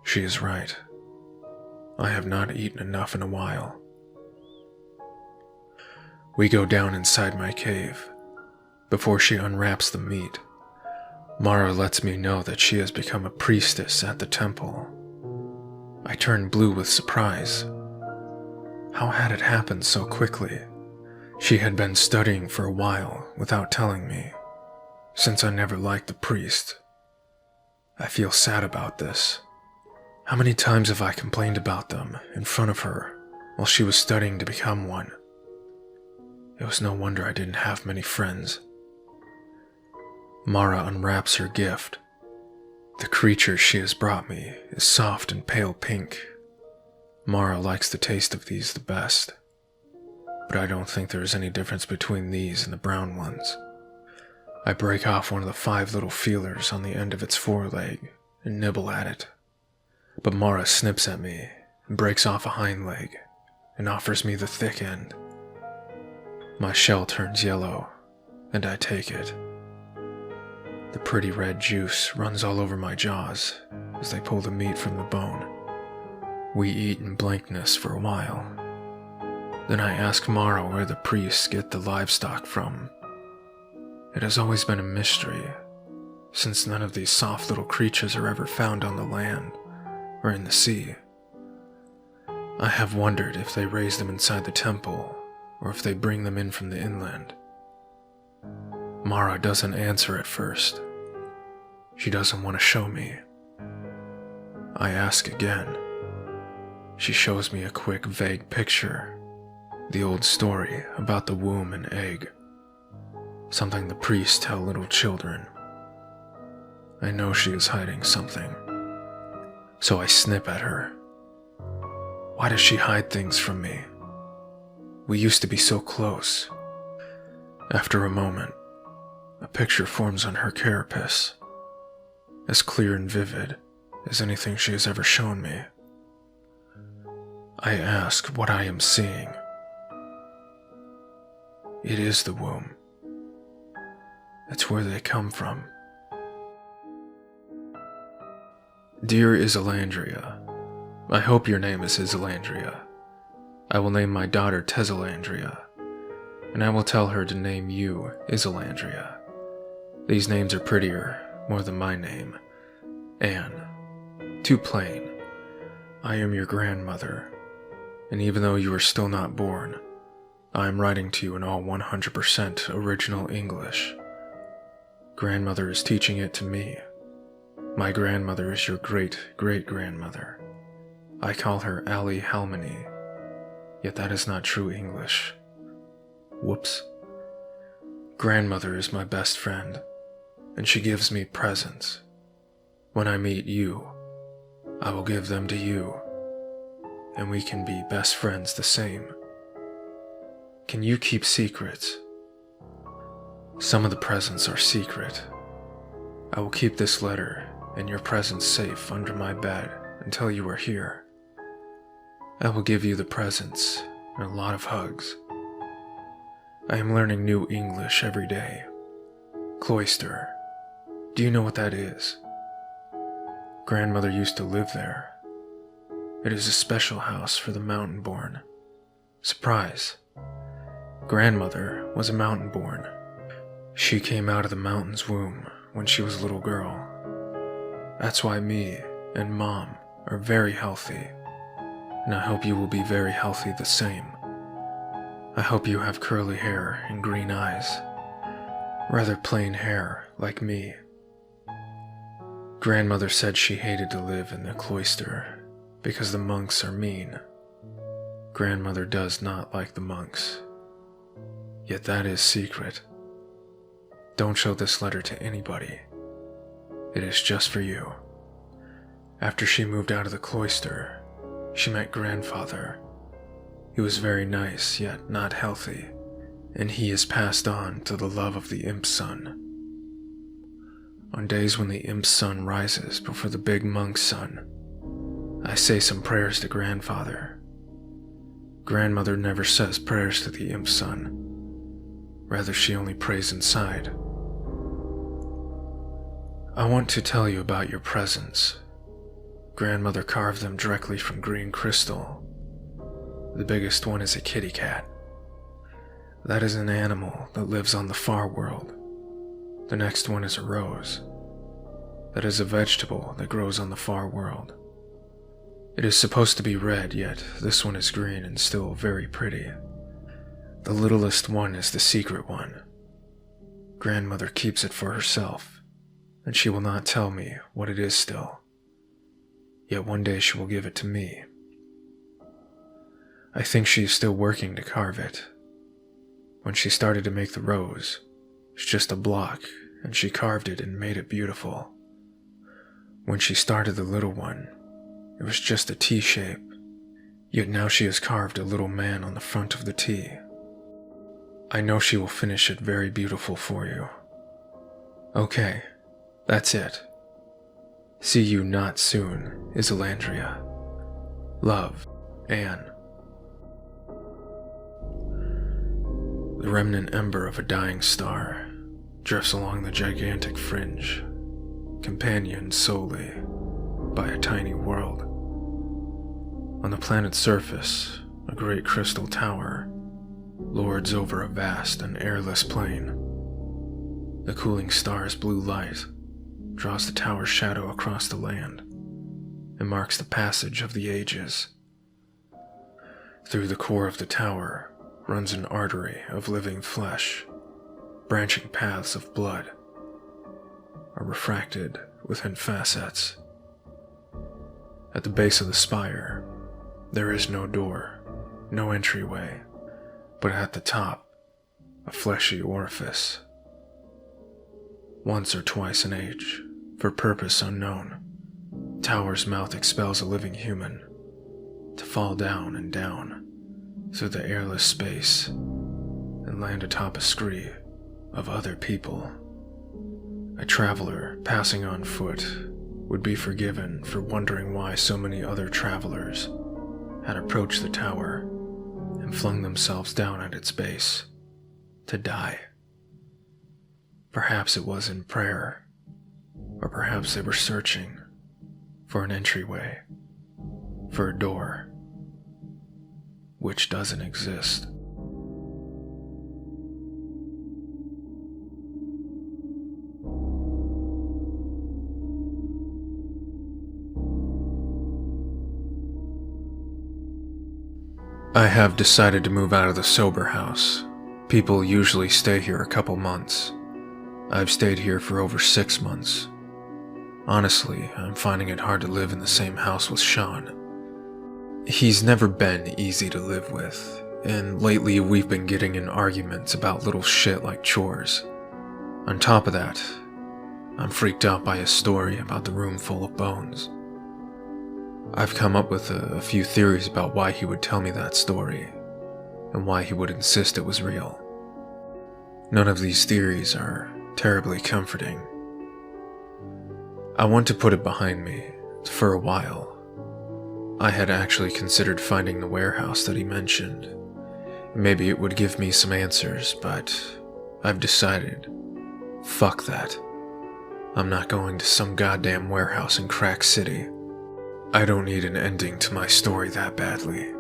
She is right. I have not eaten enough in a while. We go down inside my cave. Before she unwraps the meat, Mara lets me know that she has become a priestess at the temple. I turn blue with surprise. How had it happened so quickly? She had been studying for a while without telling me, since I never liked the priest. I feel sad about this. How many times have I complained about them in front of her while she was studying to become one? It was no wonder I didn't have many friends. Mara unwraps her gift. The creature she has brought me is soft and pale pink. Mara likes the taste of these the best, but I don't think there is any difference between these and the brown ones. I break off one of the 5 little feelers on the end of its foreleg and nibble at it. But Mara snips at me and breaks off a hind leg and offers me the thick end. My shell turns yellow, and I take it. The pretty red juice runs all over my jaws as they pull the meat from the bone. We eat in blankness for a while. Then I ask Mara where the priests get the livestock from. It has always been a mystery, since none of these soft little creatures are ever found on the land or in the sea. I have wondered if they raise them inside the temple or if they bring them in from the inland. Mara doesn't answer at first. She doesn't want to show me. I ask again. She shows me a quick, vague picture. The old story about the womb and egg. Something the priests tell little children. I know she is hiding something. So I snip at her. Why does she hide things from me? We used to be so close. After a moment, a picture forms on her carapace, as clear and vivid as anything she has ever shown me. I ask what I am seeing. It is the womb. It's where they come from. Dear Isolandria, I hope your name is Isolandria. I will name my daughter Tesolandria, and I will tell her to name you Isolandria. These names are prettier, more than my name. Anne. Too plain. I am your grandmother, and even though you are still not born, I am writing to you in all 100% original English. Grandmother is teaching it to me. My grandmother is your great-great-grandmother. I call her Ali Halmany, yet that is not true English. Whoops. Grandmother is my best friend, and she gives me presents. When I meet you, I will give them to you, and we can be best friends the same. Can you keep secrets? Some of the presents are secret. I will keep this letter and your presents safe under my bed until you are here. I will give you the presents and a lot of hugs. I am learning new English every day. Cloister. Do you know what that is? Grandmother used to live there. It is a special house for the mountain-born. Surprise. Grandmother was a mountain-born. She came out of the mountain's womb when she was a little girl. That's why me and Mom are very healthy, and I hope you will be very healthy the same. I hope you have curly hair and green eyes, rather plain hair like me. Grandmother said she hated to live in the cloister because the monks are mean. Grandmother does not like the monks. Yet that is secret. Don't show this letter to anybody. It is just for you. After she moved out of the cloister, she met grandfather. He was very nice, yet not healthy, and he is passed on to the love of the imp sun. On days when the imp sun rises before the big monk sun, I say some prayers to grandfather. Grandmother never says prayers to the imp sun. Rather, she only prays inside. I want to tell you about your presents. Grandmother carved them directly from green crystal. The biggest one is a kitty cat. That is an animal that lives on the far world. The next one is a rose. That is a vegetable that grows on the far world. It is supposed to be red, yet this one is green and still very pretty. The littlest one is the secret one. Grandmother keeps it for herself, and she will not tell me what it is still. Yet one day she will give it to me. I think she is still working to carve it. When she started to make the rose, it's just a block, and she carved it and made it beautiful. When she started the little one, it was just a T shape, yet now she has carved a little man on the front of the T. I know she will finish it very beautiful for you. Okay, that's it. See you not soon, Isolandria. Love, Anne. The remnant ember of a dying star drifts along the gigantic fringe, companioned solely by a tiny world. On the planet's surface, a great crystal tower lords over a vast and airless plain. The cooling star's blue light draws the tower's shadow across the land and marks the passage of the ages. Through the core of the tower runs an artery of living flesh. Branching paths of blood are refracted within facets. At the base of the spire, there is no door, no entryway, but at the top, a fleshy orifice. Once or twice in age, for purpose unknown, tower's mouth expels a living human to fall down and down through the airless space and land atop a scree of other people. A traveler passing on foot would be forgiven for wondering why so many other travelers had approached the tower and flung themselves down at its base to die. Perhaps it was in prayer, or perhaps they were searching for an entryway, for a door, which doesn't exist. I have decided to move out of the sober house. People usually stay here a couple months. I've stayed here for over 6 months. Honestly, I'm finding it hard to live in the same house with Sean. He's never been easy to live with, and lately we've been getting in arguments about little shit like chores. On top of that, I'm freaked out by a story about the room full of bones. I've come up with a few theories about why he would tell me that story, and why he would insist it was real. None of these theories are terribly comforting. I want to put it behind me. For a while, I had actually considered finding the warehouse that he mentioned. Maybe it would give me some answers, but I've decided, fuck that. I'm not going to some goddamn warehouse in Crack City. I don't need an ending to my story that badly.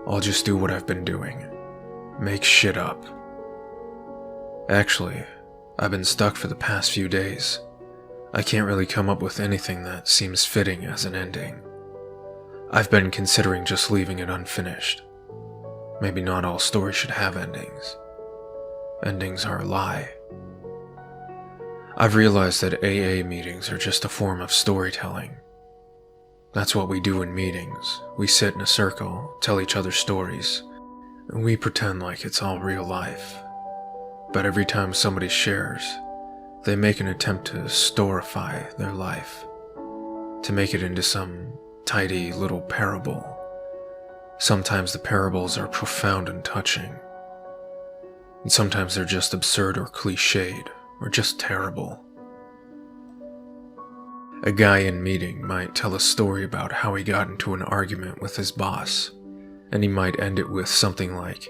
I'll just do what I've been doing. Make shit up. Actually, I've been stuck for the past few days. I can't really come up with anything that seems fitting as an ending. I've been considering just leaving it unfinished. Maybe not all stories should have endings. Endings are a lie. I've realized that AA meetings are just a form of storytelling. That's what we do in meetings. We sit in a circle, tell each other stories, and we pretend like it's all real life. But every time somebody shares, they make an attempt to storify their life, to make it into some tidy little parable. Sometimes the parables are profound and touching, and sometimes they're just absurd or cliched, or just terrible. A guy in meeting might tell a story about how he got into an argument with his boss, and he might end it with something like,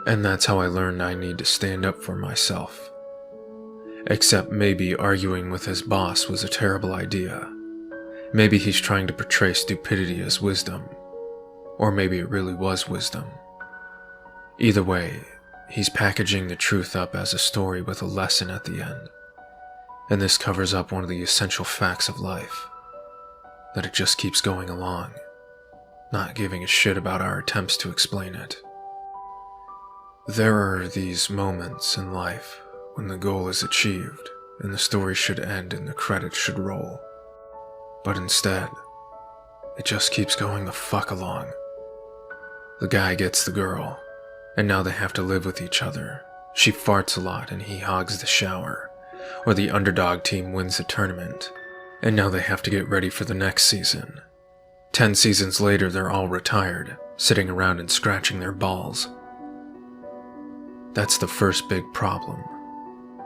"And that's how I learned I need to stand up for myself." Except maybe arguing with his boss was a terrible idea. Maybe he's trying to portray stupidity as wisdom, or maybe it really was wisdom. Either way, he's packaging the truth up as a story with a lesson at the end. And this covers up one of the essential facts of life, that it just keeps going along, not giving a shit about our attempts to explain it. There are these moments in life when the goal is achieved and the story should end and the credits should roll. But instead, it just keeps going the fuck along. The guy gets the girl, and now they have to live with each other. She farts a lot and he hogs the shower. Or the underdog team wins the tournament, and now they have to get ready for the next season. 10 seasons later, they're all retired, sitting around and scratching their balls. That's the first big problem.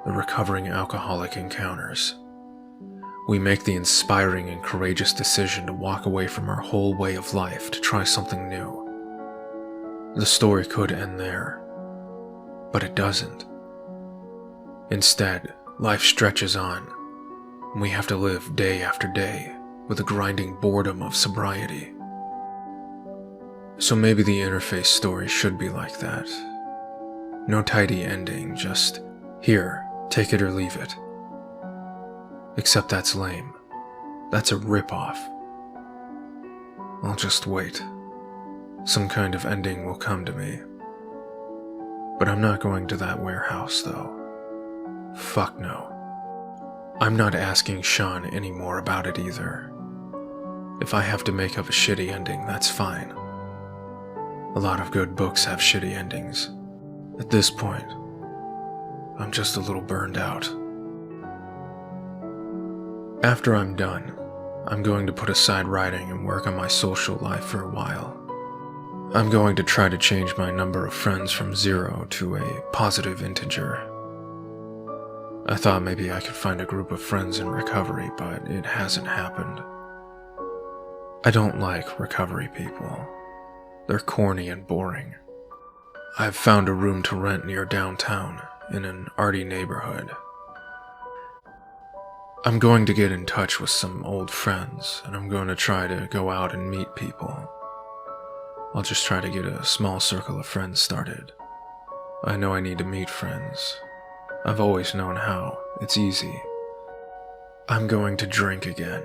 The recovering alcoholic encounters. We make the inspiring and courageous decision to walk away from our whole way of life to try something new. The story could end there, but it doesn't. Instead, life stretches on, and we have to live day after day with the grinding boredom of sobriety. So maybe the Interface story should be like that. No tidy ending, just, here, take it or leave it. Except that's lame. That's a rip-off. I'll just wait. Some kind of ending will come to me. But I'm not going to that warehouse, though. Fuck no. I'm not asking Sean any more about it either. If I have to make up a shitty ending, that's fine. A lot of good books have shitty endings. At this point, I'm just a little burned out. After I'm done, I'm going to put aside writing and work on my social life for a while. I'm going to try to change my number of friends from 0 to a positive integer. I thought maybe I could find a group of friends in recovery, but it hasn't happened. I don't like recovery people. They're corny and boring. I've found a room to rent near downtown, in an arty neighborhood. I'm going to get in touch with some old friends, and I'm going to try to go out and meet people. I'll just try to get a small circle of friends started. I know I need to meet friends. I've always known how. It's easy. I'm going to drink again.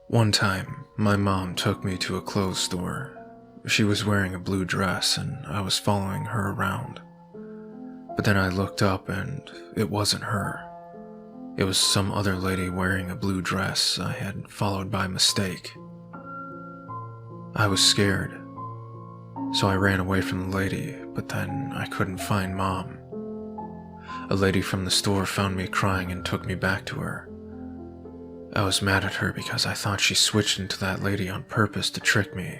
One time, my mom took me to a clothes store. She was wearing a blue dress and I was following her around. But then I looked up and it wasn't her. It was some other lady wearing a blue dress I had followed by mistake. I was scared, so I ran away from the lady, but then I couldn't find Mom. A lady from the store found me crying and took me back to her. I was mad at her because I thought she switched into that lady on purpose to trick me.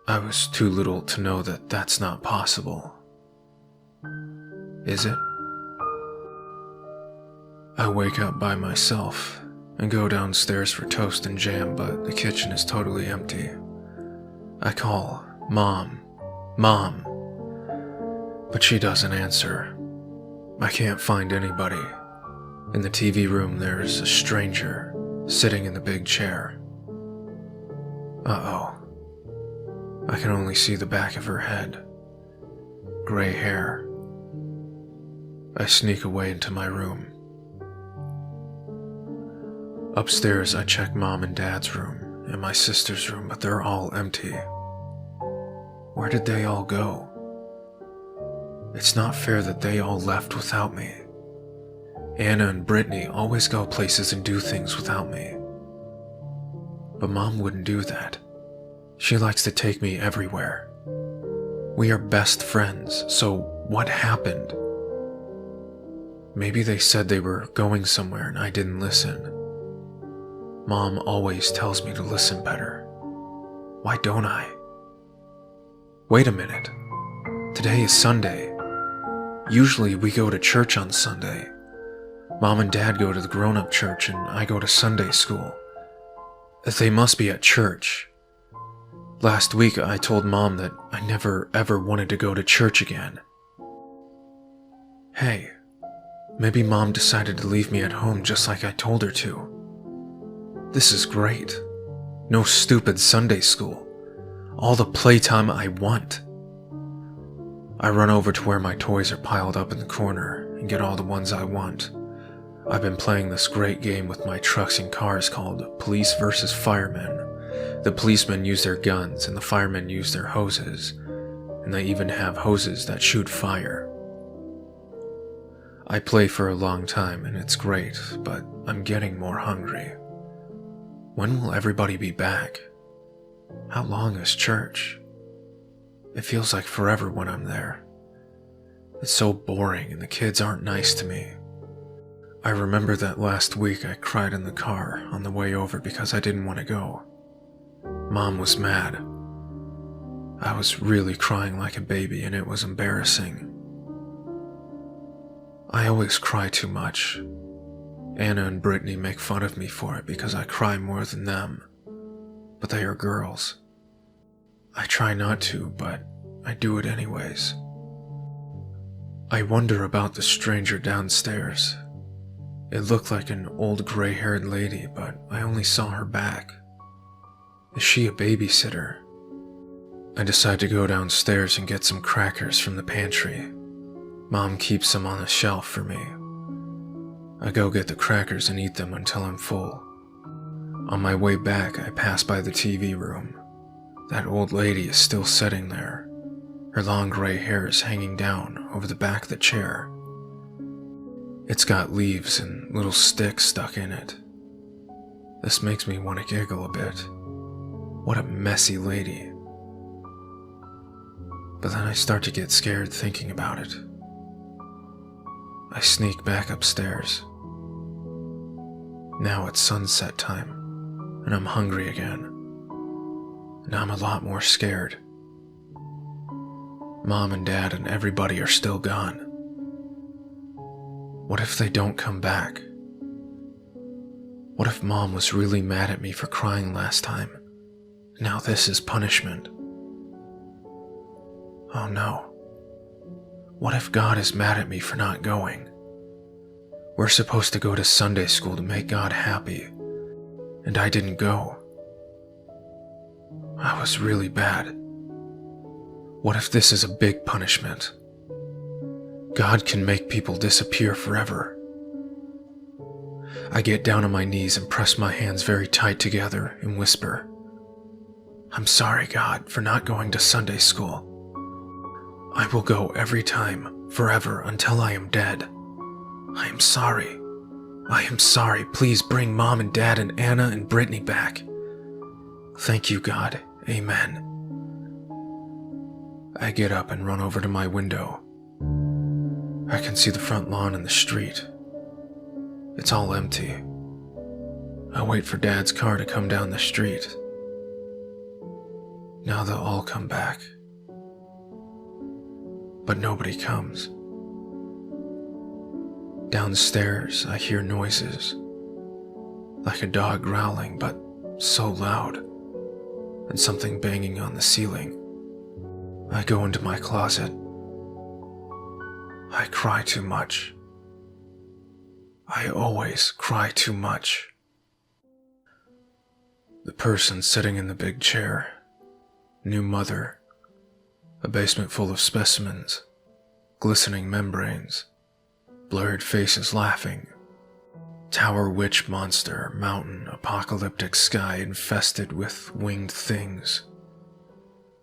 I was too little to know that that's not possible. Is it? I wake up by myself and go downstairs for toast and jam, but the kitchen is totally empty. I call, Mom, Mom, but she doesn't answer. I can't find anybody. In the TV room, there's a stranger sitting in the big chair. Uh-oh. I can only see the back of her head. Gray hair. I sneak away into my room. Upstairs, I check Mom and Dad's room and my sister's room, but they're all empty. Where did they all go? It's not fair that they all left without me. Anna and Brittany always go places and do things without me. But Mom wouldn't do that. She likes to take me everywhere. We are best friends, so what happened? Maybe they said they were going somewhere and I didn't listen. Mom always tells me to listen better. Why don't I? Wait a minute. Today is Sunday. Usually we go to church on Sunday. Mom and Dad go to the grown-up church and I go to Sunday school. They must be at church. Last week I told Mom that I never ever wanted to go to church again. Hey, maybe Mom decided to leave me at home just like I told her to. This is great. No stupid Sunday school. All the playtime I want. I run over to where my toys are piled up in the corner and get all the ones I want. I've been playing this great game with my trucks and cars called Police vs. Firemen. The policemen use their guns and the firemen use their hoses, and they even have hoses that shoot fire. I play for a long time and it's great, but I'm getting more hungry. When will everybody be back? How long is church? It feels like forever when I'm there. It's so boring and the kids aren't nice to me. I remember that last week I cried in the car on the way over because I didn't want to go. Mom was mad. I was really crying like a baby and it was embarrassing. I always cry too much. Anna and Brittany make fun of me for it because I cry more than them. But they are girls. I try not to, but I do it anyways. I wonder about the stranger downstairs. It looked like an old gray-haired lady, but I only saw her back. Is she a babysitter? I decide to go downstairs and get some crackers from the pantry. Mom keeps them on the shelf for me. I go get the crackers and eat them until I'm full. On my way back, I pass by the TV room. That old lady is still sitting there. Her long gray hair is hanging down over the back of the chair. It's got leaves and little sticks stuck in it. This makes me want to giggle a bit. What a messy lady. But then I start to get scared thinking about it. I sneak back upstairs. Now it's sunset time, and I'm hungry again. And I'm a lot more scared. Mom and Dad and everybody are still gone. What if they don't come back? What if Mom was really mad at me for crying last time? Now this is punishment. Oh no. What if God is mad at me for not going? We're supposed to go to Sunday school to make God happy, and I didn't go. I was really bad. What if this is a big punishment? God can make people disappear forever. I get down on my knees and press my hands very tight together and whisper, I'm sorry, God, for not going to Sunday school. I will go every time, forever, until I am dead. I am sorry. I am sorry. Please bring Mom and Dad and Anna and Brittany back. Thank you, God. Amen. I get up and run over to my window. I can see the front lawn and the street. It's all empty. I wait for Dad's car to come down the street. Now they'll all come back. But nobody comes. Downstairs, I hear noises. Like a dog growling, but so loud. And something banging on the ceiling. I go into my closet. I cry too much. I always cry too much. The person sitting in the big chair. New mother. A basement full of specimens. Glistening membranes. Blurred faces laughing. Tower witch monster, mountain, apocalyptic sky infested with winged things.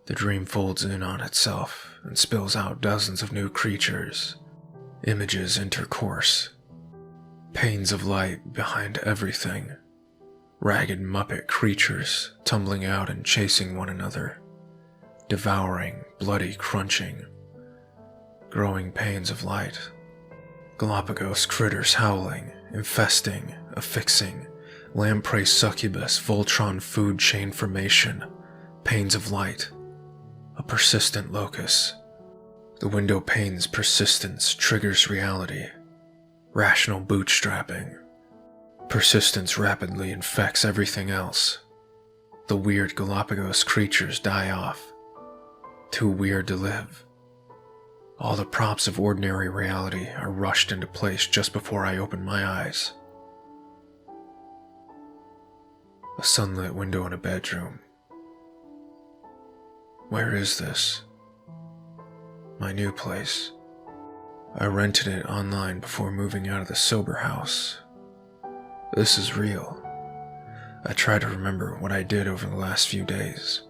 The dream folds in on itself and spills out dozens of new creatures. Images intercourse. Panes of light behind everything. Ragged Muppet creatures tumbling out and chasing one another. Devouring, bloody crunching. Growing panes of light. Galapagos critters howling, infesting, affixing. Lamprey succubus, Voltron food chain formation. Panes of light. A persistent locus. The window pane's persistence triggers reality. Rational bootstrapping. Persistence rapidly infects everything else. The weird Galapagos creatures die off. Too weird to live. All the props of ordinary reality are rushed into place just before I open my eyes. A sunlit window in a bedroom. Where is this? My new place. I rented it online before moving out of the sober house. This is real. I try to remember what I did over the last few days.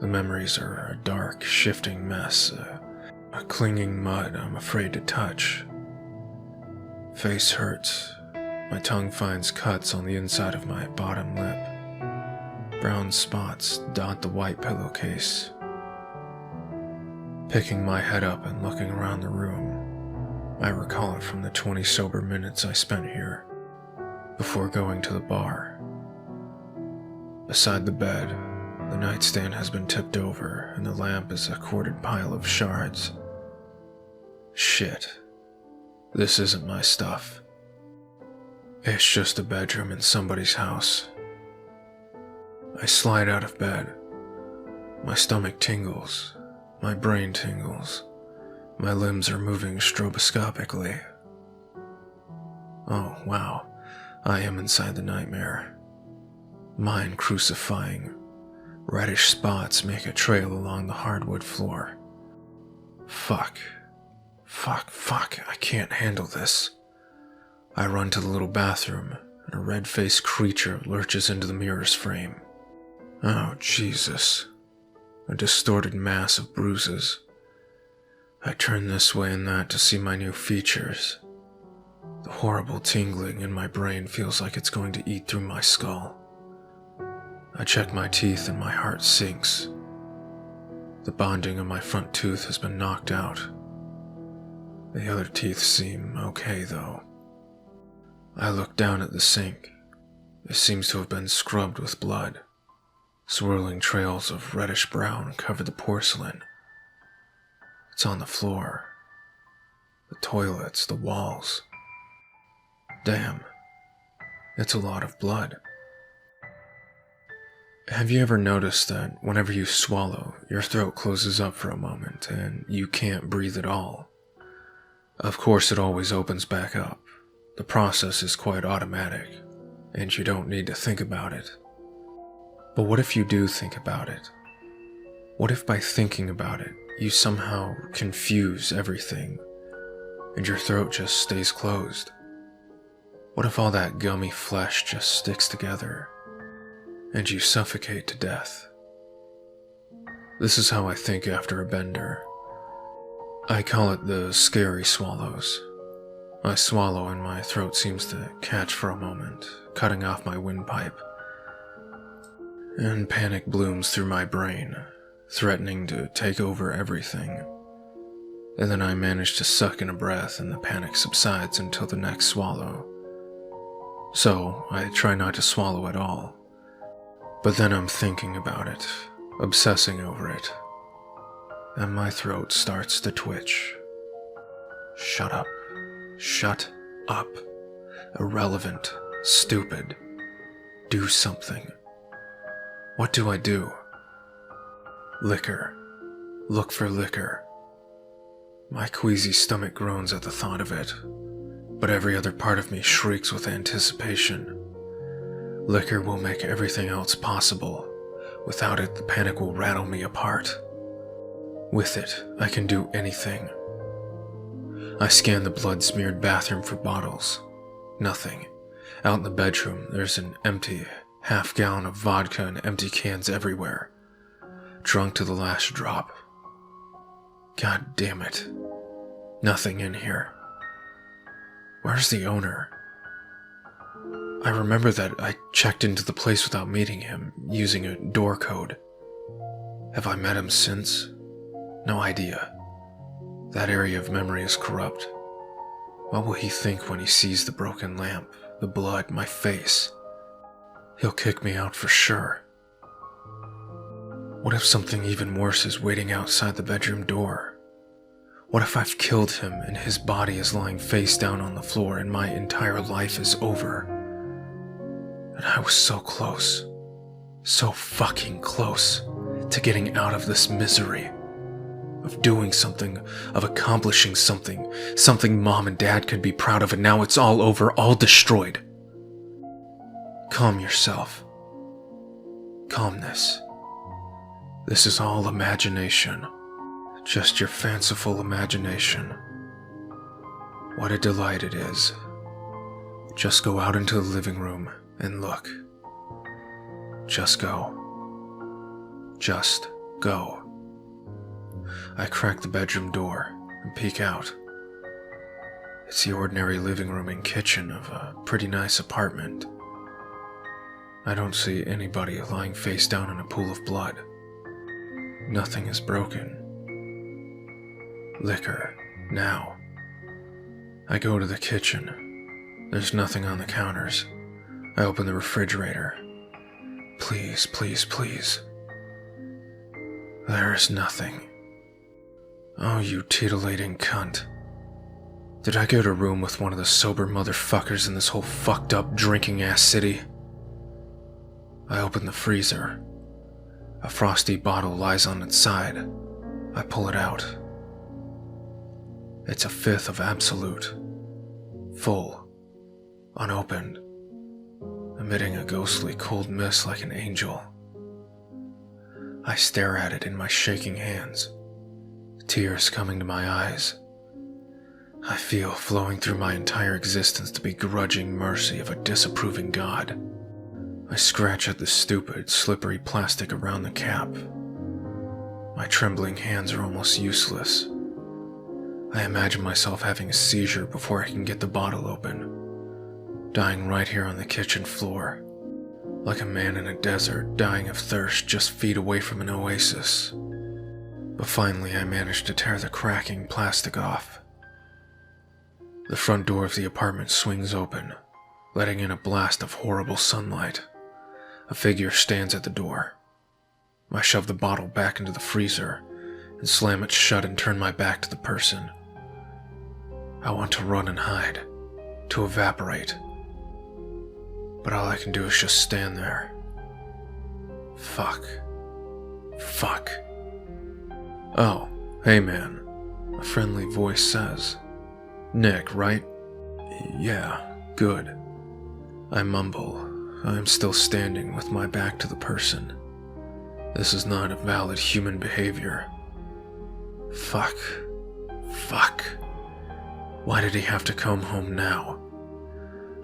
The memories are a dark, shifting mess, a clinging mud I'm afraid to touch. Face hurts. My tongue finds cuts on the inside of my bottom lip. Brown spots dot the white pillowcase. Picking my head up and looking around the room, I recall it from the 20 sober minutes I spent here, before going to the bar. Beside the bed, the nightstand has been tipped over and the lamp is a corded pile of shards. Shit. This isn't my stuff. It's just a bedroom in somebody's house. I slide out of bed. My stomach tingles. My brain tingles. My limbs are moving stroboscopically. Oh, wow. I am inside the nightmare. Mind crucifying. Reddish spots make a trail along the hardwood floor. Fuck. I can't handle this. I run to the little bathroom, and a red-faced creature lurches into the mirror's frame. Oh, Jesus. A distorted mass of bruises. I turn this way and that to see my new features. The horrible tingling in my brain feels like it's going to eat through my skull. I check my teeth and my heart sinks. The bonding of my front tooth has been knocked out. The other teeth seem okay, though. I look down at the sink. It seems to have been scrubbed with blood. Swirling trails of reddish brown cover the porcelain. It's on the floor. The toilets, the walls. Damn. It's a lot of blood. Have you ever noticed that whenever you swallow, your throat closes up for a moment and you can't breathe at all? Of course, it always opens back up. The process is quite automatic, and you don't need to think about it. But what if you do think about it? What if by thinking about it, you somehow confuse everything, and your throat just stays closed? What if all that gummy flesh just sticks together, and you suffocate to death? This is how I think after a bender. I call it the scary swallows. I swallow and my throat seems to catch for a moment, cutting off my windpipe. And panic blooms through my brain, threatening to take over everything. And then I manage to suck in a breath and the panic subsides until the next swallow. so I try not to swallow at all. But then I'm thinking about it, obsessing over it, and my throat starts to twitch. Shut up. Shut up. Irrelevant. Stupid. Do something. What do I do? Liquor. Look for liquor. My queasy stomach groans at the thought of it, but every other part of me shrieks with anticipation. Liquor will make everything else possible. Without it, the panic will rattle me apart. With it, I can do anything. I scan the blood-smeared bathroom for bottles. Nothing. Out in the bedroom, there's an empty half-gallon of vodka and empty cans everywhere. Drunk to the last drop. God damn it. Nothing in here. Where's the owner? I remember that I checked into the place without meeting him, using a door code. Have I met him since? No idea. That area of memory is corrupt. What will he think when he sees the broken lamp, the blood, my face? He'll kick me out for sure. What if something even worse is waiting outside the bedroom door? What if I've killed him and his body is lying face down on the floor and my entire life is over? And I was so close, so fucking close to getting out of this misery. Of doing something, of accomplishing something, something Mom and Dad could be proud of, and now it's all over, all destroyed. Calm yourself. Calmness. This is all imagination. Just your fanciful imagination. What a delight it is. Just go out into the living room and look. Just go. Just go. I crack the bedroom door and peek out. It's the ordinary living room and kitchen of a pretty nice apartment. I don't see anybody lying face down in a pool of blood. Nothing is broken. Liquor, now. I go to the kitchen. There's nothing on the counters. I open the refrigerator. Please, please, please. There is nothing. Oh, you titillating cunt. Did I go to room with one of the sober motherfuckers in this whole fucked up drinking-ass city? I open the freezer. A frosty bottle lies on its side. I pull it out. It's a fifth of Absolute. Full. Unopened. Emitting a ghostly cold mist like an angel. I stare at it in my shaking hands. Tears coming to my eyes. I feel flowing through my entire existence the begrudging mercy of a disapproving God. I scratch at the stupid, slippery plastic around the cap. My trembling hands are almost useless. I imagine myself having a seizure before I can get the bottle open, dying right here on the kitchen floor, like a man in a desert dying of thirst just feet away from an oasis. But finally I manage to tear the cracking plastic off. The front door of the apartment swings open, letting in a blast of horrible sunlight. A figure stands at the door. I shove the bottle back into the freezer and slam it shut and turn my back to the person. I want to run and hide, to evaporate. But all I can do is just stand there. Fuck. Fuck. Oh, hey man, a friendly voice says. Nick, right? Yeah, good. I mumble. I'm still standing with my back to the person. This is not a valid human behavior. Fuck. Fuck. Why did he have to come home now?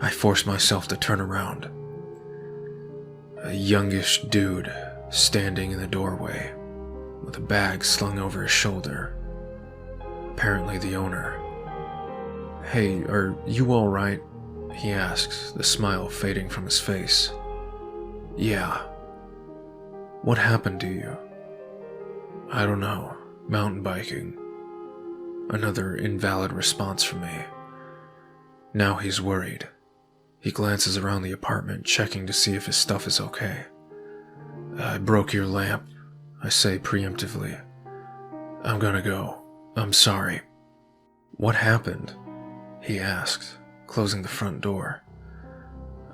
I force myself to turn around. A youngish dude standing in the doorway, with a bag slung over his shoulder. Apparently the owner. Hey, are you alright? He asks, the smile fading from his face. Yeah. What happened to you? I don't know. Mountain biking. Another invalid response from me. Now he's worried. He glances around the apartment, checking to see if his stuff is okay. I broke your lamp, I say preemptively. I'm gonna go. I'm sorry. What happened? He asks, closing the front door.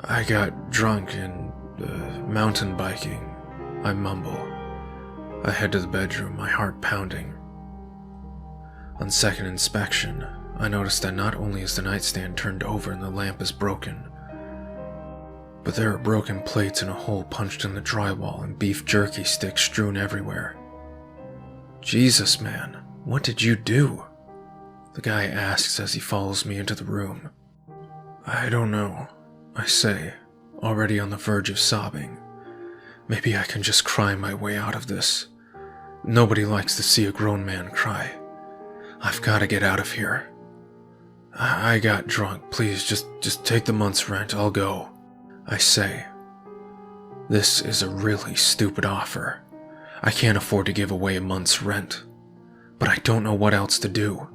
I got drunk and mountain biking, I mumble. I head to the bedroom, my heart pounding. On second inspection, I notice that not only is the nightstand turned over and the lamp is broken, but there are broken plates and a hole punched in the drywall and beef jerky sticks strewn everywhere. Jesus, man, what did you do? The guy asks as he follows me into the room. I don't know, I say, already on the verge of sobbing. Maybe I can just cry my way out of this. Nobody likes to see a grown man cry. I've got to get out of here. I got drunk. Please, just take the month's rent. I'll go. I say. This is a really stupid offer. I can't afford to give away a month's rent. But I don't know what else to do.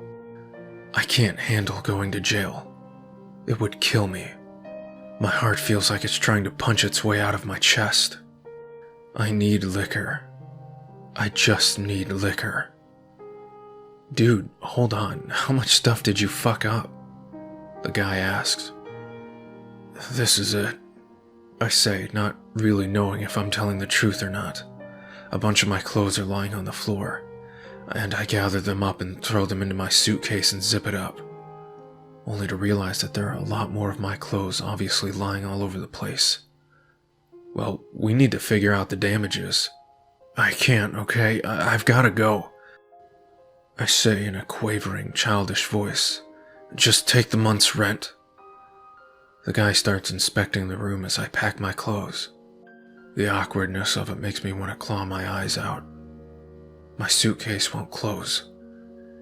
I can't handle going to jail. It would kill me. My heart feels like it's trying to punch its way out of my chest. I need liquor. I just need liquor. Dude, hold on. How much stuff did you fuck up? The guy asks. This is it, I say, not really knowing if I'm telling the truth or not. A bunch of my clothes are lying on the floor, and I gather them up and throw them into my suitcase and zip it up, only to realize that there are a lot more of my clothes obviously lying all over the place. Well, we need to figure out the damages. I can't, okay? I've gotta go. I say in a quavering, childish voice. Just take the month's rent. The guy starts inspecting the room as I pack my clothes. The awkwardness of it makes me want to claw my eyes out. My suitcase won't close.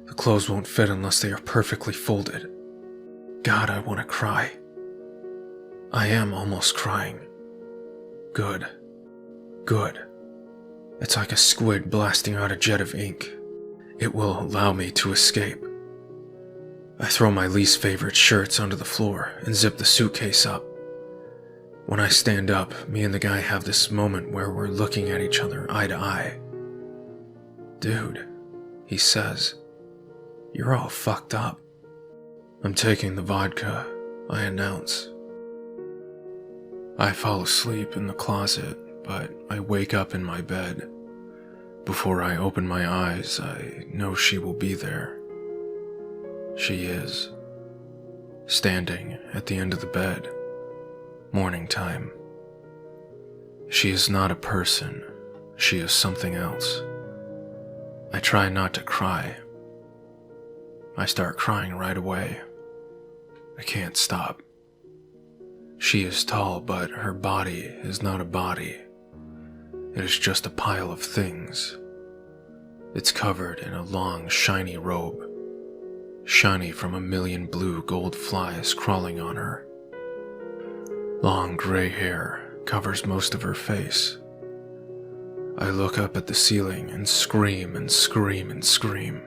The clothes won't fit unless they are perfectly folded. God, I want to cry. I am almost crying. Good. Good. It's like a squid blasting out a jet of ink. It will allow me to escape. I throw my least favorite shirts onto the floor and zip the suitcase up. When I stand up, me and the guy have this moment where we're looking at each other eye to eye. Dude, he says, you're all fucked up. I'm taking the vodka, I announce. I fall asleep in the closet, but I wake up in my bed. Before I open my eyes, I know she will be there. She is. Standing at the end of the bed. Morning time. She is not a person. She is something else. I try not to cry. I start crying right away. I can't stop. She is tall, but her body is not a body. It is just a pile of things. It's covered in a long, shiny robe, shiny from a million blue gold flies crawling on her. Long gray hair covers most of her face. I look up at the ceiling and scream and scream and scream.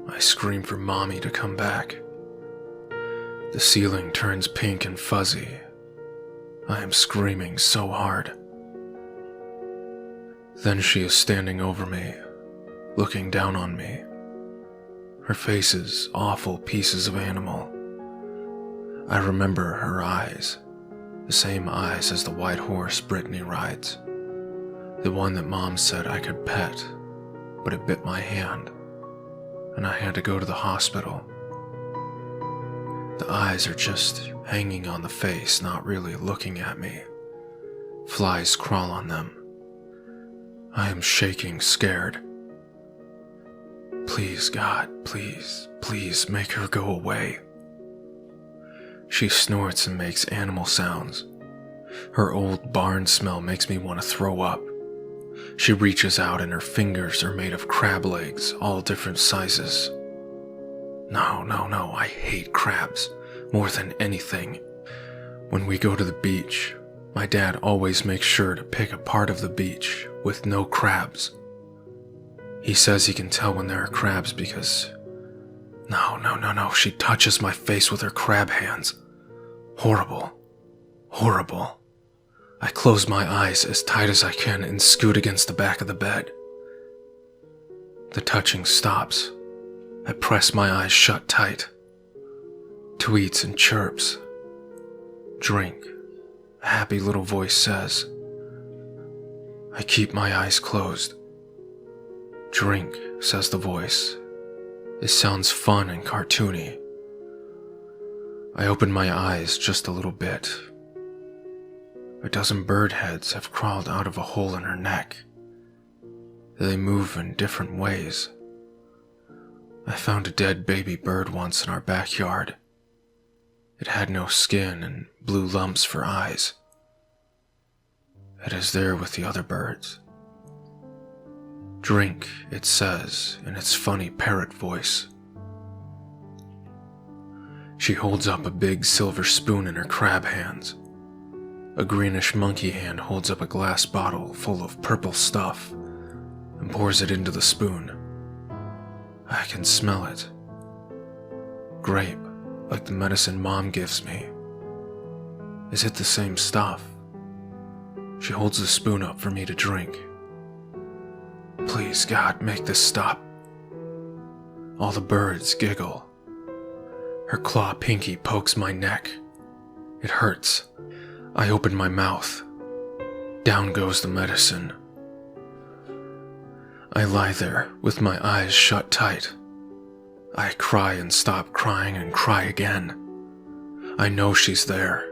I scream for Mommy to come back. The ceiling turns pink and fuzzy. I am screaming so hard. Then she is standing over me, looking down on me. Her face is awful pieces of animal. I remember her eyes, the same eyes as the white horse Brittany rides. The one that Mom said I could pet, but it bit my hand, and I had to go to the hospital. The eyes are just hanging on the face, not really looking at me. Flies crawl on them. I am shaking, scared. Please, God, please, please make her go away. She snorts and makes animal sounds. Her old barn smell makes me want to throw up. She reaches out and her fingers are made of crab legs, all different sizes. No, I hate crabs more than anything. When we go to the beach, my dad always makes sure to pick a part of the beach with no crabs. He says he can tell when there are crabs because... No, she touches my face with her crab hands. Horrible. Horrible. I close my eyes as tight as I can and scoot against the back of the bed. The touching stops. I press my eyes shut tight. Tweets and chirps. Drink, a happy little voice says. I keep my eyes closed. Drink, says the voice. It sounds fun and cartoony. I open my eyes just a little bit. A dozen bird heads have crawled out of a hole in her neck. They move in different ways. I found a dead baby bird once in our backyard. It had no skin and blue lumps for eyes. It is there with the other birds. Drink, it says in its funny parrot voice. She holds up a big silver spoon in her crab hands. A greenish monkey hand holds up a glass bottle full of purple stuff and pours it into the spoon. I can smell it. Grape, like the medicine Mom gives me. Is it the same stuff? She holds the spoon up for me to drink. Please, God, make this stop. All the birds giggle. Her claw pinky pokes my neck. It hurts. I open my mouth. Down goes the medicine. I lie there with my eyes shut tight. I cry and stop crying and cry again. I know she's there.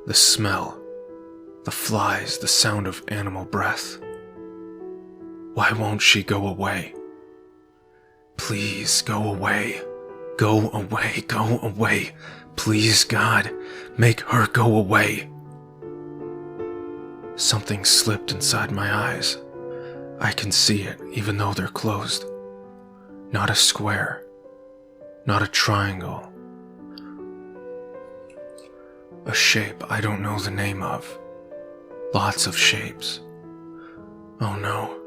The smell, the flies, the sound of animal breath. Why won't she go away? Please go away. Go away, go away. Please, God, make her go away. Something slipped inside my eyes. I can see it, even though they're closed. Not a square. Not a triangle. A shape I don't know the name of. Lots of shapes. Oh no.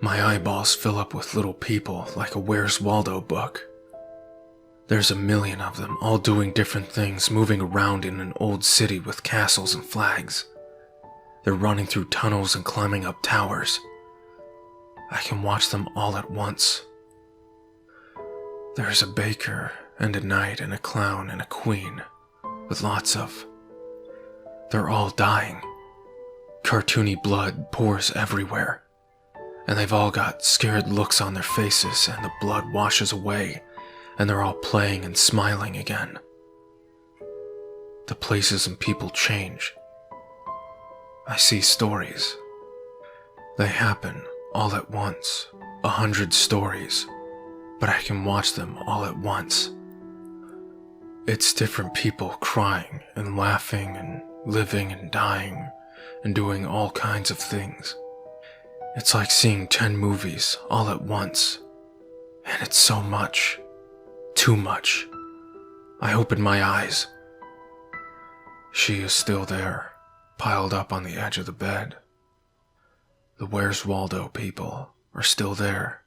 My eyeballs fill up with little people like a Where's Waldo book. There's a million of them, all doing different things, moving around in an old city with castles and flags. They're running through tunnels and climbing up towers. I can watch them all at once. There's a baker and a knight and a clown and a queen, with lots of... They're all dying. Cartoony blood pours everywhere, and they've all got scared looks on their faces, and the blood washes away, and they're all playing and smiling again. The places and people change. I see stories. They happen all at once, 100 stories, but I can watch them all at once. It's different people crying and laughing and living and dying and doing all kinds of things. It's like seeing 10 movies all at once, and it's so much, too much. I open my eyes. She is still there, piled up on the edge of the bed. The Where's Waldo people are still there,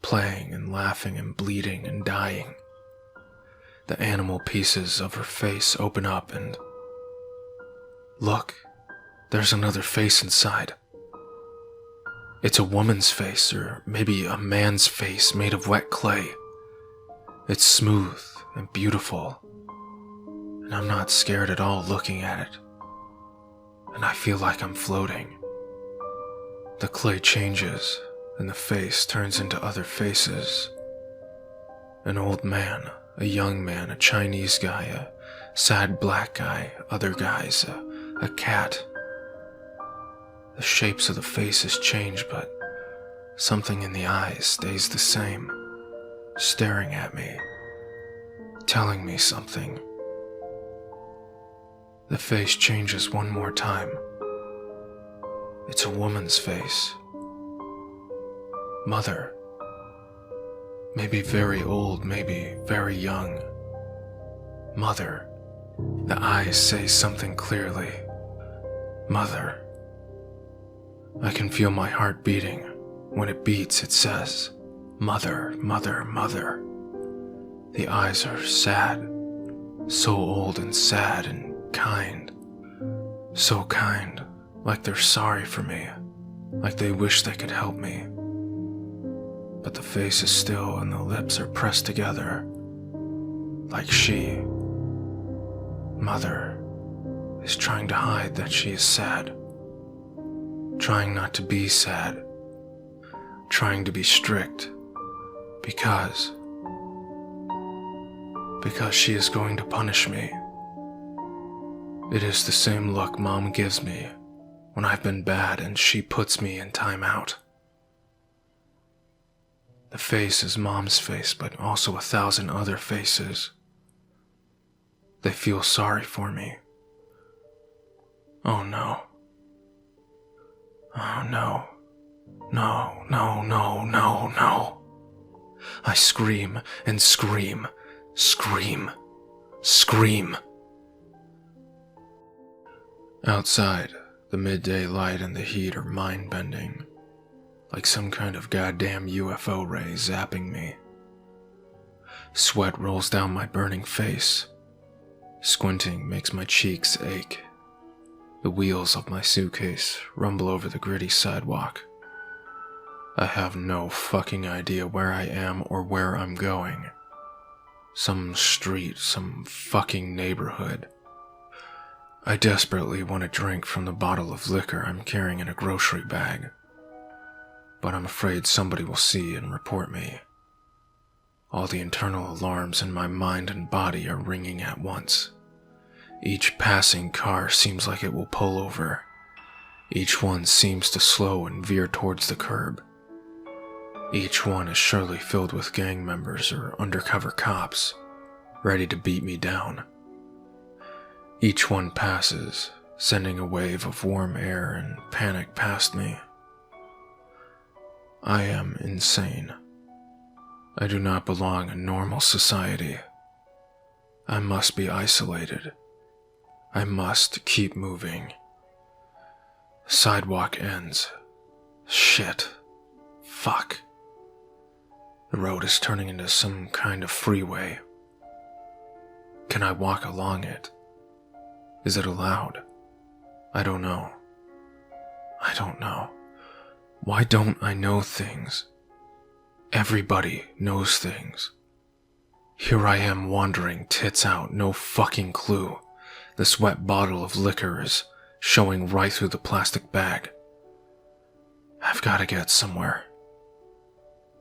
playing and laughing and bleeding and dying. The animal pieces of her face open up and... Look, there's another face inside. It's a woman's face, or maybe a man's face made of wet clay. It's smooth and beautiful, and I'm not scared at all looking at it. And I feel like I'm floating. The clay changes, and the face turns into other faces. An old man, a young man, a Chinese guy, a sad black guy, other guys, a cat. The shapes of the faces change, but something in the eyes stays the same, staring at me, telling me something. The face changes one more time. It's a woman's face. Mother. Maybe very old, maybe very young. Mother. The eyes say something clearly. Mother. I can feel my heart beating. When it beats, it says, Mother, mother, mother. The eyes are sad, So old and sad and kind. So kind, like they're sorry for me, like they wish they could help me. But the face is still and the lips are pressed together, like she, Mother, is trying to hide that she is sad. Trying not to be sad. Trying to be strict. Because she is going to punish me. It is the same look Mom gives me when I've been bad and she puts me in timeout. The face is Mom's face, but also 1,000 other faces. They feel sorry for me. Oh no. Oh no. No, no, no, no, no. I scream and scream, scream, scream. Outside, the midday light and the heat are mind-bending, like some kind of goddamn UFO ray zapping me. Sweat rolls down my burning face. Squinting makes my cheeks ache. The wheels of my suitcase rumble over the gritty sidewalk. I have no fucking idea where I am or where I'm going. Some street, some fucking neighborhood. I desperately want to drink from the bottle of liquor I'm carrying in a grocery bag, but I'm afraid somebody will see and report me. All the internal alarms in my mind and body are ringing at once. Each passing car seems like it will pull over. Each one seems to slow and veer towards the curb. Each one is surely filled with gang members or undercover cops, ready to beat me down. Each one passes, sending a wave of warm air and panic past me. I am insane. I do not belong in normal society. I must be isolated. I must keep moving. Sidewalk ends. Shit. Fuck. The road is turning into some kind of freeway. Can I walk along it? Is it allowed? I don't know. I don't know. Why don't I know things? Everybody knows things. Here I am wandering tits out, no fucking clue. This wet bottle of liquor is showing right through the plastic bag. I've got to get somewhere.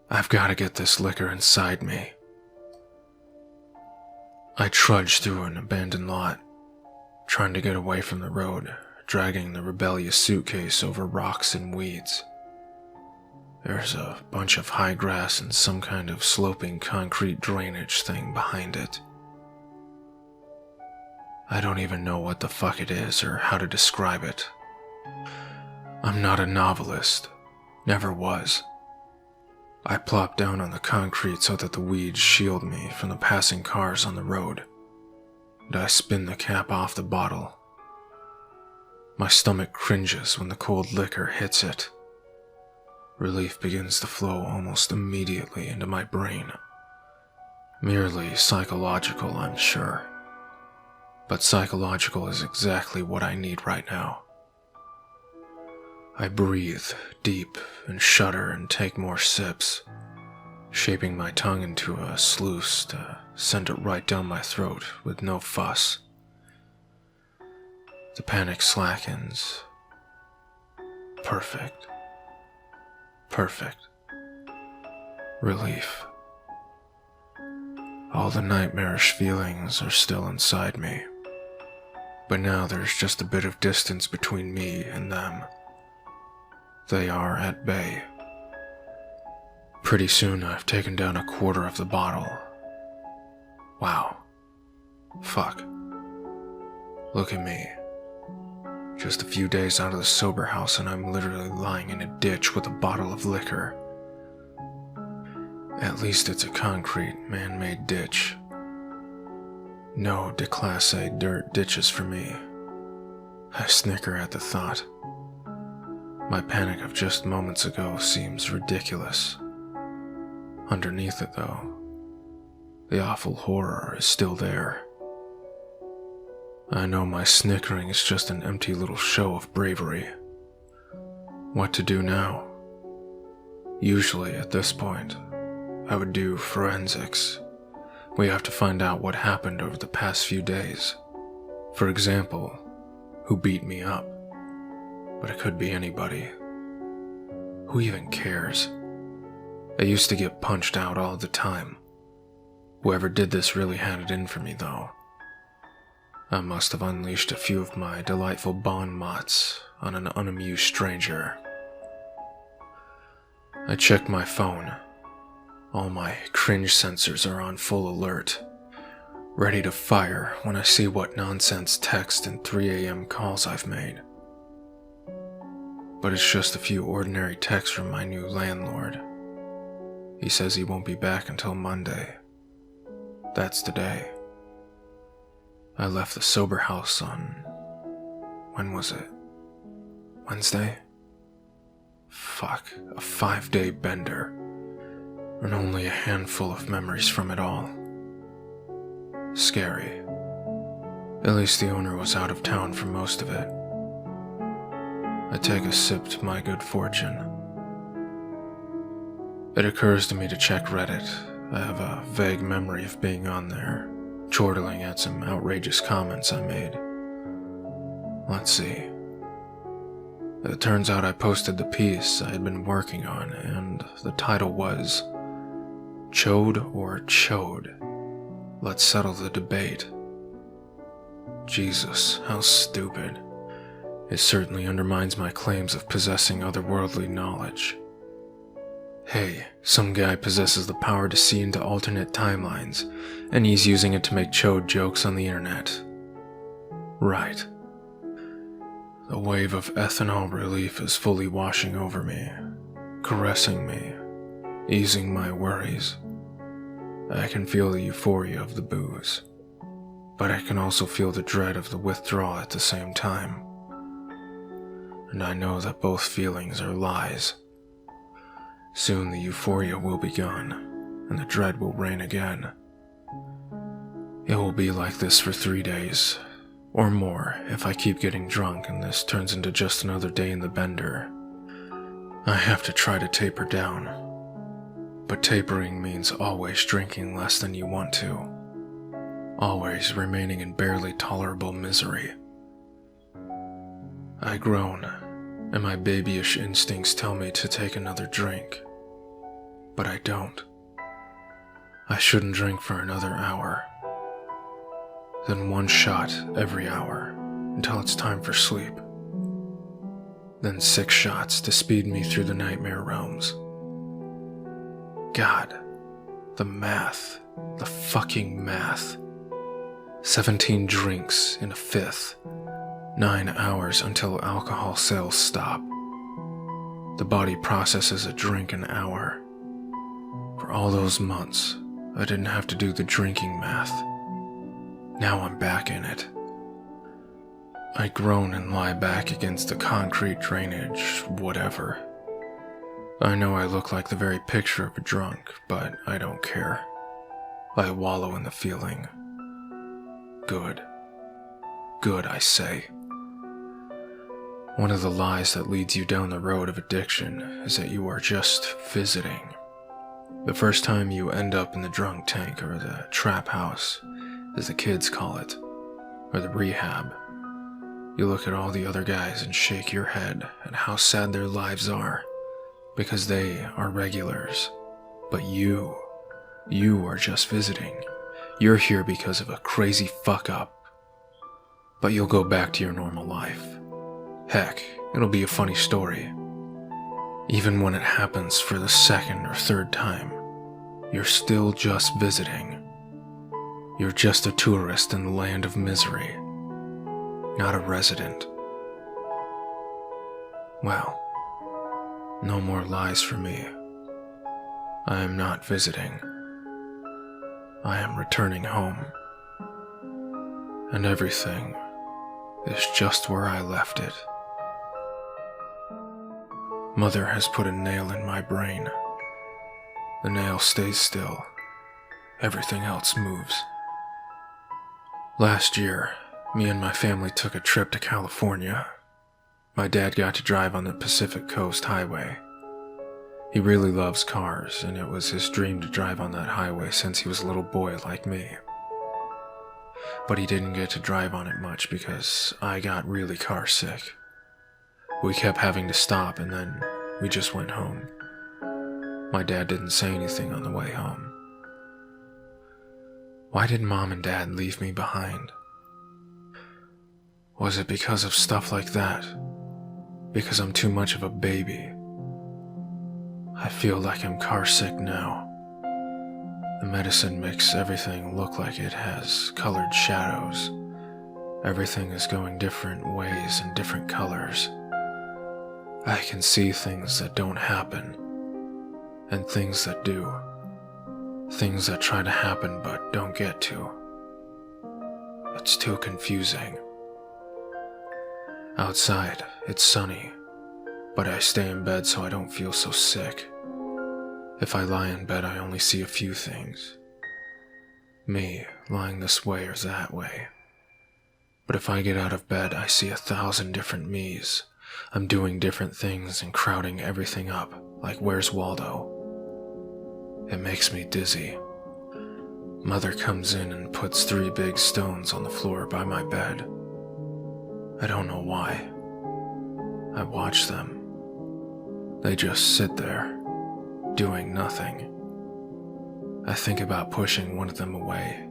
I've got to get this liquor inside me. I trudge through an abandoned lot, trying to get away from the road, dragging the rebellious suitcase over rocks and weeds. There's a bunch of high grass and some kind of sloping concrete drainage thing behind it. I don't even know what the fuck it is or how to describe it. I'm not a novelist. Never was. I plop down on the concrete so that the weeds shield me from the passing cars on the road, and I spin the cap off the bottle. My stomach cringes when the cold liquor hits it. Relief begins to flow almost immediately into my brain. Merely psychological, I'm sure. But psychological is exactly what I need right now. I breathe deep and shudder and take more sips, shaping my tongue into a sluice to send it right down my throat with no fuss. The panic slackens. Perfect. Perfect. Relief. All the nightmarish feelings are still inside me, but now there's just a bit of distance between me and them. They are at bay. Pretty soon I've taken down 1/4 of the bottle. Wow. Fuck. Look at me. Just a few days out of the sober house and I'm literally lying in a ditch with a bottle of liquor. At least it's a concrete, man-made ditch. No déclassé dirt ditches for me. I snicker at the thought. My panic of just moments ago seems ridiculous. Underneath it, though, the awful horror is still there, I know my snickering is just an empty little show of bravery. What to do now? Usually, at this point, I would do forensics. We have to find out what happened over the past few days. For example, who beat me up? But it could be anybody. Who even cares? I used to get punched out all the time. Whoever did this really had it in for me, though. I must have unleashed a few of my delightful bon mots on an unamused stranger. I checked my phone. All my cringe sensors are on full alert, ready to fire when I see what nonsense text and 3 a.m. calls I've made. But it's just a few ordinary texts from my new landlord. He says he won't be back until Monday. That's today. I left the sober house on... when was it? Wednesday? Fuck, a 5-day bender. And only a handful of memories from it all. Scary. At least the owner was out of town for most of it. I take a sip to my good fortune. It occurs to me to check Reddit. I have a vague memory of being on there, chortling at some outrageous comments I made. Let's see. It turns out I posted the piece I had been working on, and the title was Chode or Chode? Let's settle the debate. Jesus, how stupid. It certainly undermines my claims of possessing otherworldly knowledge. Hey, some guy possesses the power to see into alternate timelines, and he's using it to make chode jokes on the internet. Right. The wave of ethanol relief is fully washing over me, caressing me, easing my worries. I can feel the euphoria of the booze, but I can also feel the dread of the withdrawal at the same time. And I know that both feelings are lies. Soon the euphoria will be gone, and the dread will reign again. It will be like this for 3 days, or more if I keep getting drunk and this turns into just another day in the bender. I have to try to taper down, but tapering means always drinking less than you want to, always remaining in barely tolerable misery. I groan, and my babyish instincts tell me to take another drink, but I don't. I shouldn't drink for another hour, then 1 shot every hour until it's time for sleep, then 6 shots to speed me through the nightmare realms. God, the math, the fucking math. 17 drinks in a fifth, 9 hours until alcohol sales stop. The body processes a drink an hour. For all those months, I didn't have to do the drinking math. Now I'm back in it. I groan and lie back against the concrete drainage, whatever. I know I look like the very picture of a drunk, but I don't care. I wallow in the feeling. Good. Good, I say. One of the lies that leads you down the road of addiction is that you are just visiting. The first time you end up in the drunk tank or the trap house, as the kids call it, or the rehab, you look at all the other guys and shake your head at how sad their lives are, because they are regulars. But you are just visiting. You're here because of a crazy fuck up. But you'll go back to your normal life. Heck, it'll be a funny story. Even when it happens for the 2nd or 3rd time, you're still just visiting. You're just a tourist in the land of misery, not a resident. Well, no more lies for me. I am not visiting. I am returning home. And everything is just where I left it. Mother has put a nail in my brain. The nail stays still. Everything else moves. Last year, Me and my family took a trip to California. My dad got to drive on the Pacific Coast Highway. He really loves cars, and it was his dream to drive on that highway since he was a little boy like me. But he didn't get to drive on it much because I got really car sick. We kept having to stop, and then we just went home. My dad didn't say anything on the way home. Why did Mom and Dad leave me behind? Was it because of stuff like that? Because I'm too much of a baby? I feel like I'm car sick now. The medicine makes everything look like it has colored shadows. Everything is going different ways and different colors. I can see things that don't happen, and things that do. Things that try to happen but don't get to. It's too confusing. Outside, it's sunny, but I stay in bed so I don't feel so sick. If I lie in bed, I only see a few things. Me, lying this way or that way. But if I get out of bed, I see 1,000 different me's. I'm doing different things and crowding everything up, like Where's Waldo? It makes me dizzy. Mother comes in and puts 3 big stones on the floor by my bed. I don't know why. I watch them. They just sit there, doing nothing. I think about pushing one of them away,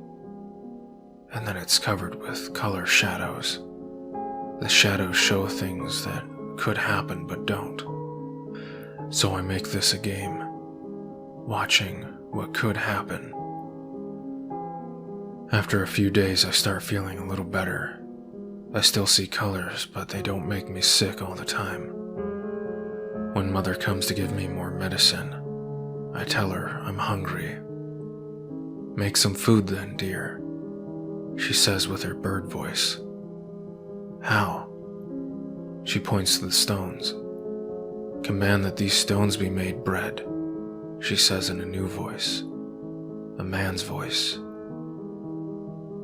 and then it's covered with color shadows. The shadows show things that could happen but don't. So I make this a game, watching what could happen. After a few days, I start feeling a little better. I still see colors, but they don't make me sick all the time. When Mother comes to give me more medicine, I tell her I'm hungry. "Make some food then, dear," she says with her bird voice. "How?" She points to the stones. "Command that these stones be made bread," she says in a new voice, a man's voice.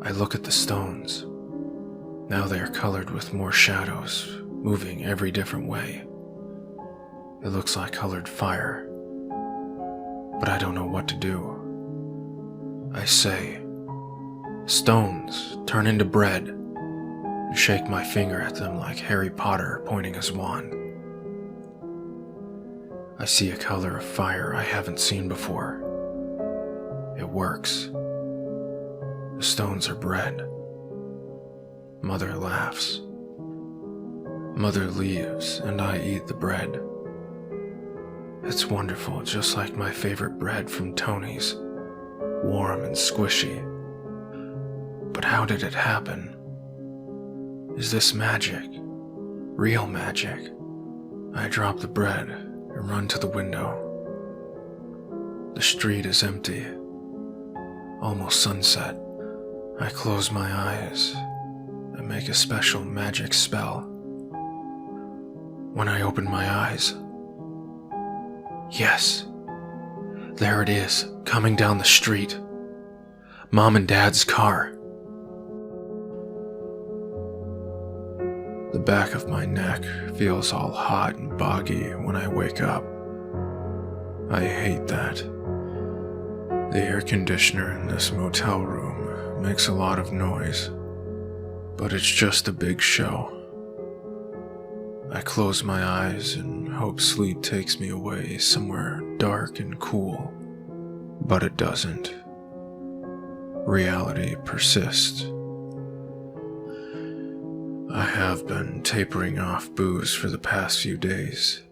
I look at the stones. Now they are colored with more shadows, moving every different way. It looks like colored fire, but I don't know what to do. I say, "Stones, turn into bread," and shake my finger at them like Harry Potter pointing his wand. I see a color of fire I haven't seen before. It works. The stones are bread. Mother laughs. Mother leaves, and I eat the bread. It's wonderful, just like my favorite bread from Tony's, warm and squishy. But how did it happen? Is this magic? Real magic? I drop the bread and run to the window. The street is empty, almost sunset. I close my eyes and make a special magic spell. When I open my eyes, yes, there it is, coming down the street. Mom and Dad's car. The back of my neck feels all hot and boggy when I wake up. I hate that. The air conditioner in this motel room makes a lot of noise, but it's just a big show. I close my eyes and hope sleep takes me away somewhere dark and cool, but it doesn't. Reality persists. I have been tapering off booze for the past few days.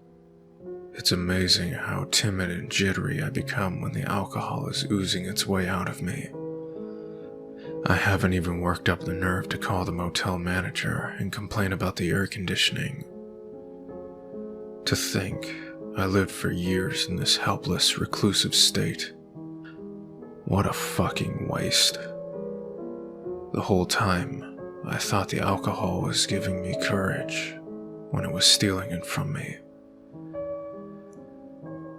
It's amazing how timid and jittery I become when the alcohol is oozing its way out of me. I haven't even worked up the nerve to call the motel manager and complain about the air conditioning. To think I lived for years in this helpless, reclusive state. What a fucking waste. The whole time, I thought the alcohol was giving me courage when it was stealing it from me.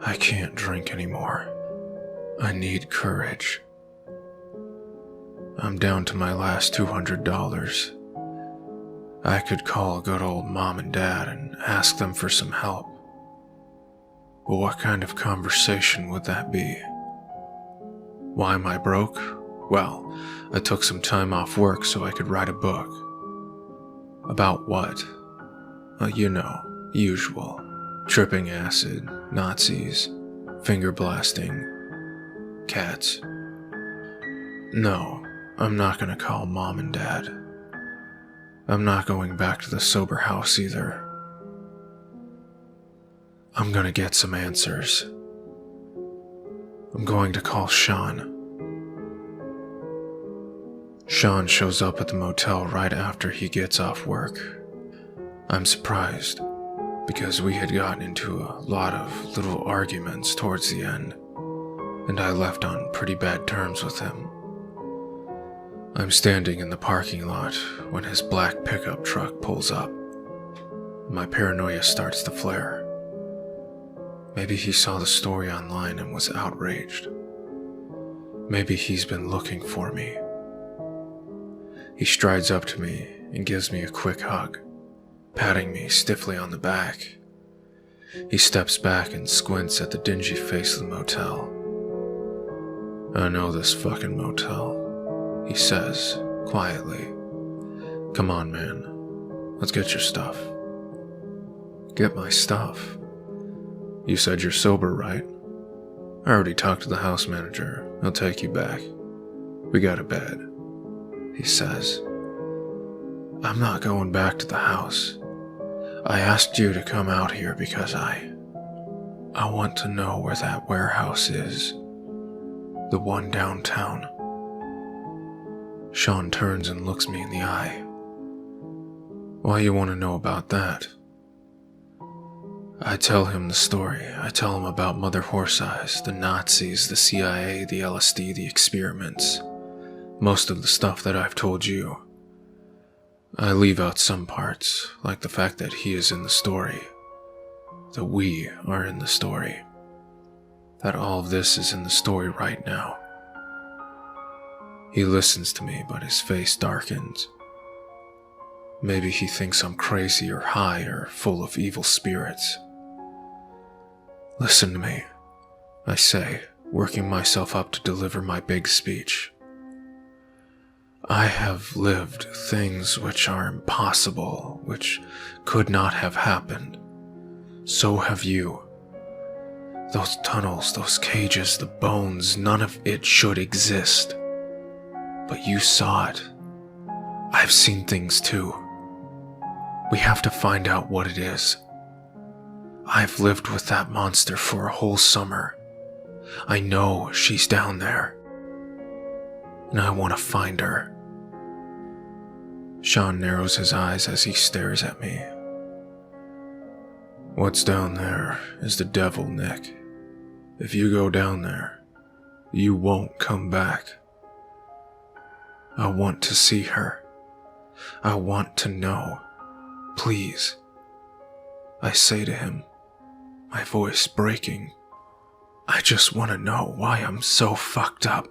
I can't drink anymore. I need courage. I'm down to my last $200. I could call good old mom and dad and ask them for some help. But what kind of conversation would that be? Why am I broke? Well, I took some time off work so I could write a book. About what? Usual. Tripping acid, Nazis, finger blasting, cats. No, I'm not gonna call mom and dad. I'm not going back to the sober house either. I'm gonna get some answers. I'm going to call Sean. Sean shows up at the motel right after he gets off work. I'm surprised, because we had gotten into a lot of little arguments towards the end, and I left on pretty bad terms with him. I'm standing in the parking lot when his black pickup truck pulls up. My paranoia starts to flare. Maybe he saw the story online and was outraged. Maybe he's been looking for me. He strides up to me and gives me a quick hug, patting me stiffly on the back. He steps back and squints at the dingy face of the motel. I know this fucking motel, he says, quietly. Come on, man. Let's get your stuff. Get my stuff? You said you're sober, right? I already talked to the house manager. He'll take you back. We got a bed, he says. I'm not going back to the house. I asked you to come out here because I want to know where that warehouse is. The one downtown. Sean turns and looks me in the eye. Why you want to know about that? I tell him the story. I tell him about Mother Horse-Eyes, the Nazis, the CIA, the LSD, the experiments. Most of the stuff that I've told you. I leave out some parts, like the fact that he is in the story. That we are in the story. That all of this is in the story right now. He listens to me, but his face darkens. Maybe he thinks I'm crazy or high or full of evil spirits. Listen to me, I say, working myself up to deliver my big speech. I have lived things which are impossible, which could not have happened. So have you. Those tunnels, those cages, the bones, none of it should exist. But you saw it. I've seen things too. We have to find out what it is. I've lived with that monster for a whole summer. I know she's down there. And I want to find her. Sean narrows his eyes as he stares at me. What's down there is the devil, Nick. If you go down there, you won't come back. I want to see her. I want to know. Please. I say to him, my voice breaking. I just want to know why I'm so fucked up.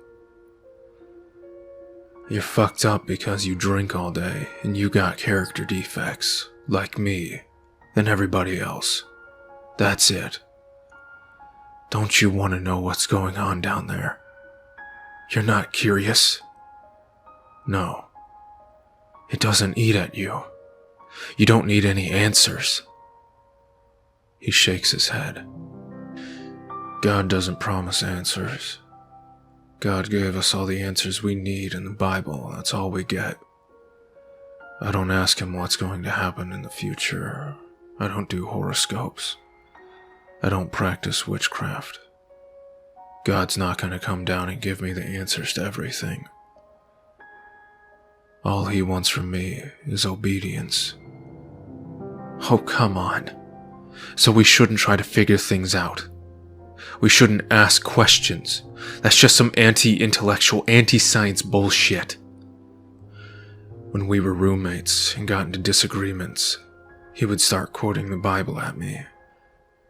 You're fucked up because you drink all day and you got character defects, like me and everybody else. That's it. Don't you want to know what's going on down there? You're not curious? No. It doesn't eat at you. You don't need any answers. He shakes his head. God doesn't promise answers. God gave us all the answers we need in the Bible. That's all we get. I don't ask him what's going to happen in the future. I don't do horoscopes. I don't practice witchcraft. God's not going to come down and give me the answers to everything. All he wants from me is obedience. Oh, come on. So we shouldn't try to figure things out. We shouldn't ask questions. That's just some anti-intellectual, anti-science bullshit. When we were roommates and got into disagreements, he would start quoting the Bible at me,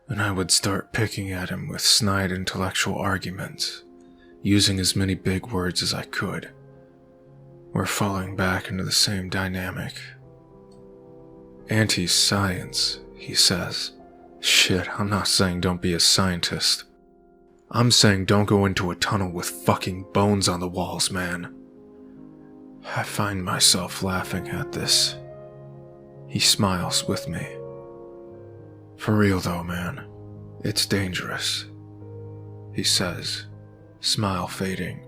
and I would start picking at him with snide intellectual arguments, using as many big words as I could. We're falling back into the same dynamic. Anti-science, he says. Shit, I'm not saying don't be a scientist. I'm saying don't go into a tunnel with fucking bones on the walls, man. I find myself laughing at this. He smiles with me. For real though, man, it's dangerous, he says, smile fading.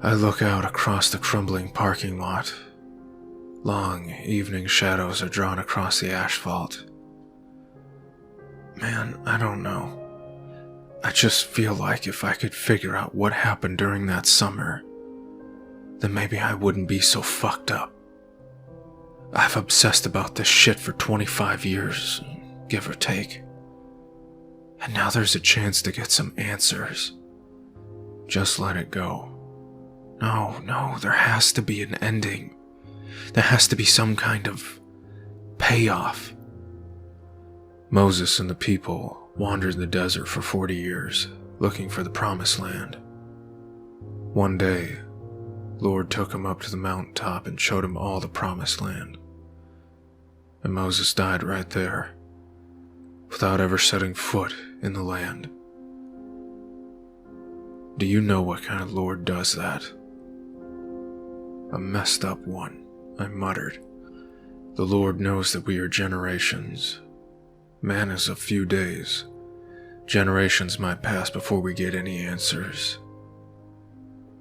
I look out across the crumbling parking lot. Long evening shadows are drawn across the asphalt. Man, I don't know. I just feel like if I could figure out what happened during that summer, then maybe I wouldn't be so fucked up. I've obsessed about this shit for 25 years, give or take. And now there's a chance to get some answers. Just let it go. No, there has to be an ending. There has to be some kind of payoff. Moses and the people wandered the desert for 40 years, looking for the promised land. One day, Lord took him up to the mountaintop and showed him all the promised land. And Moses died right there, without ever setting foot in the land. Do you know what kind of Lord does that? A messed up one, I muttered. The Lord knows that we are generations. Man is a few days. Generations might pass before we get any answers.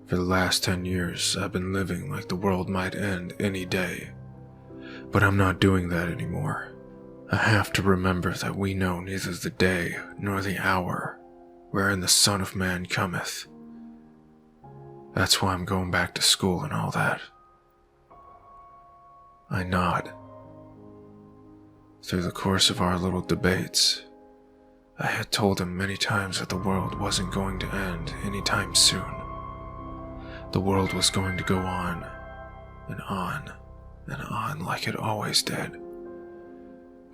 For the last 10 years, I've been living like the world might end any day. But I'm not doing that anymore. I have to remember that we know neither the day nor the hour wherein the Son of Man cometh. That's why I'm going back to school and all that. I nod. Through the course of our little debates, I had told him many times that the world wasn't going to end anytime soon. The world was going to go on and on and on like it always did,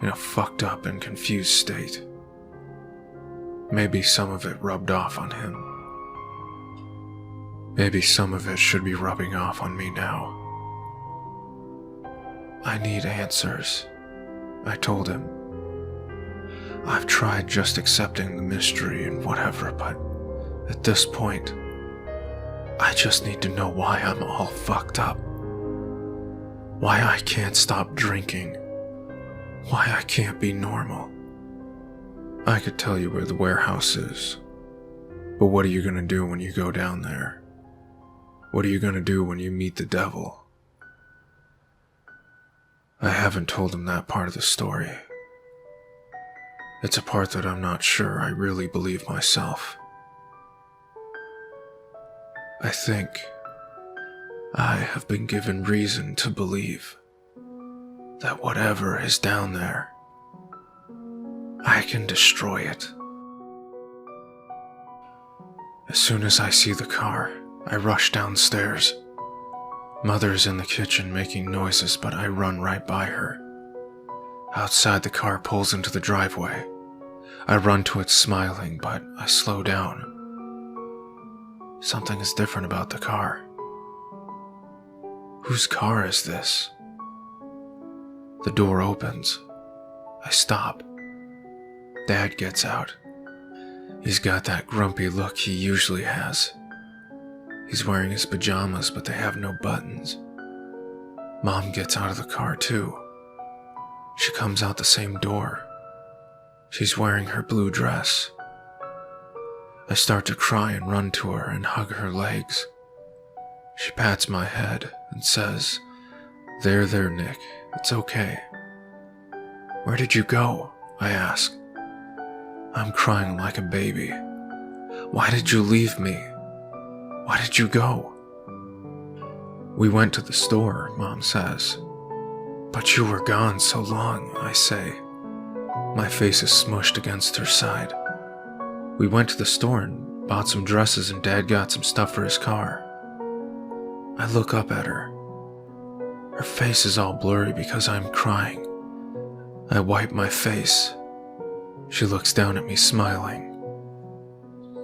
in a fucked up and confused state. Maybe some of it rubbed off on him. Maybe some of it should be rubbing off on me now. I need answers, I told him. I've tried just accepting the mystery and whatever, but at this point, I just need to know why I'm all fucked up. Why I can't stop drinking. Why I can't be normal. I could tell you where the warehouse is, but what are you gonna do when you go down there? What are you gonna do when you meet the devil? I haven't told him that part of the story. It's a part that I'm not sure I really believe myself. I think I have been given reason to believe that whatever is down there, I can destroy it. As soon as I see the car, I rush downstairs. Mother's in the kitchen making noises, but I run right by her. Outside, the car pulls into the driveway. I run to it smiling, but I slow down. Something is different about the car. Whose car is this? The door opens. I stop. Dad gets out. He's got that grumpy look he usually has. He's wearing his pajamas, but they have no buttons. Mom gets out of the car too. She comes out the same door. She's wearing her blue dress. I start to cry and run to her and hug her legs. She pats my head and says, There, Nick, it's okay." "Where did you go?" I ask. I'm crying like a baby. "Why did you leave me? Why did you go?" "We went to the store," Mom says. "But you were gone so long," I say. My face is smushed against her side. "We went to the store and bought some dresses, and Dad got some stuff for his car." I look up at her. Her face is all blurry because I'm crying. I wipe my face. She looks down at me smiling.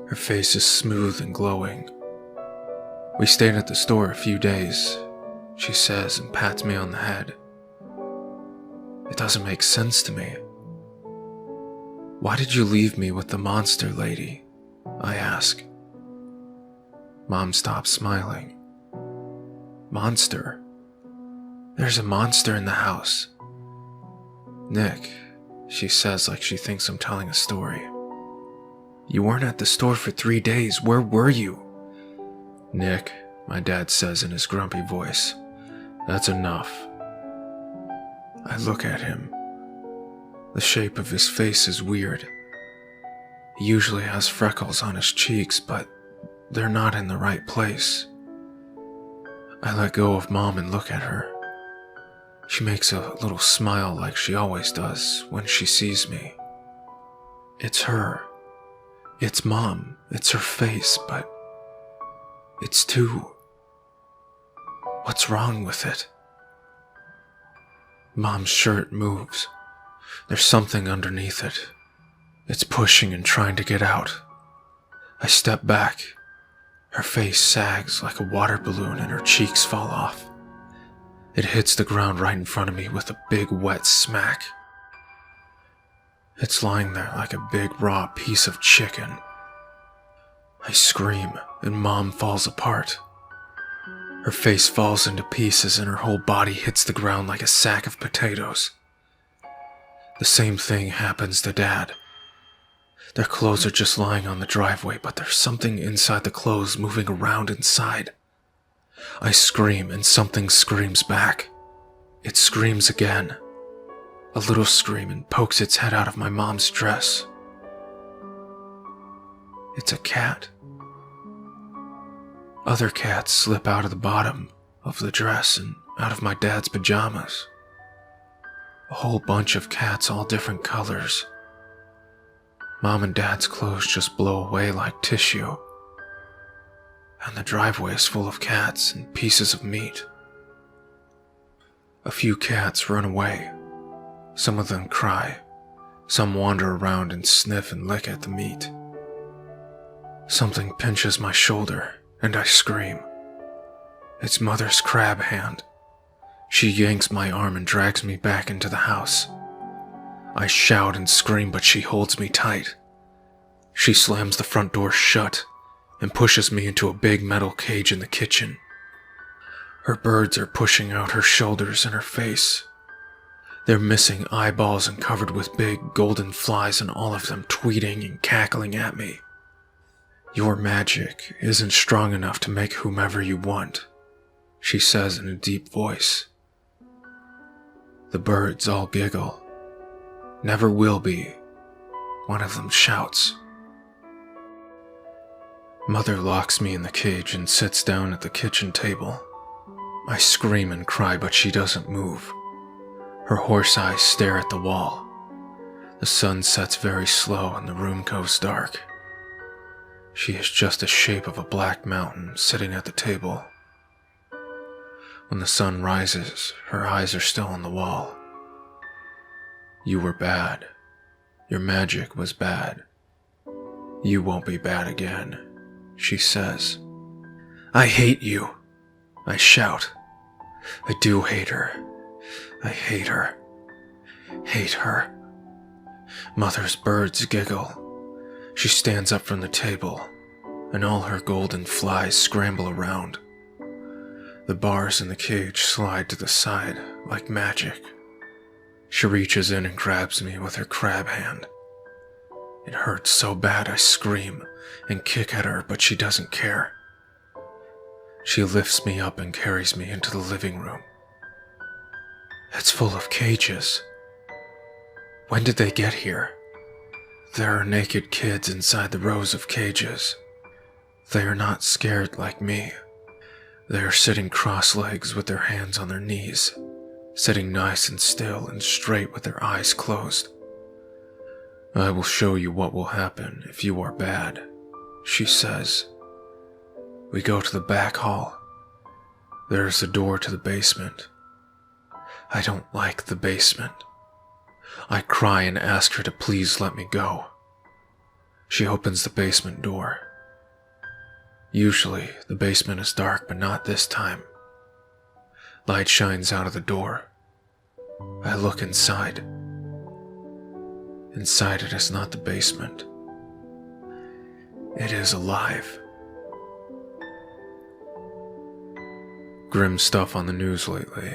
Her face is smooth and glowing. "We stayed at the store a few days," she says and pats me on the head. It doesn't make sense to me. Why did you leave me with the monster lady? I ask. Mom stops smiling. Monster? There's a monster in the house. Nick, she says like she thinks I'm telling a story. You weren't at the store for 3 days. Where were you? Nick, my dad says in his grumpy voice, that's enough. I look at him. The shape of his face is weird. He usually has freckles on his cheeks, but they're not in the right place. I let go of Mom and look at her. She makes a little smile like she always does when she sees me. It's her. It's Mom. It's her face, but it's too... What's wrong with it? Mom's shirt moves. There's something underneath it. It's pushing and trying to get out. I step back. Her face sags like a water balloon and her cheeks fall off. It hits the ground right in front of me with a big wet smack. It's lying there like a big raw piece of chicken. I scream and Mom falls apart. Her face falls into pieces and her whole body hits the ground like a sack of potatoes. The same thing happens to Dad. Their clothes are just lying on the driveway, but there's something inside the clothes moving around inside. I scream and something screams back. It screams again. A little scream and pokes its head out of my mom's dress. It's a cat. Other cats slip out of the bottom of the dress and out of my dad's pajamas. A whole bunch of cats, all different colors. Mom and Dad's clothes just blow away like tissue. And the driveway is full of cats and pieces of meat. A few cats run away. Some of them cry. Some wander around and sniff and lick at the meat. Something pinches my shoulder, and I scream. It's Mother's crab hand. She yanks my arm and drags me back into the house. I shout and scream, but she holds me tight. She slams the front door shut and pushes me into a big metal cage in the kitchen. Her birds are pushing out her shoulders and her face. They're missing eyeballs and covered with big golden flies, and all of them tweeting and cackling at me. Your magic isn't strong enough to make whomever you want, she says in a deep voice. The birds all giggle. Never will be, one of them shouts. Mother locks me in the cage and sits down at the kitchen table. I scream and cry, but she doesn't move. Her horse eyes stare at the wall. The sun sets very slow and the room goes dark. She is just the shape of a black mountain sitting at the table. When the sun rises, her eyes are still on the wall. You were bad. Your magic was bad. You won't be bad again, she says. I hate you, I shout. I do hate her. I hate her. Hate her. Mother's birds giggle. She stands up from the table, and all her golden flies scramble around. The bars in the cage slide to the side like magic. She reaches in and grabs me with her crab hand. It hurts so bad I scream and kick at her, but she doesn't care. She lifts me up and carries me into the living room. It's full of cages. When did they get here? There are naked kids inside the rows of cages. They are not scared like me. They are sitting cross-legs with their hands on their knees, sitting nice and still and straight with their eyes closed. I will show you what will happen if you are bad, she says. We go to the back hall. There is a door to the basement. I don't like the basement. I cry and ask her to please let me go. She opens the basement door. Usually, the basement is dark, but not this time. Light shines out of the door. I look inside. Inside it is not the basement. It is alive. Grim stuff on the news lately.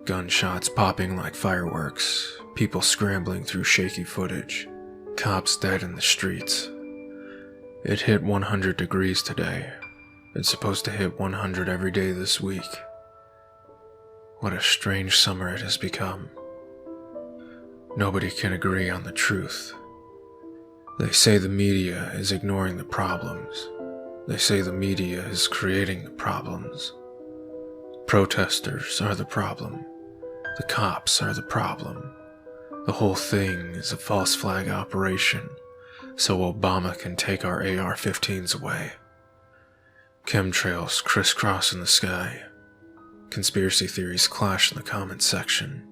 Gunshots popping like fireworks, people scrambling through shaky footage, cops dead in the streets. It hit 100 degrees today. It's supposed to hit 100 every day this week. What a strange summer it has become. Nobody can agree on the truth. They say the media is ignoring the problems. They say the media is creating the problems. Protesters are the problem. The cops are the problem. The whole thing is a false flag operation, so Obama can take our AR-15s away. Chemtrails crisscross in the sky. Conspiracy theories clash in the comments section.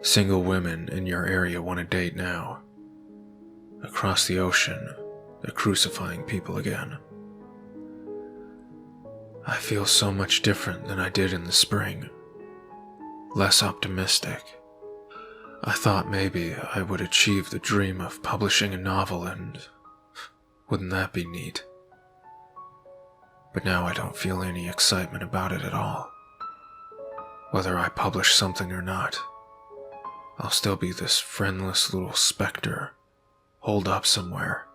Single women in your area want a date now. Across the ocean, they're crucifying people again. I feel so much different than I did in the spring. Less optimistic. I thought maybe I would achieve the dream of publishing a novel, and wouldn't that be neat? But now I don't feel any excitement about it at all. Whether I publish something or not, I'll still be this friendless little specter, holed up somewhere,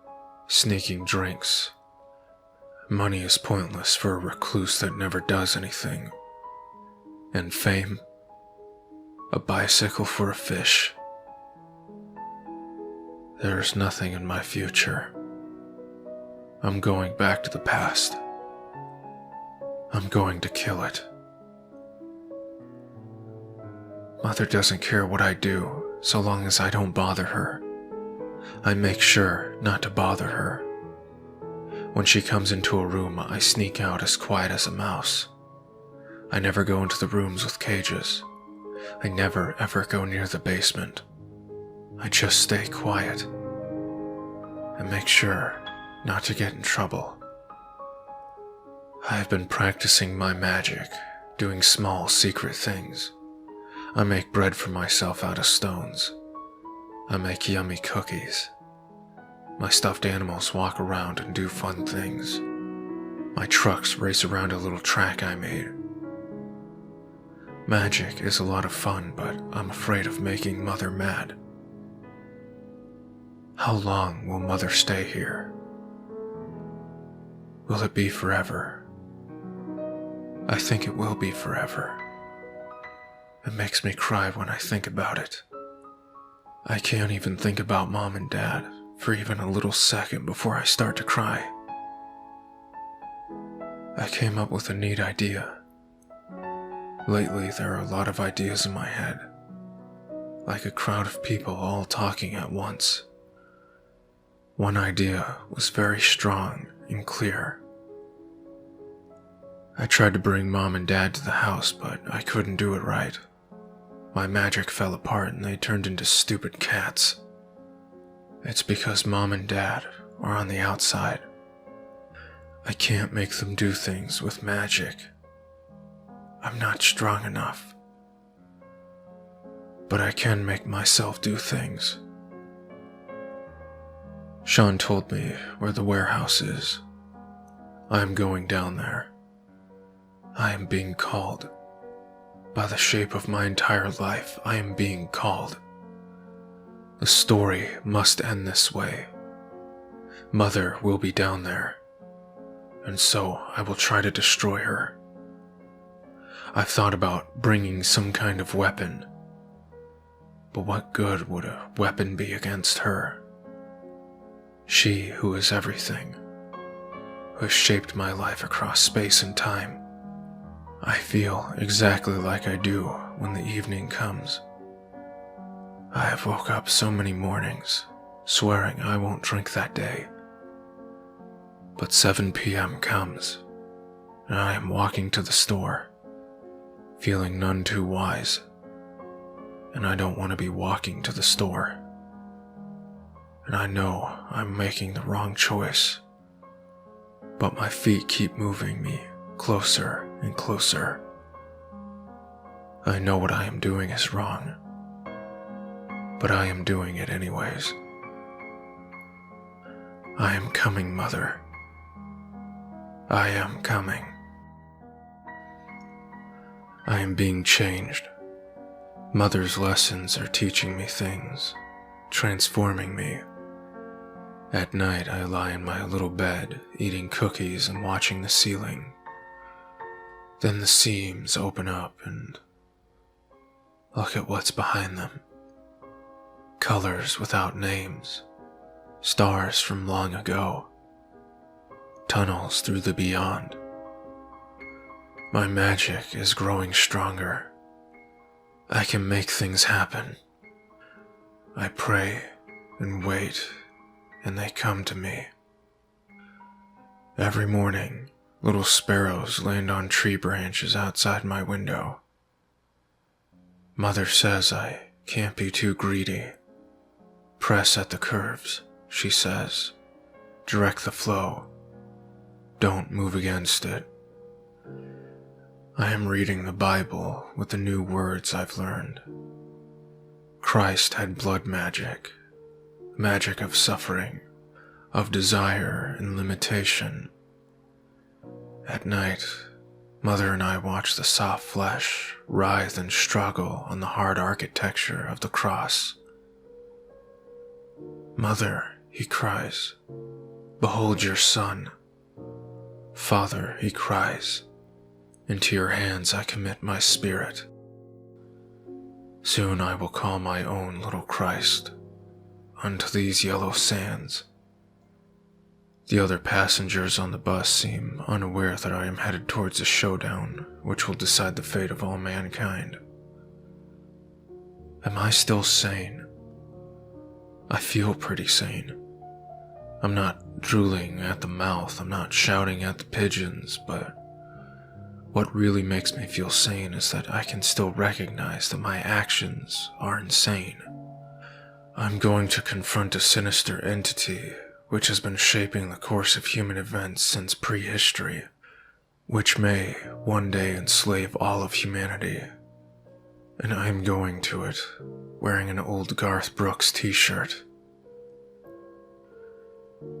sneaking drinks. Money is pointless for a recluse that never does anything. And fame? A bicycle for a fish. There's nothing in my future. I'm going back to the past. I'm going to kill it. Mother doesn't care what I do, so long as I don't bother her. I make sure not to bother her. When she comes into a room, I sneak out as quiet as a mouse. I never go into the rooms with cages. I never ever go near the basement. I just stay quiet. I make sure not to get in trouble. I have been practicing my magic, doing small secret things. I make bread for myself out of stones. I make yummy cookies. My stuffed animals walk around and do fun things. My trucks race around a little track I made. Magic is a lot of fun, but I'm afraid of making Mother mad. How long will Mother stay here? Will it be forever? I think it will be forever. It makes me cry when I think about it. I can't even think about Mom and Dad for even a little second before I start to cry. I came up with a neat idea. Lately, there are a lot of ideas in my head, like a crowd of people all talking at once. One idea was very strong and clear. I tried to bring Mom and Dad to the house, but I couldn't do it right. My magic fell apart and they turned into stupid cats. It's because Mom and Dad are on the outside. I can't make them do things with magic. I'm not strong enough. But I can make myself do things. Sean told me where the warehouse is. I am going down there. I am being called. By the shape of my entire life, I am being called. The story must end this way. Mother will be down there, and so I will try to destroy her. I've thought about bringing some kind of weapon, but what good would a weapon be against her? She who is everything, who has shaped my life across space and time. I feel exactly like I do when the evening comes. I have woke up so many mornings, swearing I won't drink that day. But 7 p.m. comes, and I am walking to the store, feeling none too wise, and I don't want to be walking to the store. And I know I'm making the wrong choice, but my feet keep moving me closer and closer. I know what I am doing is wrong, but I am doing it anyways. I am coming, Mother. I am coming. I am being changed. Mother's lessons are teaching me things, transforming me. At night, I lie in my little bed, eating cookies and watching the ceiling. Then the seams open up and look at what's behind them. Colors without names, stars from long ago, tunnels through the beyond. My magic is growing stronger. I can make things happen. I pray and wait, and they come to me. Every morning, little sparrows land on tree branches outside my window. Mother says I can't be too greedy. Press at the curves, she says. Direct the flow. Don't move against it. I am reading the Bible with the new words I've learned. Christ had blood magic, magic of suffering, of desire and limitation. At night, Mother and I watch the soft flesh writhe and struggle on the hard architecture of the cross. Mother, he cries, behold your son. Father, he cries, into your hands I commit my spirit. Soon I will call my own little Christ unto these yellow sands. The other passengers on the bus seem unaware that I am headed towards a showdown which will decide the fate of all mankind. Am I still sane? I feel pretty sane. I'm not drooling at the mouth, I'm not shouting at the pigeons, but what really makes me feel sane is that I can still recognize that my actions are insane. I'm going to confront a sinister entity which has been shaping the course of human events since prehistory, which may one day enslave all of humanity. And I'm going to it, wearing an old Garth Brooks t-shirt.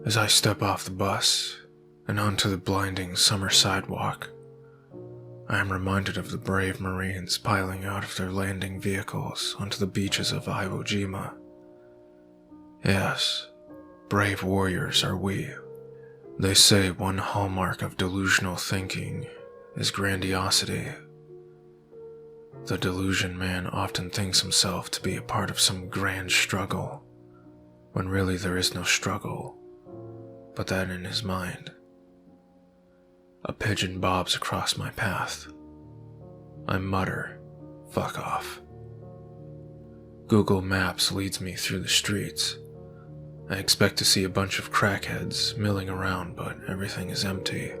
As I step off the bus and onto the blinding summer sidewalk, I am reminded of the brave Marines piling out of their landing vehicles onto the beaches of Iwo Jima. Yes, brave warriors are we. They say one hallmark of delusional thinking is grandiosity. The delusion man often thinks himself to be a part of some grand struggle, when really there is no struggle, but that in his mind. A pigeon bobs across my path. I mutter, fuck off. Google Maps leads me through the streets. I expect to see a bunch of crackheads milling around, but everything is empty.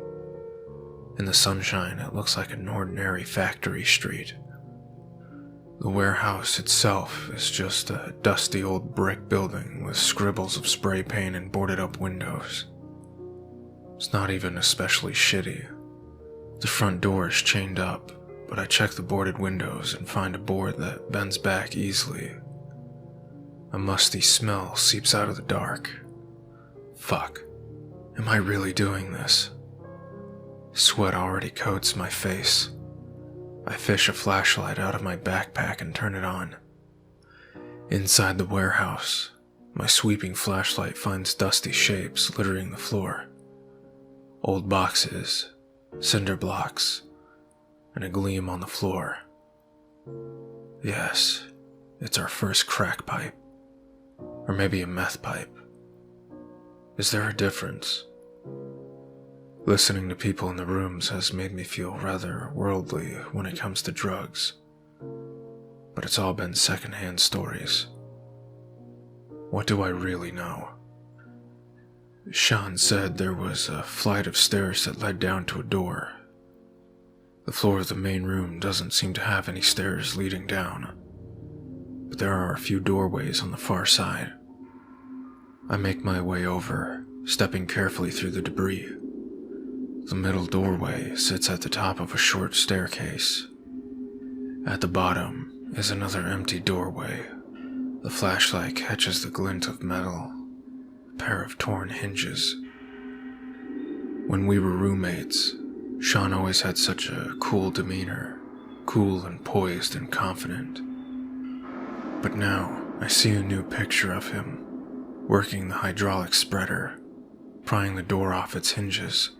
In the sunshine, it looks like an ordinary factory street. The warehouse itself is just a dusty old brick building with scribbles of spray paint and boarded up windows. It's not even especially shitty. The front door is chained up, but I check the boarded windows and find a board that bends back easily. A musty smell seeps out of the dark. Fuck. Am I really doing this? Sweat already coats my face. I fish a flashlight out of my backpack and turn it on. Inside the warehouse, my sweeping flashlight finds dusty shapes littering the floor. Old boxes, cinder blocks, and a gleam on the floor. Yes, it's our first crack pipe. Or maybe a meth pipe. Is there a difference? Listening to people in the rooms has made me feel rather worldly when it comes to drugs. But it's all been secondhand stories. What do I really know? Sean said there was a flight of stairs that led down to a door. The floor of the main room doesn't seem to have any stairs leading down, but there are a few doorways on the far side. I make my way over, stepping carefully through the debris. The middle doorway sits at the top of a short staircase. At the bottom is another empty doorway. The flashlight catches the glint of metal, a pair of torn hinges. When we were roommates, Sean always had such a cool demeanor, cool and poised and confident. But now I see a new picture of him, working the hydraulic spreader, prying the door off its hinges,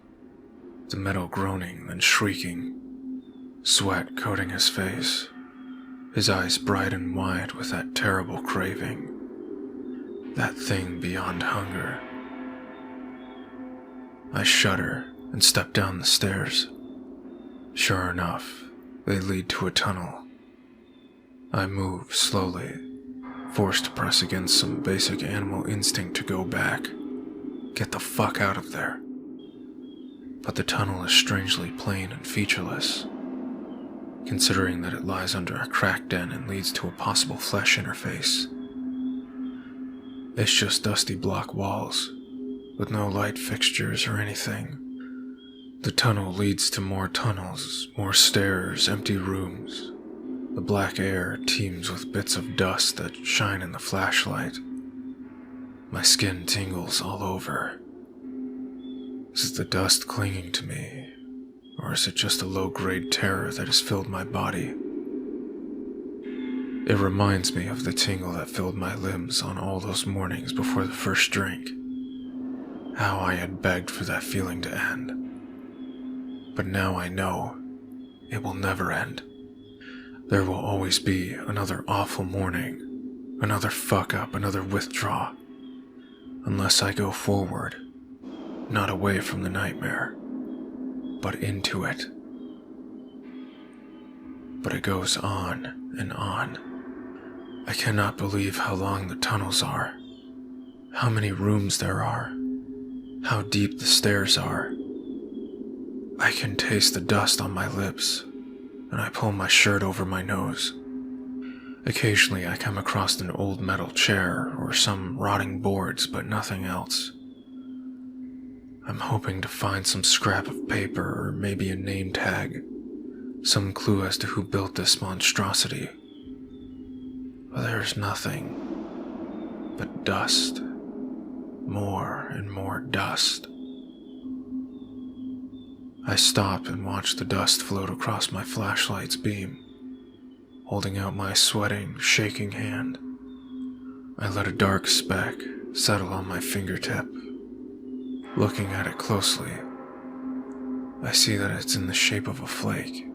the metal groaning then shrieking, sweat coating his face, his eyes bright and wide with that terrible craving, that thing beyond hunger. I shudder and step down the stairs. Sure enough, they lead to a tunnel. I move slowly, forced to press against some basic animal instinct to go back, get the fuck out of there. But the tunnel is strangely plain and featureless, considering that it lies under a cracked den and leads to a possible flesh interface. It's just dusty block walls, with no light fixtures or anything. The tunnel leads to more tunnels, more stairs, empty rooms. The black air teems with bits of dust that shine in the flashlight. My skin tingles all over. Is it the dust clinging to me, or is it just a low-grade terror that has filled my body? It reminds me of the tingle that filled my limbs on all those mornings before the first drink. How I had begged for that feeling to end. But now I know it will never end. There will always be another awful morning, another fuck-up, another withdraw, unless I go forward, not away from the nightmare, but into it. But it goes on and on. I cannot believe how long the tunnels are, how many rooms there are, how deep the stairs are. I can taste the dust on my lips, and I pull my shirt over my nose. Occasionally I come across an old metal chair or some rotting boards, but nothing else. I'm hoping to find some scrap of paper or maybe a name tag, some clue as to who built this monstrosity. But there's nothing but dust, more and more dust. I stop and watch the dust float across my flashlight's beam, holding out my sweating, shaking hand. I let a dark speck settle on my fingertip. Looking at it closely, I see that it's in the shape of a flake.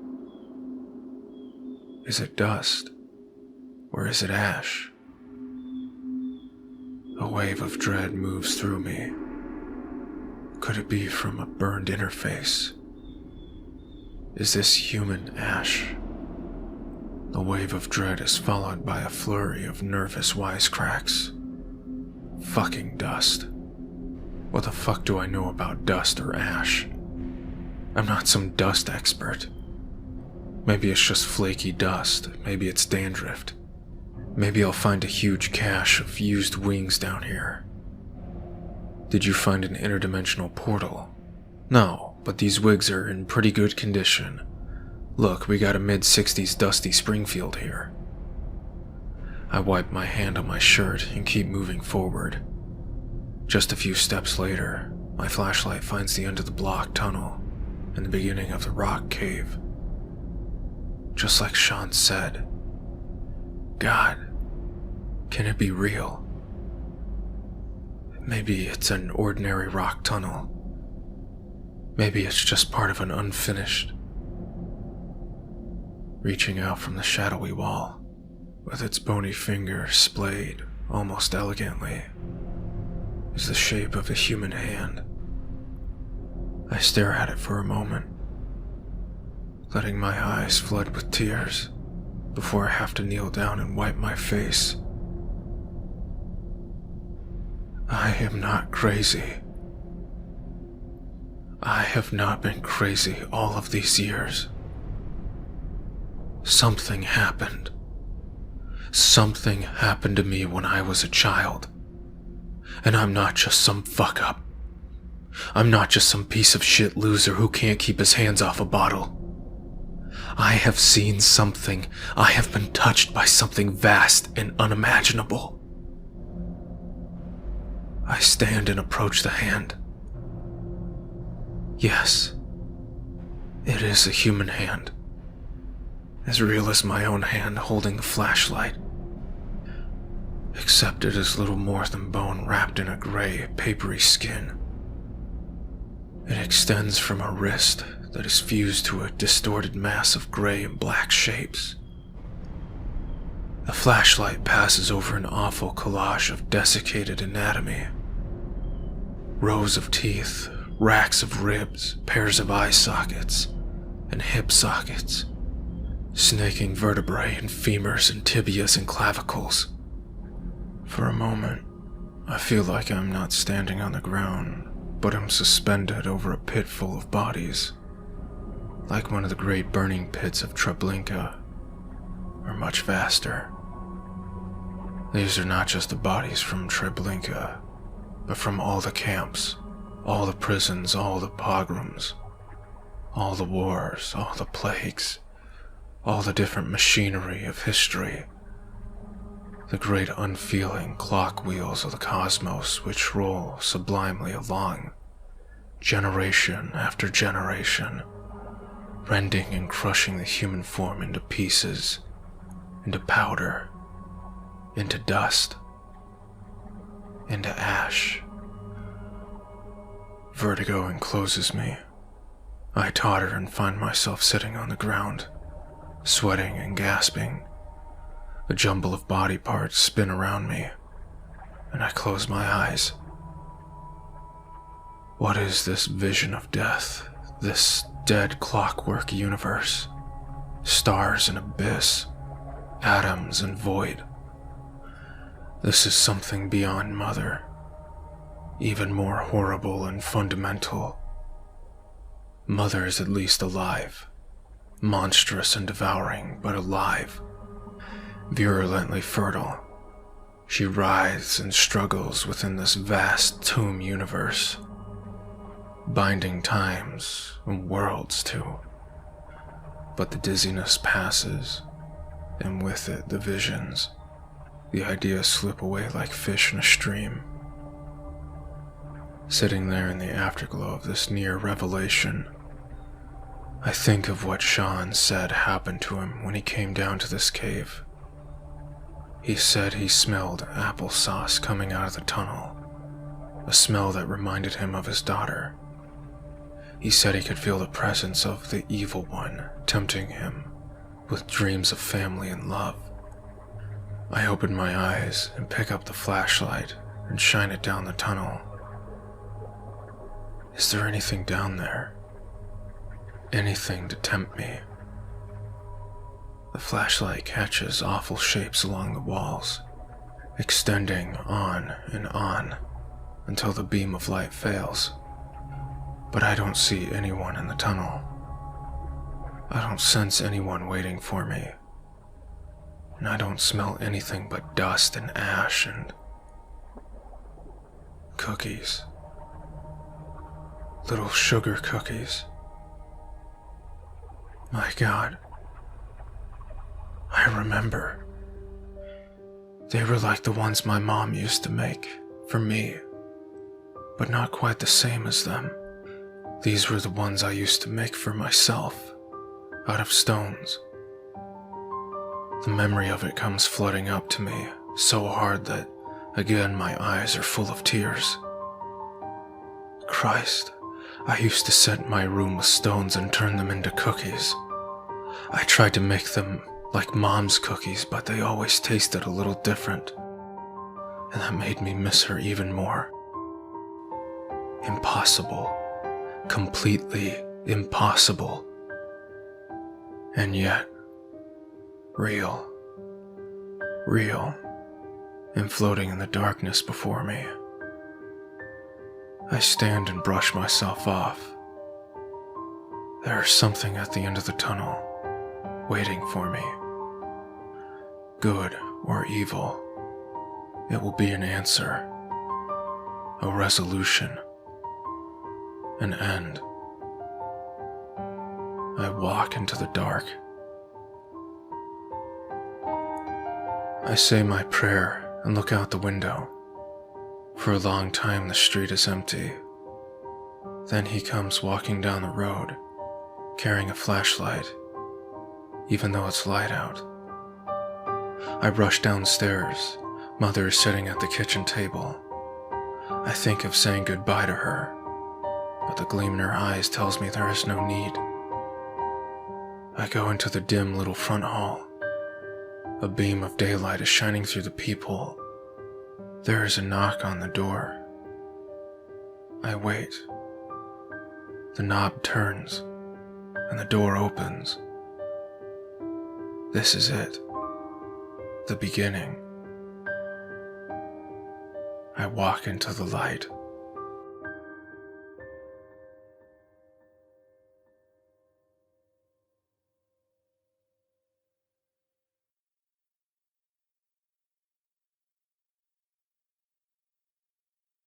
Is it dust, or is it ash? A wave of dread moves through me. Could it be from a burned interface? Is this human ash? The wave of dread is followed by a flurry of nervous wisecracks. Fucking dust. What the fuck do I know about dust or ash? I'm not some dust expert. Maybe it's just flaky dust, maybe it's dandruff. Maybe I'll find a huge cache of used wings down here. Did you find an interdimensional portal? No, but these wigs are in pretty good condition. Look, we got a mid-60s dusty Springfield here. I wipe my hand on my shirt and keep moving forward. Just a few steps later, my flashlight finds the end of the block tunnel and the beginning of the rock cave. Just like Sean said, God, can it be real? Maybe it's an ordinary rock tunnel. Maybe it's just part of an unfinished. Reaching out from the shadowy wall, with its bony finger splayed almost elegantly, is the shape of a human hand. I stare at it for a moment, letting my eyes flood with tears before I have to kneel down and wipe my face. I am not crazy. I have not been crazy all of these years. Something happened. Something happened to me when I was a child. And I'm not just some fuck-up. I'm not just some piece of shit loser who can't keep his hands off a bottle. I have seen something. I have been touched by something vast and unimaginable. I stand and approach the hand. Yes, it is a human hand. As real as my own hand holding the flashlight. Except it is little more than bone wrapped in a gray, papery skin. It extends from a wrist that is fused to a distorted mass of gray and black shapes. The flashlight passes over an awful collage of desiccated anatomy. Rows of teeth, racks of ribs, pairs of eye sockets, and hip sockets, snaking vertebrae and femurs and tibias and clavicles. For a moment, I feel like I'm not standing on the ground, but am suspended over a pit full of bodies, like one of the great burning pits of Treblinka, or much vaster. These are not just the bodies from Treblinka, but from all the camps, all the prisons, all the pogroms, all the wars, all the plagues, all the different machinery of history, the great unfeeling clock wheels of the cosmos which roll sublimely along, generation after generation, rending and crushing the human form into pieces, into powder, into dust, into ash. Vertigo encloses me. I totter and find myself sitting on the ground, sweating and gasping. A jumble of body parts spin around me, and I close my eyes. What is this vision of death, this dead clockwork universe? Stars and abyss, atoms and void. This is something beyond Mother, even more horrible and fundamental. Mother is at least alive, monstrous and devouring, but alive. Virulently fertile, she writhes and struggles within this vast tomb universe, binding times and worlds too. But the dizziness passes, and with it the visions. The ideas slip away like fish in a stream. Sitting there in the afterglow of this near revelation, I think of what Sean said happened to him when he came down to this cave. He said he smelled applesauce coming out of the tunnel, a smell that reminded him of his daughter. He said he could feel the presence of the evil one tempting him with dreams of family and love. I open my eyes and pick up the flashlight and shine it down the tunnel. Is there anything down there? Anything to tempt me? The flashlight catches awful shapes along the walls, extending on and on until the beam of light fails. But I don't see anyone in the tunnel. I don't sense anyone waiting for me. And I don't smell anything but dust and ash and cookies. Little sugar cookies. My God. I remember. They were like the ones my mom used to make for me, but not quite the same as them. These were the ones I used to make for myself, out of stones. The memory of it comes flooding up to me so hard that, again, my eyes are full of tears. Christ, I used to set my room with stones and turn them into cookies. I tried to make them like Mom's cookies, but they always tasted a little different, and that made me miss her even more. Impossible. Completely impossible. And yet, real, and floating in the darkness before me. I stand and brush myself off. There is something at the end of the tunnel, waiting for me. Good or evil, it will be an answer, a resolution, an end. I walk into the dark. I say my prayer and look out the window. For a long time the street is empty. Then he comes walking down the road, carrying a flashlight, even though it's light out. I rush downstairs. Mother is sitting at the kitchen table. I think of saying goodbye to her, but the gleam in her eyes tells me there is no need. I go into the dim little front hall. A beam of daylight is shining through the peephole. There is a knock on the door. I wait. The knob turns, and the door opens. This is it. The beginning. I walk into the light.